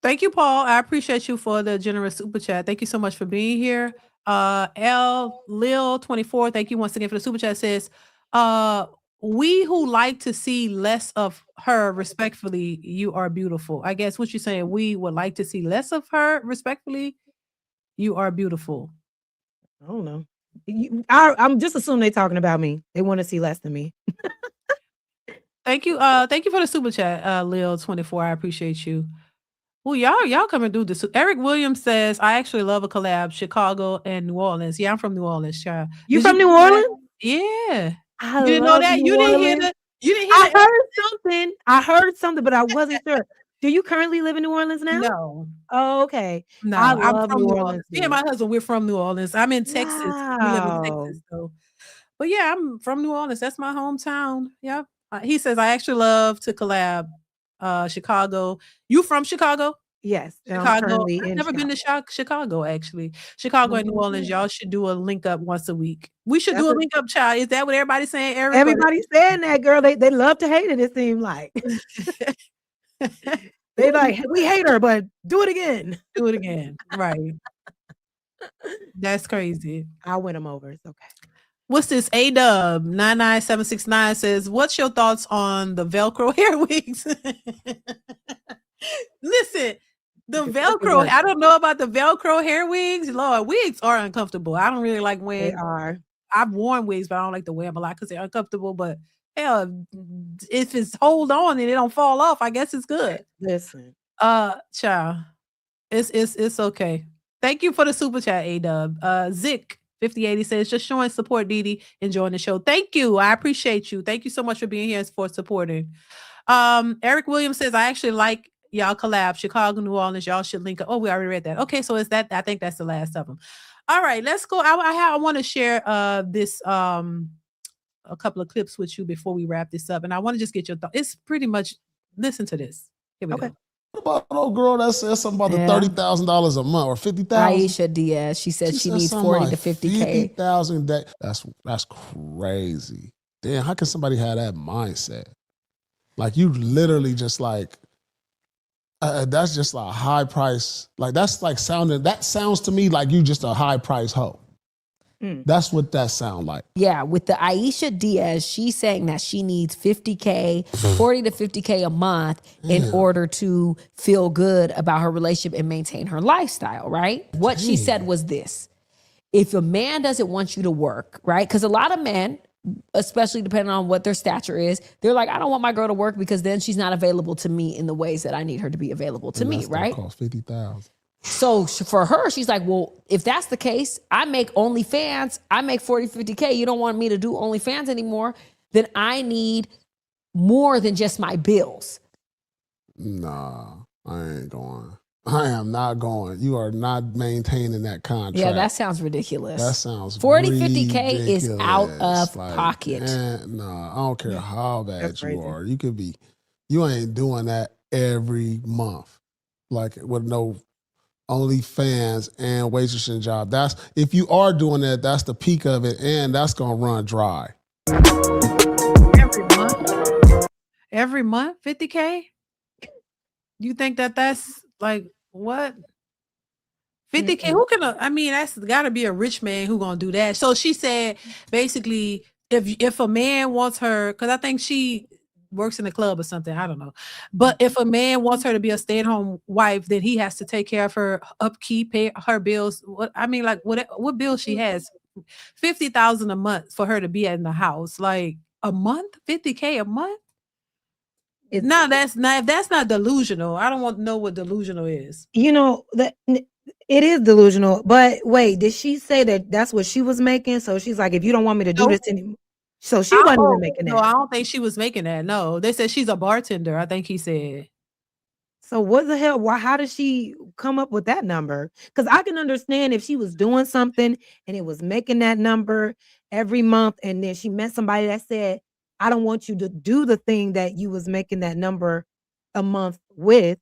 Thank you, Paul. I appreciate you for the generous super chat. Thank you so much for being here. L Lil 24, thank you once again for the super chat. Says, we who like to see less of her, respectfully, you are beautiful. I guess what you're saying, we would like to see less of her, respectfully, you are beautiful. I don't know. I'm just assuming they're talking about me. They want to see less than me. Thank you. Thank you for the super chat, Lil 24. I appreciate you. Well, y'all coming through this. Eric Williams says, I actually love a collab, Chicago and New Orleans. Yeah, I'm from New Orleans, child. You from New Orleans? Yeah. I You didn't know that? You didn't hear that? I heard something, but I wasn't sure. Do you currently live in New Orleans now? No. Oh, okay. No, I'm from New Orleans. Me and my husband, we're from New Orleans. I'm in Texas. We live in Texas, so. But yeah, I'm from New Orleans. That's my hometown. Yep. He says, I actually love to collab. Chicago. You from Chicago? Yes. Chicago. I've never been to Chicago, actually. Chicago and New Orleans. Y'all should do a link up once a week. We should do a link up, child. Is that what everybody's saying, Eric? Everybody's saying that, girl. They love to hate it seems like. They like, we hate her, but do it again. Do it again. Right. That's crazy. I'll win them over. It's okay. What's this? A-Dub 99769 says, what's your thoughts on the Velcro hair wigs? Listen, the Velcro, I don't know about the Velcro hair wigs. Lord, wigs are uncomfortable. I don't really like wearing. They are. I've worn wigs, but I don't like to wear them a lot because they're uncomfortable. But hell, if it's hold on and it don't fall off, I guess it's good. Listen. Child, it's okay. Thank you for the super chat, A-Dub. Zick 5080 says, just showing support, DeeDee, enjoying the show. Thank you. I appreciate you. Thank you so much for being here and for supporting. Eric Williams says, I actually like y'all collab, Chicago, New Orleans. Y'all should link up. Oh, we already read that. Okay, so is that? I think that's the last of them. All right, let's go. I want to share this a couple of clips with you before we wrap this up, and I want to just get your thoughts. It's pretty much. Listen to this. Here we go. What about an old girl that says something about the $30,000 a month or $50,000? Aisha Diaz. She said she needs 40 to 50K. 50,000. That's crazy. Damn, how can somebody have that mindset? Like you literally just like. That's just a high price. Like that's like sounding. That sounds to me like you just a high price hoe. That's what that sound like. Yeah, with the Aisha Diaz, she's saying that she needs 50K, 40 to 50K a month in order to feel good about her relationship and maintain her lifestyle, right? What she said was this: if a man doesn't want you to work, right? Because a lot of men, especially depending on what their stature is, they're like, I don't want my girl to work because then she's not available to me in the ways that I need her to be available to me, right? Cost 50,000. So for her, she's like, well, if that's the case, I make OnlyFans, I make 40, 50K. You don't want me to do OnlyFans anymore, then I need more than just my bills. Nah, I ain't going. I am not going. You are not maintaining that contract. Yeah, that sounds ridiculous. That sounds 40, ridiculous. 50K is out of pocket. Nah, I don't care how bad you are. You could be, you ain't doing that every month. Like with no OnlyFans and waitressing job. That's, if you are doing that, that's the peak of it, and that's gonna run dry. Every month, 50K? You think that's like what? 50K? Who can? I mean, that's got to be a rich man who gonna do that. So she said, basically, if a man wants her, because I think she works in a club or something, I don't know. But if a man wants her to be a stay-at-home wife, then he has to take care of her upkeep, pay her bills. What bills she has? 50,000 a month for her to be in the house, like a month, 50K a month. If that's not delusional. I don't want to know what delusional is. You know that it is delusional. But wait, did she say that that's what she was making? So she's like, if you don't want me to do this anymore. So she wasn't even making no, that. I don't think she was making that. No, they said she's a bartender. I think he said. So what the hell? Why? How did she come up with that number? Because I can understand if she was doing something and it was making that number every month, and then she met somebody that said, "I don't want you to do the thing that you was making that number a month with,"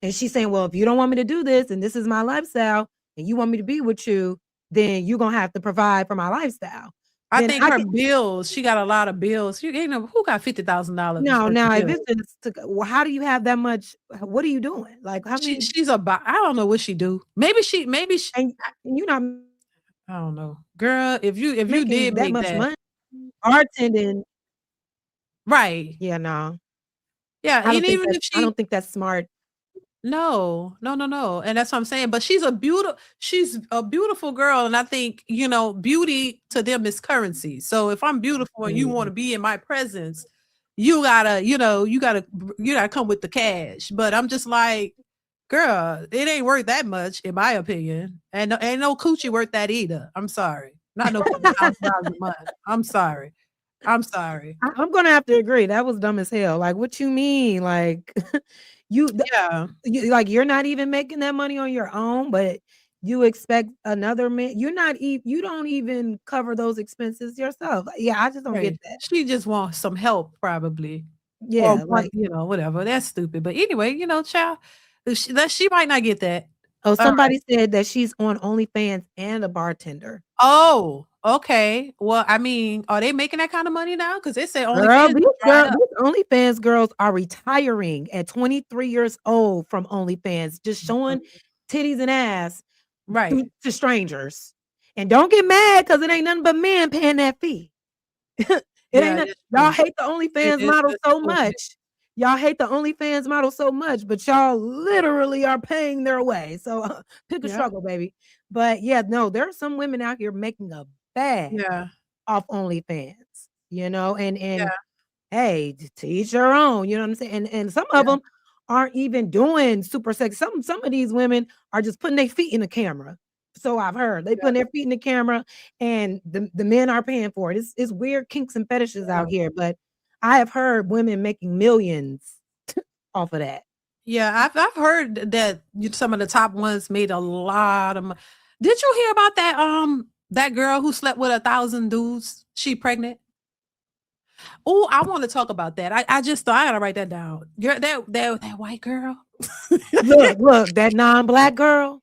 and she's saying, "Well, if you don't want me to do this, and this is my lifestyle, and you want me to be with you, then you're gonna have to provide for my lifestyle." I Then think I her can bills. She got a lot of bills. You know who got $50,000 no. worth of Now, if bills? it's just well, how do you have that much? What are you doing? Like, how many? She's a. I don't know what she do. Maybe she. And you're not I don't know, girl. If you making did that make much that money bartending. right, Yeah, no. yeah, and even if I she don't think that's smart. no, no, no, no, and that's what I'm saying. But she's a beautiful girl, and I think beauty to them is currency. So if I'm beautiful and you want Mhm. to be in my presence, you gotta come with the cash. But I'm just like, girl, it ain't worth that much in my opinion, and ain't no coochie worth that either. I'm sorry, not no $50,000 a month. I'm sorry, I'm sorry. I'm gonna have to agree. That was dumb as hell. Like, what you mean? Like, you, Yeah, like you're not even making that money on your own, but you expect another man. You don't even cover those expenses yourself. Yeah, I just don't get right. that. She just wants some help, probably. Or Yeah, one, like whatever. That's stupid. But anyway, child, she might not get that. oh, All right. somebody said that she's on OnlyFans and a bartender. Oh, okay. Well, I mean, are they making that kind of money now? Because they say Girl, OnlyFans is dried up. these OnlyFans girls are retiring at 23 years old from OnlyFans, just showing titties and ass Right. to strangers. And don't get mad because it ain't nothing but men paying that fee. It ain't Yeah, no that's y'all true. hate the It OnlyFans is model just a so little bit. much. Y'all hate the OnlyFans model so much, but y'all literally are paying their way. So pick a Yeah. struggle, baby. But yeah, no, there are some women out here making a bag Yeah. off OnlyFans, and Yeah. hey, to each your own, you know what I'm saying? And some of Yeah. them aren't even doing super sex. Some of these women are just putting their feet in the camera. So I've heard they putting their feet in the camera, and the men are paying for it. It's weird kinks and fetishes Yeah. out here, but I have heard women making millions off of that. Yeah, I've heard that some of the top ones made a lot of money. Did you hear about that girl who slept with 1,000 dudes? She pregnant? Oh, I want to talk about that. I just thought I gotta write that down. Girl, that white girl. Look, that non-black girl,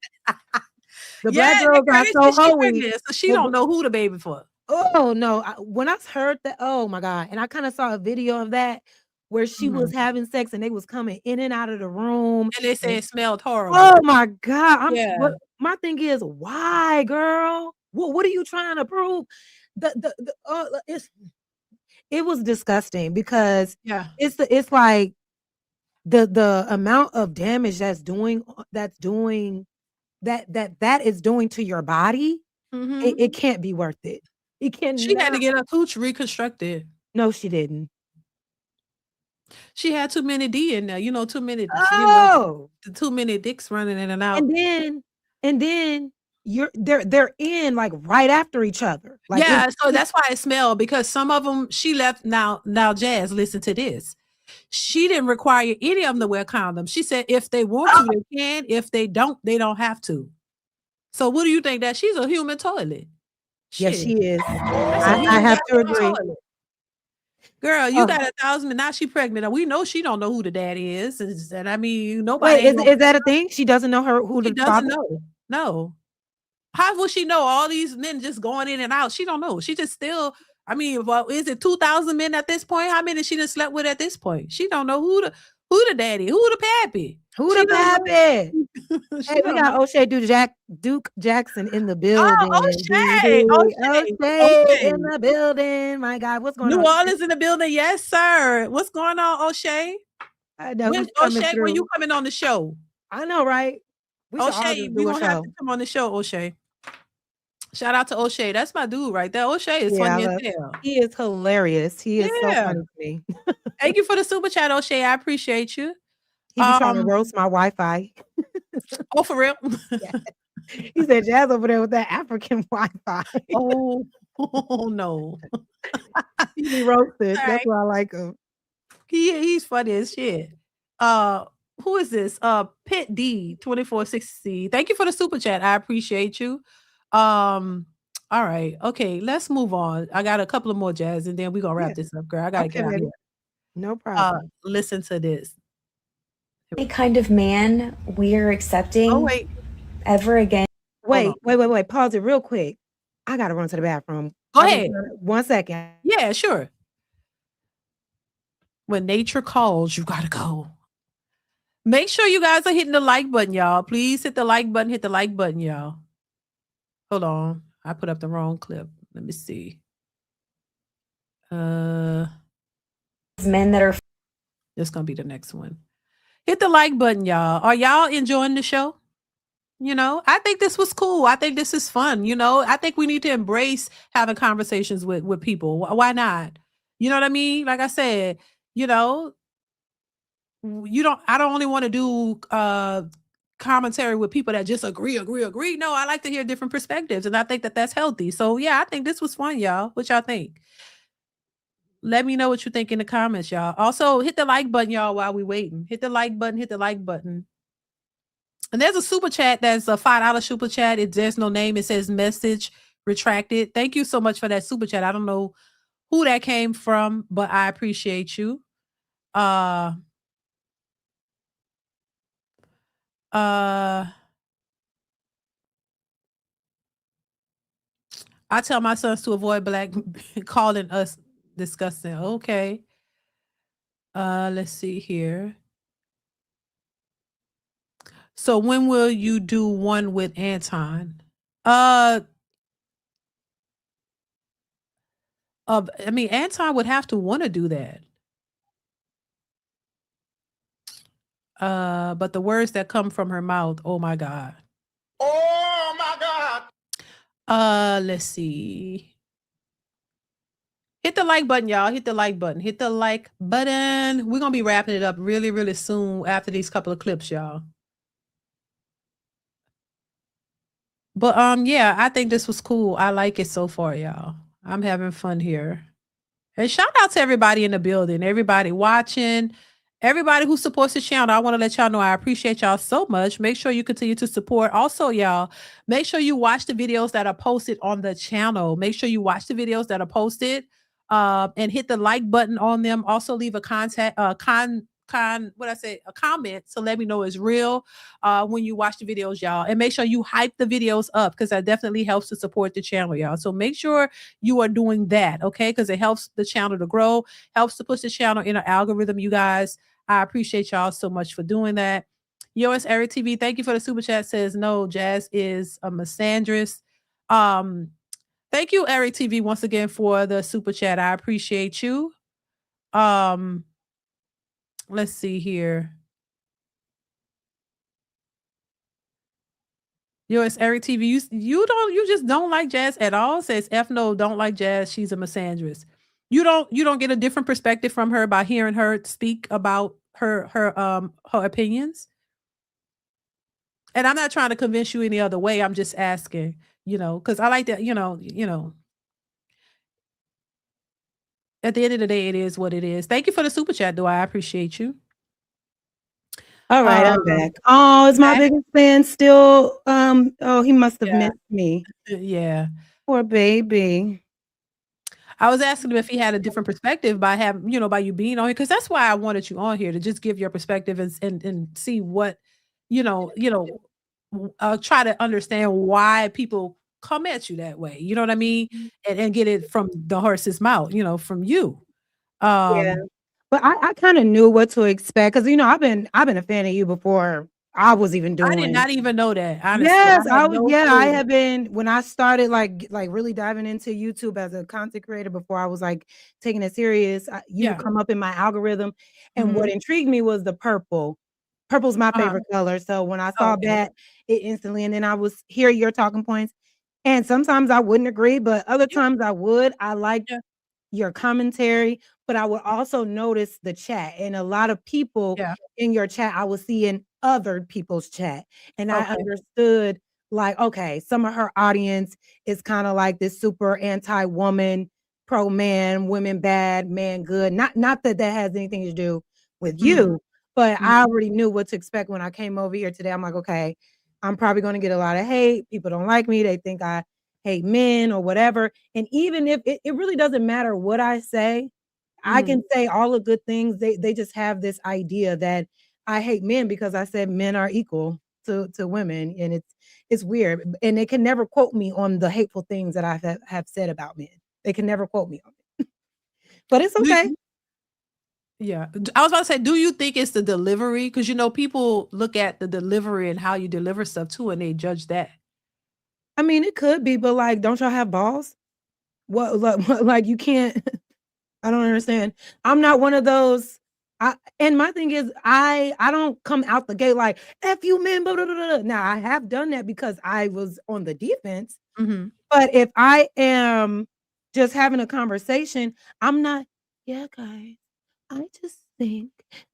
the Yeah, black that girls girl, are they so said she holy. pregnant, so she The don't know who the baby for. Oh, no, when I heard that oh my god, and I kinda saw a video of that where she was Mhm. having sex and they was coming in and out of the room, And they said and it smelled horrible. oh my god, Yeah, my thing is, why, girl? What are you trying to prove? It was disgusting because yeah. it's like the amount of damage that is doing to your body, Mhm. it can't be worth it. It She had to cannot. get her cooch reconstructed. No, she didn't. She had too many D in there, Oh, too many dicks running in and out. and then and then they're in, like, right after each other. Like, Yeah, so that's why it smelled because some of them she left now Jazz, listen to this. She didn't require any of them to wear condoms. She said if they want to, they can. If they don't have to. So what do you think that she's a human toilet? yes, Shit. she is. That's a I human have to goddamn agree. toilet. Girl, you Oh, got 1,000 and now she pregnant. And we know she don't know who the daddy is. And I mean, nobody wait, ain't gonna is that a thing? She doesn't know who she the doesn't father. know. No. How will she know all these men just going in and out? She don't know. She just still, I mean, well, is it 2,000 men at this point? How many she done slept with at this point? She don't know who the daddy, who the pappy. Who She the don't pappy? know. Hey, She we don't got know. O'Shea Duke Jackson in the Oh, building. O'Shea, O'Shea, O'Shea O'Shea. in the building. My God, what's going New on? Orleans in the building. Yes, sir. What's going on, O'Shea? I know he's coming O'Shea, when you through. coming on the show? I know, right? We should all O'Shea, just we do a gonna have to show. come on the show, O'Shea. Shout out to O'Shea. That's my dude right there. O'Shea is Yeah, I funny as love. hell. He is hilarious. He is so Yeah. funny to me. Thank you for the super chat, O'Shea. I appreciate you. He be trying to Um, roast my Wi-Fi. oh, for real? Yeah. He said Jazz over there with that African Wi-Fi. Oh, oh no. He be roasted. That's Sorry. why I like him. He's funny as shit. Who is this? Pit D 2460. Thank you for the super chat. I appreciate you. All right. Okay, let's move on. I got a couple of more jazz and then we're gonna Yeah. wrap this up, girl. I gotta Okay, get out baby. here. No problem. Listen to this. Any kind of man we're accepting Oh wait, ever again. Wait. Pause it real quick. I gotta run to the bathroom. go I'll be ahead. 1 second. Yeah, sure. When nature calls, you gotta go. Make sure you guys are hitting the like button, y'all. Please hit the like button, y'all. Hold on. I put up the wrong clip. Let me see. Men that are This is gonna be the next one. Hit the like button, y'all. Are y'all enjoying the show? You know, I think this was cool. I think this is fun. You know, I think we need to embrace having conversations with people. Why not? You know what I mean? Like I said, you know, I don't only want to do commentary with people that just agree. No, I like to hear different perspectives, and I think that that's healthy. So yeah, I think this was fun, y'all. What y'all think? Let me know what you think in the comments, y'all. Also, hit the like button, y'all, while we waiting. Hit the like button. And there's a super chat that's a $5 super chat. There's no name. It says message retracted. Thank you so much for that super chat. I don't know who that came from, but I appreciate you. I tell my sons to avoid black calling us disgusting. Okay. Let's see here. So when will you do one with Anton? I mean, Anton would have to want to do that. But the words that come from her mouth, oh my God. Oh my God. Let's see. Hit the like button, y'all. Hit the like button. We're gonna be wrapping it up really, really soon after these couple of clips, y'all. But yeah, I think this was cool. I like it so far, y'all. I'm having fun here. And shout out to everybody in the building, everybody watching, everybody who supports the channel. I want to let y'all know I appreciate y'all so much. Make sure you continue to support. Also, y'all, make sure you watch the videos that are posted on the channel. Make sure you watch the videos that are posted and hit the like button on them. Also, leave a a comment to let me know it's real when you watch the videos, y'all. And make sure you hype the videos up because that definitely helps to support the channel, y'all. So make sure you are doing that, okay? Because it helps the channel to grow, helps to push the channel in an algorithm, you guys. I appreciate y'all so much for doing that. Yours, Eric TV, thank you for the super chat. Says no, Jazz is a misandrist. Thank you, Eric TV, once again for the super chat. I appreciate you. Let's see here. Yours, Eric TV, you just don't like Jazz at all. Says F no, don't like Jazz. She's a misandrist. You don't get a different perspective from her by hearing her speak about her opinions. And I'm not trying to convince you any other way. I'm just asking, because I like that, at the end of the day, it is what it is. Thank you for the super chat, though. I appreciate you. All right, I'm back. Oh, is my biggest fan still? Oh, he must have missed me. Yeah. Poor baby. I was asking him if he had a different perspective by by you being on here, because that's why I wanted you on here to just give your perspective and see what, try to understand why people come at you that way. You know what I mean? And get it from the horse's mouth, from you. Yeah. But I kind of knew what to expect because I've been a fan of you before I was even doing. I did not even know that. Honestly, yes, I have been when I started like really diving into YouTube as a content creator before I was like taking it serious. You would come up in my algorithm, and what intrigued me was the purple. Purple's my favorite color, so when I saw that, it instantly, and then I was hear your talking points, and sometimes I wouldn't agree, but other times I would. I liked your commentary, but I would also notice the chat, and a lot of people in your chat, I was seeing other people's chat, and I understood like, okay, some of her audience is kind of like this super anti-woman pro man, women bad, man good. Not that that has anything to do with Mhm. you, but Mhm. I already knew what to expect when I came over here today. I'm like, okay, I'm probably going to get a lot of hate. People don't like me. They think I hate men or whatever. And even if it really doesn't matter what I say, I Mhm. can say all the good things. They just have this idea that I hate men because I said men are equal to women, and it's weird. And they can never quote me on the hateful things that I have said about men. They can never quote me on it. But it's Do okay. you Yeah. I was about to say, do you think it's the delivery? Because, people look at the delivery and how you deliver stuff too, and they judge that. I mean, it could be, but like, don't y'all have balls? Like you can't. I don't understand. I'm not one of those. And my thing is, I don't come out the gate like "F you, men." Blah, blah, blah, blah. Now I have done that because I was on the defense. Mhm. But if I am just having a conversation, I'm not. Yeah, guys. I just think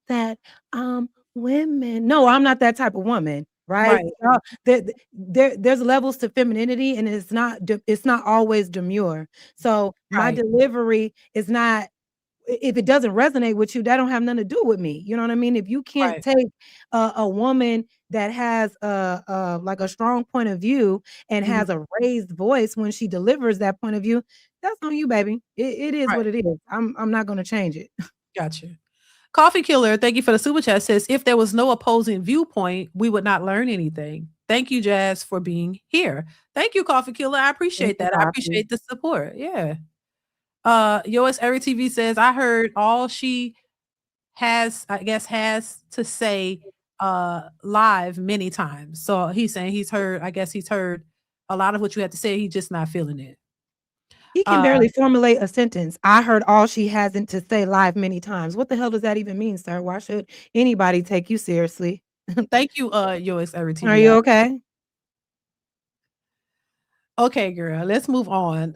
that women. No, I'm not that type of woman. Right? Right. There's levels to femininity, and it's not always demure. So my Right. delivery is not, if it doesn't resonate with you, that don't have nothing to do with me. You know what I mean? If you can't Right. take a woman that has like a strong point of view and Mhm. has a raised voice when she delivers that point of view, that's on you, baby. It is Right. what it is. I'm not gonna change it. Gotcha. Coffee Killer, thank you for the super chat, says, if there was no opposing viewpoint, we would not learn anything. Thank you, Jazz, for being here. Thank you, Coffee Killer. I Thank appreciate you, that. I Coffee. appreciate the support. Yeah. Yours Every TV says, I heard all she has to say live many times. So he's saying he's heard a lot of what you had to say. He's just not feeling it. He can Uh barely formulate a sentence. I heard all she hasn't to say live many times. What the hell does that even mean, sir? Why should anybody take you seriously? Thank you, Yours Every Are TV. you okay? Okay, girl, let's move on.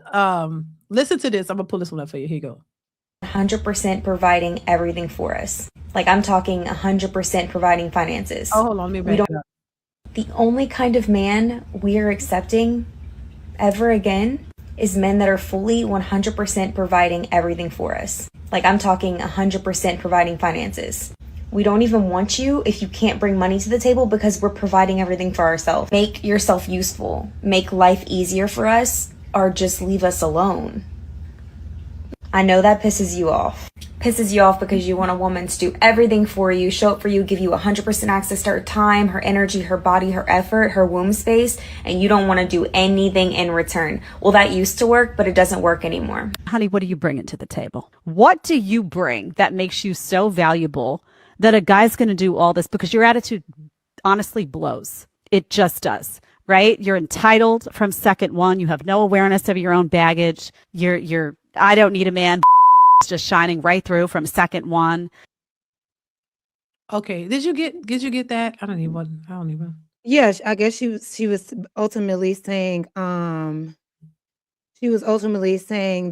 Listen to this. I'm gonna pull this one up for you. Here you go. 100% providing everything for us. Like I'm talking 100% providing finances. Oh, hold on, let me We back don't. up. The only kind of man we're accepting ever again is men that are fully 100% providing everything for us. Like I'm talking 100% providing finances. We don't even want you if you can't bring money to the table because we're providing everything for ourselves. Make yourself useful, make life easier for us, or just leave us alone. I know that pisses you off. Pisses you off because you want a woman to do everything for you, show up for you, give you 100% access to her time, her energy, her body, her effort, her womb space, and you don't want to do anything in return. Well, that used to work, but it doesn't work anymore. Honey, what are you bringing to the table? What do you bring that makes you so valuable that a guy's going to do all this? Because your attitude honestly blows. It just does. Right? You're entitled from second one. You have no awareness of your own baggage. You're I don't need a man just shining right through from second one. Okay, did you get that? I don't even. Yes, I guess she was ultimately saying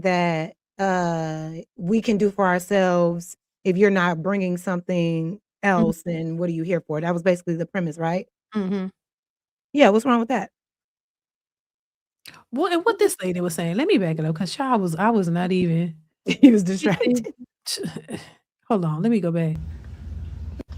that we can do for ourselves. If you're not bringing something Mhm. else, then what are you here for? That was basically the premise, right? Mhm. Yeah, what's wrong with that? What this lady was saying, let me back it up because I was not even. He was She said, distracted. hold on, let me go back.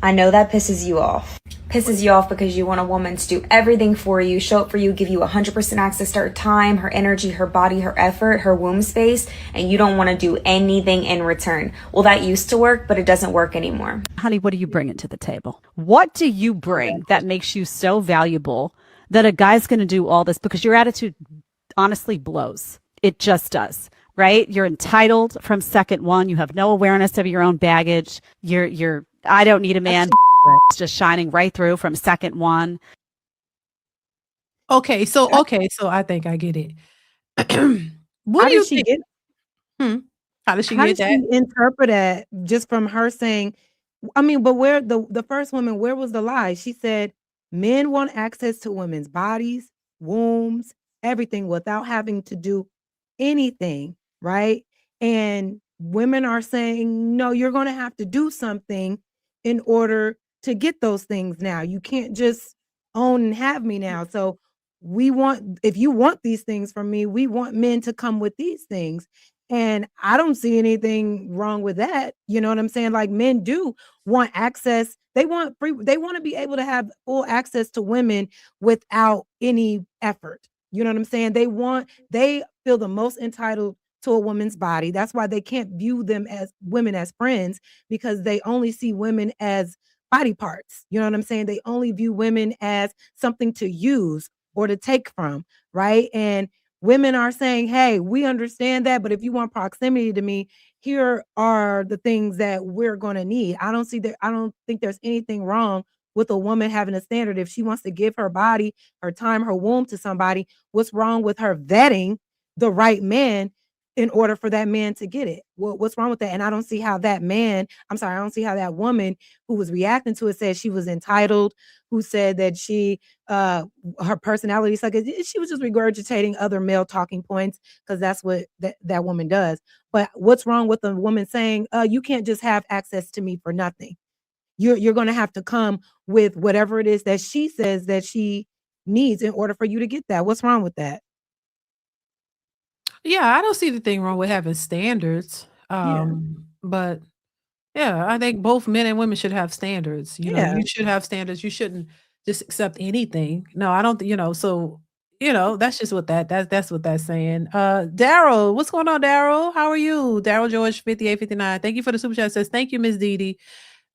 I know that pisses you off. Pisses you off because you want a woman to do everything for you, show up for you, give you 100% access to her time, her energy, her body, her effort, her womb space, and you don't want to do anything in return. Well, that used to work, but it doesn't work anymore. Honey, what are you bringing to the table? What do you bring that makes you so valuable that a guy's going to do all this? Because your attitude honestly blows. It just does. Right? You're entitled from second one. You have no awareness of your own baggage. You're I don't need a man just shining right through from second one. Okay, so I think I get it. What How do did you she think? get Hmm. How did she How get did that? she interpret that just from her saying, I mean, but where the first woman, where was the lie? She said men want access to women's bodies, wombs, everything without having to do anything, right? And women are saying, no, you're going to have to do something in order to get those things now. You can't just own and have me now. So if you want these things from me, we want men to come with these things. And I don't see anything wrong with that. You know what I'm saying? Like men do want access. They want free, they want to be able to have full access to women without any effort. You know what I'm saying? They feel the most entitled to a woman's body. That's why they can't view them as women as friends, because they only see women as body parts. You know what I'm saying? They only view women as something to use or to take from, right? And women are saying, hey, we understand that, but if you want proximity to me, here are the things that we're going to need. I don't think there's anything wrong with a woman having a standard. If she wants to give her body, her time, her womb to somebody, what's wrong with her vetting the right man in order for that man to get it? What's wrong with that? And I don't see how that man, I don't see how that woman who was reacting to it said she was entitled, who said that her personality sucked. She was just regurgitating other male talking points, because that's what that woman does. But what's wrong with a woman saying, you can't just have access to me for nothing? You're going to have to come with whatever it is that she says that she needs in order for you to get that. What's wrong with that? Yeah, I don't see the thing wrong with having standards. Yeah. But yeah, I think both men and women should have standards. Yeah. You should have standards. You shouldn't just accept anything. No, I don't, so that's just that's what that's saying. Daryl, what's going on, Daryl? How are you? Daryl George 5859. Thank you for the super chat. Says, thank you, Miss Dee.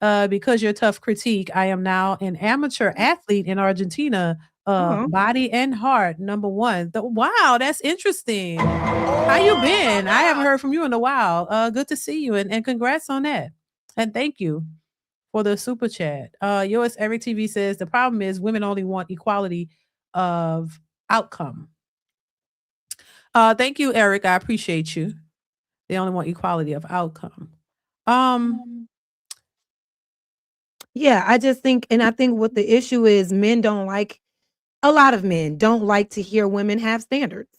Because your tough critique, I am now an amateur athlete in Argentina. Oh, Body and heart, number one. Wow, that's interesting. How you been? I haven't heard from you in a while. Good to see you, and congrats on that. And thank you for the super chat. Yours Every TV says the problem is women only want equality of outcome. Thank you, Eric. I appreciate you. They only want equality of outcome. yeah, I just think, and I think what the issue is, a lot of men don't like to hear women have standards.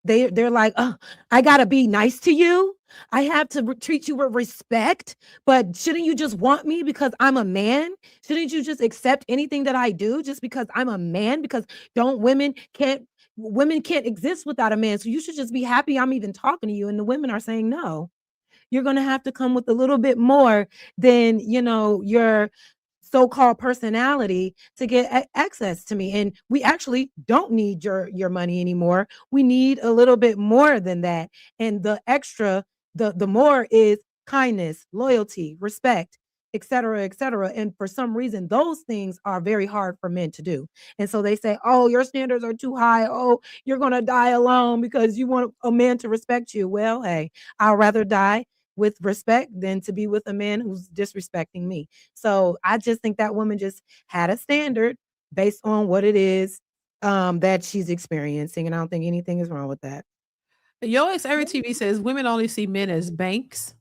They're like, oh, I gotta be nice to you. I have to treat you with respect, but shouldn't you just want me because I'm a man? Shouldn't you just accept anything that I do just because I'm a man? Because don't women can't exist without a man. So you should just be happy I'm even talking to you. And the women are saying, no, you're gonna have to come with a little bit more than your so-called personality to get access to me. And we actually don't need your money anymore. We need a little bit more than that. And the extra, the more is kindness, loyalty, respect, etc., etc. And for some reason, those things are very hard for men to do. And so they say, oh, your standards are too high. Oh, you're gonna die alone because you want a man to respect you. Well, hey, I'd rather die with respect than to be with a man who's disrespecting me. So I just think that woman just had a standard based on what it is that she's experiencing. And I don't think anything is wrong with that. Yours Every TV says women only see men as banks.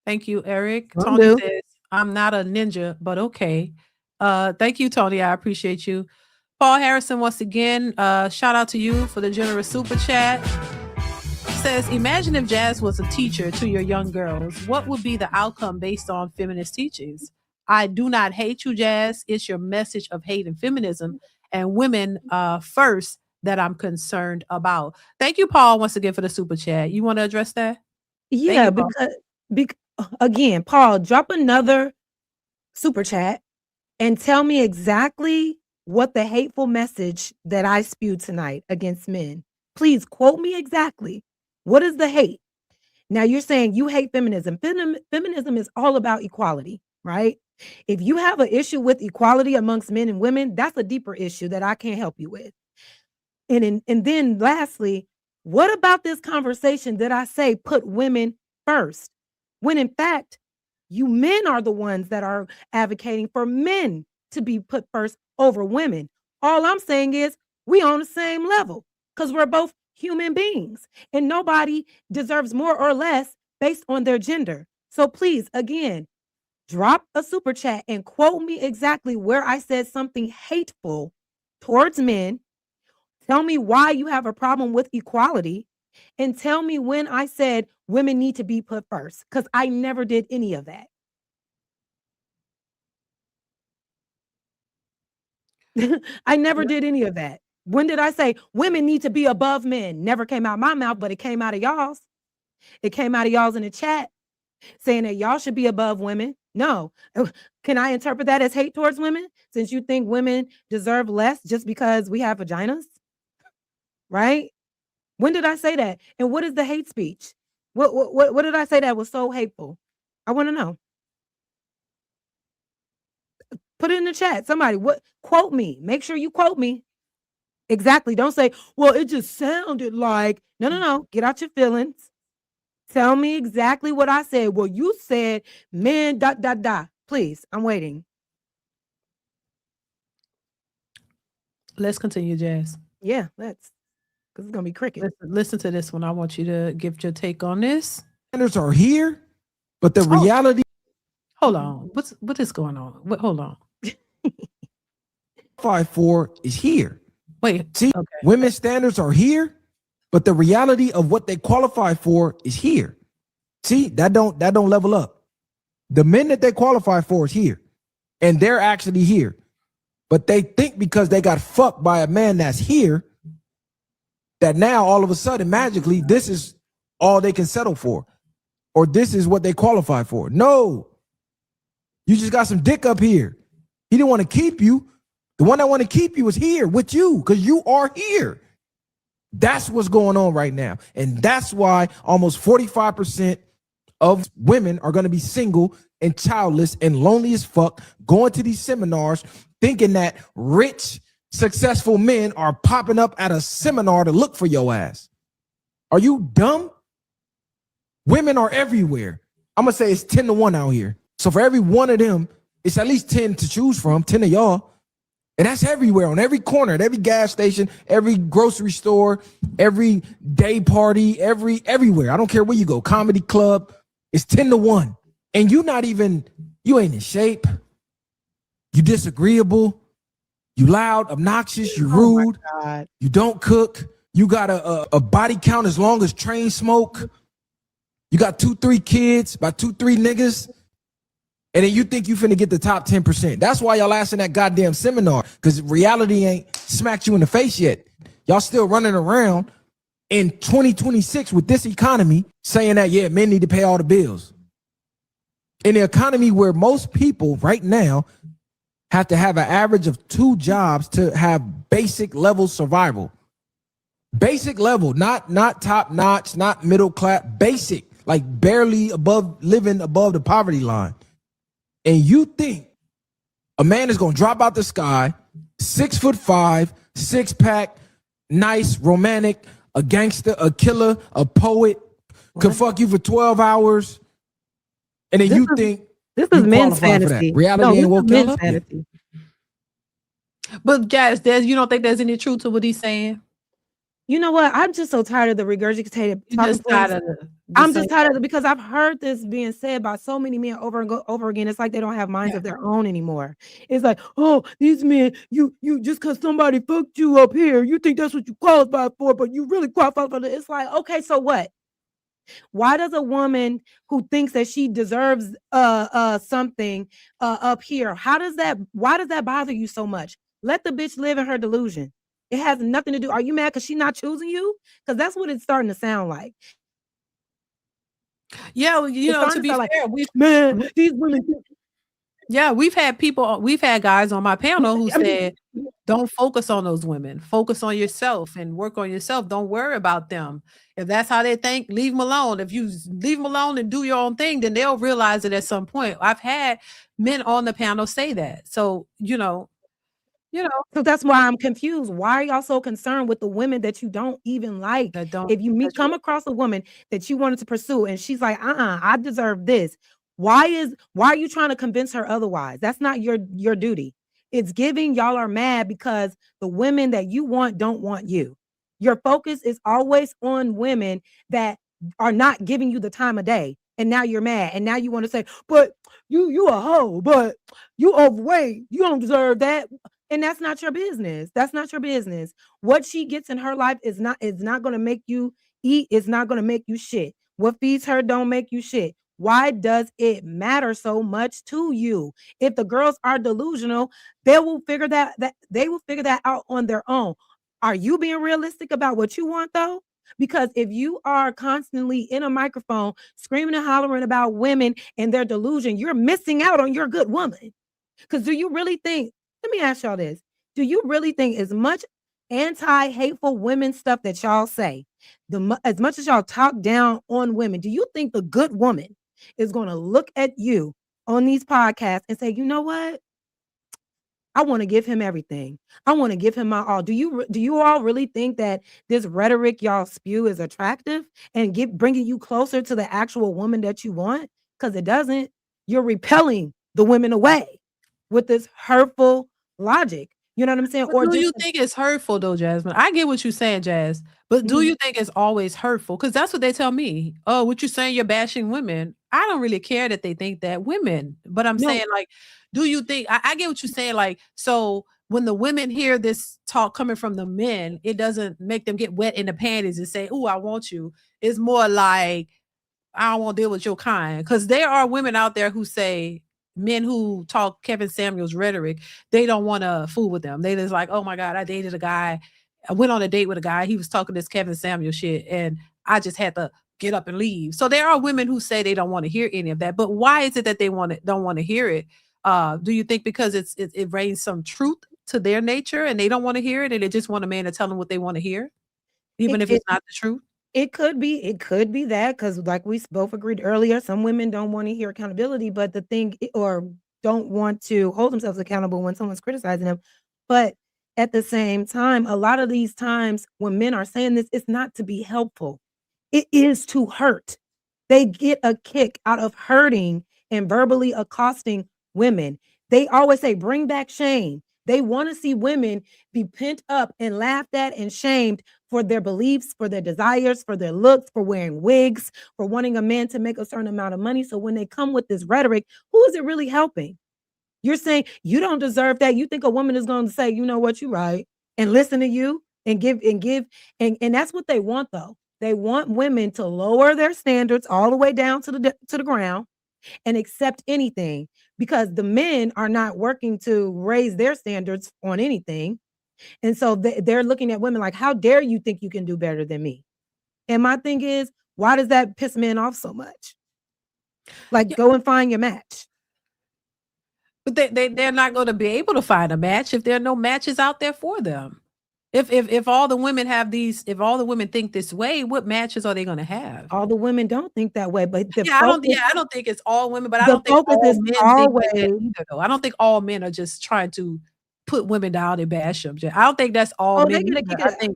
Thank you, Eric. Some Tony do. says, I'm not a ninja, but okay. Thank you, Tony. I appreciate you. Paul Harrison, once again, shout out to you for the generous super chat. Says, imagine if jazz was a teacher to your young girls. What would be the outcome based on feminist teachings? I do not hate you, Jazz. It's your message of hate and feminism and women first that I'm concerned about. Thank you, Paul, once again for the super chat. You want to address that? Yeah, Paul. because again, Paul, drop another super chat and tell me exactly what the hateful message that I spewed tonight against men. Please quote me exactly. What is the hate? Now you're saying you hate feminism. Feminism is all about equality, right? If you have an issue with equality amongst men and women, that's a deeper issue that I can't help you with. And then lastly, what about this conversation that I say put women first? When in fact, you men are the ones that are advocating for men to be put first over women. All I'm saying is we on the same level because we're both human beings and nobody deserves more or less based on their gender. So please, again, drop a super chat and quote me exactly where I said something hateful towards men. Tell me why you have a problem with equality and tell me when I said women need to be put first, because I never did any of that. I never did any of that. When did I say women need to be above men? Never came out my mouth, but it came out of y'all's. It came out of y'all's in the chat saying that y'all should be above women. No. Can I interpret that as hate towards women since you think women deserve less just because we have vaginas? Right? When did I say that? And what is the hate speech? What did I say that was so hateful? I want to know. Put it in the chat. Somebody, quote me. Make sure you quote me. Exactly. Don't say, well, it just sounded like. No. Get out your feelings. Tell me exactly what I said. Well, you said, man, ... Please, I'm waiting. Let's continue, Jazz. Yeah, let's. Because it's going to be cricket. Listen to this one. I want you to give your take on this. Standards are here, but the reality. Hold on. What is going on? Hold on. 5-4 is here. Wait. See, okay. Women's standards are here, but the reality of what they qualify for is here. See, that don't level up. The men that they qualify for is here, and they're actually here. But they think because they got fucked by a man that's here, that now all of a sudden, magically, this is all they can settle for, or this is what they qualify for. No, you just got some dick up here. He didn't want to keep you. The one that want to keep you is here with you because you are here. That's what's going on right now. And that's why almost 45% of women are going to be single and childless and lonely as fuck, going to these seminars, thinking that rich, successful men are popping up at a seminar to look for your ass. Are you dumb? Women are everywhere. I'm going to say it's 10-1 out here. So for every one of them, it's at least 10 to choose from, 10 of y'all. And that's everywhere, on every corner, at every gas station, every grocery store, every day party, everywhere. I don't care where you go, comedy club, it's 10-1. And you ain't in shape. You disagreeable. You loud, obnoxious, you rude. Oh you don't cook. You got a body count as long as Train Smoke. You got 2-3 kids, about 2-3 niggas. And then you think you finna get the top 10%. That's why y'all ass in that goddamn seminar, because reality ain't smacked you in the face yet. Y'all still running around in 2026 with this economy saying that, yeah, men need to pay all the bills. In the economy where most people right now have to have an average of 2 jobs to have basic level survival. Basic level, not top notch, not middle class, basic, like barely living above the poverty line. And you think a man is going to drop out the sky, 6'5", 6-pack, nice, romantic, a gangster, a killer, a poet, could fuck you for 12 hours. And then think this is men's fantasy. Reality ain't woke men's up fantasy. But Jazz, you don't think there's any truth to what he's saying? You know what? I'm just so tired of the regurgitated talking points. I'm just tired of it because I've heard this being said by so many men over and over again. It's like they don't have minds of their own anymore. It's like, oh, these men, you just because somebody fucked you up here, you think that's what you qualify for, but you really qualify for it. It's like, okay, so what? Why does a woman who thinks that she deserves something up here, why does that bother you so much? Let the bitch live in her delusion. It has nothing to do. Are you mad because she's not choosing you? Because that's what it's starting to sound like. Yeah, well, to be fair, these women. Yeah, we've had guys on my panel who said, don't focus on those women. Focus on yourself and work on yourself. Don't worry about them. If that's how they think, leave them alone. If you leave them alone and do your own thing, then they'll realize it at some point. I've had men on the panel say that. So, so that's why I'm confused. Why are y'all so concerned with the women that you don't even like? If you come across a woman that you wanted to pursue and she's like, I deserve this. Why are you trying to convince her otherwise? That's not your duty. It's giving y'all are mad because the women that you want don't want you. Your focus is always on women that are not giving you the time of day. And now you're mad. And now you want to say, but you a hoe, but you overweight. You don't deserve that. And that's not your business. That's not your business. What she gets in her life is not going to make you eat. It's not going to make you shit. What feeds her don't make you shit. Why does it matter so much to you? If the girls are delusional, they will figure that out on their own. Are you being realistic about what you want though? Because if you are constantly in a microphone screaming and hollering about women and their delusion, you're missing out on your good woman. Because do you really think, let me ask y'all this, do you really think as much anti-hateful women stuff that y'all say, as much as y'all talk down on women, do you think the good woman is going to look at you on these podcasts and say, you know what? I want to give him everything. I want to give him my all. Do you all really think that this rhetoric y'all spew is attractive and bringing you closer to the actual woman that you want? Because it doesn't. You're repelling the women away with this hurtful logic. You know what I'm saying? But Or do just you think it's hurtful though, Jasmine? I get what you're saying, Jazz. But do you think it's always hurtful? Because that's what they tell me. Oh, what you saying? You're bashing women. I don't really care that they think that women. But I'm no. saying, like, do you think? I get what you're saying. Like, so when the women hear this talk coming from the men, it doesn't make them get wet in the panties and say, "Oh, I want you." It's more like, I don't want to deal with your kind. Because there are women out there who say, men who talk Kevin Samuels rhetoric, they don't want to fool with them. They just like, oh my God, I dated a guy. I went on a date with a guy. He was talking this Kevin Samuel shit. And I just had to get up and leave. So there are women who say they don't want to hear any of that. But why is it that they don't want to hear it? Do you think because it brings some truth to their nature and they don't want to hear it and they just want a man to tell them what they want to hear, even if it's not the truth? It could be that, because like we both agreed earlier, some women don't want to hear accountability, but the thing, or don't want to hold themselves accountable when someone's criticizing them. But at the same time, a lot of these times when men are saying this, it's not to be helpful. It is to hurt. They get a kick out of hurting and verbally accosting women. They always say, bring back shame. They want to see women be pent up and laughed at and shamed for their beliefs, for their desires, for their looks, for wearing wigs, for wanting a man to make a certain amount of money. So when they come with this rhetoric, who is it really helping? You're saying you don't deserve that. You think a woman is going to say, you know what, you're right, and listen to you and give. And that's what they want, though. They want women to lower their standards all the way down to the ground and accept anything, because the men are not working to raise their standards on anything. And so they're looking at women like, how dare you think you can do better than me? And my thing is, why does that piss men off so much? Like, go and find your match. But they're not going to be able to find a match if there are no matches out there for them. If all the women if all the women think this way, what matches are they going to have? All the women don't think that way, but I don't think it's all women, but I don't think all men think that either, though. I don't think all men are just trying to put women down and bash them. I don't think that's all men.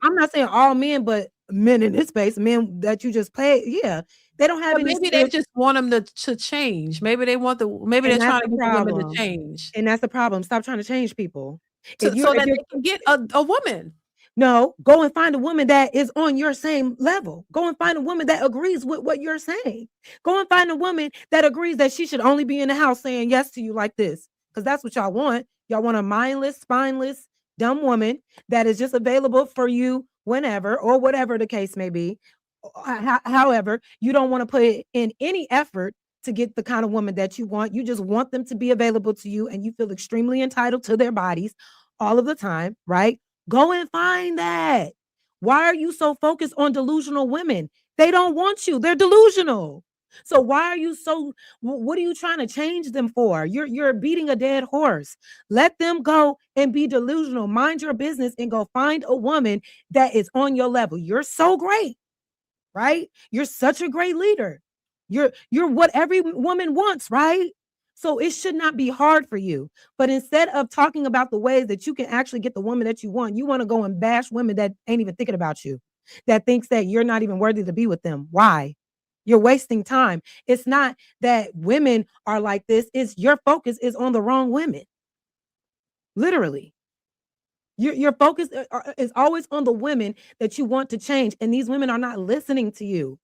I'm not saying all men, but men in this space, men that you just played, yeah, they don't have any. Maybe they just want them to change. Maybe they're trying to get women to change. And that's the problem. Stop trying to change people. So that they can get a woman. No, go and find a woman that is on your same level. Go and find a woman that agrees with what you're saying. Go and find a woman that agrees that she should only be in the house saying yes to you like this. Because that's what y'all want. Y'all want a mindless, spineless, dumb woman that is just available for you whenever or whatever the case may be. However, you don't want to put in any effort to get the kind of woman that you want. You just want them to be available to you, and you feel extremely entitled to their bodies all of the time, right? Go and find that. Why are you so focused on delusional women? They don't want you. They're delusional. So why are you what are you trying to change them for? You're beating a dead horse. Let them go and be delusional. Mind your business and go find a woman that is on your level. You're so great, right? You're such a great leader. You're what every woman wants, right? So it should not be hard for you. But instead of talking about the ways that you can actually get the woman that you want to go and bash women that ain't even thinking about you, that thinks that you're not even worthy to be with them. Why? You're wasting time. It's not that women are like this. It's your focus is on the wrong women. Literally. Your focus is always on the women that you want to change. And these women are not listening to you.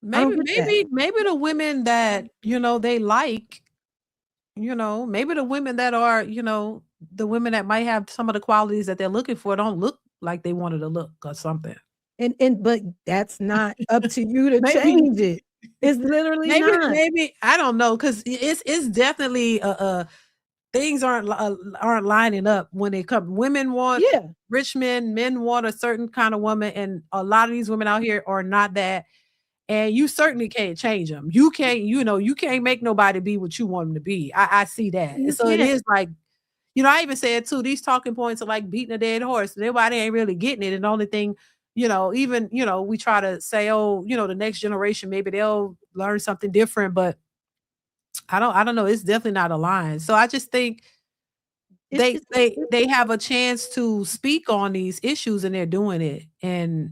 Maybe the women that, they like, maybe the women that are, the women that might have some of the qualities that they're looking for don't look like they wanted to look or something. But that's not up to you to change it. It's literally not. Maybe I don't know, because it's definitely things aren't lining up when they come. Women want rich men want a certain kind of woman, and a lot of these women out here are not that. And you certainly can't change them. You can't, you can't make nobody be what you want them to be. I see that. You So it can't. is like, I even said too, these talking points are like beating a dead horse. Everybody ain't really getting it. And the only thing, even, we try to say, oh, the next generation, maybe they'll learn something different, but I don't know. It's definitely not aligned. So I just think they have a chance to speak on these issues and they're doing it. And,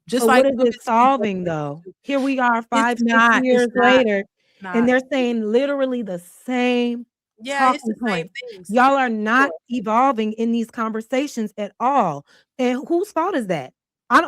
just But like what is women it speak on solving it, though? Here we are it's 5, 6 not, years later, and not. they're saying literally the same Yeah, it's the talking same points. things. Y'all are not evolving in these conversations at all. And whose fault is that? I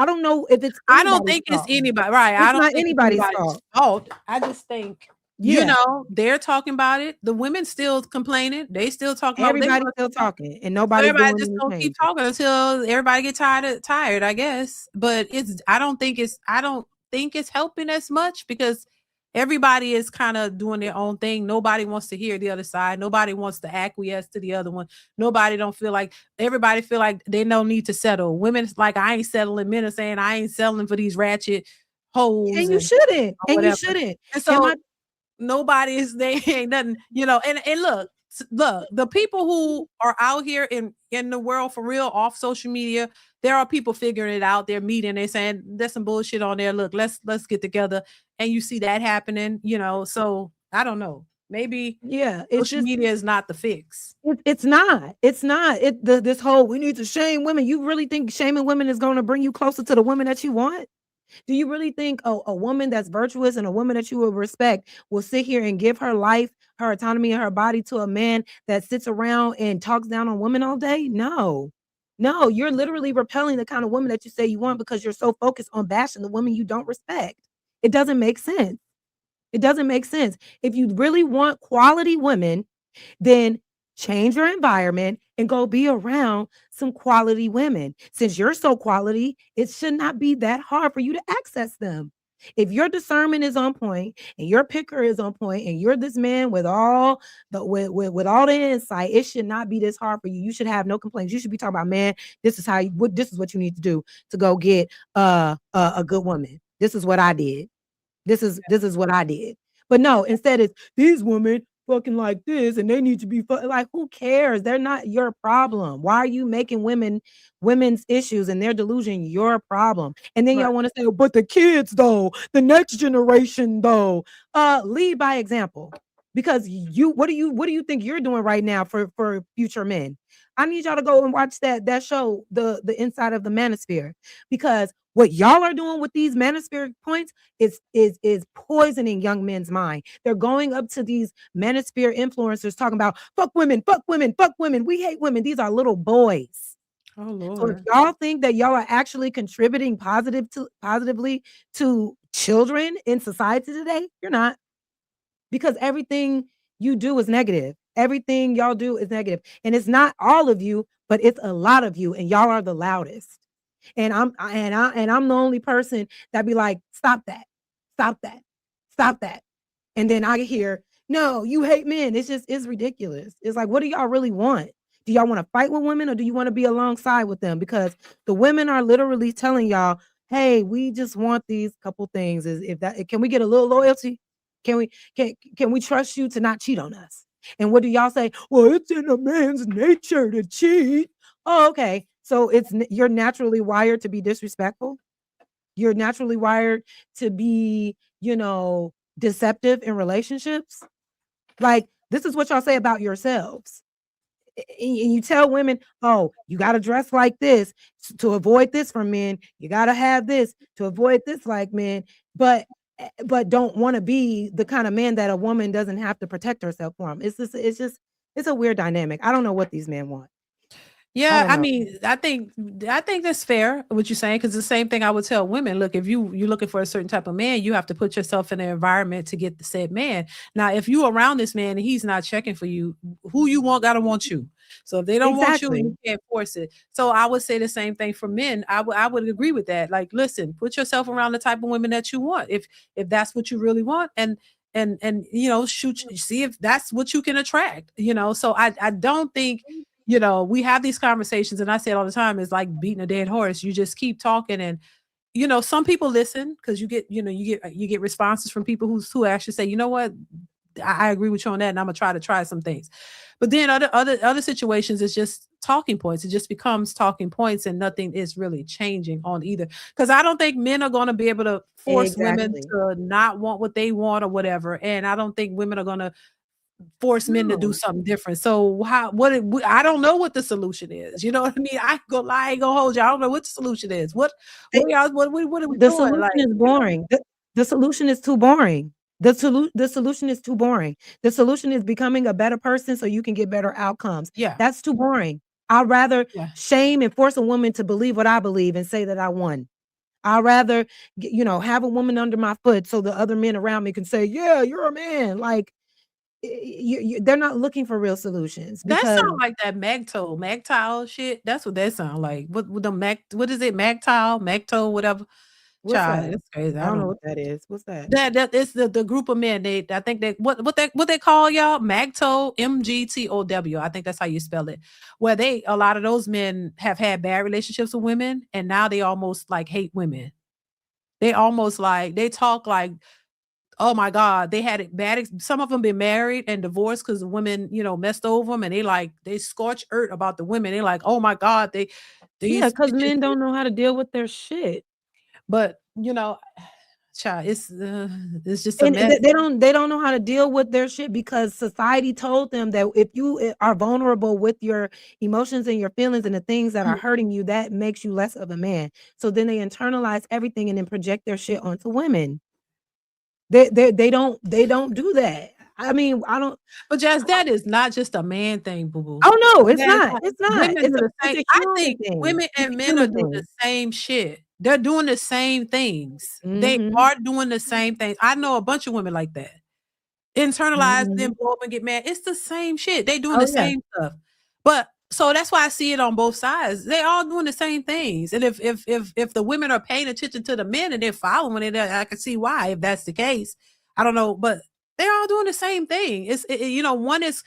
don't know if it's I don't anybody's think it's fault. anybody, right? I It's don't not think it's anybody's anybody's fault. fault. I just think, Yeah. they're talking about it. The women still complaining. They still talking about what they Everybody's want. still talking and So nobody's everybody doing just any gonna keep changes. talking until everybody get tired, I guess. But I don't think it's helping as much because everybody is kind of doing their own thing. Nobody wants to hear the other side. Nobody wants to acquiesce to the other one. Nobody don't feel like everybody feel like they don't need to settle. Women's like, I ain't settling. Men are saying I ain't settling for these ratchet hoes And you shouldn't. or And you whatever. shouldn't. And And so my nobody is they ain't nothing, and look, the people who are out here in the world for real off social media, there are people figuring it out. They're meeting, they're saying there's some bullshit on there. Look, let's get together. And you see that happening, so I don't know. Maybe it's social just media is not the fix. it's not. It's not. This whole we need to shame women. You really think shaming women is going to bring you closer to the women that you want? Do you really think a woman that's virtuous and a woman that you will respect will sit here and give her life, her autonomy, and her body to a man that sits around and talks down on women all day? No. No, you're literally repelling the kind of woman that you say you want because you're so focused on bashing the women you don't respect. It doesn't make sense. It doesn't make sense. If you really want quality women, then change your environment and go be around some quality women. Since you're so quality, it should not be that hard for you to access them. If your discernment is on point and your picker is on point and you're this man with all the with all the insight, it should not be this hard for you. You should have no complaints. You should be talking about, man, this is this is what you need to do to go get a good woman. This is what I did. This is what I did. But no, instead it's these women fucking like this and they need to be like, who cares? They're not your problem. Why are you making women's issues and their delusion your problem? And then y'all want to say, oh, but the kids though, the next generation though, lead by example. Because what do you think you're doing right now for future men? I need y'all to go and watch that show, the Inside of the Manosphere, because what y'all are doing with these Manosphere points is poisoning young men's mind. They're going up to these Manosphere influencers talking about fuck women, fuck women, fuck women. We hate women. These are little boys. Oh So if Lord. y'all think that y'all are actually contributing positively to children in society today, you're not. Because everything you do is negative. Everything y'all do is negative. And it's not all of you, but it's a lot of you, and y'all are the loudest. And I'm the only person that be like, stop that, stop that, stop that. And then I hear, no, you hate men. It's ridiculous. It's like, what do y'all really want? Do y'all want to fight with women or do you want to be alongside with them? Because the women are literally telling y'all, hey, we just want these couple things. Can we get a little loyalty? Can we trust you to not cheat on us? And what do y'all say? Well, it's in a man's nature to cheat. Oh, okay. So you're naturally wired to be disrespectful. You're naturally wired to be, deceptive in relationships. Like, this is what y'all say about yourselves. And you tell women, oh, you got to dress like this to avoid this from men. You got to have this to avoid this like men. But don't want to be the kind of man that a woman doesn't have to protect herself from. It's a weird dynamic. I don't know what these men want. Yeah, don't I know. mean, I think that's fair what you're saying, because the same thing I would tell women. Look, if you're looking for a certain type of man, you have to put yourself in an environment to get the said man. Now, if you around this man and he's not checking for you, who you want gotta want you. So if they don't want you, you can't force it. So I would say the same thing for men. I would agree with that. Like, listen, put yourself around the type of women that you want. If that's what you really want, and and see if that's what you can attract, so I don't think, we have these conversations, and I say it all the time, it's like beating a dead horse. You just keep talking, and some people listen, because you get responses from people who actually say, you know what, I agree with you on that, and I'm gonna try some things. But then other situations, it's just talking points. It just becomes talking points, and nothing is really changing on either. Because I don't think men are gonna be able to force women Exactly. to not want what they want or whatever, and I don't think women are gonna force men to do No. something different. So I don't know what the solution is. You know what I mean? I ain't gonna lie, I ain't gonna hold you. I don't know what the solution is. What are y'all, what are we The doing? solution Like, is boring. The solution is too boring. The solution is too boring. The solution is becoming a better person so you can get better outcomes. yeah, That's too boring. I'd rather yeah. shame and force a woman to believe what I believe and say that I won. I'd rather, have a woman under my foot so the other men around me can say, "Yeah, you're a man." Like, they're not looking for real solutions That because sound like that Magtile shit. That's what that sound like. What the what is it? Magtile, whatever. what's Child, that? it's crazy. I I don't know don't. what that is. What's that? That is the group of men. I think they what they call y'all Magto, MGTOW. I think that's how you spell it. Where a lot of those men have had bad relationships with women, and now they almost like hate women. They almost like they talk like, oh my God, they had it bad. Some of them been married and divorced because the women, messed over them, and they scorch earth about the women. They like, oh my God, Yeah, these because bitches. men don't know how to deal with their shit. But child, it's just a And mess. they don't know how to deal with their shit because society told them that if you are vulnerable with your emotions and your feelings and the things that are hurting you, that makes you less of a man. So then they internalize everything and then project their shit onto women. They don't do that. I mean, I don't. But Jazz, that is not just a man thing, boo boo. Oh no, it's That's not. not It's not. women It's do a the it's same. a I human think thing. women It's and a men are human doing the thing. same shit. They're doing the same things. They Mhm. are doing the same things. I know a bunch of women like that. Internalize, then Mhm. blow up and get mad. It's the same shit. They doing Oh the yeah. same stuff. But so that's why I see it on both sides. They all doing the same things. And if the women are paying attention to the men and they're following it, I can see why, if that's the case. I don't know, but they're all doing the same thing. One is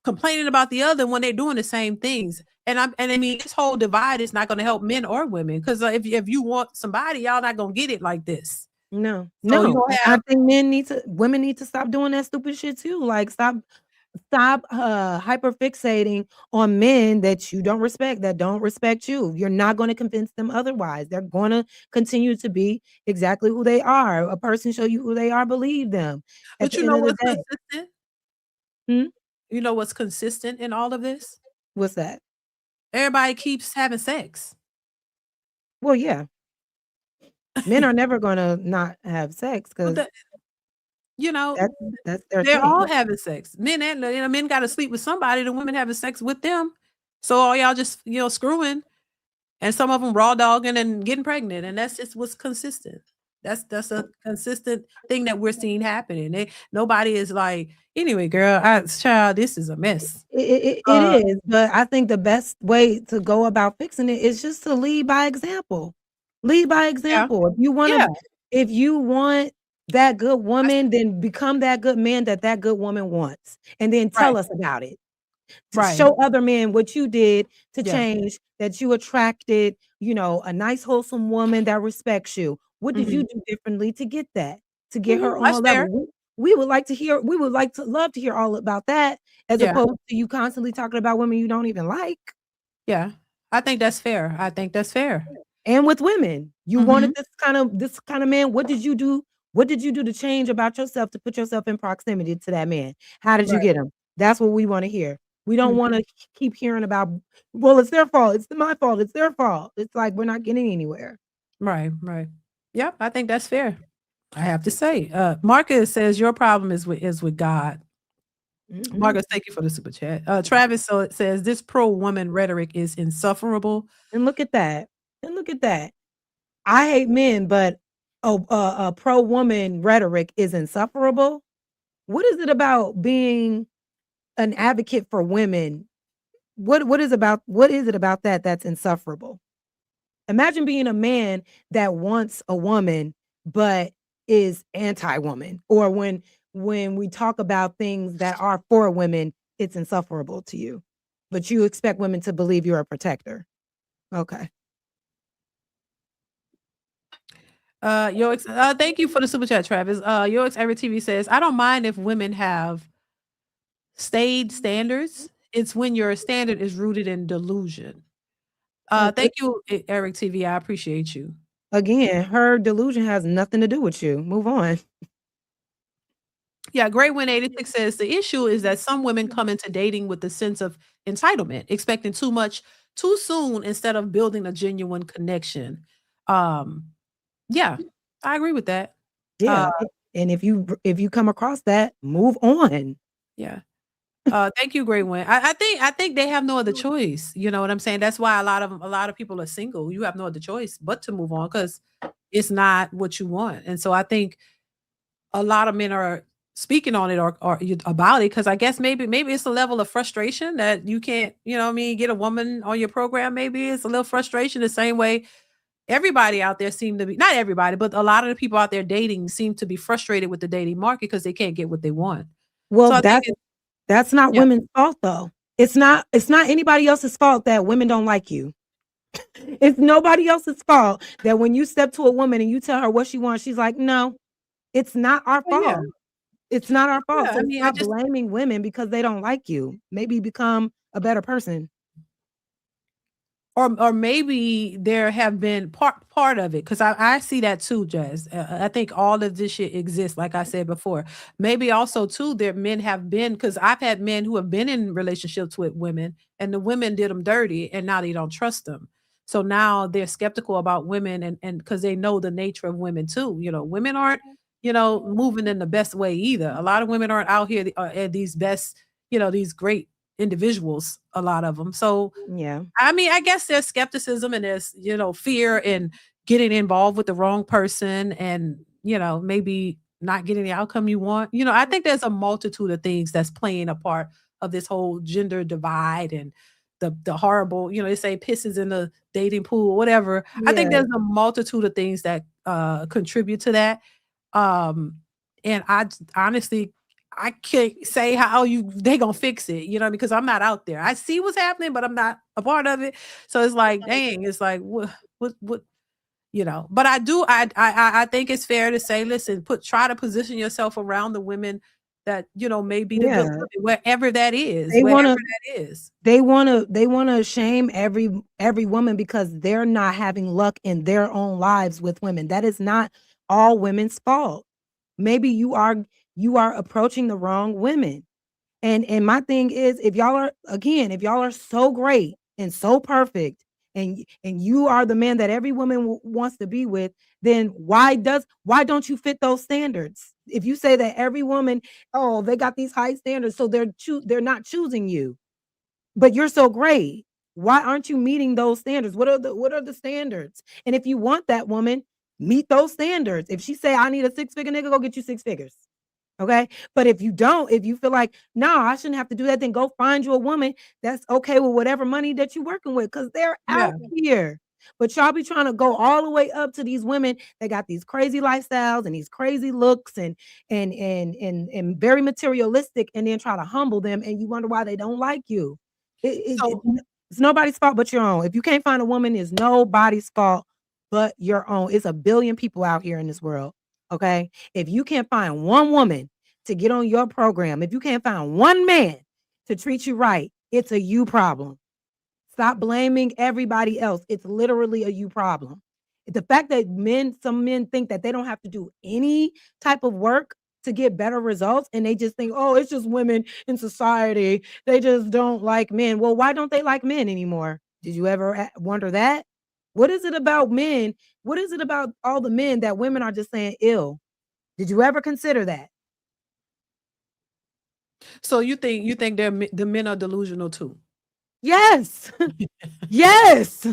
complaining about the other when they're doing the same things. And I mean, this whole divide is not going to help men or women, because if you want somebody, y'all not going to get it like this. No, So you no. gonna I have think women need to stop doing that stupid shit too. Like stop hyper fixating on men that you don't respect, that don't respect you. You're not going to convince them otherwise. They're going to continue to be exactly who they are. A person show you who they are, believe them. At But the you end know of the what's day. consistent? Hmm? You know what's consistent in all of this? What's that? Everybody keeps having sex. Well, yeah. Men are never going to not have sex But cuz you know, that's their they're all thing. having sex. Men got to sleep with somebody. The women having sex with them. So all y'all just screwing, and some of them raw dogging and getting pregnant, and that's just what's consistent. That's a consistent thing that we're seeing happening. Nobody is like, anyway, girl, child, this is a mess. It Uh, is, but I think the best way to go about fixing it is just to lead by example. Lead by yeah, example. yeah. If you want that good That's woman, then become that good man that good woman wants, and then right, tell us about it. To right. show other men what you did to Yeah. change, that you attracted, a nice wholesome woman that respects you. What did Hmm. you do differently to get that? To get her on That's a fair. level? We would like to hear, we would like to love to hear all about that, as Yeah, opposed to you constantly talking about women you don't even like. yeah. I think that's fair. I think that's fair. And with women, you wanted Hmm. this kind of man. What did you do? What did you do to change about yourself to put yourself in proximity to that man? How did you Right. get him? That's what we want to hear. We don't want Mhm. to keep hearing about, well, it's their fault. It's my fault. It's their fault. It's like we're not getting anywhere. Right, right. Yep, I think that's fair. I have to say. Marcus says your problem is with God. Mhm. Marcus, thank you for the super chat. Travis says this pro woman rhetoric is insufferable. And look at that. And look at that. I hate men, but a pro woman rhetoric is insufferable. What is it about being an advocate for women? What is it about that that's insufferable? Imagine being a man that wants a woman but is anti-woman, or when we talk about things that are for women, it's insufferable to you. But you expect women to believe you're a protector. Okay. Thank you for the super chat, Travis. Yoix Every TV says, I don't mind if women have stayed standards. It's when your standard is rooted in delusion. Thank you, Eric TV. I appreciate you. Again, her delusion has nothing to do with you. Move on. Yeah, Great Win 86 says the issue is that some women come into dating with the sense of entitlement, expecting too much too soon instead of building a genuine connection. Yeah, I agree with that. Yeah. And if you come across that, move on. Yeah. Thank you, Great Win. I think they have no other choice. You know what I'm saying? That's why a lot of people are single. You have no other choice but to move on because it's not what you want. And so I think a lot of men are speaking on it or about it because I guess maybe it's a level of frustration that you can't, you know what I mean, get a woman on your program. Maybe it's a little frustration the same way everybody out there seem to be, not everybody, but a lot of the people out there dating seem to be frustrated with the dating market because they can't get what they want. Well, So I think that's not Yeah. women's fault though. It's not anybody else's fault that women don't like you. It's nobody else's fault that when you step to a woman and you tell her what she wants, she's like, no, it's not our Oh, yeah. fault. It's not our fault. Yeah, So I mean, stop blaming women because they don't like you. Maybe become a better person. or maybe there have been part of it because I see that too, Jazz. I think all of this shit exists, like I said before. Maybe also too, there men have been because I've had men who have been in relationships with women, and the women did them dirty, and now they don't trust them. So now they're skeptical about women, and because they know the nature of women too. You know, women aren't moving in the best way either. A lot of women aren't out here at these best, these great individuals. A lot of them. So Yeah. I mean, I guess there's skepticism and there's, fear in getting involved with the wrong person and, maybe not getting the outcome you want. I think there's a multitude of things that's playing a part of this whole gender divide and the horrible, they say pisses in the dating pool, whatever. I think Yeah. there's a multitude of things that contribute to that. And honestly, I can't say how they gonna fix it, because I'm not out there. I see what's happening, but I'm not a part of it. So it's like, dang, it's like what, but I think it's fair to say, listen, try to position yourself around the women that, may be the good women, wherever that is. They wanna shame every woman because they're not having luck in their own lives with women. That is not all women's fault. Maybe you are approaching the wrong women. And my thing is, if y'all are so great and so perfect and you are the man that every woman wants to be with, then why don't you fit those standards? If you say that every woman, oh, they got these high standards, so they're not choosing you. But you're so great. Why aren't you meeting those standards? What are the standards? And if you want that woman, meet those standards. If she say I need a 6-figure nigga, go get you 6 figures. Okay. But if you don't, if you feel like, no, I shouldn't have to do that, then go find you a woman that's okay with whatever money that you're working with, because they're out here. But y'all be trying to go all the way up to these women that got these crazy lifestyles and these crazy looks and very materialistic, and then try to humble them, and you wonder why they don't like you. It's nobody's fault but your own. If you can't find a woman, it's nobody's fault but your own. It's a billion people out here in this world. Okay. If you can't find one woman to get on your program, if you can't find one man to treat you right, it's a you problem. Stop blaming everybody else. It's literally a you problem. The fact that some men think that they don't have to do any type of work to get better results, and they just think, oh, it's just women in society. They just don't like men. Well, why don't they like men anymore? Did you ever wonder that? What is it about men? What is it about all the men that women are just saying ill? Did you ever consider that? So you think the men are delusional too? Yes. Yes.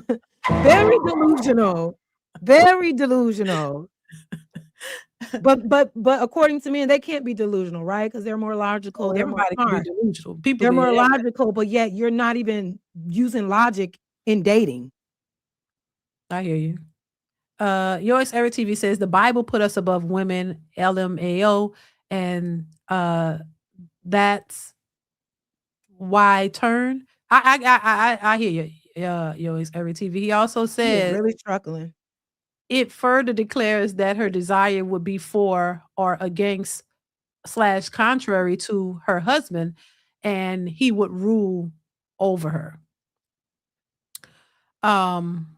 Very delusional. Very delusional. But according to men, they can't be delusional, right? Because they're more logical. Everybody can be delusional. They're more logical, but yet you're not even using logic in dating. I hear you. Yours Eric TV says the Bible put us above women, LMAO, and that's why turn. I hear you. It's every TV. He also He is says really struggling. it further declares that her desire would be for or against slash contrary to her husband, and he would rule over her. Um,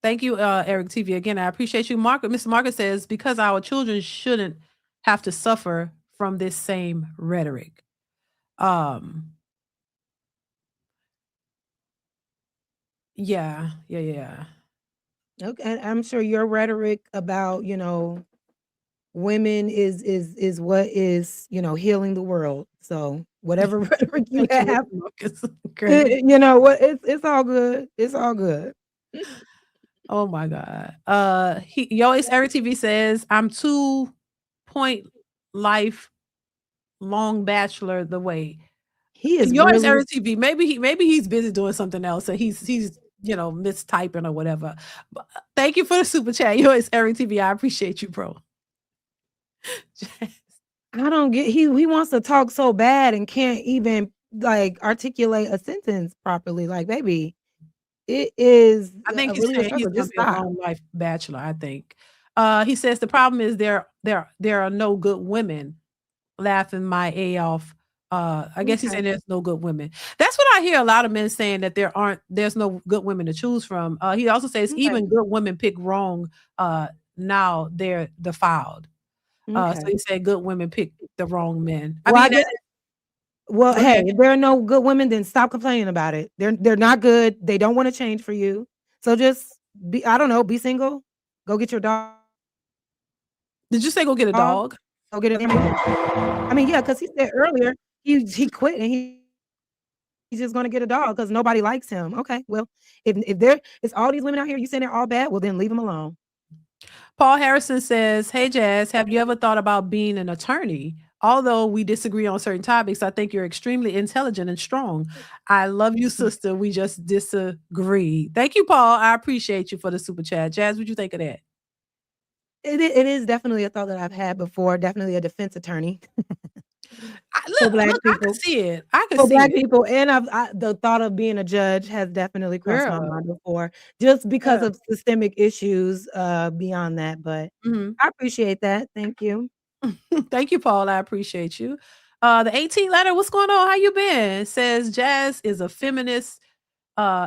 Thank you, Eric TV. Again, I appreciate you. Mr. Market says, because our children shouldn't have to suffer from this same rhetoric. Um, yeah. Okay, and I'm sure your rhetoric about, women is what is, healing the world. So whatever rhetoric you Thank you, have, Mr. Marcus. Great. what it's all good. It's all good. Oh my God. It's Eric TV says, I'm 2 point life long bachelor the way. He is Yours really Eric TV. Maybe he's busy doing something else, and he's mistyping or whatever. But thank you for the super chat. Yours Eric TV. I appreciate you, bro. I don't get he wants to talk so bad and can't even like articulate a sentence properly. Like, baby, it is I think he's really a saying he's struggle. gonna Just be a stop. long life bachelor, I think. He says the problem is there are no good women. Laughing my A off. I guess he's Okay. saying there's no good women. That's what I hear a lot of men saying, that there's no good women to choose from. He also says Okay. even good women pick wrong. Now they're defiled. So Okay. he said good women pick the wrong men. Well, I I mean, guess well, go hey, ahead. if there are no good women, then stop complaining about it. They're not good. They don't want to change for you. So just be, I don't know, be single. Go get your dog. Did you say go get a dog? Go get it. I mean, yeah, because he said earlier he quit and he's just gonna get a dog because nobody likes him. Okay, well, if there is all these women out here, you saying they're all bad, well then leave them alone. Paul Harrison says, "Hey Jazz, have you ever thought about being an attorney? Although we disagree on certain topics, I think you're extremely intelligent and strong. I love you, sister. We just disagree." Thank you, Paul. I appreciate you for the super chat. Jazz, what you think of that? It is definitely a thought that I've had before. Definitely a defense attorney for Look, black I people. can see it. I can For see black it. people, and the thought of being a judge has definitely crossed my Girl. mind before, just because Yeah. of systemic issues beyond that. But Mhm. I appreciate that. Thank you. Thank you, Paul. I appreciate you. The 18 letter, what's going on? How you been? Says Jazz is a feminist.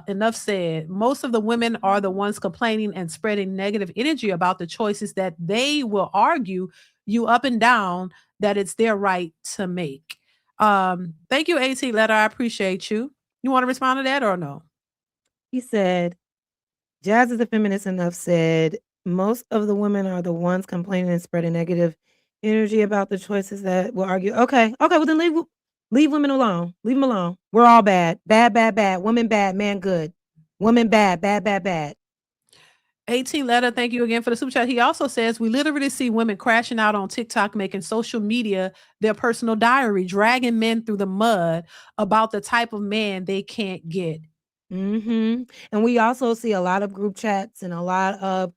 Enough said. Most of the women are the ones complaining and spreading negative energy about the choices that they will argue you up and down that it's their right to make. Thank you, 18 letter. I appreciate you. You want to respond to that or no? He said, "Jazz is a feminist enough said. Most of the women are the ones complaining and spreading negative energy about the choices that will argue." Okay, well then leave women alone. Leave them alone. We're all bad. Bad, bad, bad. Woman bad, man good. Woman bad, bad, bad, bad. 18 letter, thank you again for the super chat. He also says we literally see women crashing out on TikTok, making social media their personal diary, dragging men through the mud about the type of man they can't get. And we also see a lot of group chats and a lot of,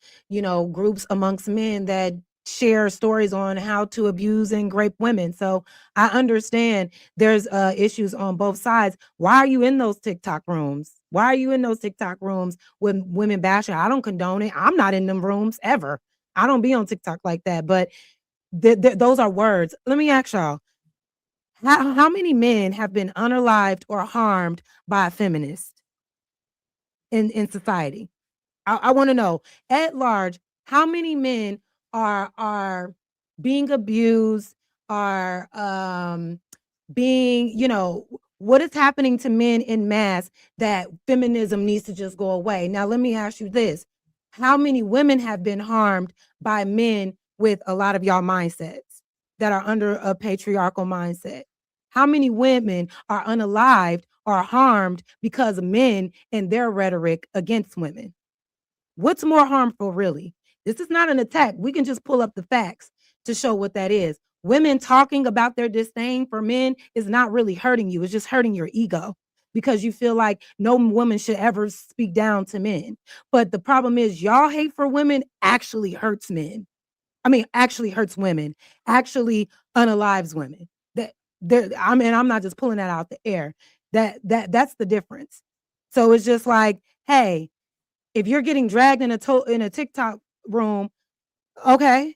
groups amongst men that share stories on how to abuse and rape women. So I understand there's issues on both sides. Why are you in those TikTok rooms? Why are you in those TikTok rooms with women bashing? I don't condone it. I'm not in them rooms ever. I don't be on TikTok like that. But those are words. Let me ask y'all, how many men have been unalived or harmed by a feminist in society? I want to know at large how many men are being abused, are being, what is happening to men in mass that feminism needs to just go away. Now let me ask you this. How many women have been harmed by men with a lot of y'all mindsets that are under a patriarchal mindset? How many women are unalived or harmed because of men and their rhetoric against women? What's more harmful, really? This is not an attack. We can just pull up the facts to show what that is. Women talking about their disdain for men is not really hurting you. It's just hurting your ego because you feel like no woman should ever speak down to men. But the problem is y'all hate for women actually hurts men. I mean, actually hurts women, actually unalives women. That there, I mean, I'm not just pulling that out the air. That's the difference. So it's just like, hey, if you're getting dragged in a TikTok room, okay,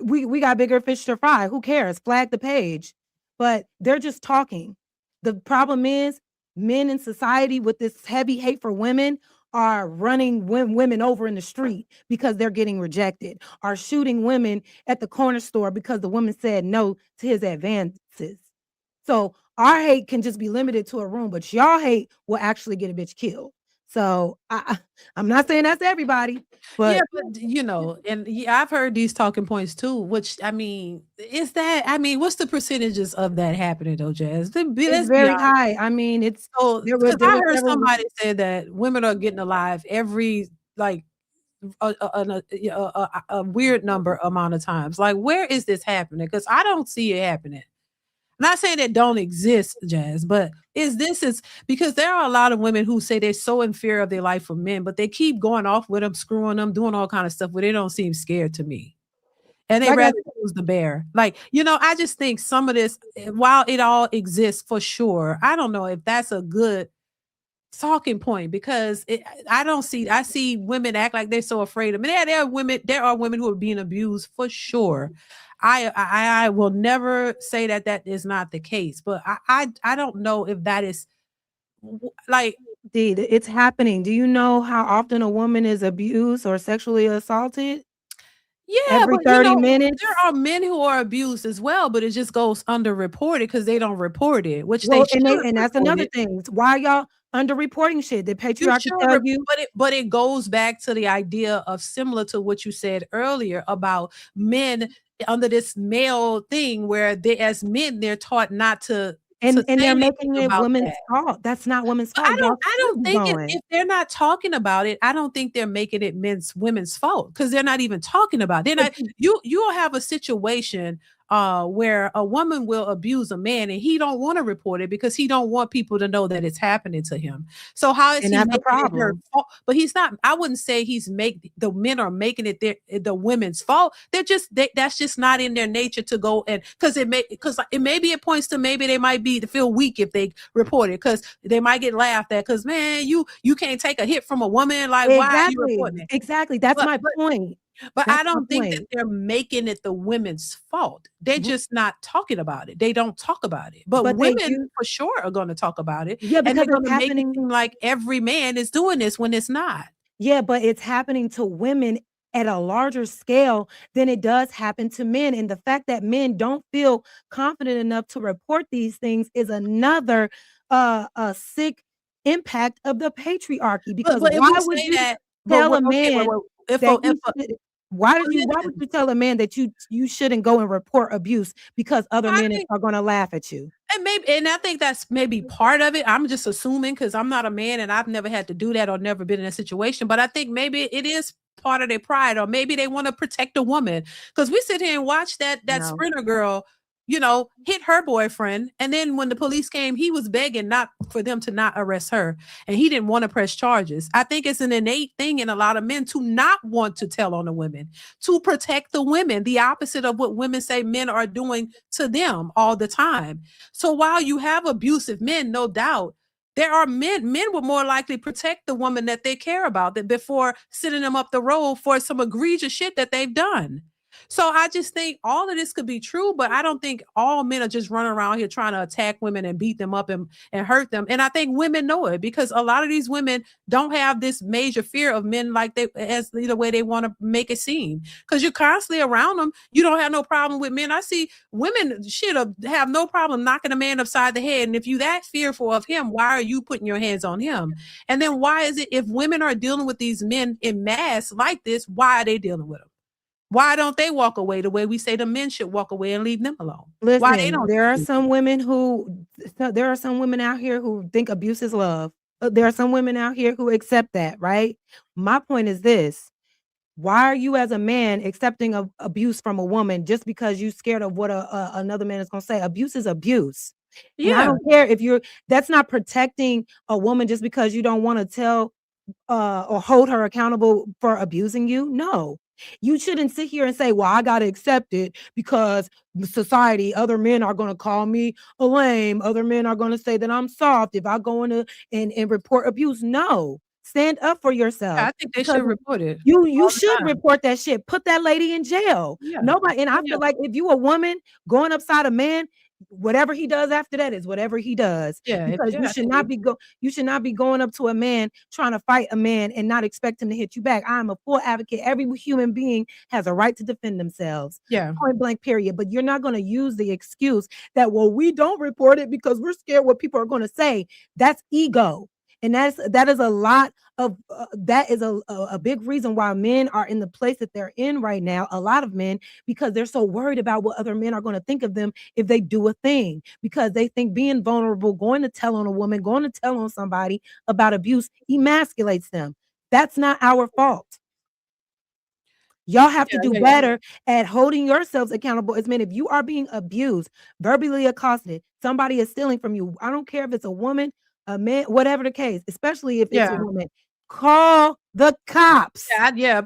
we got bigger fish to fry. Who cares? Flag the page. But they're just talking. The problem is men in society with this heavy hate for women are running women over in the street because they're getting rejected, are shooting women at the corner store because the woman said no to his advances. So our hate can just be limited to a room, but y'all hate will actually get a bitch killed. So I'm not saying that's everybody, Yeah, but but and yeah, I've heard these talking points too, which I mean, what's the percentages of that happening though, Jazz? it's Let's be very honest. high. I mean, it's So, because there I was heard several. somebody say that women are getting alive every like a weird number amount of times. Like, where is this happening? Because I don't see it happening. I'm not saying it don't exist, Jazz, but is because there are a lot of women who say they're so in fear of their life for men, but they keep going off with them, screwing them, doing all kind of stuff where they don't seem scared to me. And they Like I rather choose the bear. Like, I just think some of this, while it all exists for sure, I don't know if that's a good talking point because I see women act like they're so afraid of me. There are women who are being abused for sure. I will never say that is not the case, but I don't know if that is like, it's happening. Do you know how often a woman is abused or sexually assaulted? yeah, Every but 30 there minutes? are men who are abused as well, but it just goes underreported because they don't report it, which they Well, should and that's report another it. thing. Why y'all underreporting shit? Did You patriarchy should, tell you? but it goes back to the idea of similar to what you said earlier about men under this male thing where they, as men, they're taught not to And say they're anything making it about women's that. fault. That's not women's But fault. Y'all I should don't be think going. if they're not talking about it, I don't think they're making it women's fault because they're not even talking about it. They're not, you'll have a situation where a woman will abuse a man and he don't want to report it because he don't want people to know that it's happening to him. So how is And he that's a making it her problem. fault? But he's not. I wouldn't say the men are making it the women's fault. That's just not in their nature to go, and because it maybe it points to maybe they might be to feel weak if they report it because they might get laughed at because, man, you can't take a hit from a woman, like, why are you Exactly. reporting it? Exactly. That's But my point. but That's I my don't think that point. they're making it the women's fault. They're just not talking about it. They don't talk about it. But But they women use, for sure are going to talk about it, yeah, and because they're it's going to make it happening. seem like every man is doing this when it's not. Yeah, but it's happening to women at a larger scale than it does happen to men. And the fact that men don't feel confident enough to report these things is another a sick impact of the patriarchy. Because But if why we would say you that, tell a okay, man well, if that a, he should, why would listen, you tell a man that you shouldn't go and report abuse because other I men think. are gonna laugh at you? And I think that's maybe part of it. I'm just assuming because I'm not a man and I've never had to do that or never been in a situation. But I think maybe it is part of their pride, or maybe they want to protect a woman. Because we sit here and watch that No. sprinter girl, hit her boyfriend, and then when the police came, he was begging not for them to not arrest her, and he didn't want to press charges. I think it's an innate thing in a lot of men to not want to tell on the women, to protect the women, the opposite of what women say men are doing to them all the time. So while you have abusive men, no doubt, there are men will more likely protect the woman that they care about than before sending them up the road for some egregious shit that they've done. So I just think all of this could be true, but I don't think all men are just running around here trying to attack women and beat them up and hurt them. And I think women know it because a lot of these women don't have this major fear of men like they as the way they want to make it seem. Because you're constantly around them. You don't have no problem with men. I see women have no problem knocking a man upside the head. And if you that fearful of him, why are you putting your hands on him? And then why is it if women are dealing with these men in mass like this, why are they dealing with them? Why don't they walk away the way we say the men should walk away and leave them alone? Why they Listen, don't? there are some women out here who think abuse is love. There are some women out here who accept that, right? My point is this. Why are you as a man accepting of abuse from a woman just because you scared of what another man is going to say? Abuse is abuse. And I Yeah. don't care if that's not protecting a woman just because you don't want to tell or hold her accountable for abusing you. No. You shouldn't sit here and say, well, I got to accept it because society, other men are going to call me a lame. Other men are going to say that I'm soft if I go in and report abuse. No, stand up for yourself. I think they should report it. You all the should time. report that shit. Put that lady in jail. Yeah. Nobody, and I Yeah. feel like if you a woman going upside a man, whatever he does after that is whatever he does. Yeah, Because yeah, you I should think not be you should not be going up to a man trying to fight a man and not expect him to hit you back. I am a full advocate. Every human being has a right to defend themselves. Yeah. Point blank, period. But you're not going to use the excuse that, well, we don't report it because we're scared what people are going to say. That's ego. And that is a lot of that is a big reason why men are in the place that they're in right now. A lot of men, because they're so worried about what other men are going to think of them if they do a thing, because they think being vulnerable, going to tell on a woman, going to tell on somebody about abuse emasculates them. That's not our fault. Y'all have to do better at holding yourselves accountable as men. If you are being abused, verbally accosted, somebody is stealing from you. I don't care if it's a woman, a man, whatever the case, especially if it's a woman. Call the cops.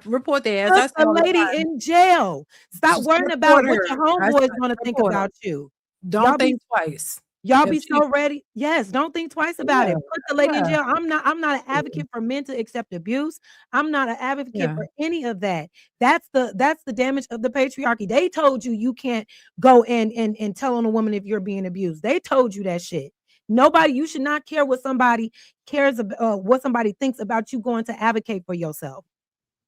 Report their Put the lady in jail. Stop worrying about what your homeboys want to think about you. Don't think twice. Y'all be so ready. Yes, don't think twice about it. Put the lady in jail. I'm not an advocate for men to accept abuse. I'm not an advocate for any of that. That's the damage of the patriarchy. They told you you can't go and tell on a woman if you're being abused. They told you that shit. Nobody, you should not care what somebody cares about, what somebody thinks about you going to advocate for yourself.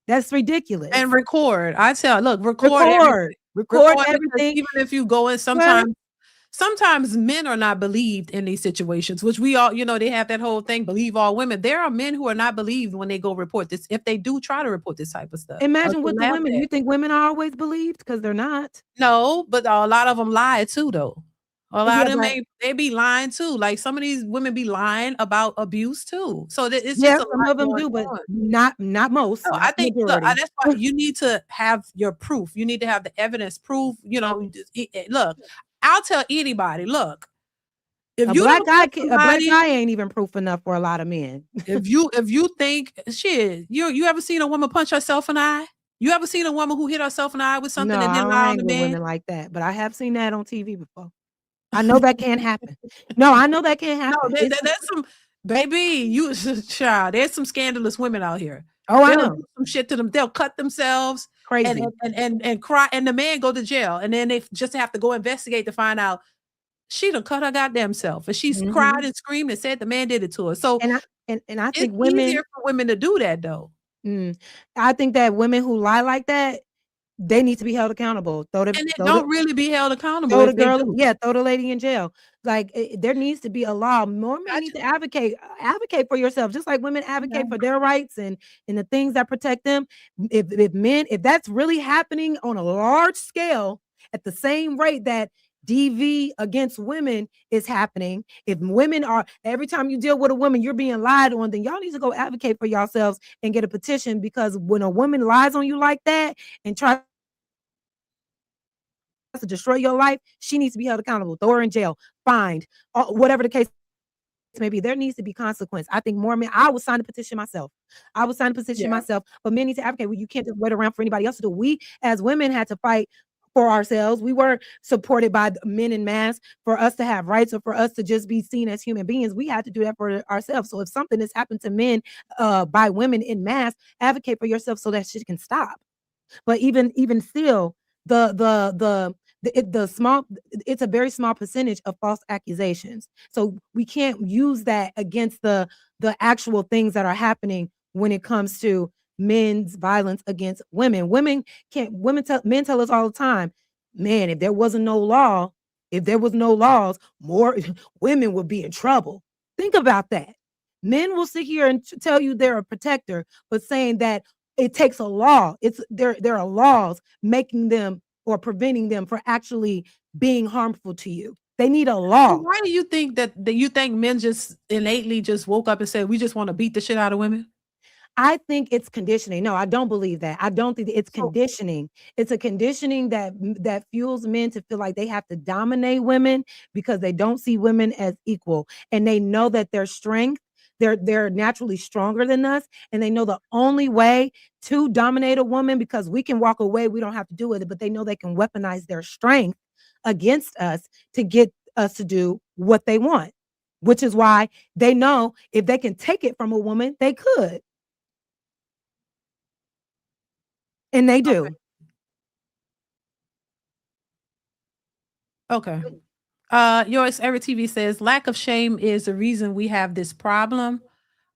That's ridiculous. And record. I tell, look, record everything. Even if you go in sometimes men are not believed in these situations, which we all, they have that whole thing, believe all women. There are men who are not believed when they go report this, if they do try to report this type of stuff. Imagine with the women. You think women are always believed? Because they're not. No, but a lot of them lie too, though. A lot of them, they be lying too. Like some of these women be lying about abuse too. So it's just some of them do, but not most. No, I think that's why you need to have your proof. You need to have the evidence proof. Look, I'll tell anybody. Look, if a black guy ain't even proof enough for a lot of men. if you think shit, you ever seen a woman punch herself in the eye? You ever seen a woman who hit herself in the eye with something and then lie on the bed? Women like that, but I have seen that on TV before. I know that can't happen. No, I know that can't happen. No, that's some baby. Child. There's some scandalous women out here. Oh, I know. Do some shit to them. They'll cut themselves. Crazy. And cry, and the man go to jail, and then they just have to go investigate to find out she done cut her goddamn self, and she's cried and screamed and said the man did it to her. So and I think it's easier for women to do that though. I think that women who lie like that, they need to be held accountable. Don't really be held accountable. Throw the lady in jail. Like there needs to be a law. More men need to advocate for yourself, just like women advocate for their rights and the things that protect them. If that's really happening on a large scale at the same rate that DV against women is happening, if women are, every time you deal with a woman, you're being lied on, then y'all need to go advocate for yourselves and get a petition, because when a woman lies on you like that and tries to destroy your life, she needs to be held accountable. Throw her in jail, fined, whatever the case may be. There needs to be consequence. I think more men. I would sign a petition myself. But men need to advocate. Well, you can't just wait around for anybody else to do. We as women had to fight for ourselves. We were supported by men en masse for us to have rights, or for us to just be seen as human beings. We had to do that for ourselves. So if something has happened to men by women en masse, advocate for yourself so that shit can stop. But even still, it's a very small percentage of false accusations. So we can't use that against the actual things that are happening when it comes to men's violence against women. Men tell us all the time, man, if there was no laws, more women would be in trouble. Think about that. Men will sit here and tell you they're a protector, but saying that it takes a law. There are laws making them or preventing them from actually being harmful to you. They need a law. Why do you think that you think men just innately just woke up and said, we just want to beat the shit out of women? I think it's conditioning. No, I don't believe that. I don't think it's conditioning. It's a conditioning that fuels men to feel like they have to dominate women because they don't see women as equal. And they know that their strength, they're naturally stronger than us, and they know the only way to dominate a woman, because we can walk away, we don't have to do it, but they know they can weaponize their strength against us to get us to do what they want, which is why they know if they can take it from a woman, they could. And they do. Okay. Yours Every TV says lack of shame is the reason we have this problem.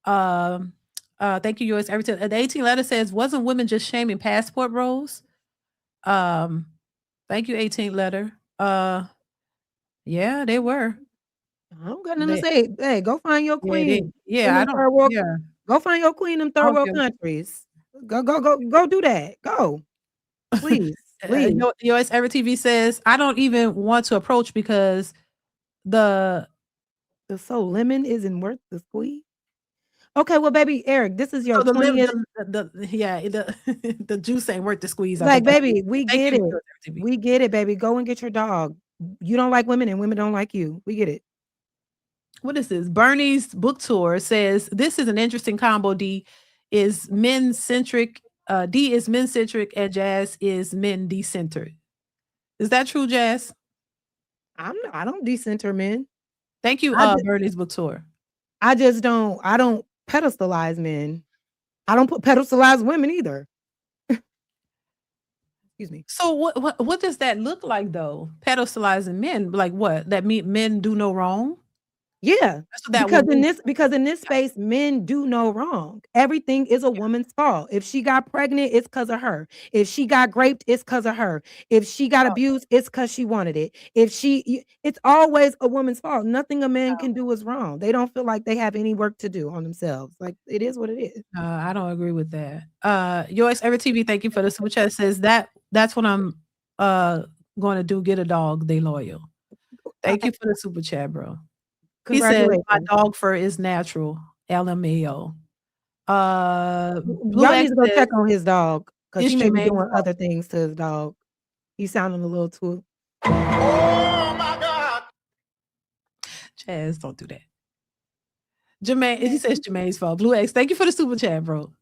Thank you, yours every time. The 18 letter says, wasn't women just shaming passport roles? Thank you, 18 letter. Yeah, they were. I don't got nothing to say. Hey, go find your Yeah, queen. yeah, I don't. Yeah, Go find your queen in third world okay. countries. Go do that. Go. Please. Please. Yours Every TV says, I don't even want to approach because the soul lemon isn't worth the squeeze. Okay, well, baby Eric, this is your the 20th. the juice ain't worth the squeeze. I Like, think. baby, we get it. We get it, baby. Go and get your dog. You don't like women and women don't like you. We get it. What is this? Bernie's book tour says this is an interesting combo. D is men centric. D is men centric, and Jazz is men decentered. Is that true, Jazz? I don't decenter men. Thank you, Bernie's book tour. I don't pedestalize men. I don't pedestalize women either. Excuse me. So what does that look like though? Pedestalizing men, like what? That mean men do no wrong? Yeah, because in this space, men do no wrong. Everything is a woman's fault. If she got pregnant, it's because of her. If she got raped, it's because of her. If she got abused, it's because she wanted it. It's always a woman's fault. Nothing a man can do is wrong. They don't feel like they have any work to do on themselves. Like, it is what it is. I don't agree with that. Yours Every TV, thank you for the super chat. Says that's what I'm going to do. Get a dog. They loyal. Thank you for the super chat, bro. He said, my dog fur is natural. LMAO. Y'all need to go check on his dog, because he may be doing other things to his dog. He's sounding a little too. Oh my God. Chaz, don't do that. Jermaine, he says Jermaine's fault. Blue X, thank you for the super chat, bro.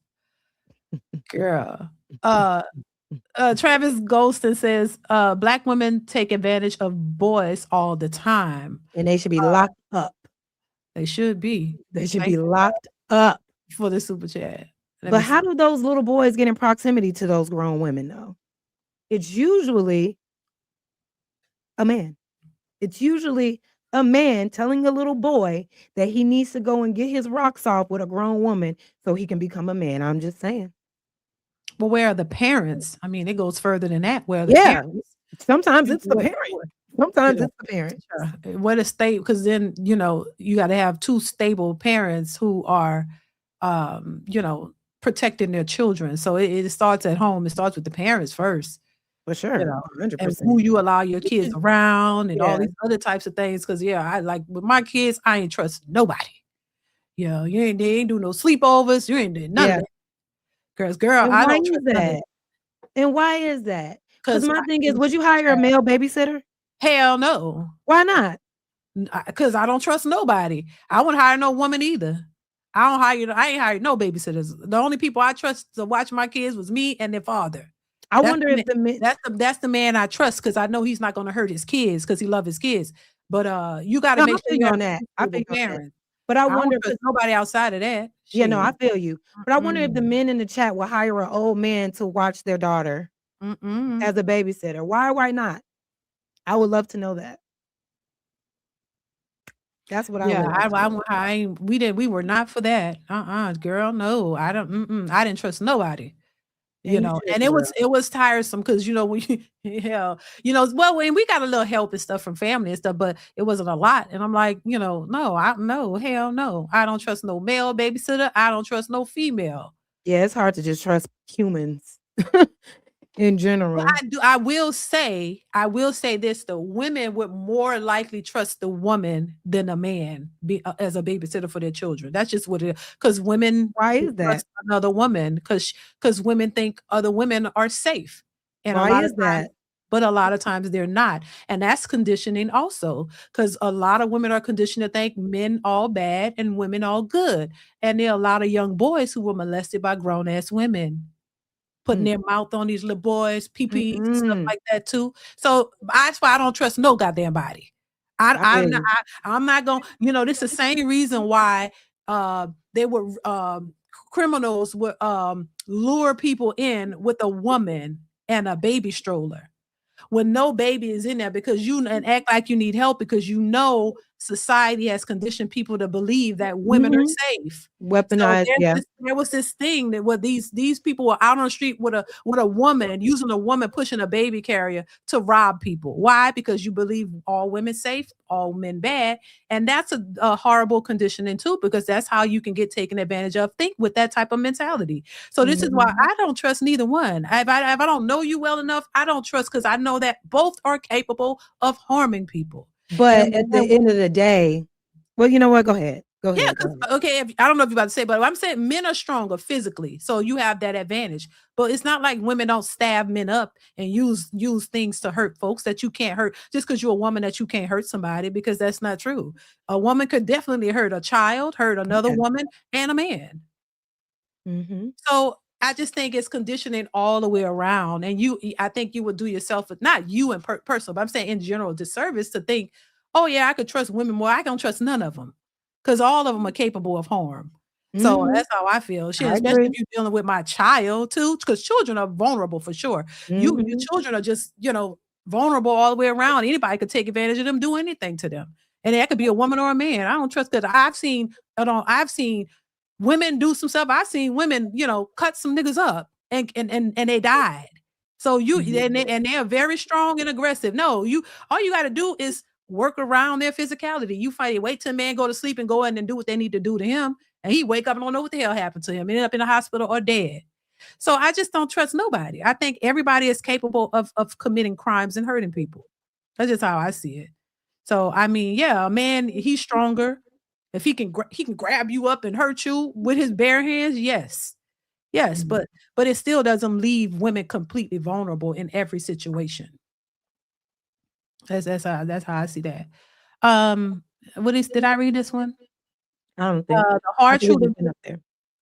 Girl. Travis Golston says, black women take advantage of boys all the time. And they should be locked up. They should be. They should be locked up. For the super chat. But how do those little boys get in proximity to those grown women, though? It's usually a man. It's usually a man telling a little boy that he needs to go and get his rocks off with a grown woman so he can become a man. I'm just saying. Well, where are the parents? I mean, it goes further than that. Where are the parents? Sometimes it's the parent. Sometimes it's the parent. What a state, because then, you got to have two stable parents who are, protecting their children. So it starts at home. It starts with the parents first. For sure. 100%. And who you allow your kids around and all these other types of things. Because, I like with my kids, I ain't trust nobody. They ain't do no sleepovers. You ain't doing none of that. Because, girl, I don't trust that. And why is that? Because my thing is, would you hire a male babysitter? Hell no. Why not? Because I don't trust nobody. I wouldn't hire no woman either. I ain't hired no babysitters. The only people I trust to watch my kids was me and their father. That's the man I trust, because I know he's not going to hurt his kids because he loves his kids. But you got to make sure you're on that. I feel parent. But I wonder if there's nobody outside of that. Yeah, no, I feel you. But I wonder if the men in the chat will hire an old man to watch their daughter as a babysitter. Why not? I would love to know that. That's what we were not for that. Girl, no. I didn't trust nobody. And it was tiresome because when when we got a little help and stuff from family and stuff, but it wasn't a lot. And I'm like, hell no. I don't trust no male babysitter. I don't trust no female. Yeah, it's hard to just trust humans in general. Well, I will say this: the women would more likely trust the woman than a man as a babysitter for their children. That's just what it is. Because women, why is that? Trust another woman because women think other women are safe. And why is that? but a lot of times they're not. And that's conditioning also, because a lot of women are conditioned to think men all bad and women all good. And there are a lot of young boys who were molested by grown ass women, putting their mouth on these little boys, pee-pees and stuff like that too. So that's why I don't trust no goddamn body. I'm not gonna, this is the same reason why they were criminals would lure people in with a woman and a baby stroller when no baby is in there, because and act like you need help, because society has conditioned people to believe that women are safe. Weaponized, So there was this thing that where these people were out on the street with a woman, using a woman pushing a baby carrier to rob people. Why? Because you believe all women safe, all men bad, and that's a horrible conditioning too, because that's how you can get taken advantage of. Think with that type of mentality. So this is why I don't trust neither one. If I don't know you well enough, I don't trust, because I know that both are capable of harming people. But at the end of the day, well, you know what? Go ahead. Yeah, okay. I don't know if you're about to say, but I'm saying men are stronger physically, so you have that advantage. But it's not like women don't stab men up and use things to hurt folks that you can't hurt just because you're a woman, that you can't hurt somebody, because that's not true. A woman could definitely hurt a child, hurt another woman, and a man. So I just think it's conditioning all the way around, and I think you would do yourself, not you in personal, but I'm saying in general, disservice to think, oh yeah, I could trust women more. I don't trust none of them, because all of them are capable of harm. So that's how I feel. Especially if you're dealing with my child too, because children are vulnerable for sure. Your children are just, vulnerable all the way around. Anybody could take advantage of them, do anything to them. And that could be a woman or a man. I don't trust, because I've seen women do some stuff. I've seen women, cut some niggas up and they died. So and they are very strong and aggressive. No, all you got to do is work around their physicality. You wait till a man go to sleep and go in and do what they need to do to him, and he wake up and don't know what the hell happened to him, end up in the hospital or dead. So I just don't trust nobody. I think everybody is capable of committing crimes and hurting people. That's just how I see it. So I mean, yeah, a man, he's stronger. If he can grab you up and hurt you with his bare hands, yes, but it still doesn't leave women completely vulnerable in every situation. That's how I see that. Did I read this one? I don't think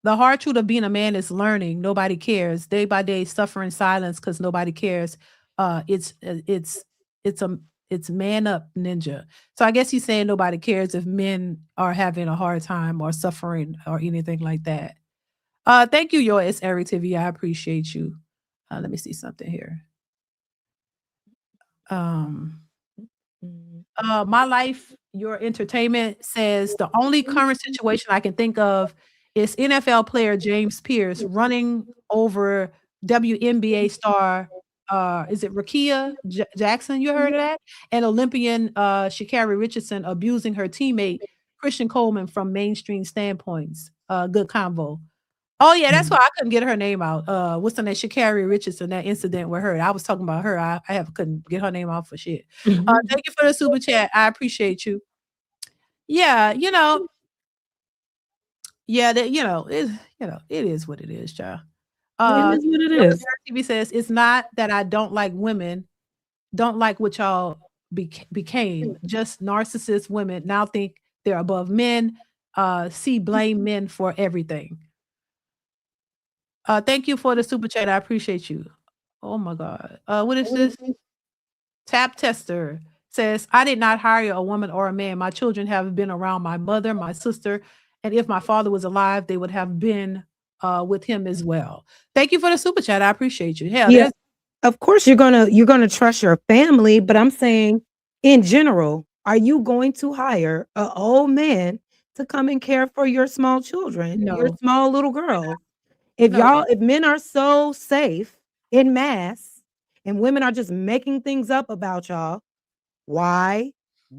The hard truth of being a man is learning. Nobody cares. Day by day, suffer in silence because nobody cares. It's man up, ninja. So I guess he's saying nobody cares if men are having a hard time or suffering or anything like that. Thank you, yours, Eric TV. I appreciate you. Let me see something here. My life, your entertainment says the only current situation I can think of is NFL player James Pierce running over WNBA star. Is it Rakia Jackson? You heard of that? And Olympian Sha'Carri Richardson abusing her teammate Christian Coleman from mainstream standpoints. Good convo. Oh yeah, that's why I couldn't get her name out. What's her name? Sha'Carri Richardson. That incident with her. I was talking about her. I couldn't get her name out for shit. Thank you for the super chat. I appreciate you. Yeah, yeah, that it is what it is, child. It is what it is. TV says it's not that I don't like women, don't like what y'all became. Just narcissist women now think they're above men. Blame men for everything. Thank you for the super chat. I appreciate you. Oh my God. What is this? Tap Tester says, I did not hire a woman or a man. My children have been around my mother, my sister, and if my father was alive, they would have been with him as well. Thank you for the super chat. I appreciate you. Hell, yeah, of course you're gonna trust your family, but I'm saying in general, are you going to hire an old man to come and care for your small children, your small little girls? If men are so safe in mass and women are just making things up about y'all, why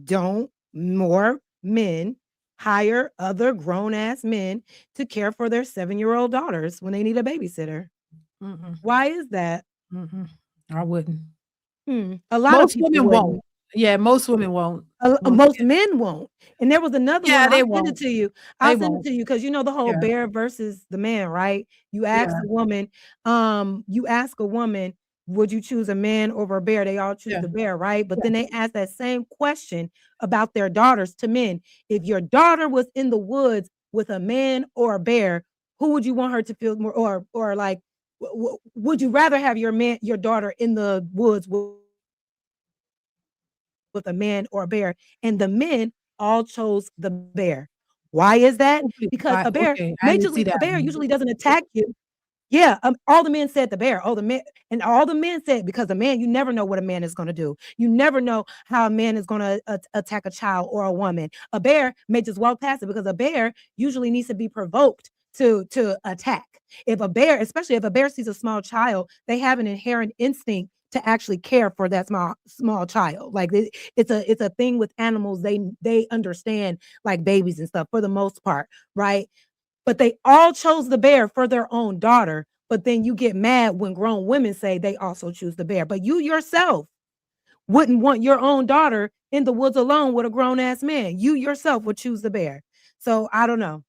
don't more men hire other grown-ass men to care for their 7-year-old daughters when they need a babysitter? Why is that? I wouldn't. A lot most of people women wouldn't. won't. Yeah, most women won't. Most men won't. And there was another one. they I'll won't. send it to you. I'll send it to you because you know the whole bear versus the man, right? You ask a woman, would you choose a man over a bear? They all choose Yeah. the bear, right? But Yeah. then they ask that same question about their daughters to men. If your daughter was in the woods with a man or a bear, who would you want her to feel more, or like, would you rather have your daughter in the woods with a man or a bear? And the men all chose the bear. Why is that? Because Why? Okay, I didn't see that a bear one. usually doesn't attack you. Yeah, all the men said the bear. Oh, the men, and all the men said, because a man, you never know what a man is going to do. You never know how a man is going to attack a child or a woman. A bear may just walk past it, because a bear usually needs to be provoked to attack. If a bear, especially if a bear sees a small child, they have an inherent instinct to actually care for that small child. Like it's a thing with animals. They understand, like babies and stuff, for the most part, right? But they all chose the bear for their own daughter. But then you get mad when grown women say they also choose the bear. But you yourself wouldn't want your own daughter in the woods alone with a grown ass man. You yourself would choose the bear. So I don't know.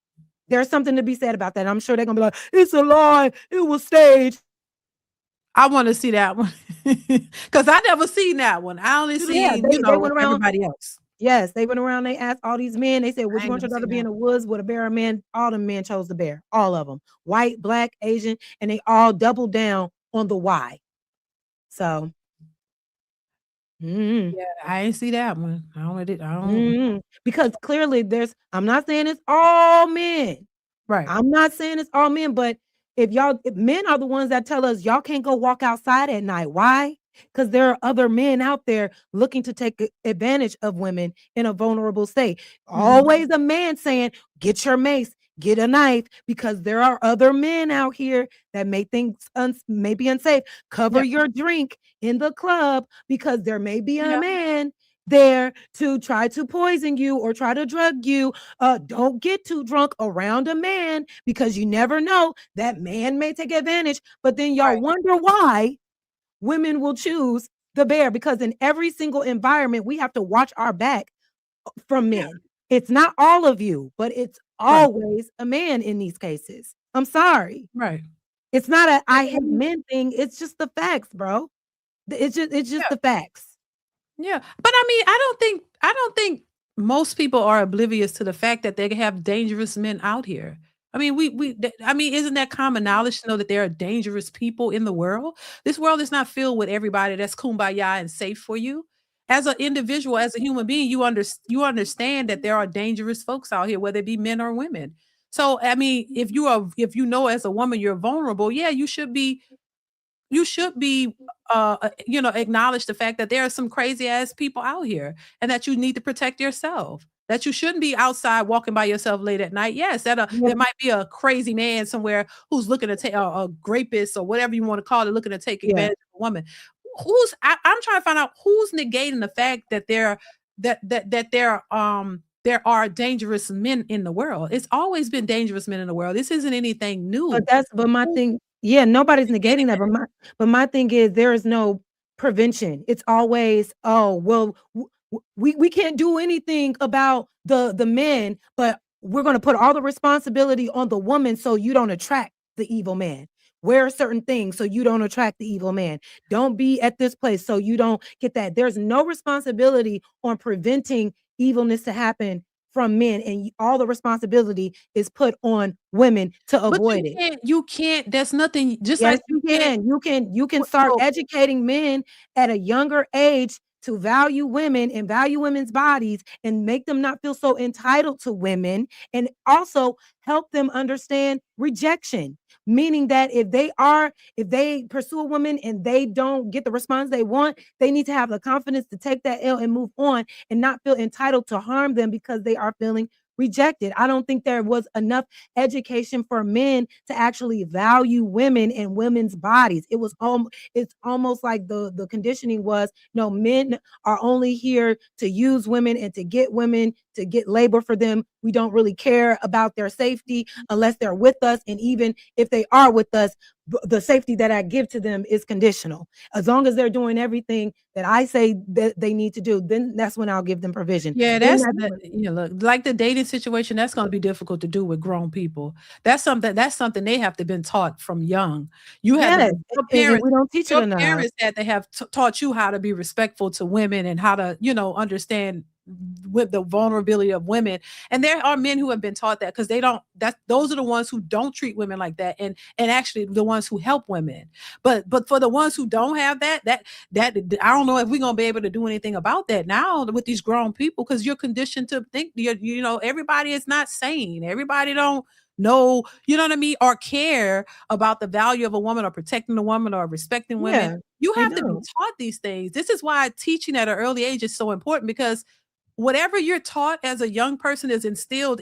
There's something to be said about that. I'm sure they're gonna be like, it's a lie. It was staged. I want to see that one because I never seen that one. I only Yeah, seen, they went around. everybody else. Yes, they went around. They asked all these men. They said, "Would I you ain't want never your daughter to seen be in that. the woods with a bear or man?" All the men chose the bear. All of them, white, black, Asian, and they all doubled down on the why. So, mm, Yeah, I ain't see that one. I don't. because clearly I'm not saying it's all men. Right. I'm not saying it's all men, but if men are the ones that tell us y'all can't go walk outside at night. Why? Because there are other men out there looking to take advantage of women in a vulnerable state. Always a man saying, get your mace, get a knife, because there are other men out here that may think may be unsafe. Cover Yeah. your drink in the club, because there may be a Yeah. man there to try to poison you or try to drug you. Don't get too drunk around a man, because you never know, that man may take advantage. But then y'all Right. wonder why women will choose the bear, because in every single environment we have to watch our back from Yeah. men. It's not all of you, but it's Right. always a man in these cases. I'm sorry. Right. It's not a I I hate mean, men thing. It's just the facts, bro. It's just yeah. the facts. Yeah. But I mean, I don't think most people are oblivious to the fact that they have dangerous men out here. I mean, I mean, isn't that common knowledge to know that there are dangerous people in the world? This world is not filled with everybody that's kumbaya and safe for you. As an individual, as a human being, you understand that there are dangerous folks out here, whether it be men or women. So, I mean, if you know as a woman you're vulnerable, yeah, you should be acknowledge the fact that there are some crazy ass people out here and that you need to protect yourself, that you shouldn't be outside walking by yourself late at night. Yes, Yeah, there might be a crazy man somewhere who's looking to take a rapist or whatever you want to call it, looking to take yeah. advantage of a woman. I'm trying to find out who's negating the fact that there are dangerous men in the world. It's always been dangerous men in the world. This isn't anything new. But my thing, yeah, nobody's negating Negating that. But my thing is, there is no prevention. It's always, oh, well, we can't do anything about the men, but we're gonna put all the responsibility on the woman so you don't attract the evil man. Wear certain things so you don't attract the evil man. Don't be at this place so you don't get that. There's no responsibility on preventing evilness to happen from men, and all the responsibility is put on women to But avoid it. you can't, there's nothing, just Yes, like you you can't. can. You can What start so educating men at a younger age to value women and value women's bodies, and make them not feel so entitled to women, and also help them understand rejection. Meaning that if they pursue a woman and they don't get the response they want, they need to have the confidence to take that L and move on, and not feel entitled to harm them because they are feeling rejected. I don't think there was enough education for men to actually value women and women's bodies. It's almost like the conditioning was, no, men are only here to use women and to get women to get labor for them. We don't really care about their safety unless they're with us, and even if they are with us, the safety that I give to them is conditional. As long as they're doing everything that I say that they need to do, then that's when I'll give them provision. Yeah, Then that's that's the when, look, like the dating situation, that's gonna be difficult to do with grown people. That's something they have to been taught from young. You had to yes, your and parents we don't teach it your enough. parents had to have taught you how to be respectful to women and how to, understand with the vulnerability of women. And there are men who have been taught that because they don't that those are the ones who don't treat women like that and actually the ones who help women. But for the ones who don't have that I don't know if we're gonna be able to do anything about that now with these grown people because you're conditioned to think everybody is not sane. Everybody don't know, you know what I mean, or care about the value of a woman or protecting a woman or respecting women. Yeah, You they have to be don't. taught these things. This is why teaching at an early age is so important because whatever you're taught as a young person is instilled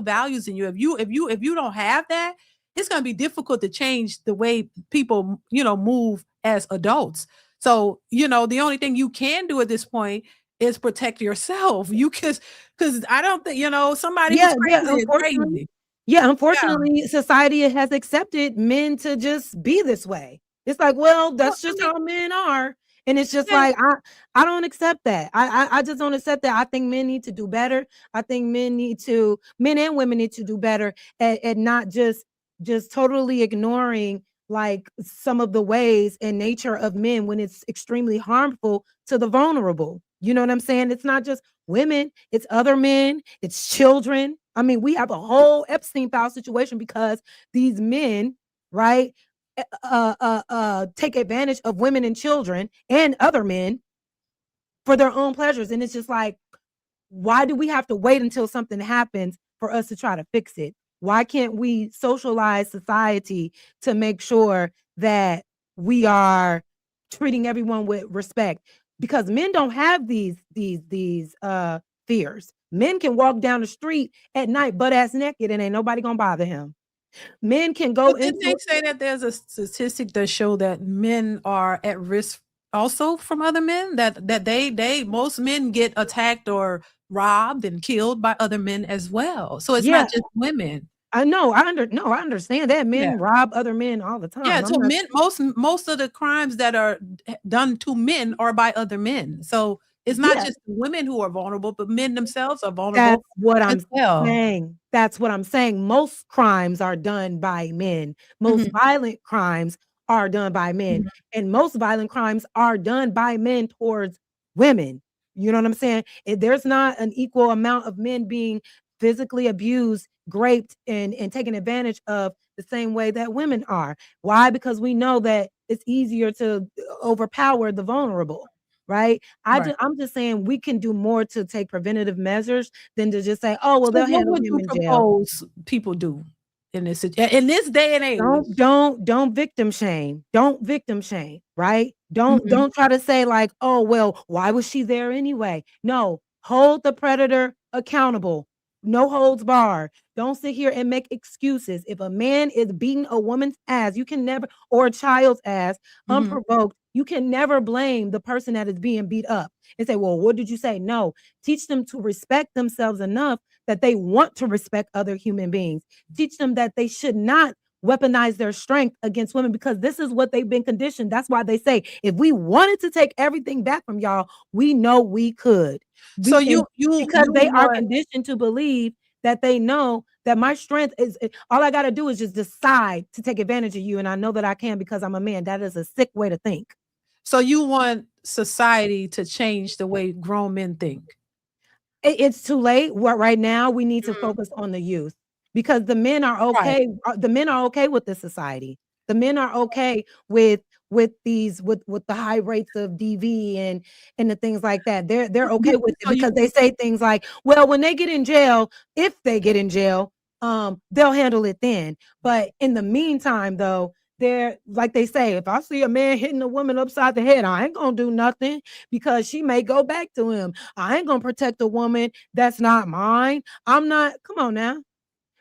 values in you. If you don't have that, it's going to be difficult to change the way people, move as adults. So, the only thing you can do at this point is protect yourself. You because I don't think, somebody who's Yeah, yeah, crazy is unfortunately. crazy. Yeah, Yeah. unfortunately, society has accepted men to just be this way. It's like, well, Well, that's I just mean, how men are. And it's just yeah. like I don't accept that. I just don't accept that. I think men need to do better. I think men and women need to do better at not just totally ignoring like some of the ways and nature of men when it's extremely harmful to the vulnerable. You know what I'm saying? It's not just women, it's other men, it's children. I mean, we have a whole Epstein file situation because these men, right, take advantage of women and children and other men for their own pleasures. And it's just like, why do we have to wait until something happens for us to try to fix it? Why can't we socialize society to make sure that we are treating everyone with respect? Because men don't have these fears. Men can walk down the street at night butt ass naked and ain't nobody gonna bother him. Men can go But didn't they into say that there's a statistic that show that men are at risk also from other men? That they most men get attacked or robbed and killed by other men as well. So it's yeah, not just women. I know. I understand that Yeah. men rob other men all the Yeah, time. I'm so not men most of the crimes that are done to men are by other men. So it's not yeah, just women who are vulnerable, but men themselves are that's vulnerable what as I'm well. saying. That's what I'm saying. Most crimes are done by men. Most Mhm, violent crimes are done by men. mhm, And most violent crimes are done by men towards women. You know what I'm saying? There's not an equal amount of men being physically abused, raped, and taken advantage of the same way that women are. Why? Because we know that it's easier to overpower the vulnerable, right? right. I'm just saying we can do more to take preventative measures than to just say, "Oh, well, So they'll what handle would him you in jail." propose people do in this day and age? Don't victim shame. Don't victim shame, right? Mhm, Don't try to say like, "Oh, well, why was she there anyway?" No, hold the predator accountable. No holds barred. Don't sit here and make excuses. If a man is beating a woman's ass, you can never or a child's ass mhm. unprovoked, you can never blame the person that is being beat up and say, "Well, what did you say?" No, teach them to respect themselves enough that they want to respect other human beings. Teach them that they should not weaponize their strength against women because this is what they've been conditioned. That's why they say, if we wanted to take everything back from y'all, we know we could. So And because you they are want conditioned to believe that they know that my strength is all I got to do is just decide to take advantage of you. And I know that I can because I'm a man. That is a sick way to think. you want society to change the way grown men think. It's too late. What right now we need to Mhm. focus on the youth because the men are Right. okay. The men are okay with this society. The men are okay with the high rates of DV and the things like that. They're okay with it So you because they say things like, "Well, when they get in jail, if they get in jail, they'll handle it then." But in the meantime, though, they're like they say, if I see a man hitting a woman upside the head, I ain't gonna do nothing because she may go back to him. I ain't gonna protect a woman that's not mine. I'm not, come on now.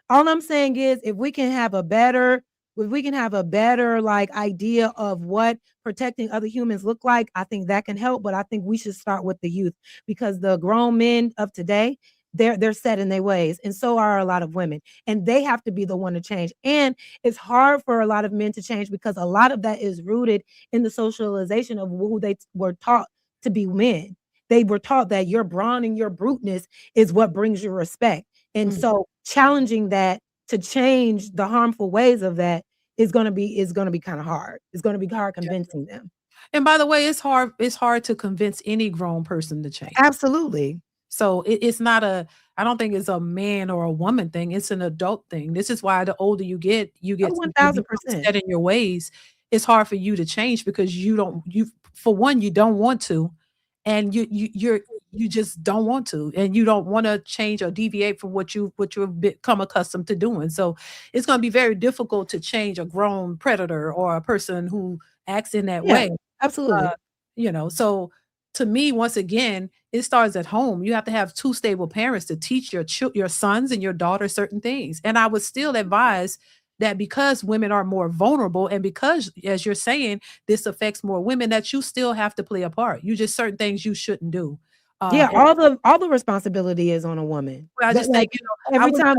All I'm saying is if we can have a better like idea of what protecting other humans look like, I think that can help. But I think we should start with the youth because the grown men of today, they're set in their ways, and so are a lot of women, and they have to be the one to change. And it's hard for a lot of men to change because a lot of that is rooted in the socialization of who they were taught to be men. They were taught that your brawn and your bruteness is what brings you respect. And so challenging that to change the harmful ways of that is going to be kind of hard. It's going to be hard convincing them. And by the way, it's hard to convince any grown person to change. Absolutely. So it's not I don't think it's a man or a woman thing. It's an adult thing. This is why the older you get 1000%. set in your ways. It's hard for you to change because for one, you don't want to, and you just don't want to, and you don't want to change or deviate from what you've become accustomed to doing. So it's going to be very difficult to change a grown predator or a person who acts in that way. Absolutely. So to me, once again, it starts at home. You have to have two stable parents to teach your sons and your daughters certain things. And I would still advise that because women are more vulnerable and because, as you're saying, this affects more women, that you still have to play a part. You just certain things you shouldn't do. All the responsibility is on a woman. I just think, every time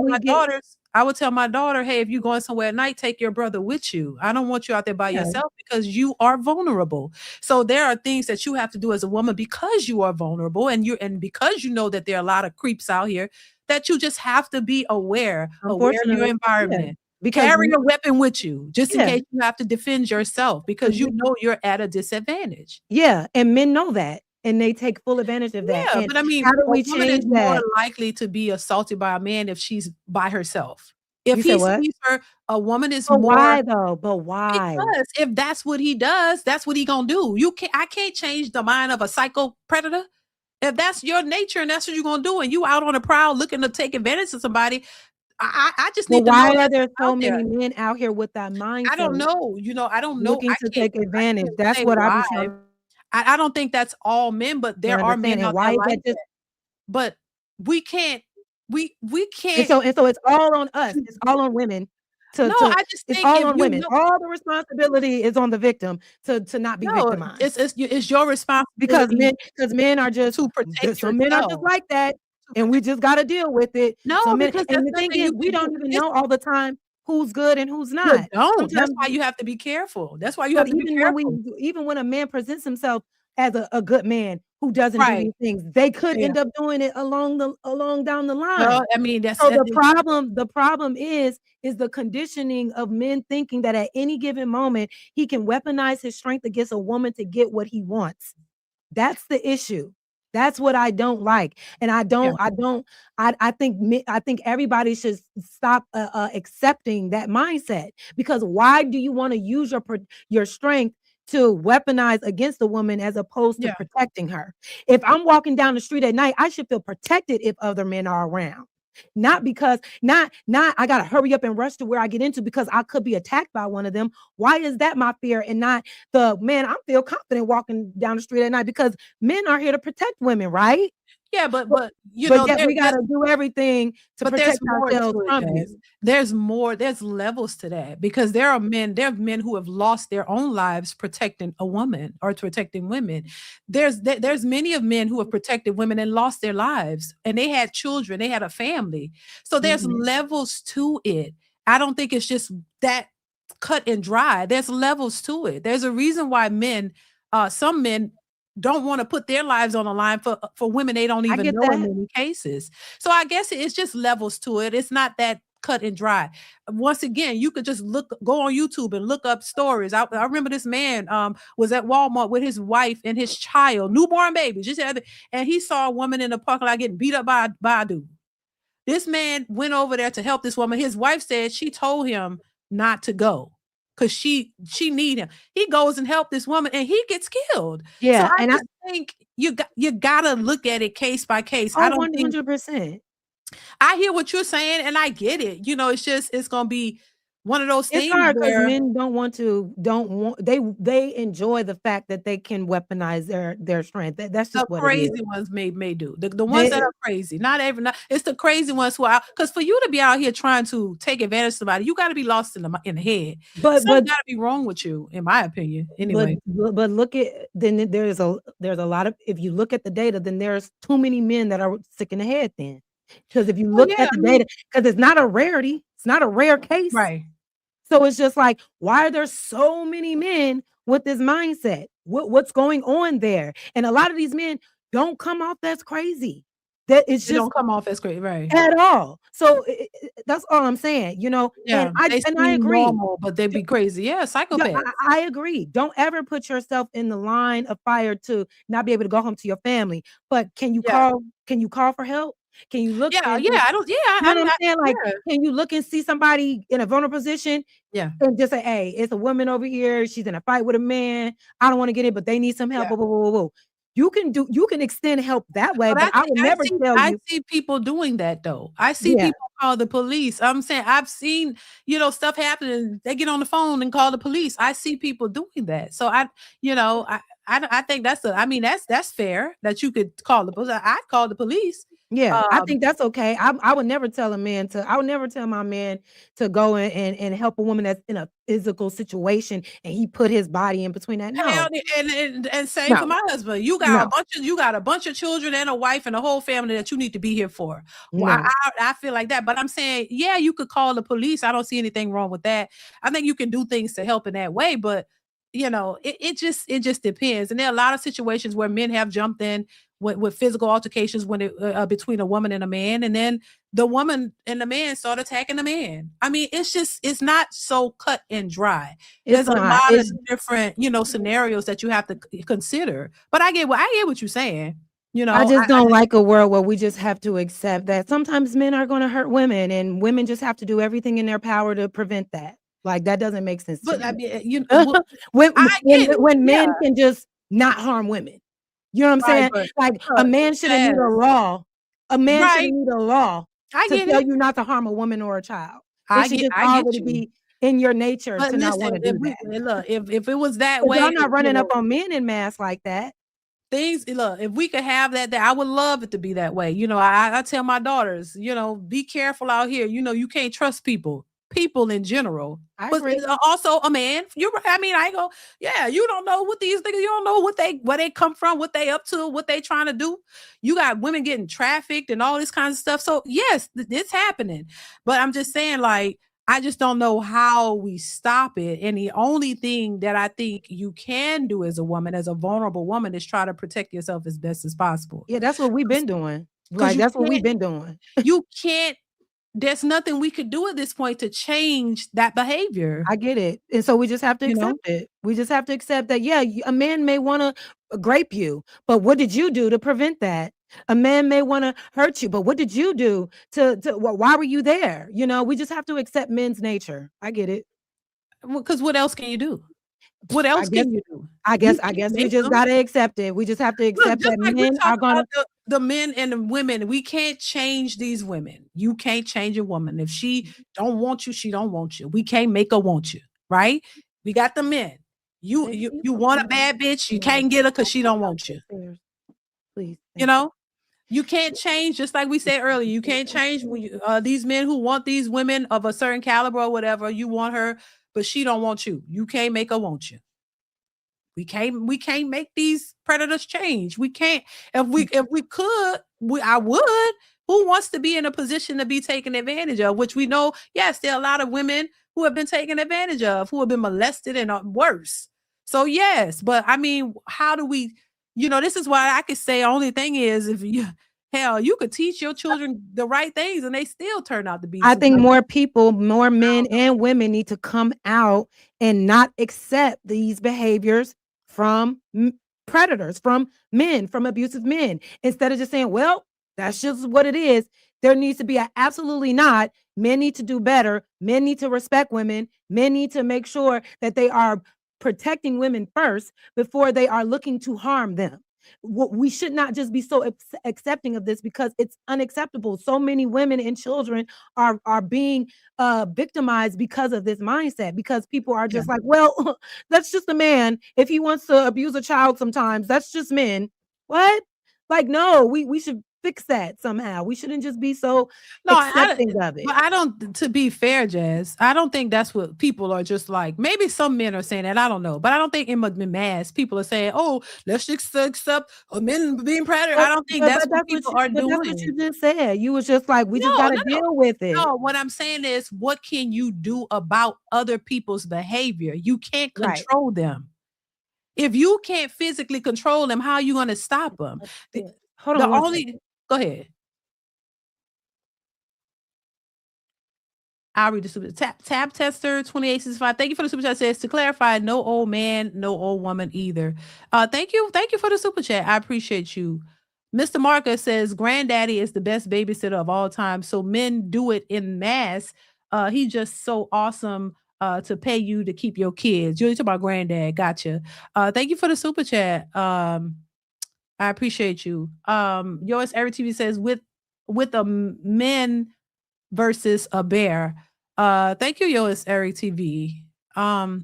I would tell my daughter, hey, if you're going somewhere at night, take your brother with you. I don't want you out there by yourself because you are vulnerable. So there are things that you have to do as a woman because you are vulnerable and because you know that there are a lot of creeps out here, that you just have to be aware of your environment. Carry a weapon with you just in case you have to defend yourself because you know you're at a disadvantage. Yeah, and men know that. And they take full advantage of that. Yeah, but I mean, how do we a woman change is that? more likely to be assaulted by a man if she's by herself. If You he said what? sees her, a woman is But more. why though? But why? Because if that's what he does, that's what he gonna do. I can't change the mind of a psycho predator. If that's your nature and that's what you're gonna do, and you out on a prowl looking to take advantage of somebody, I just need to know. Why are there so many men out here with that mindset? I don't know. I don't know. Looking to take advantage. That's what I'm trying. I don't think that's all men, but there are men out there like that. But we can't. We can't. And so it's all on us. It's all on women. I just think it's all on women. All the responsibility is on the victim to not be victimized. It's your responsibility because men are just to protect some men are just like that, and we just got to deal with it. Because and the thing is, we don't even know all the time who's good and who's not. That's why you have to be careful. That's why you have to be careful. Even when a man presents himself as a good man who doesn't do these things, they could end up doing it along down the line. Well, I mean, the problem is the conditioning of men thinking that at any given moment he can weaponize his strength against a woman to get what he wants. That's the issue. That's what I don't like. And I think everybody should stop accepting that mindset, because why do you want to use your strength to weaponize against a woman as opposed to protecting her? If I'm walking down the street at night, I should feel protected if other men are around. Not because I gotta hurry up and rush to where I get into because I could be attacked by one of them. Why is that my fear and not the man? I feel confident walking down the street at night because men are here to protect women, right? Yeah, but we gotta do everything to protect ourselves from you. There's levels to that, because there are men who have lost their own lives protecting a woman or protecting women. There's many of men who have protected women and lost their lives, and they had children, they had a family. So there's levels to it. I don't think it's just that cut and dry. There's levels to it. There's a reason why some men don't want to put their lives on the line for women they don't even know in many cases. So I guess it's just levels to it. It's not that cut and dry. Once again, you could just go on YouTube and look up stories. I remember this man was at Walmart with his wife and his child, newborn baby, and he saw a woman in the parking lot getting beat up by a dude. This man went over there to help this woman. His wife said she told him not to go because she need him. He goes and help this woman and he gets killed. Yeah. So I think you gotta look at it case by case. I don't 100%. I hear what you're saying and I get it. It's gonna be one of those things. It's hard because men they enjoy the fact that they can weaponize their strength. That's just what crazy it is. ones may do. The ones that are crazy, it's the crazy ones who are out. Because for you to be out here trying to take advantage of somebody, you got to be lost in the head. But something got to be wrong with you, in my opinion. Anyway, but look at there's a lot of, if you look at the data, then there's too many men that are sick in the head. Then Because if you Well, look yeah, at the data, because it's not a rarity, it's not a rare case. right. So it's just like, why are there so many men with this mindset? What's going on there? And a lot of these men don't come off as crazy. That it's They just don't come off as great, right? at all. So that's all I'm saying, Yeah, and they I seem agree. normal, but they be crazy. Yeah, Yeah, psychopaths. I agree. Don't ever put yourself in the line of fire to not be able to go home to your family. But can you Yeah. call for help? Can you look Yeah, and yeah, I don't yeah, you know what I'm saying? Like, yeah, can you look and see somebody in a vulnerable position yeah, and just say, "Hey, it's a woman over here. She's in a fight with a man. I don't want to get it, but they need some help." yeah. Whoa, whoa, whoa, whoa. You can extend help that way, But but I would never tell I you. see people doing that though. I see Yeah, people call the police. I'm saying I've seen, stuff happening. They get on the phone and call the police. I see people doing that. So I think that's fair that you could call the police. I'd call the police. yeah, I Um, think that's okay. I would never tell a man to. I would never tell my man to go and help a woman that's in a physical situation, and he put his body in between that. Hell, No, and same for no, my husband. You got no, a bunch of children and a wife and a whole family that you need to be here for. Well, no. I feel like that, but I'm saying, yeah, you could call the police. I don't see anything wrong with that. I think you can do things to help in that way, but it just depends. And there are a lot of situations where men have jumped in with physical altercations when between a woman and a man, and then the woman and the man start attacking the man. I mean, it's not so cut and dry. It's There's a not. lot of different, scenarios that you have to consider. But I get what you're saying. I just I don't like a world where we just have to accept that sometimes men are going to hurt women, and women just have to do everything in their power to prevent that. Like, that doesn't make sense to but I me. mean, well, when I get it. when Yeah, men can just not harm women. You know what I'm right. saying? But Like, a man shouldn't need a yes, law. A man shouldn't right. need a law I to get tell it. you not to harm a woman or a child. It I should get just I get already you. be in your nature But to not listen, wanna if do we that. look, if it was that 'Cause way, y'all not running up on men en masse like that. things look, if we could have that, I would love it to be that way. I tell my daughters, be careful out here. You can't trust people in general. I But agree. also a man, you're right. I mean, I go, yeah, you don't know what these niggas, you don't know where they come from, what they up to, what they trying to do. You got women getting trafficked and all this kind of stuff. So yes, it's happening. But I'm just saying, like, I just don't know how we stop it. And the only thing that I think you can do as a woman, as a vulnerable woman, is try to protect yourself as best as possible. Yeah, that's what we've been doing. Because Like, that's what we've been doing. you can't, there's nothing we could do at this point to change that behavior, I get it. And so we just have to you know? accept it. We just have to accept that, yeah, a man may wanna grape you, but what did you do to prevent that? A man may wanna hurt you, but what did you do to why were you there? We just have to accept men's nature. I get it. Because what else can you do? What I else guess can you do? I You guess I can't guess we make just them. gotta accept it. We just have to Look, accept just that like we men talk are about gonna the men and the women, we can't change these women. You can't change a woman. If she don't want you, she don't want you. We can't make her want you, right? We got the men. You Baby, you can you you put want a some bad bitch, you on can't get her because she don't want you. upstairs, please? You Thank you. know? You can't change, just like we said earlier, you can't change these men who want these women of a certain caliber or whatever. You want her, but she don't want you. You can't make her want you. We can't make these predators change. We can't. If we could, I would. Who wants to be in a position to be taken advantage of? Which we know, yes, there are a lot of women who have been taken advantage of, who have been molested and worse. So yes, but I mean, how do we? This is why I could say only thing is if you hell, you could teach your children the right things and they still turn out to be I think super. more people, more men and women need to come out and not accept these behaviors from predators, from men, from abusive men. Instead of just saying, well, that's just what it is. There needs to be a absolutely not. Men need to do better. Men need to respect women. Men need to make sure that they are protecting women first before they are looking to harm them. We should not just be so accepting of this because it's unacceptable. So many women and children are being victimized because of this mindset, because people are Yeah. just like, well, that's just a man. If he wants to abuse a child sometimes, that's just men. What? Like, no, we should fix that somehow. We shouldn't just be so No, accepting of it. but I don't, to be fair, Jazz, I don't think that's what people are just like. Maybe some men are saying that. I don't know. But I don't think in mass people are saying, oh, let's just accept men being predators. I don't think that's what people are But that's what doing. you just said. You was just like, we just No, got to no, no. deal with it. No, what I'm saying is, what can you do about other people's behavior? You can't Right. control them. If you can't physically control them, how are you going to stop them? Hold The on one only second. Go ahead. I'll read the super tab tester 2865. Thank you for the super chat. Says, to clarify, no old man, no old woman either. Thank you for the super chat. I appreciate you. Mr. Marcus says, granddaddy is the best babysitter of all time, so men do it in mass. He's just so awesome to pay you to keep your kids. You're talking about granddad. Gotcha. Thank you for the super chat. I appreciate you. Yours Eric TV says, with a men versus a bear. Thank you, Yois Eric TV. I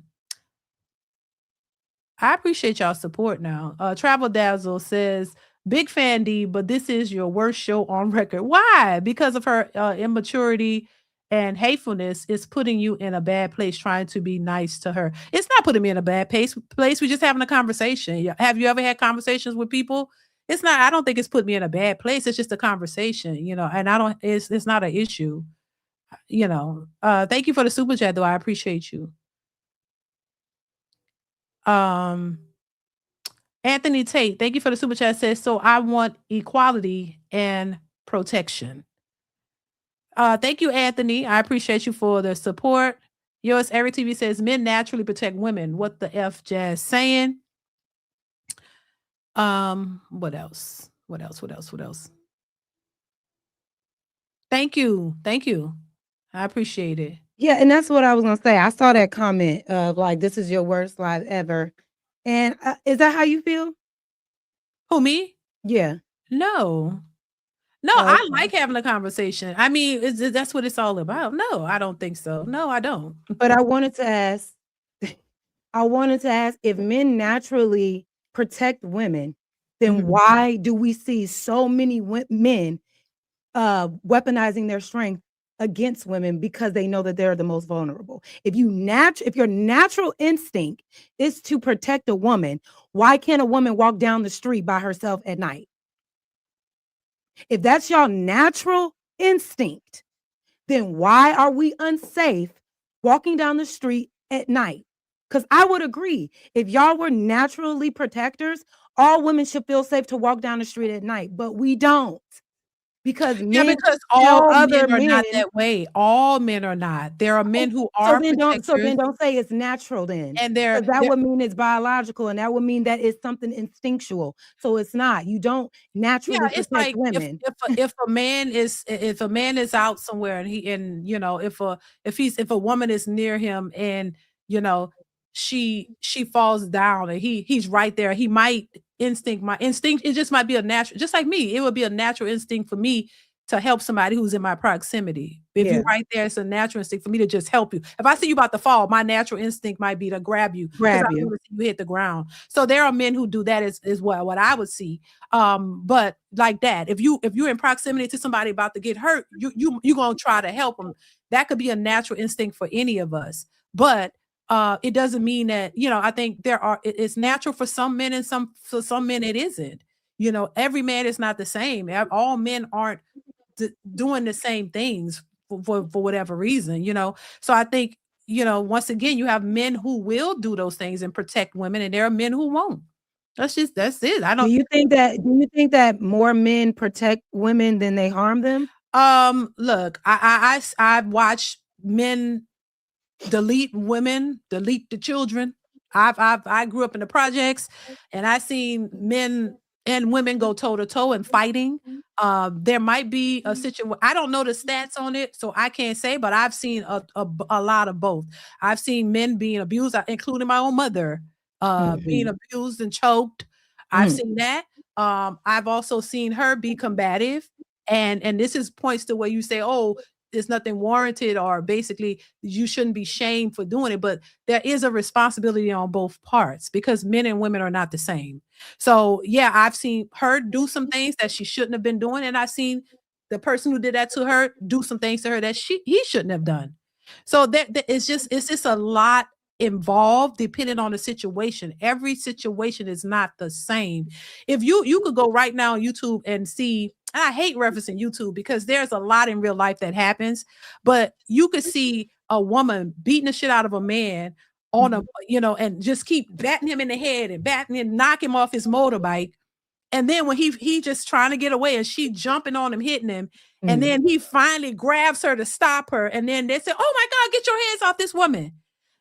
appreciate y'all support now. Travel Dazzle says, big fan D, but this is your worst show on record. Why? Because of her immaturity and hatefulness is putting you in a bad place trying to be nice to her. It's not putting me in a bad place. We're just having a conversation. Have you ever had conversations with people? It's not, I don't think it's put me in a bad place. It's just a conversation, and it's not an issue. Thank you for the super chat though. I appreciate you. Anthony Tate, thank you for the super chat. Says, so I want equality and protection. Thank you, Anthony. I appreciate you for the support. Yours Eric TV says, men naturally protect women. What the F Jazz saying? What else? Thank you. I appreciate it. Yeah, and that's what I was gonna say. I saw that comment of like, this is your worst live ever. And is that how you feel? Who, me? Yeah. No, Oh, I okay. like having a conversation. I mean, that's what it's all about. No, I don't think so. No, I don't. But I wanted to ask if men naturally protect women, then Mhm. why do we see so many men weaponizing their strength against women because they know that they're the most vulnerable? If your natural instinct is to protect a woman, why can't a woman walk down the street by herself at night? If that's your natural instinct, then why are we unsafe walking down the street at night? Because I would agree, if y'all were naturally protectors, all women should feel safe to walk down the street at night, but we don't. Because men because tell all other men are not men. that way. All men are not. There are men who So are then protectors, don't say it's natural then. and Because that would mean it's biological, and that would mean that it's something instinctual. So it's not. You don't naturally it's protect like women. if a man is out somewhere, and if a woman is near him, and she falls down, and he's right there, he might my instinct, it just might be a natural, just like me, it would be a natural instinct for me to help somebody who's in my proximity. If Yeah. you're right there, it's a natural instinct for me to just help you. If I see you about to fall, my natural instinct might be to grab you, because I want to see you hit the ground. So there are men who do that, is what I would see. But like that, if you're in proximity to somebody about to get hurt, you're gonna try to help them. That could be a natural instinct for any of us. But it doesn't mean that, I think it's natural for some men, and for some men it isn't. Every man is not the same. All men aren't doing the same things for whatever reason. So I think, once again, you have men who will do those things and protect women, and there are men who won't. That's it. Do you think that more men protect women than they harm them? Look, I've watched men delete women, delete the children. I grew up in the projects, and I seen men and women go toe to toe in fighting. There might be a situation. I don't know the stats on it, so I can't say, but I've seen a lot of both. I've seen men being abused, including my own mother, being abused and choked. I've seen that. I've also seen her be combative, and this is points to where you say, oh, it's nothing warranted, or basically you shouldn't be shamed for doing it. But there is a responsibility on both parts, because men and women are not the same. So yeah, I've seen her do some things that she shouldn't have been doing, and I've seen the person who did that to her do some things to her that he shouldn't have done. So that it's just a lot involved depending on the situation. Every situation is not the same. If you could go right now on YouTube and see, and I hate referencing YouTube because there's a lot in real life that happens, but you could see a woman beating the shit out of a man on a, and just keep batting him in the head and batting and knock him off his motorbike. And then when he just trying to get away and she jumping on him, hitting him, and then he finally grabs her to stop her. And then they say, "Oh my God, get your hands off this woman.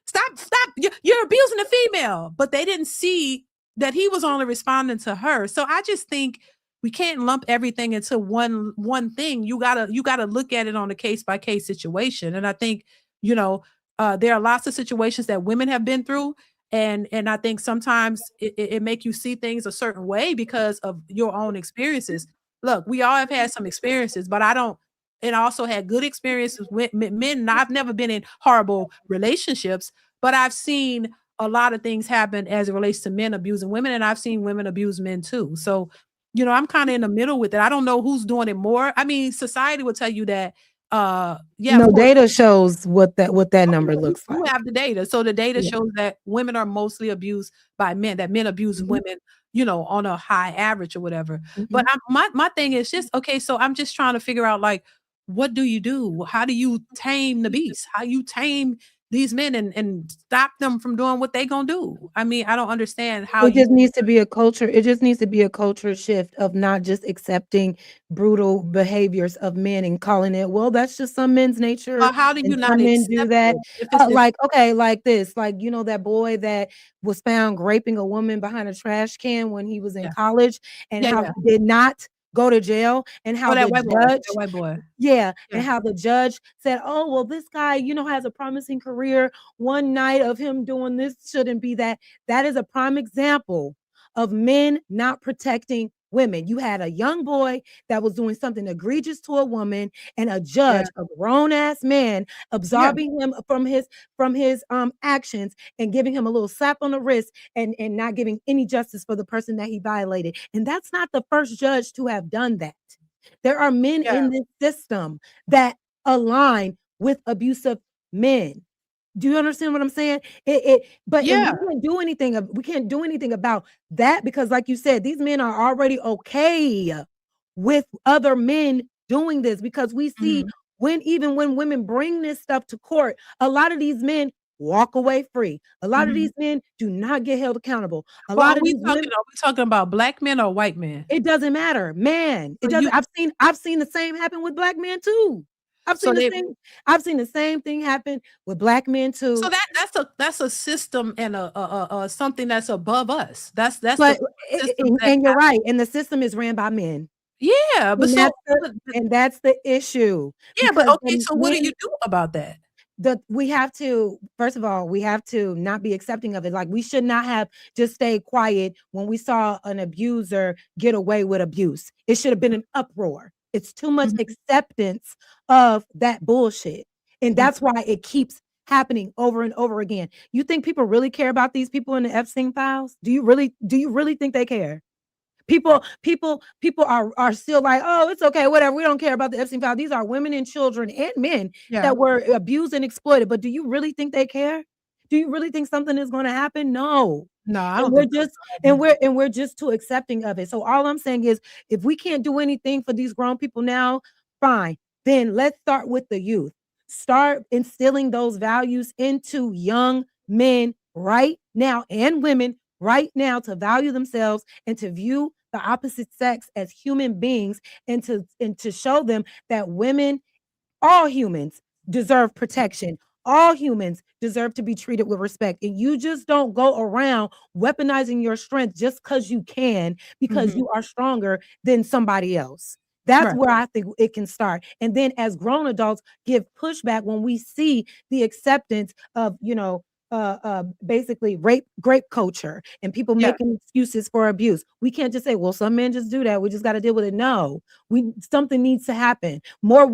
Stop. You're abusing a female." But they didn't see that he was only responding to her. So I just think we can't lump everything into one thing. You gotta look at it on a case-by-case situation. And I think, there are lots of situations that women have been through. And I think sometimes it make you see things a certain way because of your own experiences. Look, we all have had some experiences, but and I also had good experiences with men. And I've never been in horrible relationships, but I've seen a lot of things happen as it relates to men abusing women, and I've seen women abuse men too. So, I'm kind of in the middle with it. I don't know who's doing it more. I mean, society will tell you that. Yeah, No, data shows what that number looks you like. have the data. So the data shows that women are mostly abused by men, that men abuse women, on a high average or whatever. But my thing is just, okay, so I'm just trying to figure out, like, what do you do? How do you tame the beast? How you tame these men and stop them from doing what they gonna do? I mean, I don't understand how It just needs to be a culture. It just needs to be a culture shift of not just accepting brutal behaviors of men and calling it, well, that's just some men's nature, how do you and not some men do accept that. it if it's Like, okay, like this, like, that boy that was found raping a woman behind a trash can when he was in college, and how yeah. he did not go to jail, and how That the white boy, judge, that white boy. yeah, Yeah. and how the judge said, "Oh, well, this guy, has a promising career. One night of him doing this shouldn't be that." That is a prime example of men not protecting women. You had a young boy that was doing something egregious to a woman, and a judge, a grown-ass man, absolving him from his actions and giving him a little slap on the wrist, and not giving any justice for the person that he violated. And that's not the first judge to have done that. There are men in this system that align with abusive men. Do you understand what I'm saying? But and we can't do anything about that, because, like you said, these men are already okay with other men doing this, because we see even when women bring this stuff to court, a lot of these men walk away free. A lot of these men do not get held accountable. A Well, lot of these women, are we talking about black men or white men? it doesn't matter, man. It So doesn't. I've seen the same happen with black men too. I've So seen the same thing happen with black men too. So that's a system and a something that's above us. That's But the system and you're right, and the system is ran by men. yeah, but And that's the issue. yeah, but Because okay, so what do you do about that? we have to, first of all, we have to not be accepting of it. Like, we should not have just stayed quiet when we saw an abuser get away with abuse. It should have been an uproar. It's too much acceptance of that bullshit. And that's why it keeps happening over and over again. You think people really care about these people in the Epstein files? Do you really think they care? People are still like, oh, it's okay, whatever. We don't care about the Epstein file. These are women and children and men that were abused and exploited. But do you really think they care? Do you really think something is going to happen? No. No, I And don't we're think just we're just too accepting of it. So all I'm saying is, if we can't do anything for these grown people now, fine. Then let's start with the youth. Start instilling those values into young men right now, and women right now, to value themselves and to view the opposite sex as human beings, and to show them that women, all humans, deserve protection. All humans deserve to be treated with respect. And you just don't go around weaponizing your strength just because you can, because you are stronger than somebody else. That's where I think it can start. And then, as grown adults, give pushback when we see the acceptance of, basically grape culture and people Yeah. making excuses for abuse. We can't just say, well, some men just do that. We just got to deal with it. No, something needs to happen. More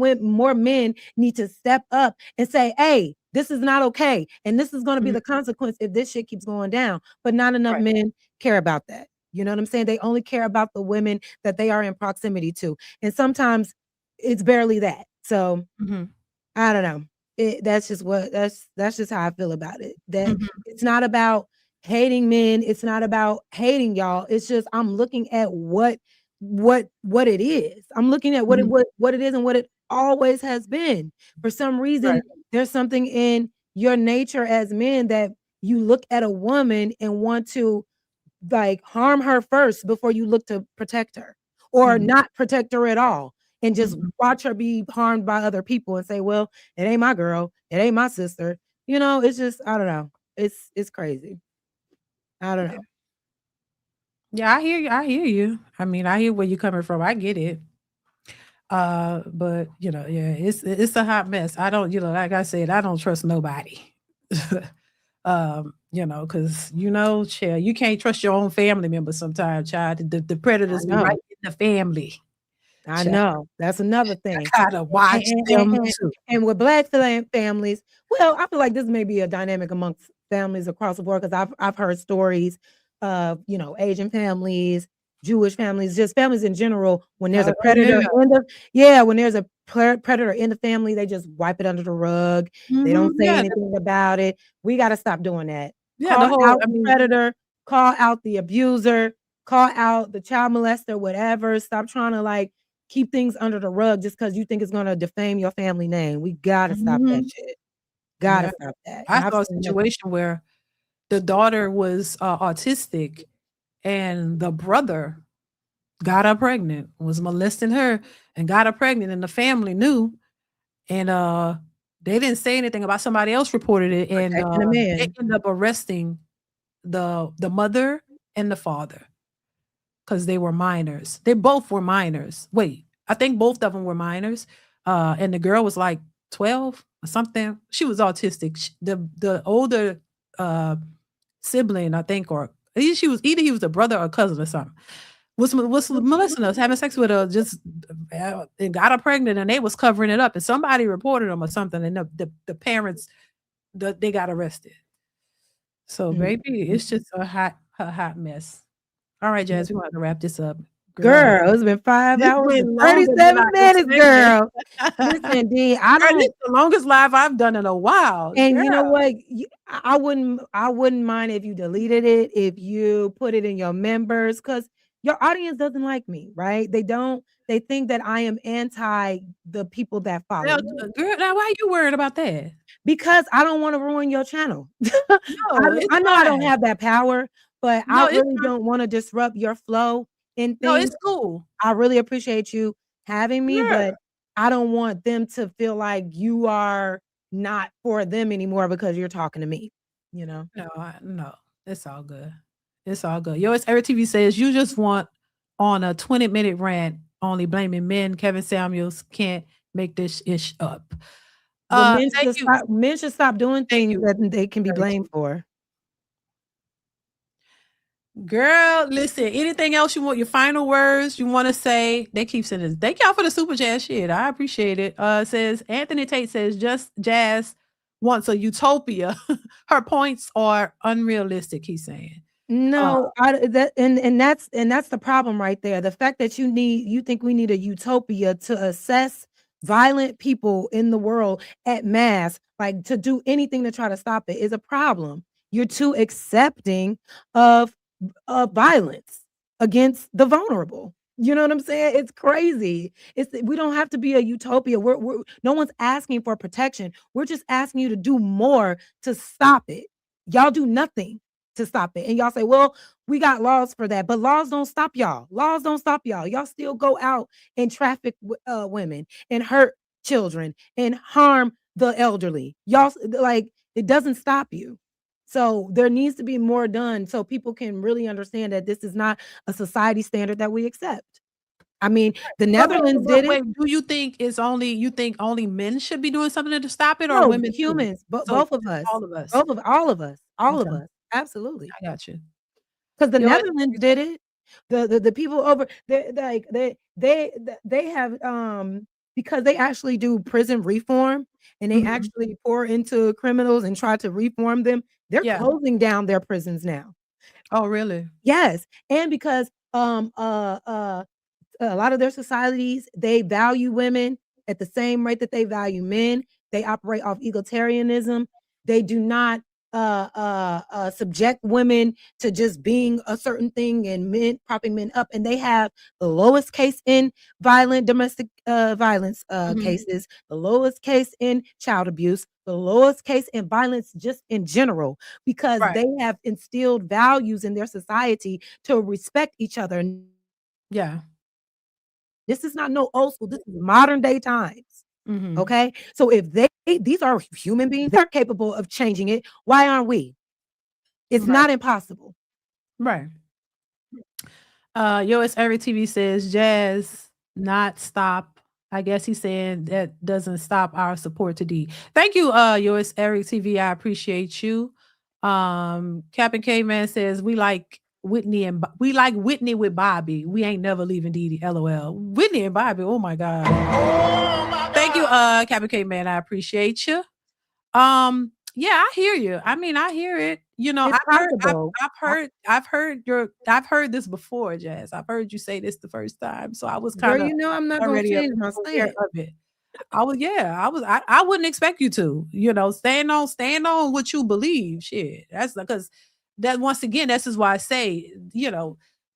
men need to step up and say, hey, this is not okay. And this is going to be Mhm. the consequence if this shit keeps going down. But not enough Right. men care about that. You know what I'm saying? They only care about the women that they are in proximity to. And sometimes it's barely that. So Mhm. I don't know. That's just how I feel about it. That Mhm. it's not about hating men. It's not about hating y'all. It's just I'm looking at what it is. I'm looking at what Mhm. it is and what it always has been. For some reason, Right. there's something in your nature as men that you look at a woman and want to like harm her first before you look to protect her or Mhm. not protect her at all and just Mhm. watch her be harmed by other people and say, well, it ain't my girl, it ain't my sister. You know, it's just I don't know. It's crazy. I don't Yeah. know. Yeah, I hear you. I hear you. I mean, I hear where you're coming from. I get it. But yeah, it's a hot mess. I don't, like I said, I don't trust nobody. Because child, you can't trust your own family members sometimes, child. The I predators be right know. in the family. I Child, know. That's another I thing. gotta And, watch them too. and with black families, well, I feel like this may be a dynamic amongst families across the board because I've heard stories of Asian families, Jewish families, just families in general. When there's a Oh, yeah. predator when there's a predator in the family, they just wipe it under the rug. They Mhm, don't say yeah, anything about it. We got to stop doing that. yeah, Call the whole out I the mean, predator, call out the abuser, call out the child molester, whatever. Stop trying to like keep things under the rug just because you think it's gonna defame your family name. We gotta stop that mhm, shit. Gotta yeah. stop that. And I I've saw a seen enough. situation where the daughter was, autistic, and the brother got her pregnant, was molesting her and got her pregnant, and the family knew, and, they didn't say anything about somebody else reported it, and, Protecting a they man. ended up arresting the mother and the father because they were minors. They both were minors. Wait, I think both of them were minors, and the girl was, like, 12 or something. She was autistic. Sh the older, uh, sibling, I think, or either he was a brother or cousin or something, was molesting us, having sex with her, just and got her pregnant, and they was covering it up, and somebody reported them or something, and the parents, they got arrested. So, Mm. baby, it's just a hot mess. All right, Jazz, we're gonna have to wrap this up. Girl, Girl, it's been 5 this hours went and longer than 37 I minutes, expected. girl. Listen, D, I Girl, this don't the longest live I've done in a while, and girl. you know what? I wouldn't mind if you deleted it, if you put it in your members, because your audience doesn't like me, right? They think that I am anti the people that follow Now, me. girl, now why you worried about that? Because I don't wanna ruin your channel. No, it's I know I don't fine. have that power, but I No, it's really fine. don't wanna disrupt your flow in No, things. it's cool. I really appreciate you having me, Yeah. but I don't want them to feel like you are not for them anymore because you're talking to me, you know? No, it's all good. It's all good. Yo, it's Eric TV says you just want on a 20-minute rant only blaming men. Kevin Samuels can't make this ish up. Well, Thank you. men should stop doing Thank things you. that they can be Very blamed for. Girl, listen, anything else you want, your final words you want to say? They keep sending this. Thank y'all for the super jazz shit. I appreciate it. Says Anthony Tate says just jazz wants a utopia. Her points are unrealistic, he's saying. No, I that and that's the problem right there. The fact that you think we need a utopia to assess violent people in the world at mass, like to do anything to try to stop it is a problem. You're too accepting of violence against the vulnerable. You know what I'm saying? It's crazy. We don't have to be a utopia. We're no one's asking for protection. We're just asking you to do more to stop it. Y'all do nothing to stop it. And y'all say, well, we got laws for that. But laws don't stop y'all. Laws don't stop y'all. Y'all still go out and traffic women and hurt children and harm the elderly. Like it doesn't stop you. So there needs to be more done so people can really understand that this is not a society standard that we accept. I mean, the But Netherlands did it. wait, do you think only men should be doing something to stop it, or No, women too? humans, So both of us, all of us. all of Okay, us, absolutely. I got you. Because the Yo, it's Netherlands did it. The people over they like they have because they actually do prison reform and they Mhm. actually pour into criminals and try to reform them. They're Yeah. closing down their prisons now. Oh, really? Yes, and because a lot of their societies, they value women at the same rate that they value men. They operate off egalitarianism. They do not subject women to just being a certain thing and men propping men up. And they have the lowest case in violent domestic violence Mhm. cases, the lowest case in child abuse, the lowest case in violence just in general, because Right. they have instilled values in their society to respect each other. Yeah. This is not no old school. This is modern day times. Mhm. Okay. So if these are human beings, they're capable of changing it. Why aren't we? It's Right. not impossible. Right. Yo, it's Every TV says Jazz not stop. I guess he's saying that doesn't stop our support to D. Thank you, Yo, it's Eric TV. I appreciate you. Captain Caveman says we like we like Whitney with Bobby. We ain't never leaving Dee Dee. LOL. Whitney and Bobby. Oh my God. Thank you, Captain Caveman. I appreciate you. Yeah, I hear you. I mean, I hear it. You know, It's possible. I've heard this before, Jazz. I've heard you say this the first time. So I was Girl, kind of you know I'm not gonna already change my aware stance. of it. I wouldn't expect you to, stand on what you believe. Shit. That's because that once again, this is why I say,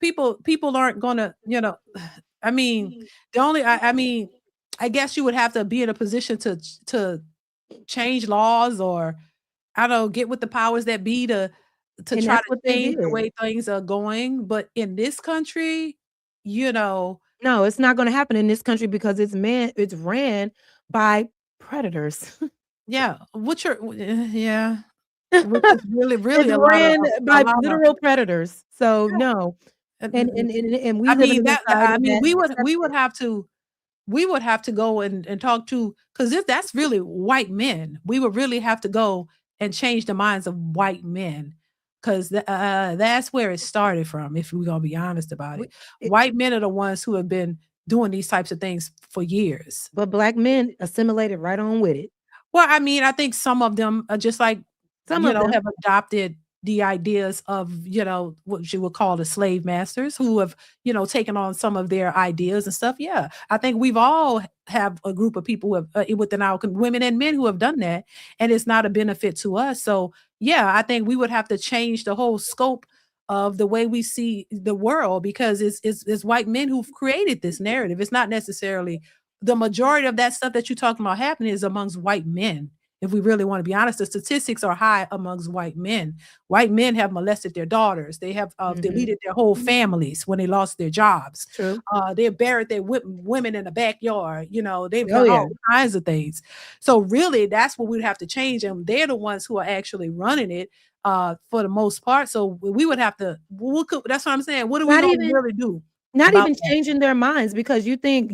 people aren't gonna, I mean, the only I mean, I guess you would have to be in a position to change laws or I don't know, get with the powers that be to And try that's to what they change the did. way things are going. But in this country, you know, No, it's not gonna happen in this country because it's ran by predators. yeah, yeah, which is really, really It's ran a by lot of literal predators. So no. uh, And we I live in mean a I society mean that we accepts would it. have to go and talk to because if that's really white men, we would really have to go and change the minds of white men because that's where it started from. If we're gonna be honest about We it, it white men are the ones who have been doing these types of things for years. But black men assimilated right on with it. Well, I mean, I think some of them are just like, Some of them. have adopted the ideas of, what you would call the slave masters who have, taken on some of their ideas and stuff. Yeah. I think we've all have a group of people who have within our women and men who have done that. And it's not a benefit to us. So yeah, I think we would have to change the whole scope of the way we see the world because it's white men who've created this narrative. It's not necessarily the majority of that stuff that you're talking about happening is amongst white men. If we really want to be honest, the statistics are high amongst white men. White men have molested their daughters. They have Mhm. deleted their whole families when they lost their jobs. True. They buried their women in the backyard. They've Oh, done yeah. all kinds of things. So really, that's what we'd have to change. And they're the ones who are actually running it for the most part. So we would have to. That's what I'm saying. What are we Not going to even really do Not about even that? changing their minds because you think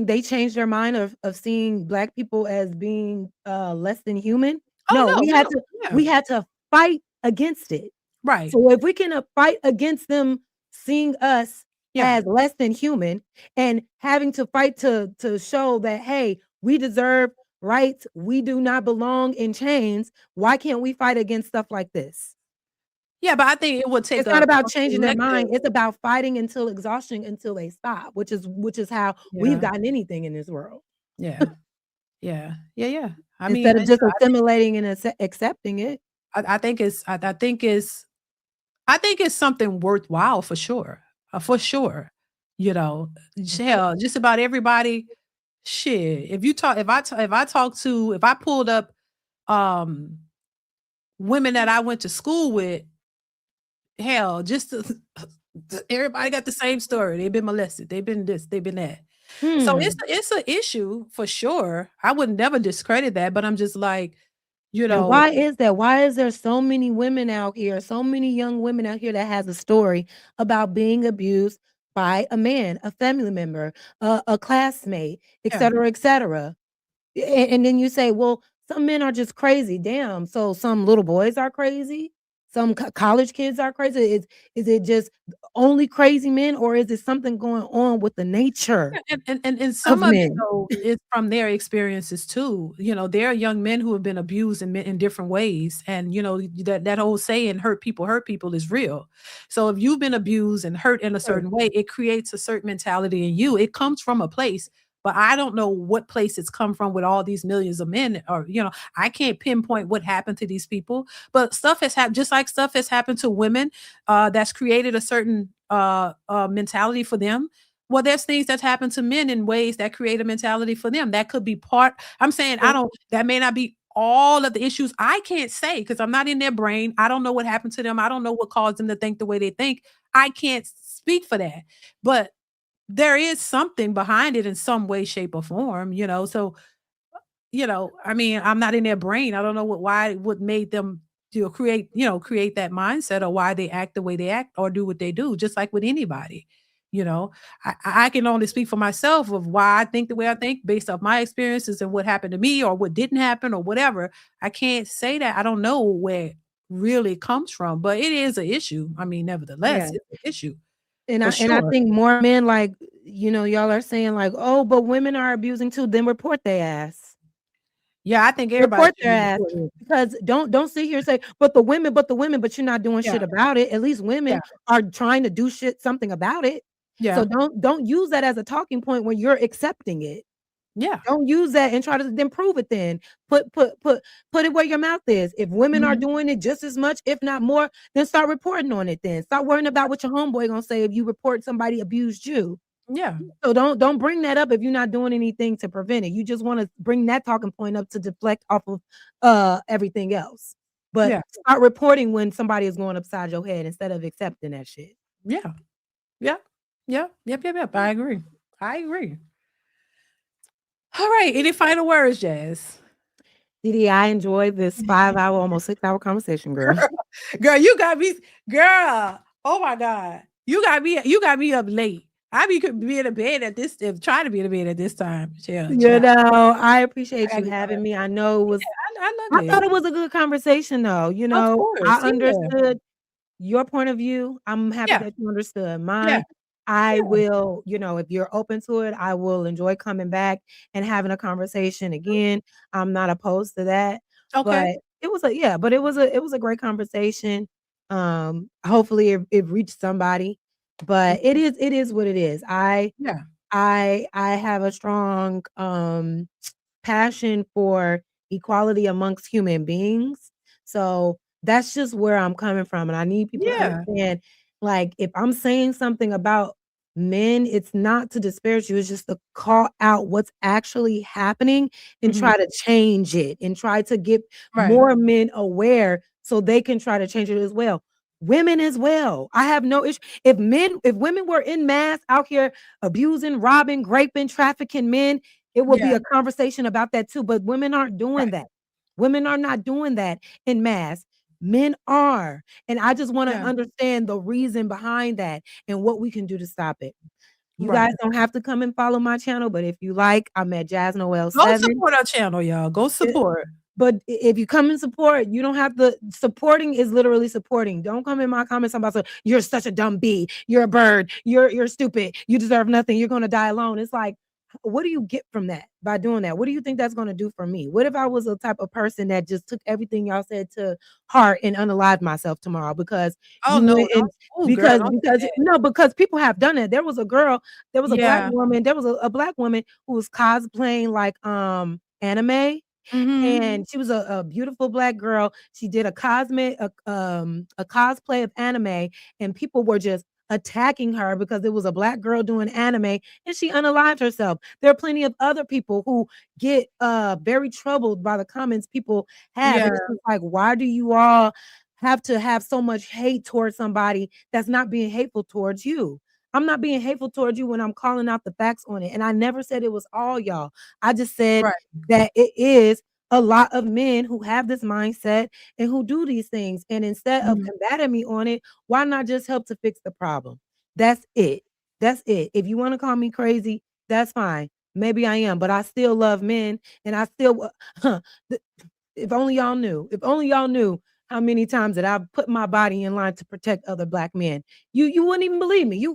they changed their mind of seeing black people as being, less than human? Oh No, no, we we had don't. to Yeah, we had to fight against it. right. So if we can, fight against them seeing us Yeah. as less than human and having to fight to show that, "Hey, we deserve rights, we do not belong in chains," why can't we fight against stuff like this? Yeah, but I think it would take It's not about a changing their collective. mind, it's about fighting until exhaustion until they stop, which is how we've Yeah, gotten anything in this world. yeah, yeah, yeah, yeah. I mean, Instead of just assimilating and accepting it. I think it's I think it's something worthwhile for sure, for sure. You know, hell, just about everybody. Shit, if I talk to if I pulled up um women that I went to school with, hell, just everybody got the same story. They've been molested. They've been this. They've been that. So Hmm, it's an issue for sure. I would never discredit that, but I'm just like, you and know, why is that? Why is there so many women out here, so many young women out here that has a story about being abused by a man, a family member, a classmate, et Yeah. cetera, et cetera. And then you say, well, some men are just crazy. Damn. So some little boys are crazy. Some college kids are crazy. Is it just only crazy men, or is it something going on with the nature Yeah, and of some of it men? though is from their experiences too. You know, there are young men who have been abused in different ways, and you know that whole saying hurt people" is real. So if you've been abused and hurt in a Sure. certain way, it creates a certain mentality in you. It comes from a place, but I don't know what place it's come from with all these millions of men. Or you know, I can't pinpoint what happened to these people, but stuff has happened, just like stuff has happened to women. That's created a certain mentality for them. Well, there's things that's happened to men in ways that create a mentality for them. That could be part. I'm saying I Sure. don't, that may not be all of the issues. I can't say because I'm not in their brain. I don't know what happened to them. I don't know what caused them to think the way they think. I can't speak for that. But there is something behind it in some way, shape, or form, you know. So, you know, I mean, I'm not in their brain. I don't know what made them create that mindset, or why they act the way they act or do what they do, just like with anybody. You know, I can only speak for myself of why I think the way I think based off my experiences and what happened to me or what didn't happen or whatever. I can't say that. I don't know where it really comes from, but it is an issue. I mean, nevertheless, Yeah. it's an issue And for I sure. think more men, like, y'all are saying like, oh, but women are abusing too, then report their ass. Yeah, I think everybody Report should their be ass, reported. because don't sit here and say, but the women, but you're not doing Yeah, shit about it. At least yeah, women are trying to do something about it. So yeah, don't use that as a talking point when you're accepting it. yeah. Don't use that and try to then prove it then. Put it where your mouth is. If women are Mhm. doing it just as much, if not more, then start reporting on it then. Stop worrying about what your homeboy gonna say if you report somebody abused you. Yeah, So don't bring that up if you're not doing anything to prevent it. You just want to bring that talking point up to deflect off of everything else. But yeah, start reporting when somebody is going upside your head instead of accepting that shit. yeah, yeah, yeah, yep. I agree. I agree. All right. Any final words, Jazz? Didi, I enjoyed this 5 hour, almost 6 hour conversation, girl. Girl, you got me, girl. Oh my God. You got me up late. I could be in bed at this trying to be in bed at this time. Chill, chill. I I appreciate gotta you get having up. me. I know it Yeah, was I loved I it. thought it was a good conversation though. Of I course. Yeah. understood your point of view. I'm happy Yeah. that you understood Yeah. mine. I Yeah. will, if you're open to it, I will enjoy coming back and having a conversation again. I'm not opposed to that. Okay. But it was a great conversation. Hopefully it reached somebody. But it is what it is. Yeah. I have a strong passion for equality amongst human beings. So that's just where I'm coming from. And I need people to Yeah. understand, like, if I'm saying something about men, it's not to disparage you, it's just to call out what's actually happening and Mhm. try to change it and try to get Right. more men aware so they can try to change it as well. Women as well. I have no issue. If women were in mass out here abusing, robbing, raping, trafficking men, it will be Yeah. a conversation about that too, but women aren't doing Right. that. Women are not doing that in mass. Men are. And I just want to Yeah. understand the reason behind that and what we can do to stop it. You guys Right. don't have to come and follow my channel, but if you like, I'm at Jazz Noel Go 7. support our channel, y'all. Go support. But if you come and support, you don't have to. Supporting is literally supporting. Don't come in my comments about saying you're such a dumb bee, you're a bird, you're stupid, you deserve nothing, you're gonna die alone. It's like, what do you get from that by doing that? What do you think that's gonna do for me? What if I was a type of person that just took everything y'all said to heart and unalived myself tomorrow because Oh you no, went and don't. Oh, girl, don't do because that. no, because people have done it. There was a girl, there was a black Yeah. woman, there was a black woman who was cosplaying like anime, Mhm. and she was a beautiful black girl. She did a cosplay of anime, and people were just attacking her because it was a black girl doing anime, and she unalived herself. There are plenty of other people who get very troubled by the comments people have, Yeah. and it's just like, why do you all have to have so much hate towards somebody that's not being hateful towards you? I'm not being hateful towards you when I'm calling out the facts on it. And I never said it was all y'all. I just said Right. that it is a lot of men who have this mindset and who do these things. And instead of Mhm. combating me on it, why not just help to fix the problem? That's it. That's it. If you want to call me crazy, that's fine. Maybe I am, but I still love men, and I still if only y'all knew. If only y'all knew how many times that I've put my body in line to protect other black men. You wouldn't even believe me.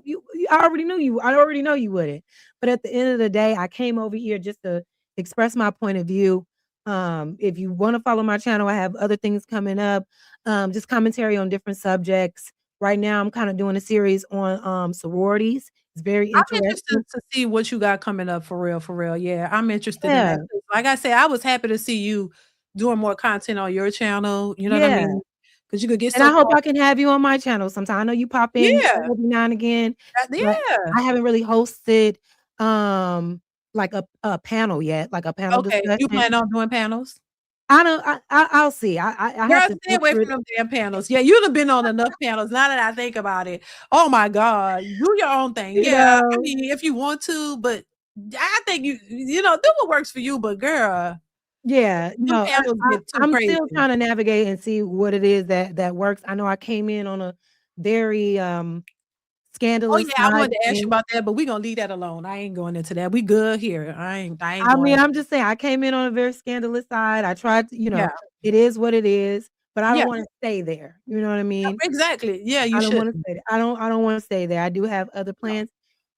I already knew you. I already know you wouldn't. But at the end of the day, I came over here just to express my point of view. If you want to follow my channel, I have other things coming up. Just commentary on different subjects. Right now, I'm kind of doing a series on sororities. It's very I'm interesting. interested to see what you got coming up for real, for real. Yeah, I'm interested in Yeah, that. Like I said, I was happy to see you doing more content on your channel. You know what I yeah. mean? Because you could get And so I hope far. I can have you on my channel sometime. I know you pop in Yeah, every now and again, but yeah. I haven't really hosted like a panel yet, like a panel Okay, you discussion. plan on doing panels? I don't I'll see. I Girl, have to stay think away through from it. them damn panels. Yeah, you'd have been on enough panels now that I think about it. Oh my God. Do your own thing. You Yeah, I know, mean, if you want to, but I think you know, do what works for you, but girl, yeah, them no, panels get too I'm crazy. still trying to navigate and see what it is that works. I know I came in on a very Oh scandalous yeah, I side wanted of to ask you things. about that, but we're gonna leave that alone. I ain't going into that. We good here. I ain't I mean, going. I'm just saying I came in on a very scandalous side. I tried to, Yeah, it is what it is, but I don't yeah, want to stay there. You know what I mean? exactly. Yeah, you I don't should. wanna stay there. I don't wanna stay there. I do have other No. plans.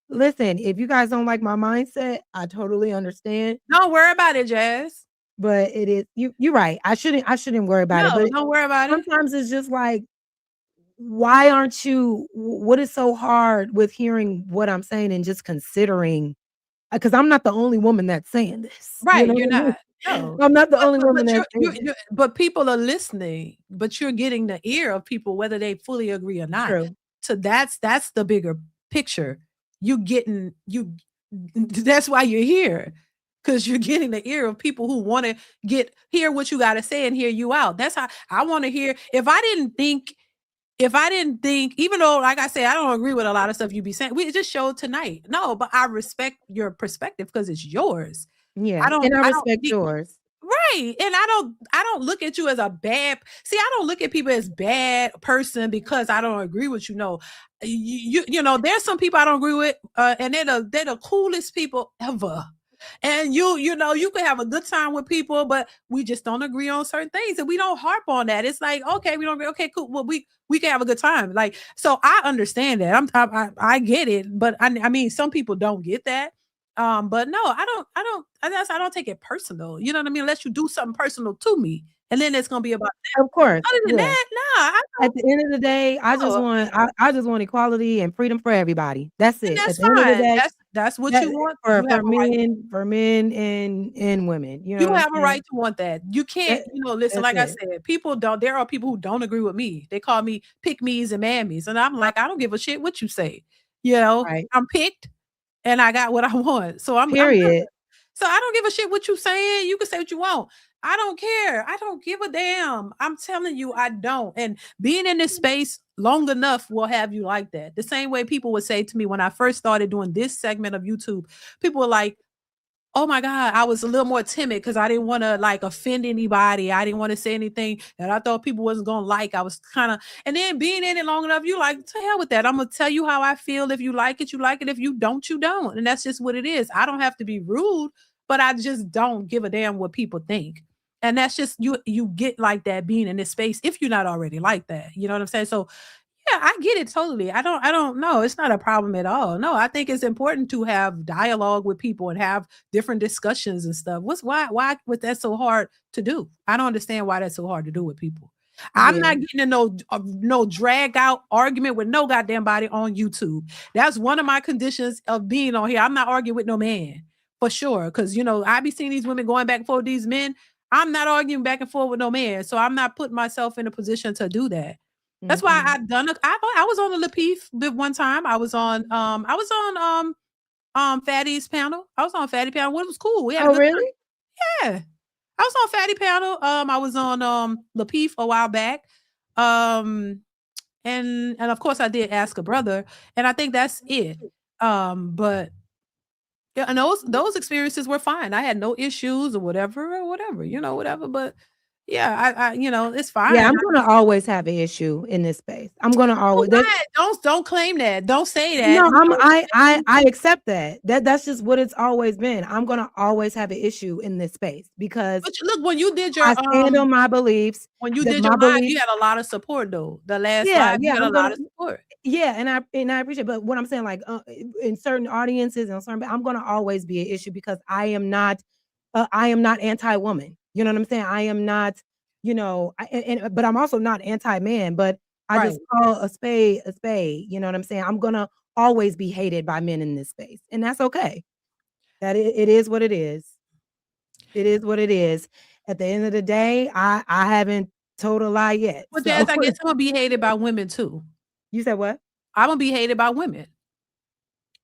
Listen, if you guys don't like my mindset, I totally understand, Don't worry about it, Jazz. but it is you're right. I shouldn't worry about it, No, but don't worry about it. sometimes it's just like, why aren't you what is so hard with hearing what I'm saying and just considering, because I'm not the only woman that's saying this, you Right, know you're what I not. mean? No. I'm not the But only but woman but that's saying this. you're but people are listening, but you're getting the ear of people whether they fully agree or not. True. So that's the bigger picture. You getting you that's why you're here. Because you're getting the ear of people who want to hear what you got to say and hear you out. That's how I want to hear. If I didn't think, even though, like I said, I don't agree with a lot of stuff you be saying, we just showed tonight. No, but I respect your perspective because it's yours. Yeah, and I I don't respect need yours. right. And I don't look at you as a bad see, I don't look at people as bad person because I don't agree with you. No. You know, there's some people I don't agree with, and they're the coolest people ever. And you know, you can have a good time with people, but we just don't agree on certain things, and we don't harp on that. It's like, okay, we don't agree. Okay, cool. Well, we can have a good time. Like, so I understand that. I get it, but I mean, some people don't get that. But no, I don't take it personal. You know what I mean? Unless you do something personal to me, and then it's gonna be about that. Of course, Other than yeah. that, nah, I At don't the end of the day, know. I just want equality and freedom for everybody. That's And it. At that's the end of the fine. day, That's what that you want. for You have for a right. men and women. You know You what I'm have a right saying? to want that. You can't, That listen, that's like I it. said, there are people who don't agree with me. They call me pick me's and mammies. And I'm like, I don't give a shit what you say. Right. I'm picked and I got what I want. So I'm good. Period. So I don't give a shit what you saying. You can say what you want. I don't care. I don't give a damn. I'm telling you, I don't. And being in this space long enough will have you like that. The same way people would say to me when I first started doing this segment of YouTube, people were like, oh my God, I was a little more timid because I didn't want to like offend anybody. I didn't want to say anything that I thought people wasn't gonna like. I was kind of, and then being in it long enough, you like, to hell with that. I'm gonna tell you how I feel. If you like it, you like it. If you don't, you don't. And that's just what it is. I don't have to be rude, but I just don't give a damn what people think. And that's just you get like that being in this space if you're not already like that. You know what I'm saying? So yeah, I get it totally. I don't know. It's not a problem at all. No, I think it's important to have dialogue with people and have different discussions and stuff. Why was that so hard to do? I don't understand why that's so hard to do with people. I'm Yeah. not getting in no drag out argument with no goddamn body on YouTube. That's one of my conditions of being on here. I'm not arguing with no man for sure. Cause I be seeing these women going back and forth with these men. I'm not arguing back and forth with no man. So I'm not putting myself in a position to do that. That's why Mhm. I've done I was on the Lapeef bit one time. I was on Fatty's panel. I was on Fatty panel. It was cool. We had a Oh, good really? time. Yeah. I was on Fatty panel. I was on Lapeef a while back. Um and of course I did ask a brother, and I think that's it. But yeah, and those experiences were fine. I had no issues or whatever, whatever. But Yeah, it's fine. Yeah, I'm gonna always have an issue in this space. I'm gonna always Don't claim that. Don't say that. no, You know, I accept that. That's just what it's always been. I'm gonna always have an issue in this space because but look, when you did I stand on my beliefs. when you That did your my live, you beliefs. had a lot of support though. The last Yeah, live, you yeah, had a I'm lot gonna. of support. Yeah, and I appreciate. But what I'm saying, like, in certain audiences and certain, I'm gonna always be an issue because I am not anti-woman. You know what I'm saying? I am not. But I'm also not anti-man. But I Right. just call a spade a spade. You know what I'm saying? I'm gonna always be hated by men in this space, and that's okay. It is what it is. It is what it is. At the end of the day, I haven't told a lie yet. But Jazz, So I guess I'm gonna be hated by women too. you said what? I'm gonna be hated by women.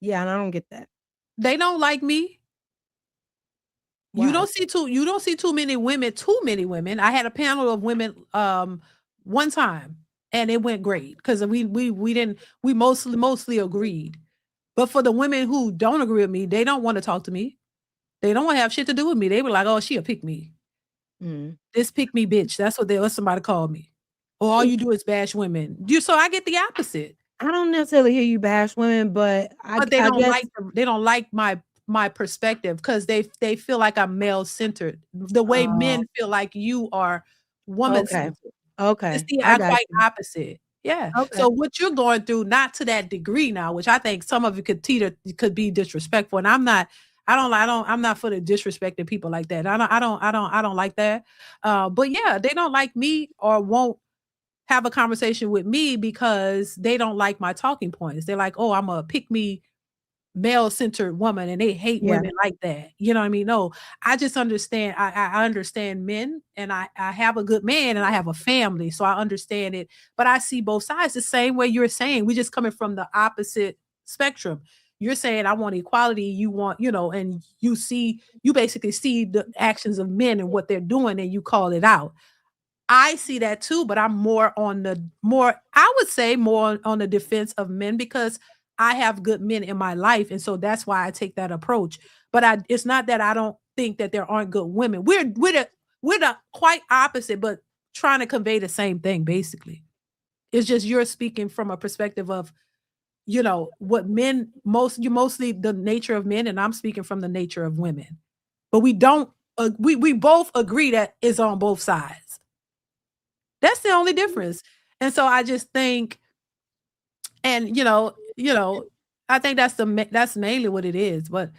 Yeah, and I don't get that. They don't like me. You Why? don't see too many women. I had a panel of women one time and it went great because we mostly agreed. But for the women who don't agree with me, they don't want to talk to me. They don't want to have shit to do with me. They were like, "Oh, she'll pick me. Mm. This pick me bitch." That's what somebody called me. Or all you do is bash women. So I get the opposite. I don't necessarily hear you bash women, but But they I don't guess like my perspective because they feel like I'm male centered. The way men feel like you are woman okay. centered. It's Okay. the I got quite you. opposite. Yeah. Okay. So what you're going through, not to that degree now, which I think some of it could be disrespectful. And I'm not for the disrespecting people like that. I don't like that. But yeah, they don't like me or won't have a conversation with me because they don't like my talking points. They're like, "Oh, I'm a pick me male-centered woman," and they hate Yeah. women like that. You know what I mean? No, I just understand. I understand men, and I have a good man, and I have a family, so I understand it. But I see both sides the same way you're saying. We just coming from the opposite spectrum. You're saying I want equality. You want, and you basically see the actions of men and what they're doing, and you call it out. I see that too, but I'm I would say more on the defense of men because I have good men in my life. And so that's why I take that approach. But it's not that I don't think that there aren't good women. We're the quite opposite, but trying to convey the same thing, basically. It's just you're speaking from a perspective of, what you mostly the nature of men, and I'm speaking from the nature of women. But we don't we both agree that it's on both sides. That's the only difference. And so I just think, and I think that's mainly what it is. But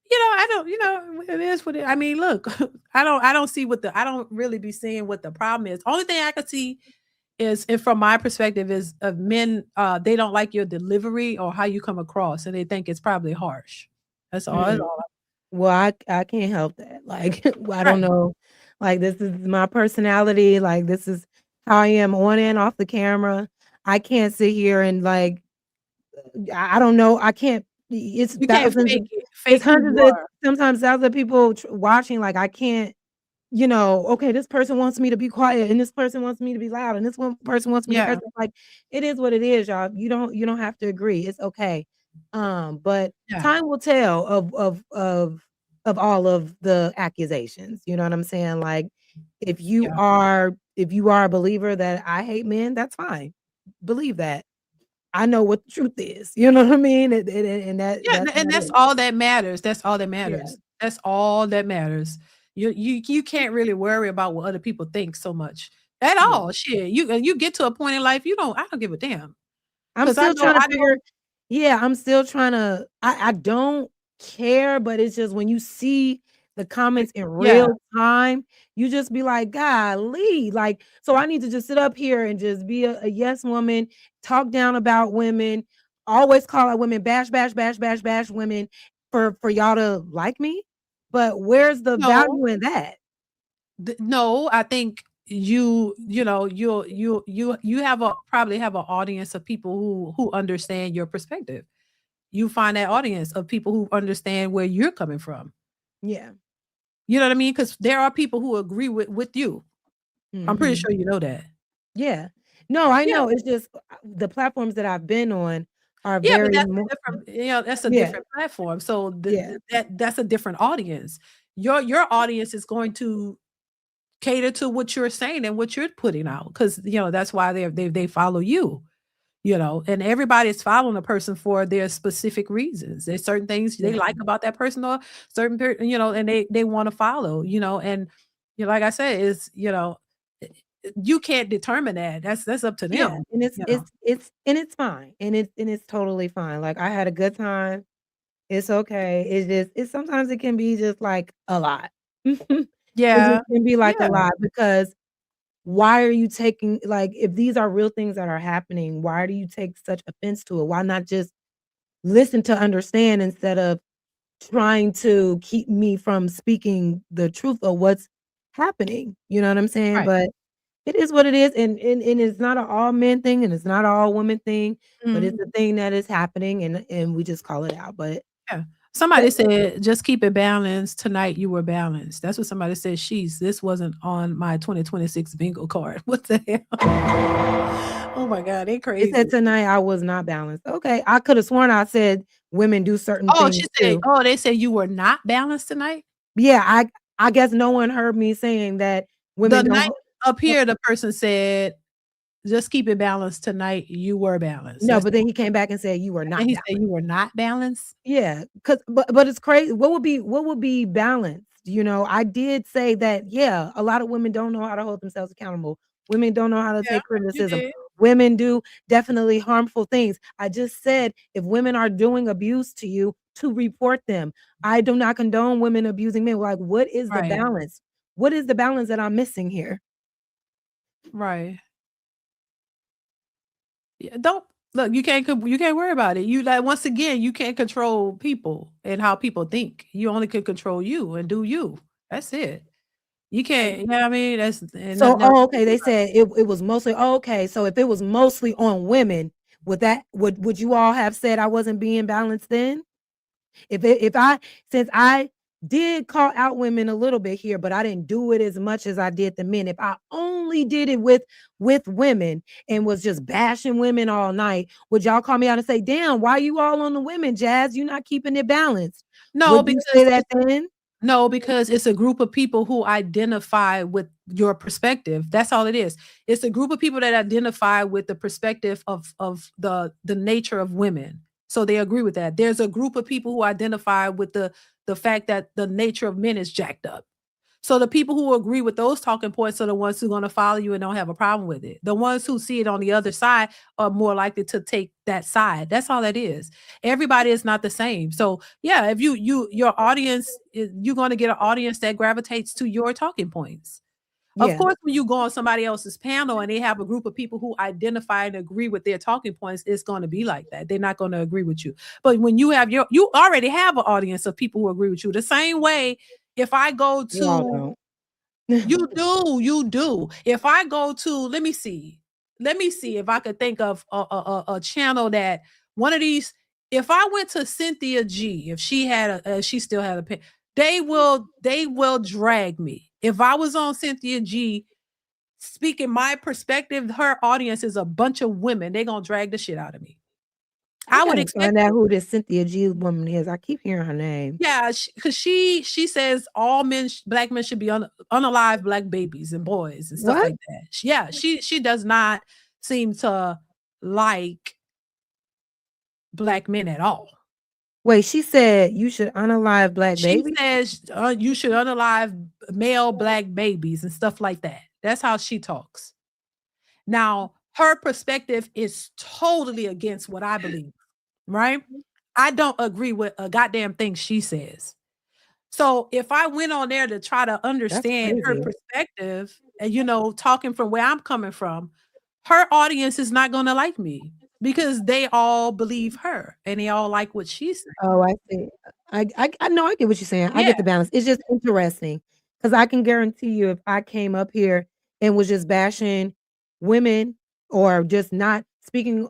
I don't, it is what it. I mean, look, I don't really be seeing what the problem is. Only thing I could see is, and from my perspective, is of men. They don't like your delivery or how you come across, and they think it's probably harsh. That's all. That's Mm. all. Well, I can't help that. Like, I don't Right. know. Like, this is my personality. Like, this is how I am on and off the camera. I can't sit here and like, I don't know. I can't. It's You can't thousands of, fake it. it's Fake who hundreds you of, are. sometimes thousands of people watching. Like, I can't. Okay, this person wants me to be quiet, and this person wants me to be loud, and this one person wants me to Yeah. curse. Like, it is what it is, y'all. You don't have to agree. It's okay. But Yeah. time will tell of all of the accusations. You know what I'm saying? Like, if you Yeah. are a believer that I hate men, that's fine. Believe that. I know what the truth is. You know what I mean? And Yeah, that's and not that's it. all that matters. That's all that Yeah. matters. That's all that matters. You can't really worry about what other people think so much at Yeah. all. Shit, you get to a point in life I don't give a damn I'm because still trying to I know. figure. Yeah, I'm still trying to. I don't care, but it's just when you see the comments in Yeah, real time, you just be like, "Golly!" Like, so I need to just sit up here and just be a yes woman, talk down about women, always call out women, bash, bash, bash, bash, bash women for y'all to like me. But where's the no, value in that? no. I think you probably have an audience of people who understand your perspective. You find that audience of people who understand where you're coming from. Yeah. You know what I mean? Because there are people who agree with you. I'm pretty Mhm. sure you know that. Yeah. No, I Yeah. know. It's just the platforms that I've been on are Yeah, but very that's a more. different that's a Yeah. different platform. So Yeah. that's a different audience. Your audience is going to cater to what you're saying and what you're putting out, because that's why they follow you. And everybody's following a person for their specific reasons. There's certain things they Yeah. like about that person, or certain and they want to follow, and like I said, you can't determine that. That's up to Yeah, them. and it's you know. it's it's and it's fine, and it's totally fine. Like, I had a good time. It's okay. It's sometimes it can be just, like, a lot. It Yeah. just can be, like, a Yeah. lot because why are you taking like, if these are real things that are happening, why do you take such offense to it? Why not just listen to understand instead of trying to keep me from speaking the truth of what's happening? You know what I'm saying? Right. But it is what it is, and it's not an all men thing, and it's not an all women thing, but Mhm. it's a thing that is happening, and we just call it out. Yeah. But Somebody said, "Just keep it balanced. Tonight you were balanced." That's what somebody said. This wasn't on my 2026 bingo card. What the hell? Oh my God, they they crazy. said tonight I was not balanced. Okay, I could have sworn I said women do certain Oh, things she said, too. "Oh, they said you were not balanced tonight?" Yeah, I guess no one heard me saying that The women night don't. up here, the person said, "Just keep it balanced tonight. You were balanced." No, That's but then he came back and said you were and then not he said, balanced. "You were not balanced?" Yeah, but it's crazy. What would be balanced? I did say that, yeah, a lot of women don't know how to hold themselves accountable. Women don't know how to Yeah, take you criticism. did. Women do definitely harmful things. I just said if women are doing abuse to you, to report them. I do not condone women abusing men. Like, what is the Right, balance? What is the balance that I'm missing here? right. Yeah, don't look, you can't worry about it. You like once again, you can't control people and how people think. You only can control you and do you. That's it. You can't, you know what I mean? That's and So, nothing else you okay, can do they about said it was mostly okay. So if it was mostly on women, would you all have said I wasn't being balanced then? If I since I did call out women a little bit here, but I didn't do it as much as I did the men. If I only did it with women and was just bashing women all night, would y'all call me out and say, "Damn, why you all on the women, Jazz? You're not keeping it balanced." No, Would you say because that it's then? no, because it's a group of people who identify with your perspective. That's all it is. It's a group of people that identify with the perspective of the nature of women. So they agree with that. There's a group of people who identify with the fact that the nature of men is jacked up. So the people who agree with those talking points are the ones who are going to follow you and don't have a problem with it. The ones who see it on the other side are more likely to take that side. That's all that is. Everybody is not the same. So yeah, if your audience, you're going to get an audience that gravitates to your talking points. Of Yeah. course, when you go on somebody else's panel and they have a group of people who identify and agree with their talking points, it's going to be like that. They're not going to agree with you. But when you have you already have an audience of people who agree with you. The same way, if I go Y'all to don't. you do. If I go to, let me see if I could think of a channel that one of these. If I went to Cynthia G, if she had she still had a pin, they will drag me. If I was on Cynthia G speaking my perspective, her audience is a bunch of women. They're gonna drag the shit out of me. I I would gotta expect find out it. who this Cynthia G woman is. I keep hearing her name. Yeah, because she says all men, black men should be unalive black babies and boys and stuff What? like that. Yeah, she does not seem to like black men at all. Wait, she said you should unalive black She baby? says you should unalive male black babies and stuff like that. That's how she talks. Now, her perspective is totally against what I believe, right? I don't agree with a goddamn thing she says. So if I went on there to try to That's understand her crazy. perspective and, talking from where I'm coming from, her audience is not going to like me because they all believe her and they all like what she's saying. Oh, I see. I know, I get what you're saying. I Yeah. get the balance. It's just interesting because I can guarantee you if I came up here and was just bashing women or just not speaking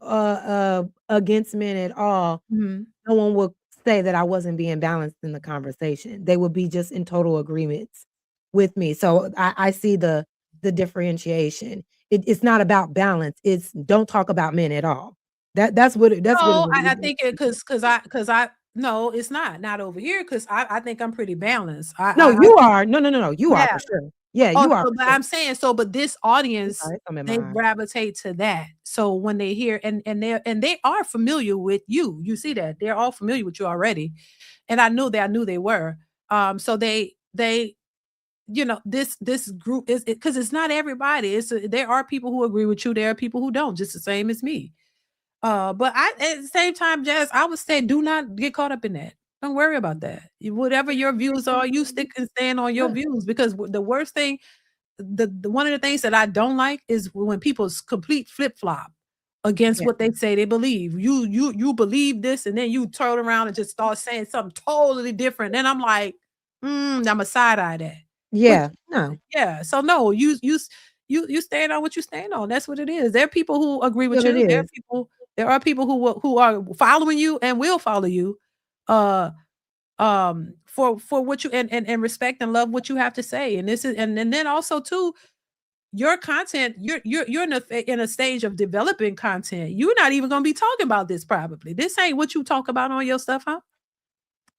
against men at all, Mhm. no one would say that I wasn't being balanced in the conversation. They would be just in total agreements with me. So I see the differentiation. It's not about balance. It's don't talk about men at all. That's really No, what I it is. think it because I no, it's not over here because I think I'm pretty balanced. No, I you think are. No, no, no, no. You are yeah. for sure. Yeah, Oh, you are so, for but sure. I'm saying, so, but this I'm audience, sorry, something in they my eye. gravitate to that. So when they hear and they are familiar with you. You see that. They're all familiar with you already. And I knew they were. So they this group is because it's not everybody. There are people who agree with you. There are people who don't, just the same as me. But at the same time, Jazz, I would say do not get caught up in that. Don't worry about that. Whatever your views are, you stick and stand on your views because the worst thing, the one of the things that I don't like is when people's complete flip flop against Yeah. what they say they believe. You believe this, and then you turn around and just start saying something totally different. Then I'm like, I'm a side eye that. Which Yeah. No. yeah, so no, you stand on what you stand on. That's what it is. There are people who agree with What it you. is. There are people who are following you and will follow you, uh, for what you and respect and love what you have to say. And this is and then also too, your content, you're in a stage of developing content. You're not even gonna be talking about this probably. This ain't what you talk about on your stuff, huh?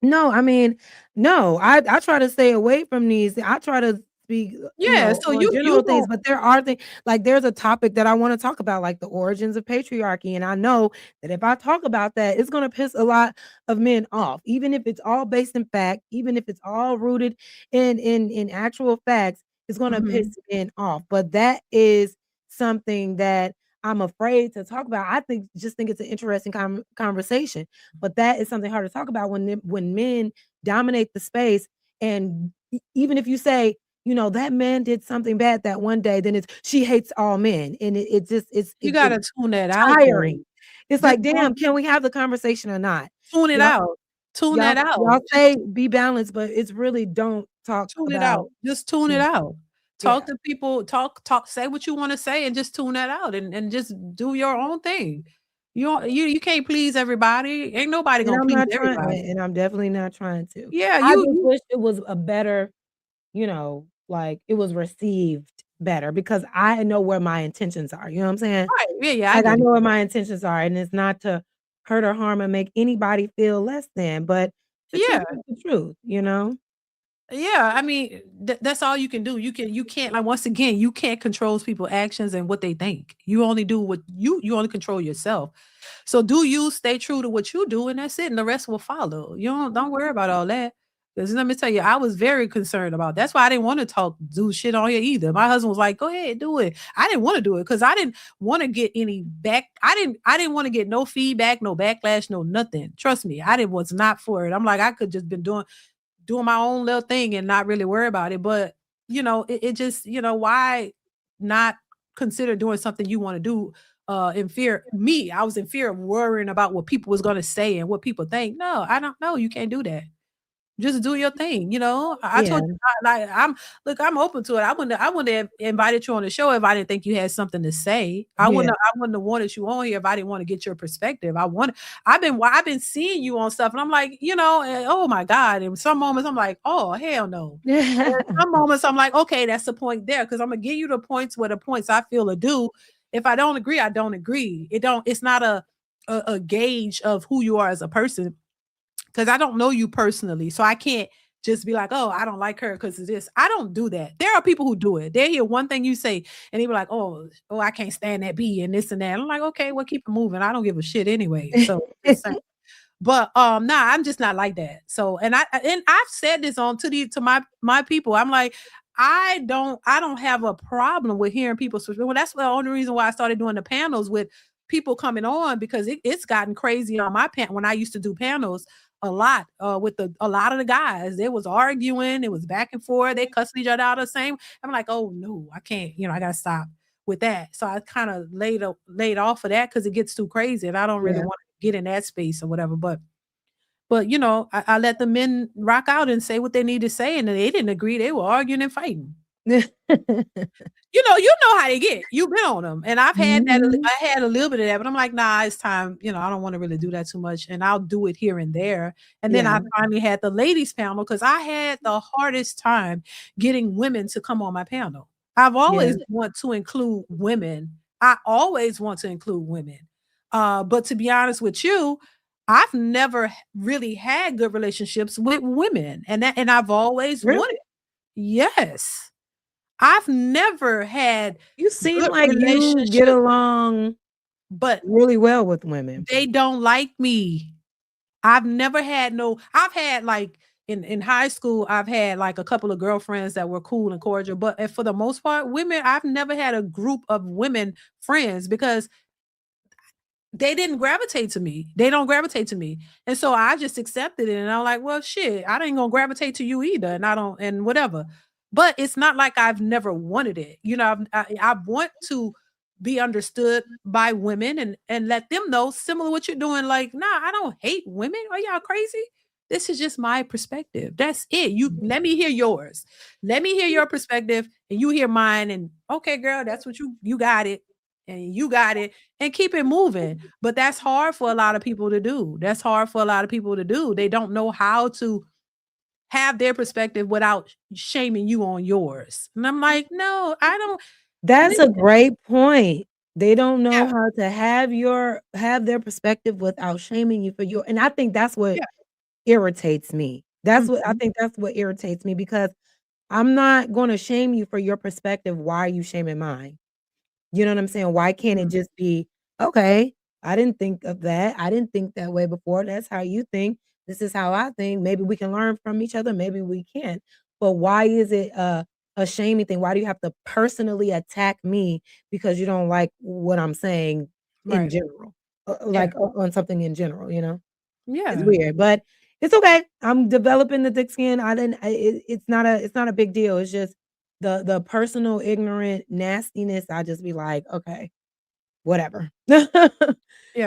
No, I mean, no, I try to stay away from these. I try to speak, Yeah, so on you general things, gon' but there are things like there's a topic that I want to talk about, like the origins of patriarchy. And I know that if I talk about that, it's gonna piss a lot of men off, even if it's all based in fact, even if it's all rooted in actual facts, it's gonna piss Mhm. men off. But that is something that I'm afraid to talk about. I think it's an interesting conversation. But that is something hard to talk about when men dominate the space, and even if you say, that man did something bad that one day, then it's she hates all men, and it just You it's gotta tune that out though. tiring. It's Just like, damn, can we have the conversation or not? tune it Y'all, out. Tune y'all, that out. y'all say be balanced, but it's really don't talk Tune it about. out. Just tune it Yeah, out. yeah. Talk to people, talk, say what you wanna say and just tune that out and just do your own thing. You can't please everybody. Ain't nobody And gonna I'm please not trying, everybody. and I'm definitely not trying to. Yeah, I you just you wish it was a better, like it was received better because I know where my intentions are. You know what I'm saying? right. Yeah, yeah, I Like I get it. know where my intentions are, and it's not to hurt or harm or make anybody feel less than, but the truth Yeah. is the truth. Yeah, I mean, that's all you can do. You can't like once again, you can't control people's actions and what they think. You only do what you only control yourself. So do you stay true to what you do and that's it, and the rest will follow. You don't worry about all that. Because let me tell you, I was very concerned about. That's why I didn't want to do shit on here either. My husband was like, "Go ahead, do it." I didn't want to do it because I didn't want to get any back. I didn't want to get no feedback, no backlash, no nothing. Trust me, I didn't was not for it. I'm like, I could just been doing my own little thing and not really worry about it. But it just, why not consider doing something you want to do in fear? I was in fear of worrying about what people was gonna say and what people think. No, I don't know. You can't do that. Just do your thing, you know? I Yeah. told you, I'm open to it. I wouldn't have invited you on the show if I didn't think you had something to say. Yeah. I wouldn't have wanted you on here if I didn't want to get your perspective. I've been seeing you on stuff and I'm like, oh my God. And some moments I'm like, oh, hell no. And some moments I'm like, okay, that's the point there. Cause I'm gonna give you the points where the points I feel are due. If I don't agree, I don't agree. It's not a gauge of who you are as a person because I don't know you personally. So I can't just be like, oh, I don't like her because of this. I don't do that. There are people who do it. They hear one thing you say and they be like, oh, I can't stand that B and this and that. I'm like, okay, well, keep it moving. I don't give a shit anyway. So just saying. But nah, I'm just not like that. So I've said this to my people. I'm like, I don't have a problem with hearing people switch. Well, that's the only reason why I started doing the panels with people coming on because it's gotten crazy on my when I used to do panels a lot with a lot of the guys. They was arguing, it was back and forth, they cussing each other out the same. I'm like, oh no, I can't, I gotta stop with that. So I kind of laid off of that because it gets too crazy and I don't really Yeah. want to get in that space or whatever. But I let the men rock out and say what they need to say, and they didn't agree. They were arguing and fighting. You know how they get. You've been on them, and I've had that. Mhm. I had a little bit of that, but I'm like, nah, it's time. I don't want to really do that too much, and I'll do it here and there. And then Yeah. I finally had the ladies panel because I had the hardest time getting women to come on my panel. I've Yeah. always want to include women. I always want to include women. But to be honest with you, I've never really had good relationships with women, and I've always Really? wanted. Yes. I've never had You seem good like you get relationship, along but really well with women. they don't like me. I've never had no I've had like in high school, I've had like a couple of girlfriends that were cool and cordial, but for the most part, women, I've never had a group of women friends because they didn't gravitate to me. They don't gravitate to me. And so I just accepted it. And I'm like, well, shit, I ain't gonna gravitate to you either. And I don't, and whatever. But it's not like I've never wanted it. You know, I want to be understood by women and let them know similar what you're doing. Like, nah, I don't hate women. Are y'all crazy? This is just my perspective. That's it. You let me hear yours. Let me hear your perspective and you hear mine. And okay, girl, that's what you got it. And you got it and keep it moving. But that's hard for a lot of people to do. That's hard for a lot of people to do. They don't know how to have their perspective without shaming you on yours. And I'm like, no, I don't. That's a Listen, great point. They don't know yeah, how to have their perspective without shaming you for your, and I think that's what yeah. irritates me. That's what I Mhm. think that's what irritates me because I'm not gonna shame you for your perspective. Why are you shaming mine? You know what I'm saying? Why can't it Mhm. just be, "Okay, I didn't think of that. I didn't think that way before. That's how you think. This is how I think. Maybe we can learn from each other, maybe we can't." But why is it a shaming thing? Why do you have to personally attack me because you don't like what I'm saying in Right. general? Yeah. Like on something in general, you know? It's Yeah. weird, but it's okay. I'm developing the thick skin. I didn't it's not a big deal. It's just the personal ignorant nastiness. I just be like, "Okay, whatever."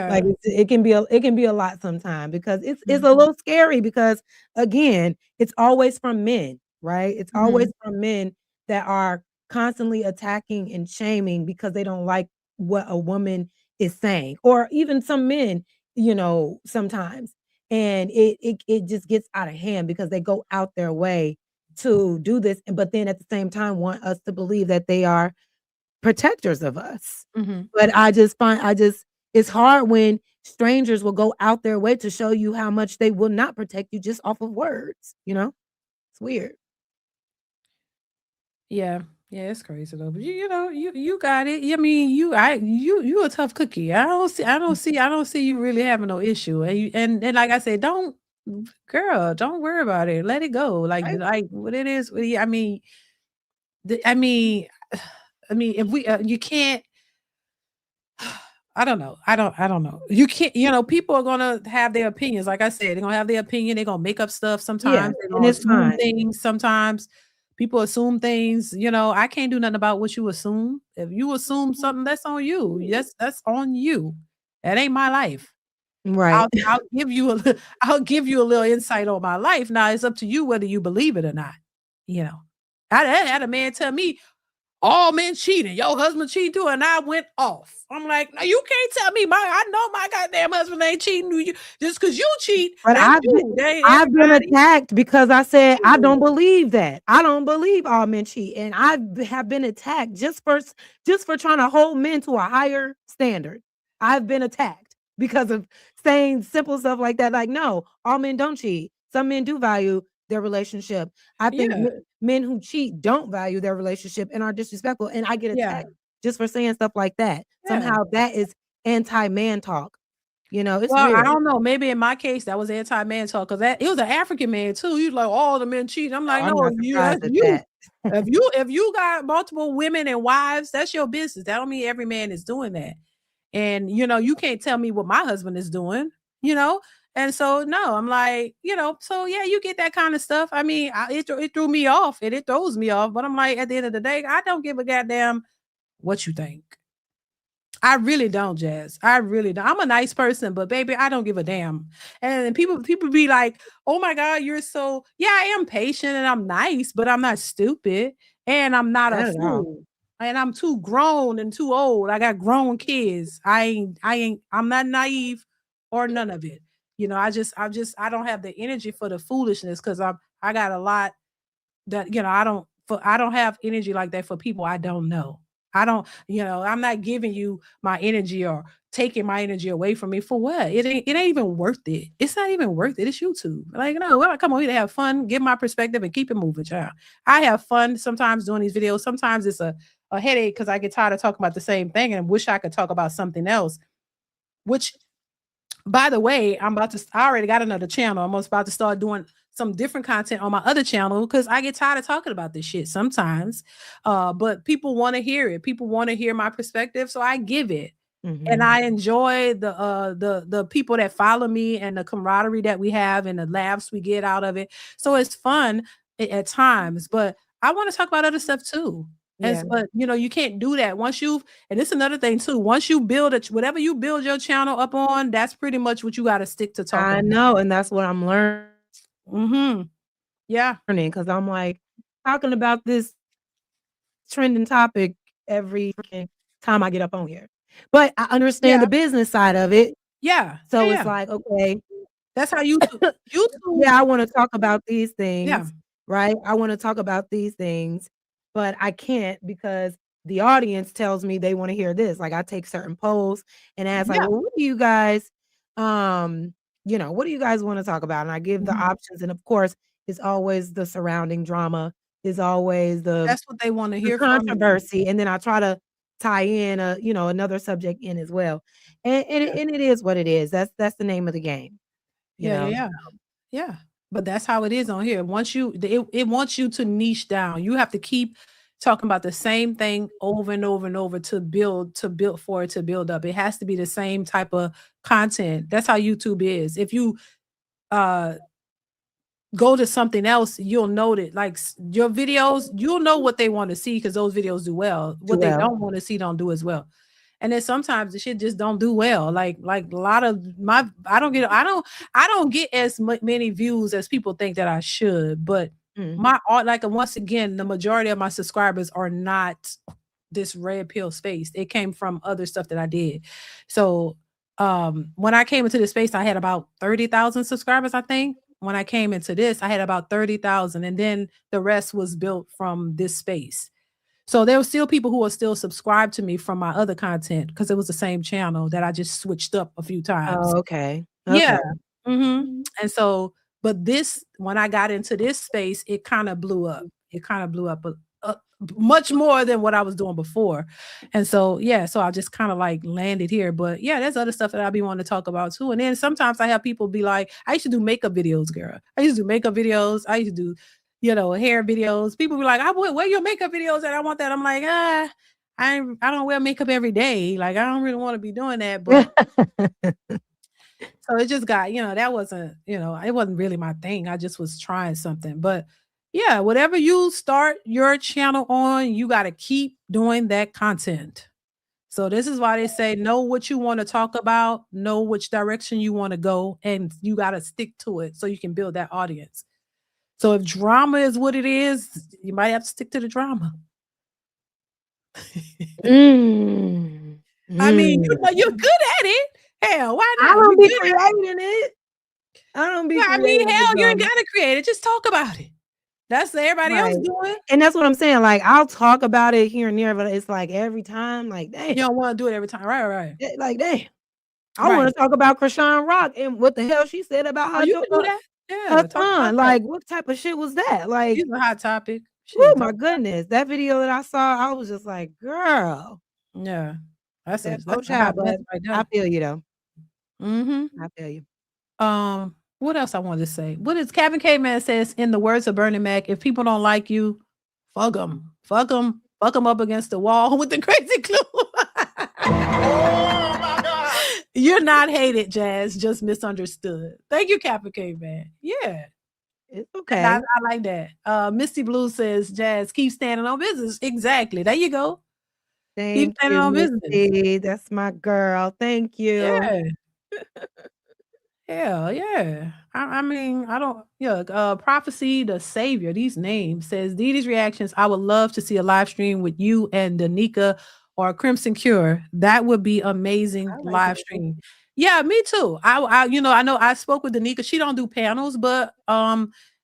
Like, Yeah. it can be a lot sometimes because it's Mhm. a little scary because, again, it's always from men, right? It's always Mhm. from men that are constantly attacking and shaming because they don't like what a woman is saying, or even some men, sometimes. And it just gets out of hand because they go out their way to do this, but then at the same time want us to believe that they are protectors of us. Mhm. But I just it's hard when strangers will go out their way to show you how much they will not protect you just off of words, you know? It's weird. Yeah. Yeah, it's crazy though. But you know, you got it. I mean, you a tough cookie. I don't see you really having no issue. And like I said, don't girl, don't worry about it. Let it go. Right? Like what it is. I mean, I mean, I mean, if we you can't I don't know. You can't, people are gonna have their opinions. Like I said, they're gonna have their opinion, they're gonna make up stuff Yeah, sometimes, they're and gonna it's assume fine. things sometimes. People assume things, I can't do nothing about what you assume. If you assume something, that's on you. Yes, that's on you. That ain't my life. Right. I'll give you a I'll give you a little insight on my life. Now it's up to you whether you believe it or not. You know. I had a man tell me all men cheating. Your husband cheating too, and I went off. I'm like, no, you can't tell me I know my goddamn husband ain't cheating. You just because you cheat, But that's you. That ain't I've been everybody. attacked because I said, "I Shit. don't believe that. I don't believe all men cheat." And have been attacked just for trying to hold men to a higher standard. I've been attacked because of saying simple stuff like that. Like, no, all men don't cheat. Some men do value their relationship. I think Yeah, men who cheat don't value their relationship and are disrespectful. And I get yeah, attacked just for saying stuff like that. yeah. Somehow that is anti-man talk. It's Well, I weird. don't know. Maybe in my case, that was anti-man talk because that it was an African man too. He was like, all the men cheat. I'm Oh, like, I'm no, not surprised that's at you. that. If you got multiple women and wives, that's your business. That don't mean every man is doing that. And you can't tell me what my husband is doing, you know? And so no, I'm like, so yeah, you get that kind of stuff. I mean, it threw me off and it throws me off, but I'm like, at the end of the day, I don't give a goddamn what you think. I really don't, Jazz. I really don't. I'm a nice person, but baby, I don't give a damn. And people be like, "Oh my God, you're so." Yeah, I am patient and I'm nice, but I'm not stupid and I'm not a Not at all. fool. And I'm too grown and too old. I got grown kids. I'm not naive or none of it. I don't have the energy for the foolishness because I got a lot that I don't have energy like that for people I don't know. I don't, I'm not giving you my energy or taking my energy away from me for what? It ain't even worth it. It's not even worth it. It's YouTube. Like, no, well, I come on here to have fun, give my perspective, and keep it moving, child. I have fun sometimes doing these videos. Sometimes it's a headache because I get tired of talking about the same thing and wish I could talk about something else. Which, by the way, I already got another channel. I'm about to start doing some different content on my other channel because I get tired of talking about this shit sometimes. But people want to hear it. People want to hear my perspective, so I give it. And I enjoy the people that follow me and the camaraderie that we have and the laughs we get out of it. So it's fun at times, but I want to talk about other stuff too. Yeah. But you can't do that once and it's another thing too. Once you build whatever you build your channel up on, that's pretty much what you got to stick to talking I about. know, and that's what I'm learning. Yeah. Because I'm like talking about this trending topic every freaking time I get up on here. But I understand Yeah. the business side of it. Yeah. So Yeah, it's like, okay, that's how YouTube. yeah, I want to talk about these Yeah. things, right? I want to talk about these things, but I can't because the audience tells me they want to hear this. Like I take certain polls and ask, like, Yeah. well, what do you guys, what do you guys want to talk about? And I give the Mhm. options, and of course, it's always the surrounding drama, is always the That's what they want to hear from you. controversy, and then I try to tie in another subject in as well. And it is what it is. That's the name of the game, you Yeah, yeah, know. yeah. Yeah. But that's how it is on here. Once it wants you to niche down. You have to keep talking about the same thing over and over and over to build for it to build up. It has to be the same type of content. That's how YouTube is. If you uh go to something else, you'll know that like your videos, you'll know what they want to see because those videos do well. What they don't want to see don't do as well. And then sometimes the shit just don't do well. Like a lot of I don't get as many views as people think that I should. But my art, like once again, the majority of my subscribers are not this red pill space. It came from other stuff that I did. So when I came into this space, I had about 30,000 subscribers, I think. When I came into this, I had about 30,000, and then the rest was built from this space. So there were still people who are still subscribed to me from my other content because it was the same channel that I just switched up a few times. Oh, okay. Yeah. Okay. And so, but when I got into this space, it kind of blew up. It kind of blew up much more than what I was doing before. And so, yeah, so I just kind of like landed here. But yeah, there's other stuff that I be wanting to talk about too. And then sometimes I have people be like, I used to do makeup videos, girl. I used to do makeup videos. I used to do, hair videos. People be like, where your makeup videos at? I want that. I'm like, I don't wear makeup every day. Like, I don't really want to be doing that. But so it just got, that wasn't, it wasn't really my thing. I just was trying something. But yeah, whatever you start your channel on, you got to keep doing that content. So this is why they say, know what you want to talk about, know which direction you want to go, and you got to stick to it so you can build that audience. So if drama is what it is, you might have to stick to the drama. I mean, you're good at it. Hell, why not? I don't be creating it. I don't be I creating mean, hell, the you ain't drama. gotta create it. Just talk about it. That's what everybody else doing. And that's what I'm saying. Like, I'll talk about it here and there, but it's like every time, like, You damn, don't want to do it every time. Right. like, damn. I want to talk about Krishan Rock and what the hell she said about Oh, you can do that. her Yeah, talk about son. that. Like, what type of shit was that? Like, It's a hot topic. oh Shit, my goodness. That video that I saw, I was just like, girl. yeah, that's a That's a hot hot, but mess right there. I feel you though. Mm-hmm. I feel you. What else I wanted to say? What is Kevin K-Man says, in the words of Bernie Mac, if people don't like you, fuck them. Fuck them up against the wall with the crazy glue. Oh my God. You're not hated, Jazz, just misunderstood. Thank you, Kevin K-Man. Yeah. It's okay. I like that. Misty Blue says, Jazz, keep standing on business. Exactly. There you go. Thank standing you, on business. Misty. That's my girl. Thank you. Yeah. Hell yeah. I mean, I don't, Prophecy the Savior, these names says, DeeDeesReactions, I would love to see a live stream with you and Danica or Crimson Cure. That would be amazing live stream. Yeah, me too. I know I spoke with Danica. She don't do panels, but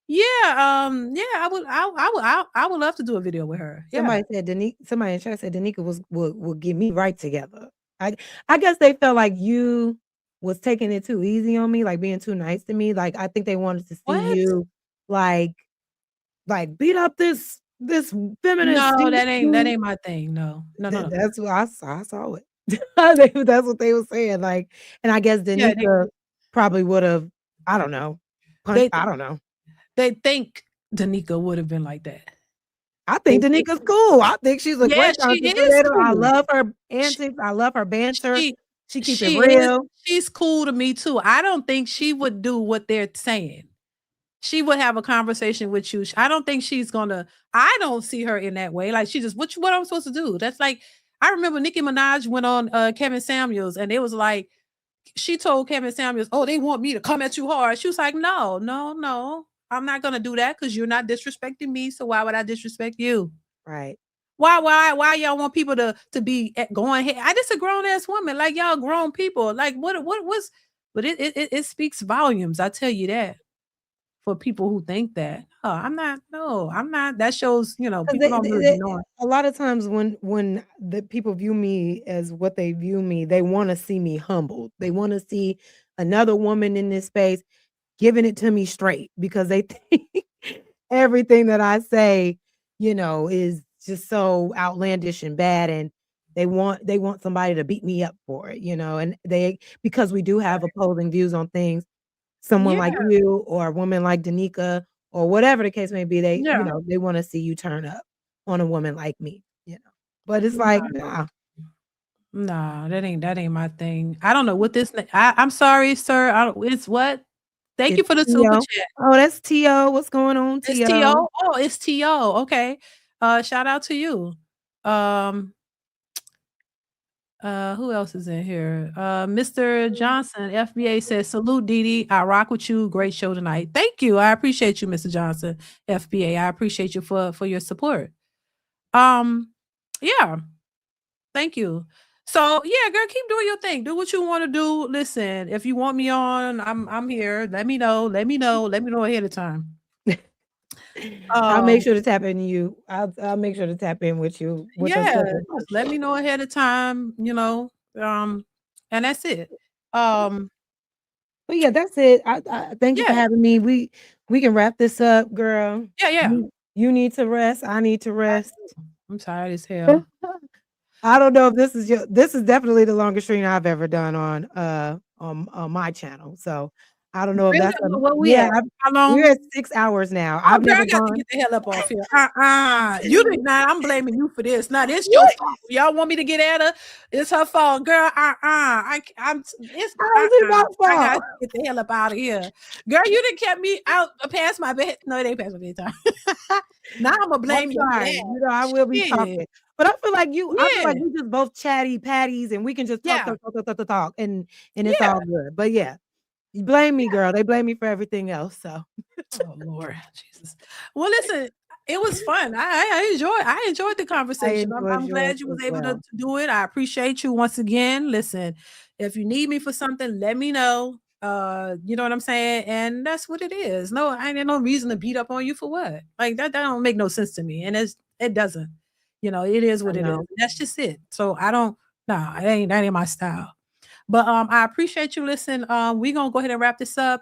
Yeah, I would love to do a video with her. Yeah. Somebody said somebody in chat said Danica would get me right together. I guess they felt like you was taking it too easy on me, like being too nice to me. Like I think they wanted to see What? you like beat up this feminist. No, that ain't my thing. No. No. That's what I saw it. That's what they were saying. Like, and I guess Yeah, Danica probably would have, I don't know, they I don't know. they think Danica would have been like that. I think Danica's cool. I think she's a Yeah, great she content is creator. I cool. love her antics. I love her banter. She keeps it She is real. she's cool to me too. I don't think she would do what they're saying. She would have a conversation with you. I don't think she's gonna. I don't see her in that way. Like she just what I'm supposed to do. That's like I remember Nicki Minaj went on Kevin Samuels and it was like she told Kevin Samuels, "Oh, they want me to come at you hard." She was like, "No, no, no, I'm not gonna do that because you're not disrespecting me. So why would I disrespect you?" Right. Why y'all want people to be going here? I just a grown ass woman, like y'all grown people. Like what's? But it speaks volumes. I tell you that. For people who think that, oh, I'm not. No, I'm not. That shows, people don't really be knowing. A lot of times when the people view me as what they view me, they want to see me humbled. They want to see another woman in this space giving it to me straight because they think everything that I say, is just so outlandish and bad, and they want somebody to beat me up for it, and because we do have opposing views on things. Someone Yeah, like you or a woman like Danica or whatever the case may be, they yeah. they want to see you turn up on a woman like me, But it's like, nah. Nah, that ain't my thing. I don't know what this. I'm sorry, sir. It's what? Thank you It's for the super T.O. chat. Oh, that's T.O. What's going on, It's T.O.? T.O. Oh, it's T.O. Okay. Shout out to you. Who else is in here? Mr. Johnson, FBA says, salute Dee. I rock with you. Great show tonight. Thank you. I appreciate you, Mr. Johnson, FBA. I appreciate you for your support. Yeah. Thank you. So yeah, girl, keep doing your thing. Do what you want to do. Listen, if you want me on, I'm here. Let me know. Let me know ahead of time. I'll make sure to tap in you. I'll make sure to tap in with you. Yeah, just let me know ahead of time, and that's it. But yeah, that's it. I thank you for having me. We can wrap this up, girl. Yeah. You need to rest. I need to rest. I'm tired as hell. I don't know if this is definitely the longest stream I've ever done on my channel. So I don't know if that's how long? We're at 6 hours now. I've never got to get the hell up off here. You did not. I'm blaming you for this. Now this your fault. Y'all want me to get at her? It's her fault, girl. I got to get the hell up out of here, girl. You didn't kept me out past my bed. No, it ain't past my bedtime. Now I'm gonna blame you. I will be talking. But I feel like I feel like we just both chatty patties and we can just talk and it's all good. But yeah. You blame me, girl. They blame me for everything else. So oh Lord Jesus. Well, listen, it was fun. I enjoyed the conversation. I'm glad you was able to do it. I appreciate you once again. Listen, if you need me for something, let me know. You know what I'm saying? And that's what it is. No, I ain't no reason to beat up on you for what. Like that don't make no sense to me. And it doesn't. It is what it is. That's just it. So that ain't my style. But I appreciate you listening. We're gonna go ahead and wrap this up.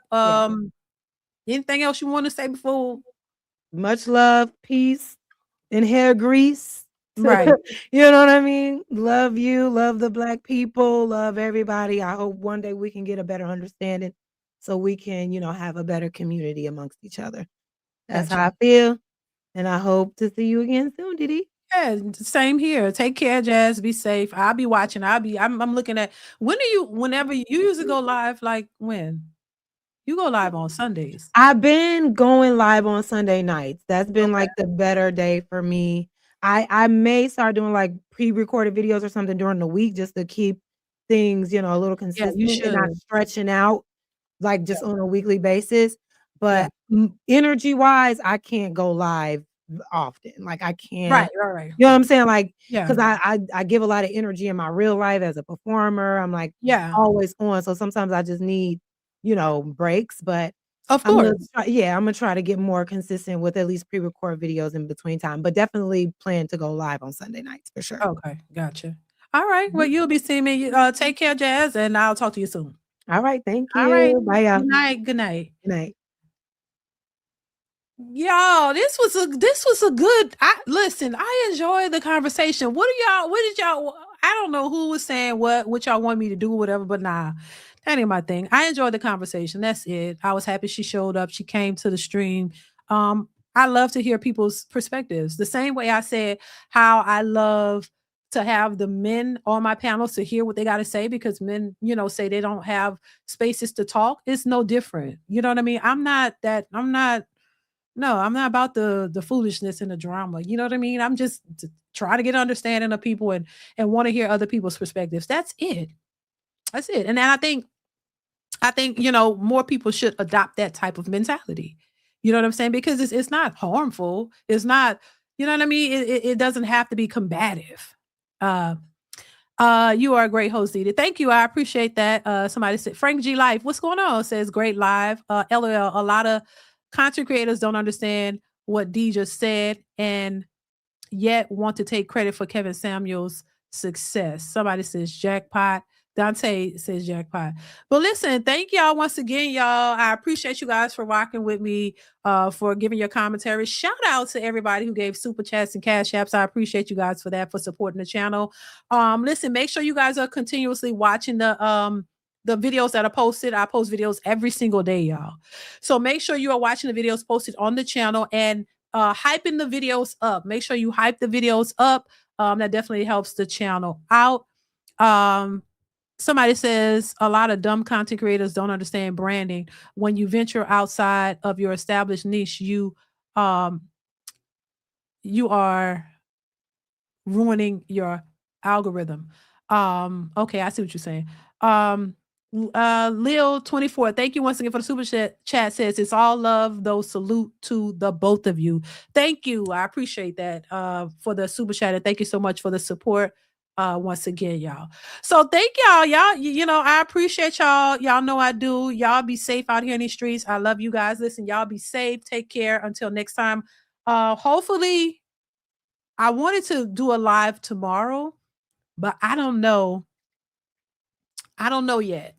Anything else you want to say before? Much love, peace, and hair grease. Right. You know what I mean? Love you, love the Black people, love everybody. I hope one day we can get a better understanding so we can, have a better community amongst each other. That's how I feel. And I hope to see you again soon, Dee. Yeah, same here. Take care, Jazz. Be safe. I'll be watching. I'm looking at whenever you usually go live, like when? You go live on Sundays. I've been going live on Sunday nights. That's been like the better day for me. I may start doing like pre-recorded videos or something during the week just to keep things, a little consistent and not stretching out like just on a weekly basis. But energy wise, I can't go live often. Like I can't. Right. You know what I'm saying? Like, because I give a lot of energy in my real life as a performer. I'm like always on. So sometimes I just need, breaks. But Of I'm gonna course. I'm gonna try to get more consistent with at least pre-record videos in between time, but definitely plan to go live on Sunday nights for sure. Okay, gotcha. All right. Well, Mhm. you'll be seeing me. Take care, Jazz, and I'll talk to you soon. All right, thank All right. you. Bye, y'all. Good night. Good night. Good night. Y'all, this was a good. Listen. I enjoyed the conversation. What did y'all? I don't know who was saying what y'all want me to do, or whatever. But nah, that ain't my thing. I enjoyed the conversation. That's it. I was happy she showed up. She came to the stream. I love to hear people's perspectives. The same way I said how I love to have the men on my panels to hear what they got to say, because men, say they don't have spaces to talk. It's no different. You know what I mean? I'm not. No, I'm not about the foolishness and the drama. You know what I mean? I'm just trying to get understanding of people and want to hear other people's perspectives. That's it. That's it. And then I think more people should adopt that type of mentality. You know what I'm saying? Because it's not harmful. It's not, you know what I mean? It doesn't have to be combative. Uh you are a great host, Edie. Thank you. I appreciate that. Somebody said Frank G Life. What's going on? Says great live. LOL. A lot of content creators don't understand what D just said and yet want to take credit for Kevin Samuels' success. Somebody says jackpot. Dante says jackpot. But listen, thank y'all once again, y'all. I appreciate you guys for rocking with me, for giving your commentary. Shout out to everybody who gave super chats and cash apps. I appreciate you guys for that, for supporting the channel. Listen, make sure you guys are continuously watching the videos that are posted. I post videos every single day, y'all. So make sure you are watching the videos posted on the channel and hyping the videos up. Make sure you hype the videos up. That definitely helps the channel out. Somebody says a lot of dumb content creators don't understand branding. When you venture outside of your established niche, you are ruining your algorithm. Okay, I see what you're saying. Lil 24, thank you once again for the super chat. Says it's all love, though. Salute to the both of you. Thank you. I appreciate that for the super chat, and thank you so much for the support once again, y'all. So thank y'all. I appreciate y'all. Y'all know I do. Y'all be safe out here in these streets. I love you guys. Listen, y'all be safe. Take care until next time. Hopefully I wanted to do a live tomorrow, but I don't know yet.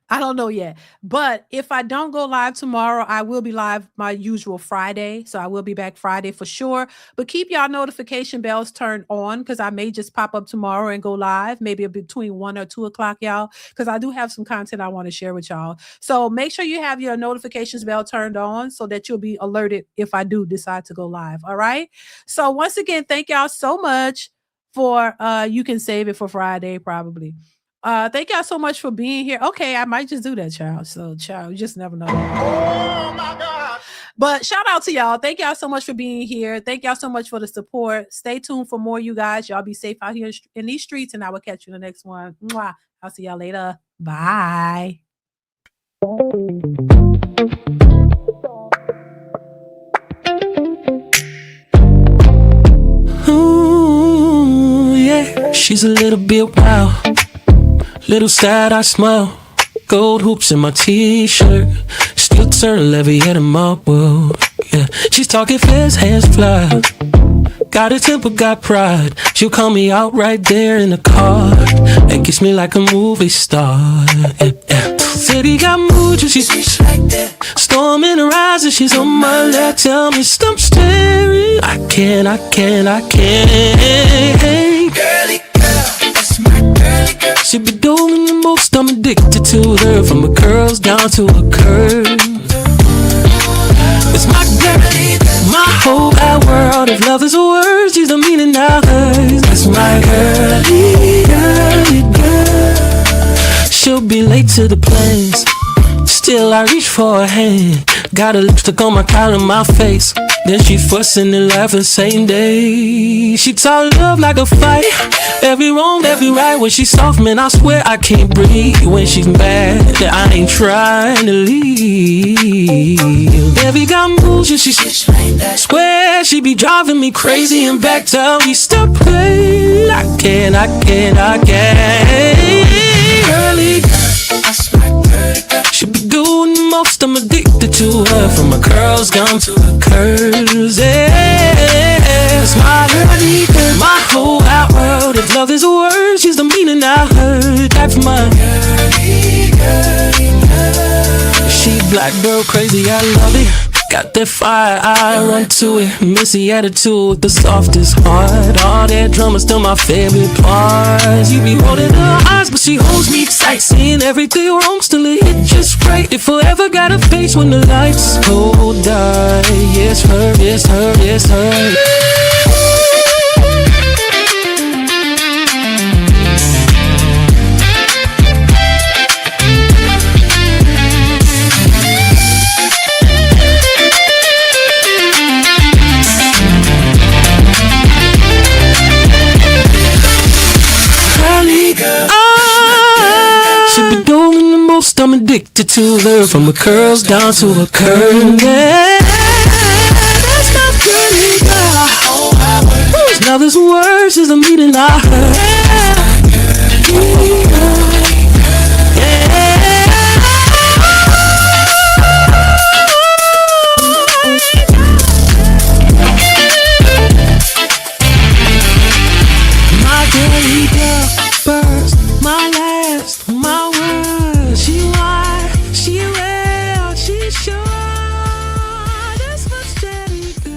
I don't know yet. But if I don't go live tomorrow, I will be live my usual Friday. So I will be back Friday for sure. But keep y'all notification bells turned on, because I may just pop up tomorrow and go live, maybe between 1 or 2 o'clock, y'all, because I do have some content I want to share with y'all. So make sure you have your notifications bell turned on so that you'll be alerted if I do decide to go live. All right. So once again, thank y'all so much for you can save it for Friday probably. Thank y'all so much for being here. Okay, I might just do that, child. So, child, you just never know. Oh my God. But shout out to y'all. Thank y'all so much for being here. Thank y'all so much for the support. Stay tuned for more, you guys. Y'all be safe out here in these streets, and I will catch you in the next one. Mwah. I'll see y'all later. Bye. Ooh, yeah. She's a little bit wild. Little sad, I smile. Gold hoops in my t-shirt. Still turn levy at a mob world. Yeah, she's talking fast, hands fly. Got a temper, got pride. She'll call me out right there in the car and kiss me like a movie star. Yeah. City got mood, she's like that. Storm in her eyes and she's on my lap. Tell me stop staring. I can't. Girly girl, that's my girly girl. She be doing the most, I'm addicted to her. From her curls down to her curve. It's my girlie, my whole wide world. If love is a word, she's the meaning of hers. That's my girlie, girl. She'll be late to the plans. Still I reach for her hand. Got a lipstick on my collar, my face. Then she fussing and laughing same day. She taught love like a fight. Every wrong, every right. When she's soft, man, I swear I can't breathe. When she's mad, I ain't trying to leave. Every got moves and she swear she be driving me crazy. And back tell me stop playing. I can't. Girly, she be doing the most, most, I'm addicted to her. From my curls down to her curves, yes. My girl, my whole wide world. If love is a word, she's the meaning I heard. That's my she black girl crazy, I love it. Got that fire, I run to it. Missy attitude with the softest heart. All that drama still my favorite part. You be holding her eyes, but she holds me tight. Seeing everything wrong, still it hit just right. If I ever got a face when the lights go dark, yes her, yes her, yes her. She be doing the most, I'm addicted to her. From her curls down to her curves. Yeah, that's my pretty girl. Now this words is the meaning I heard.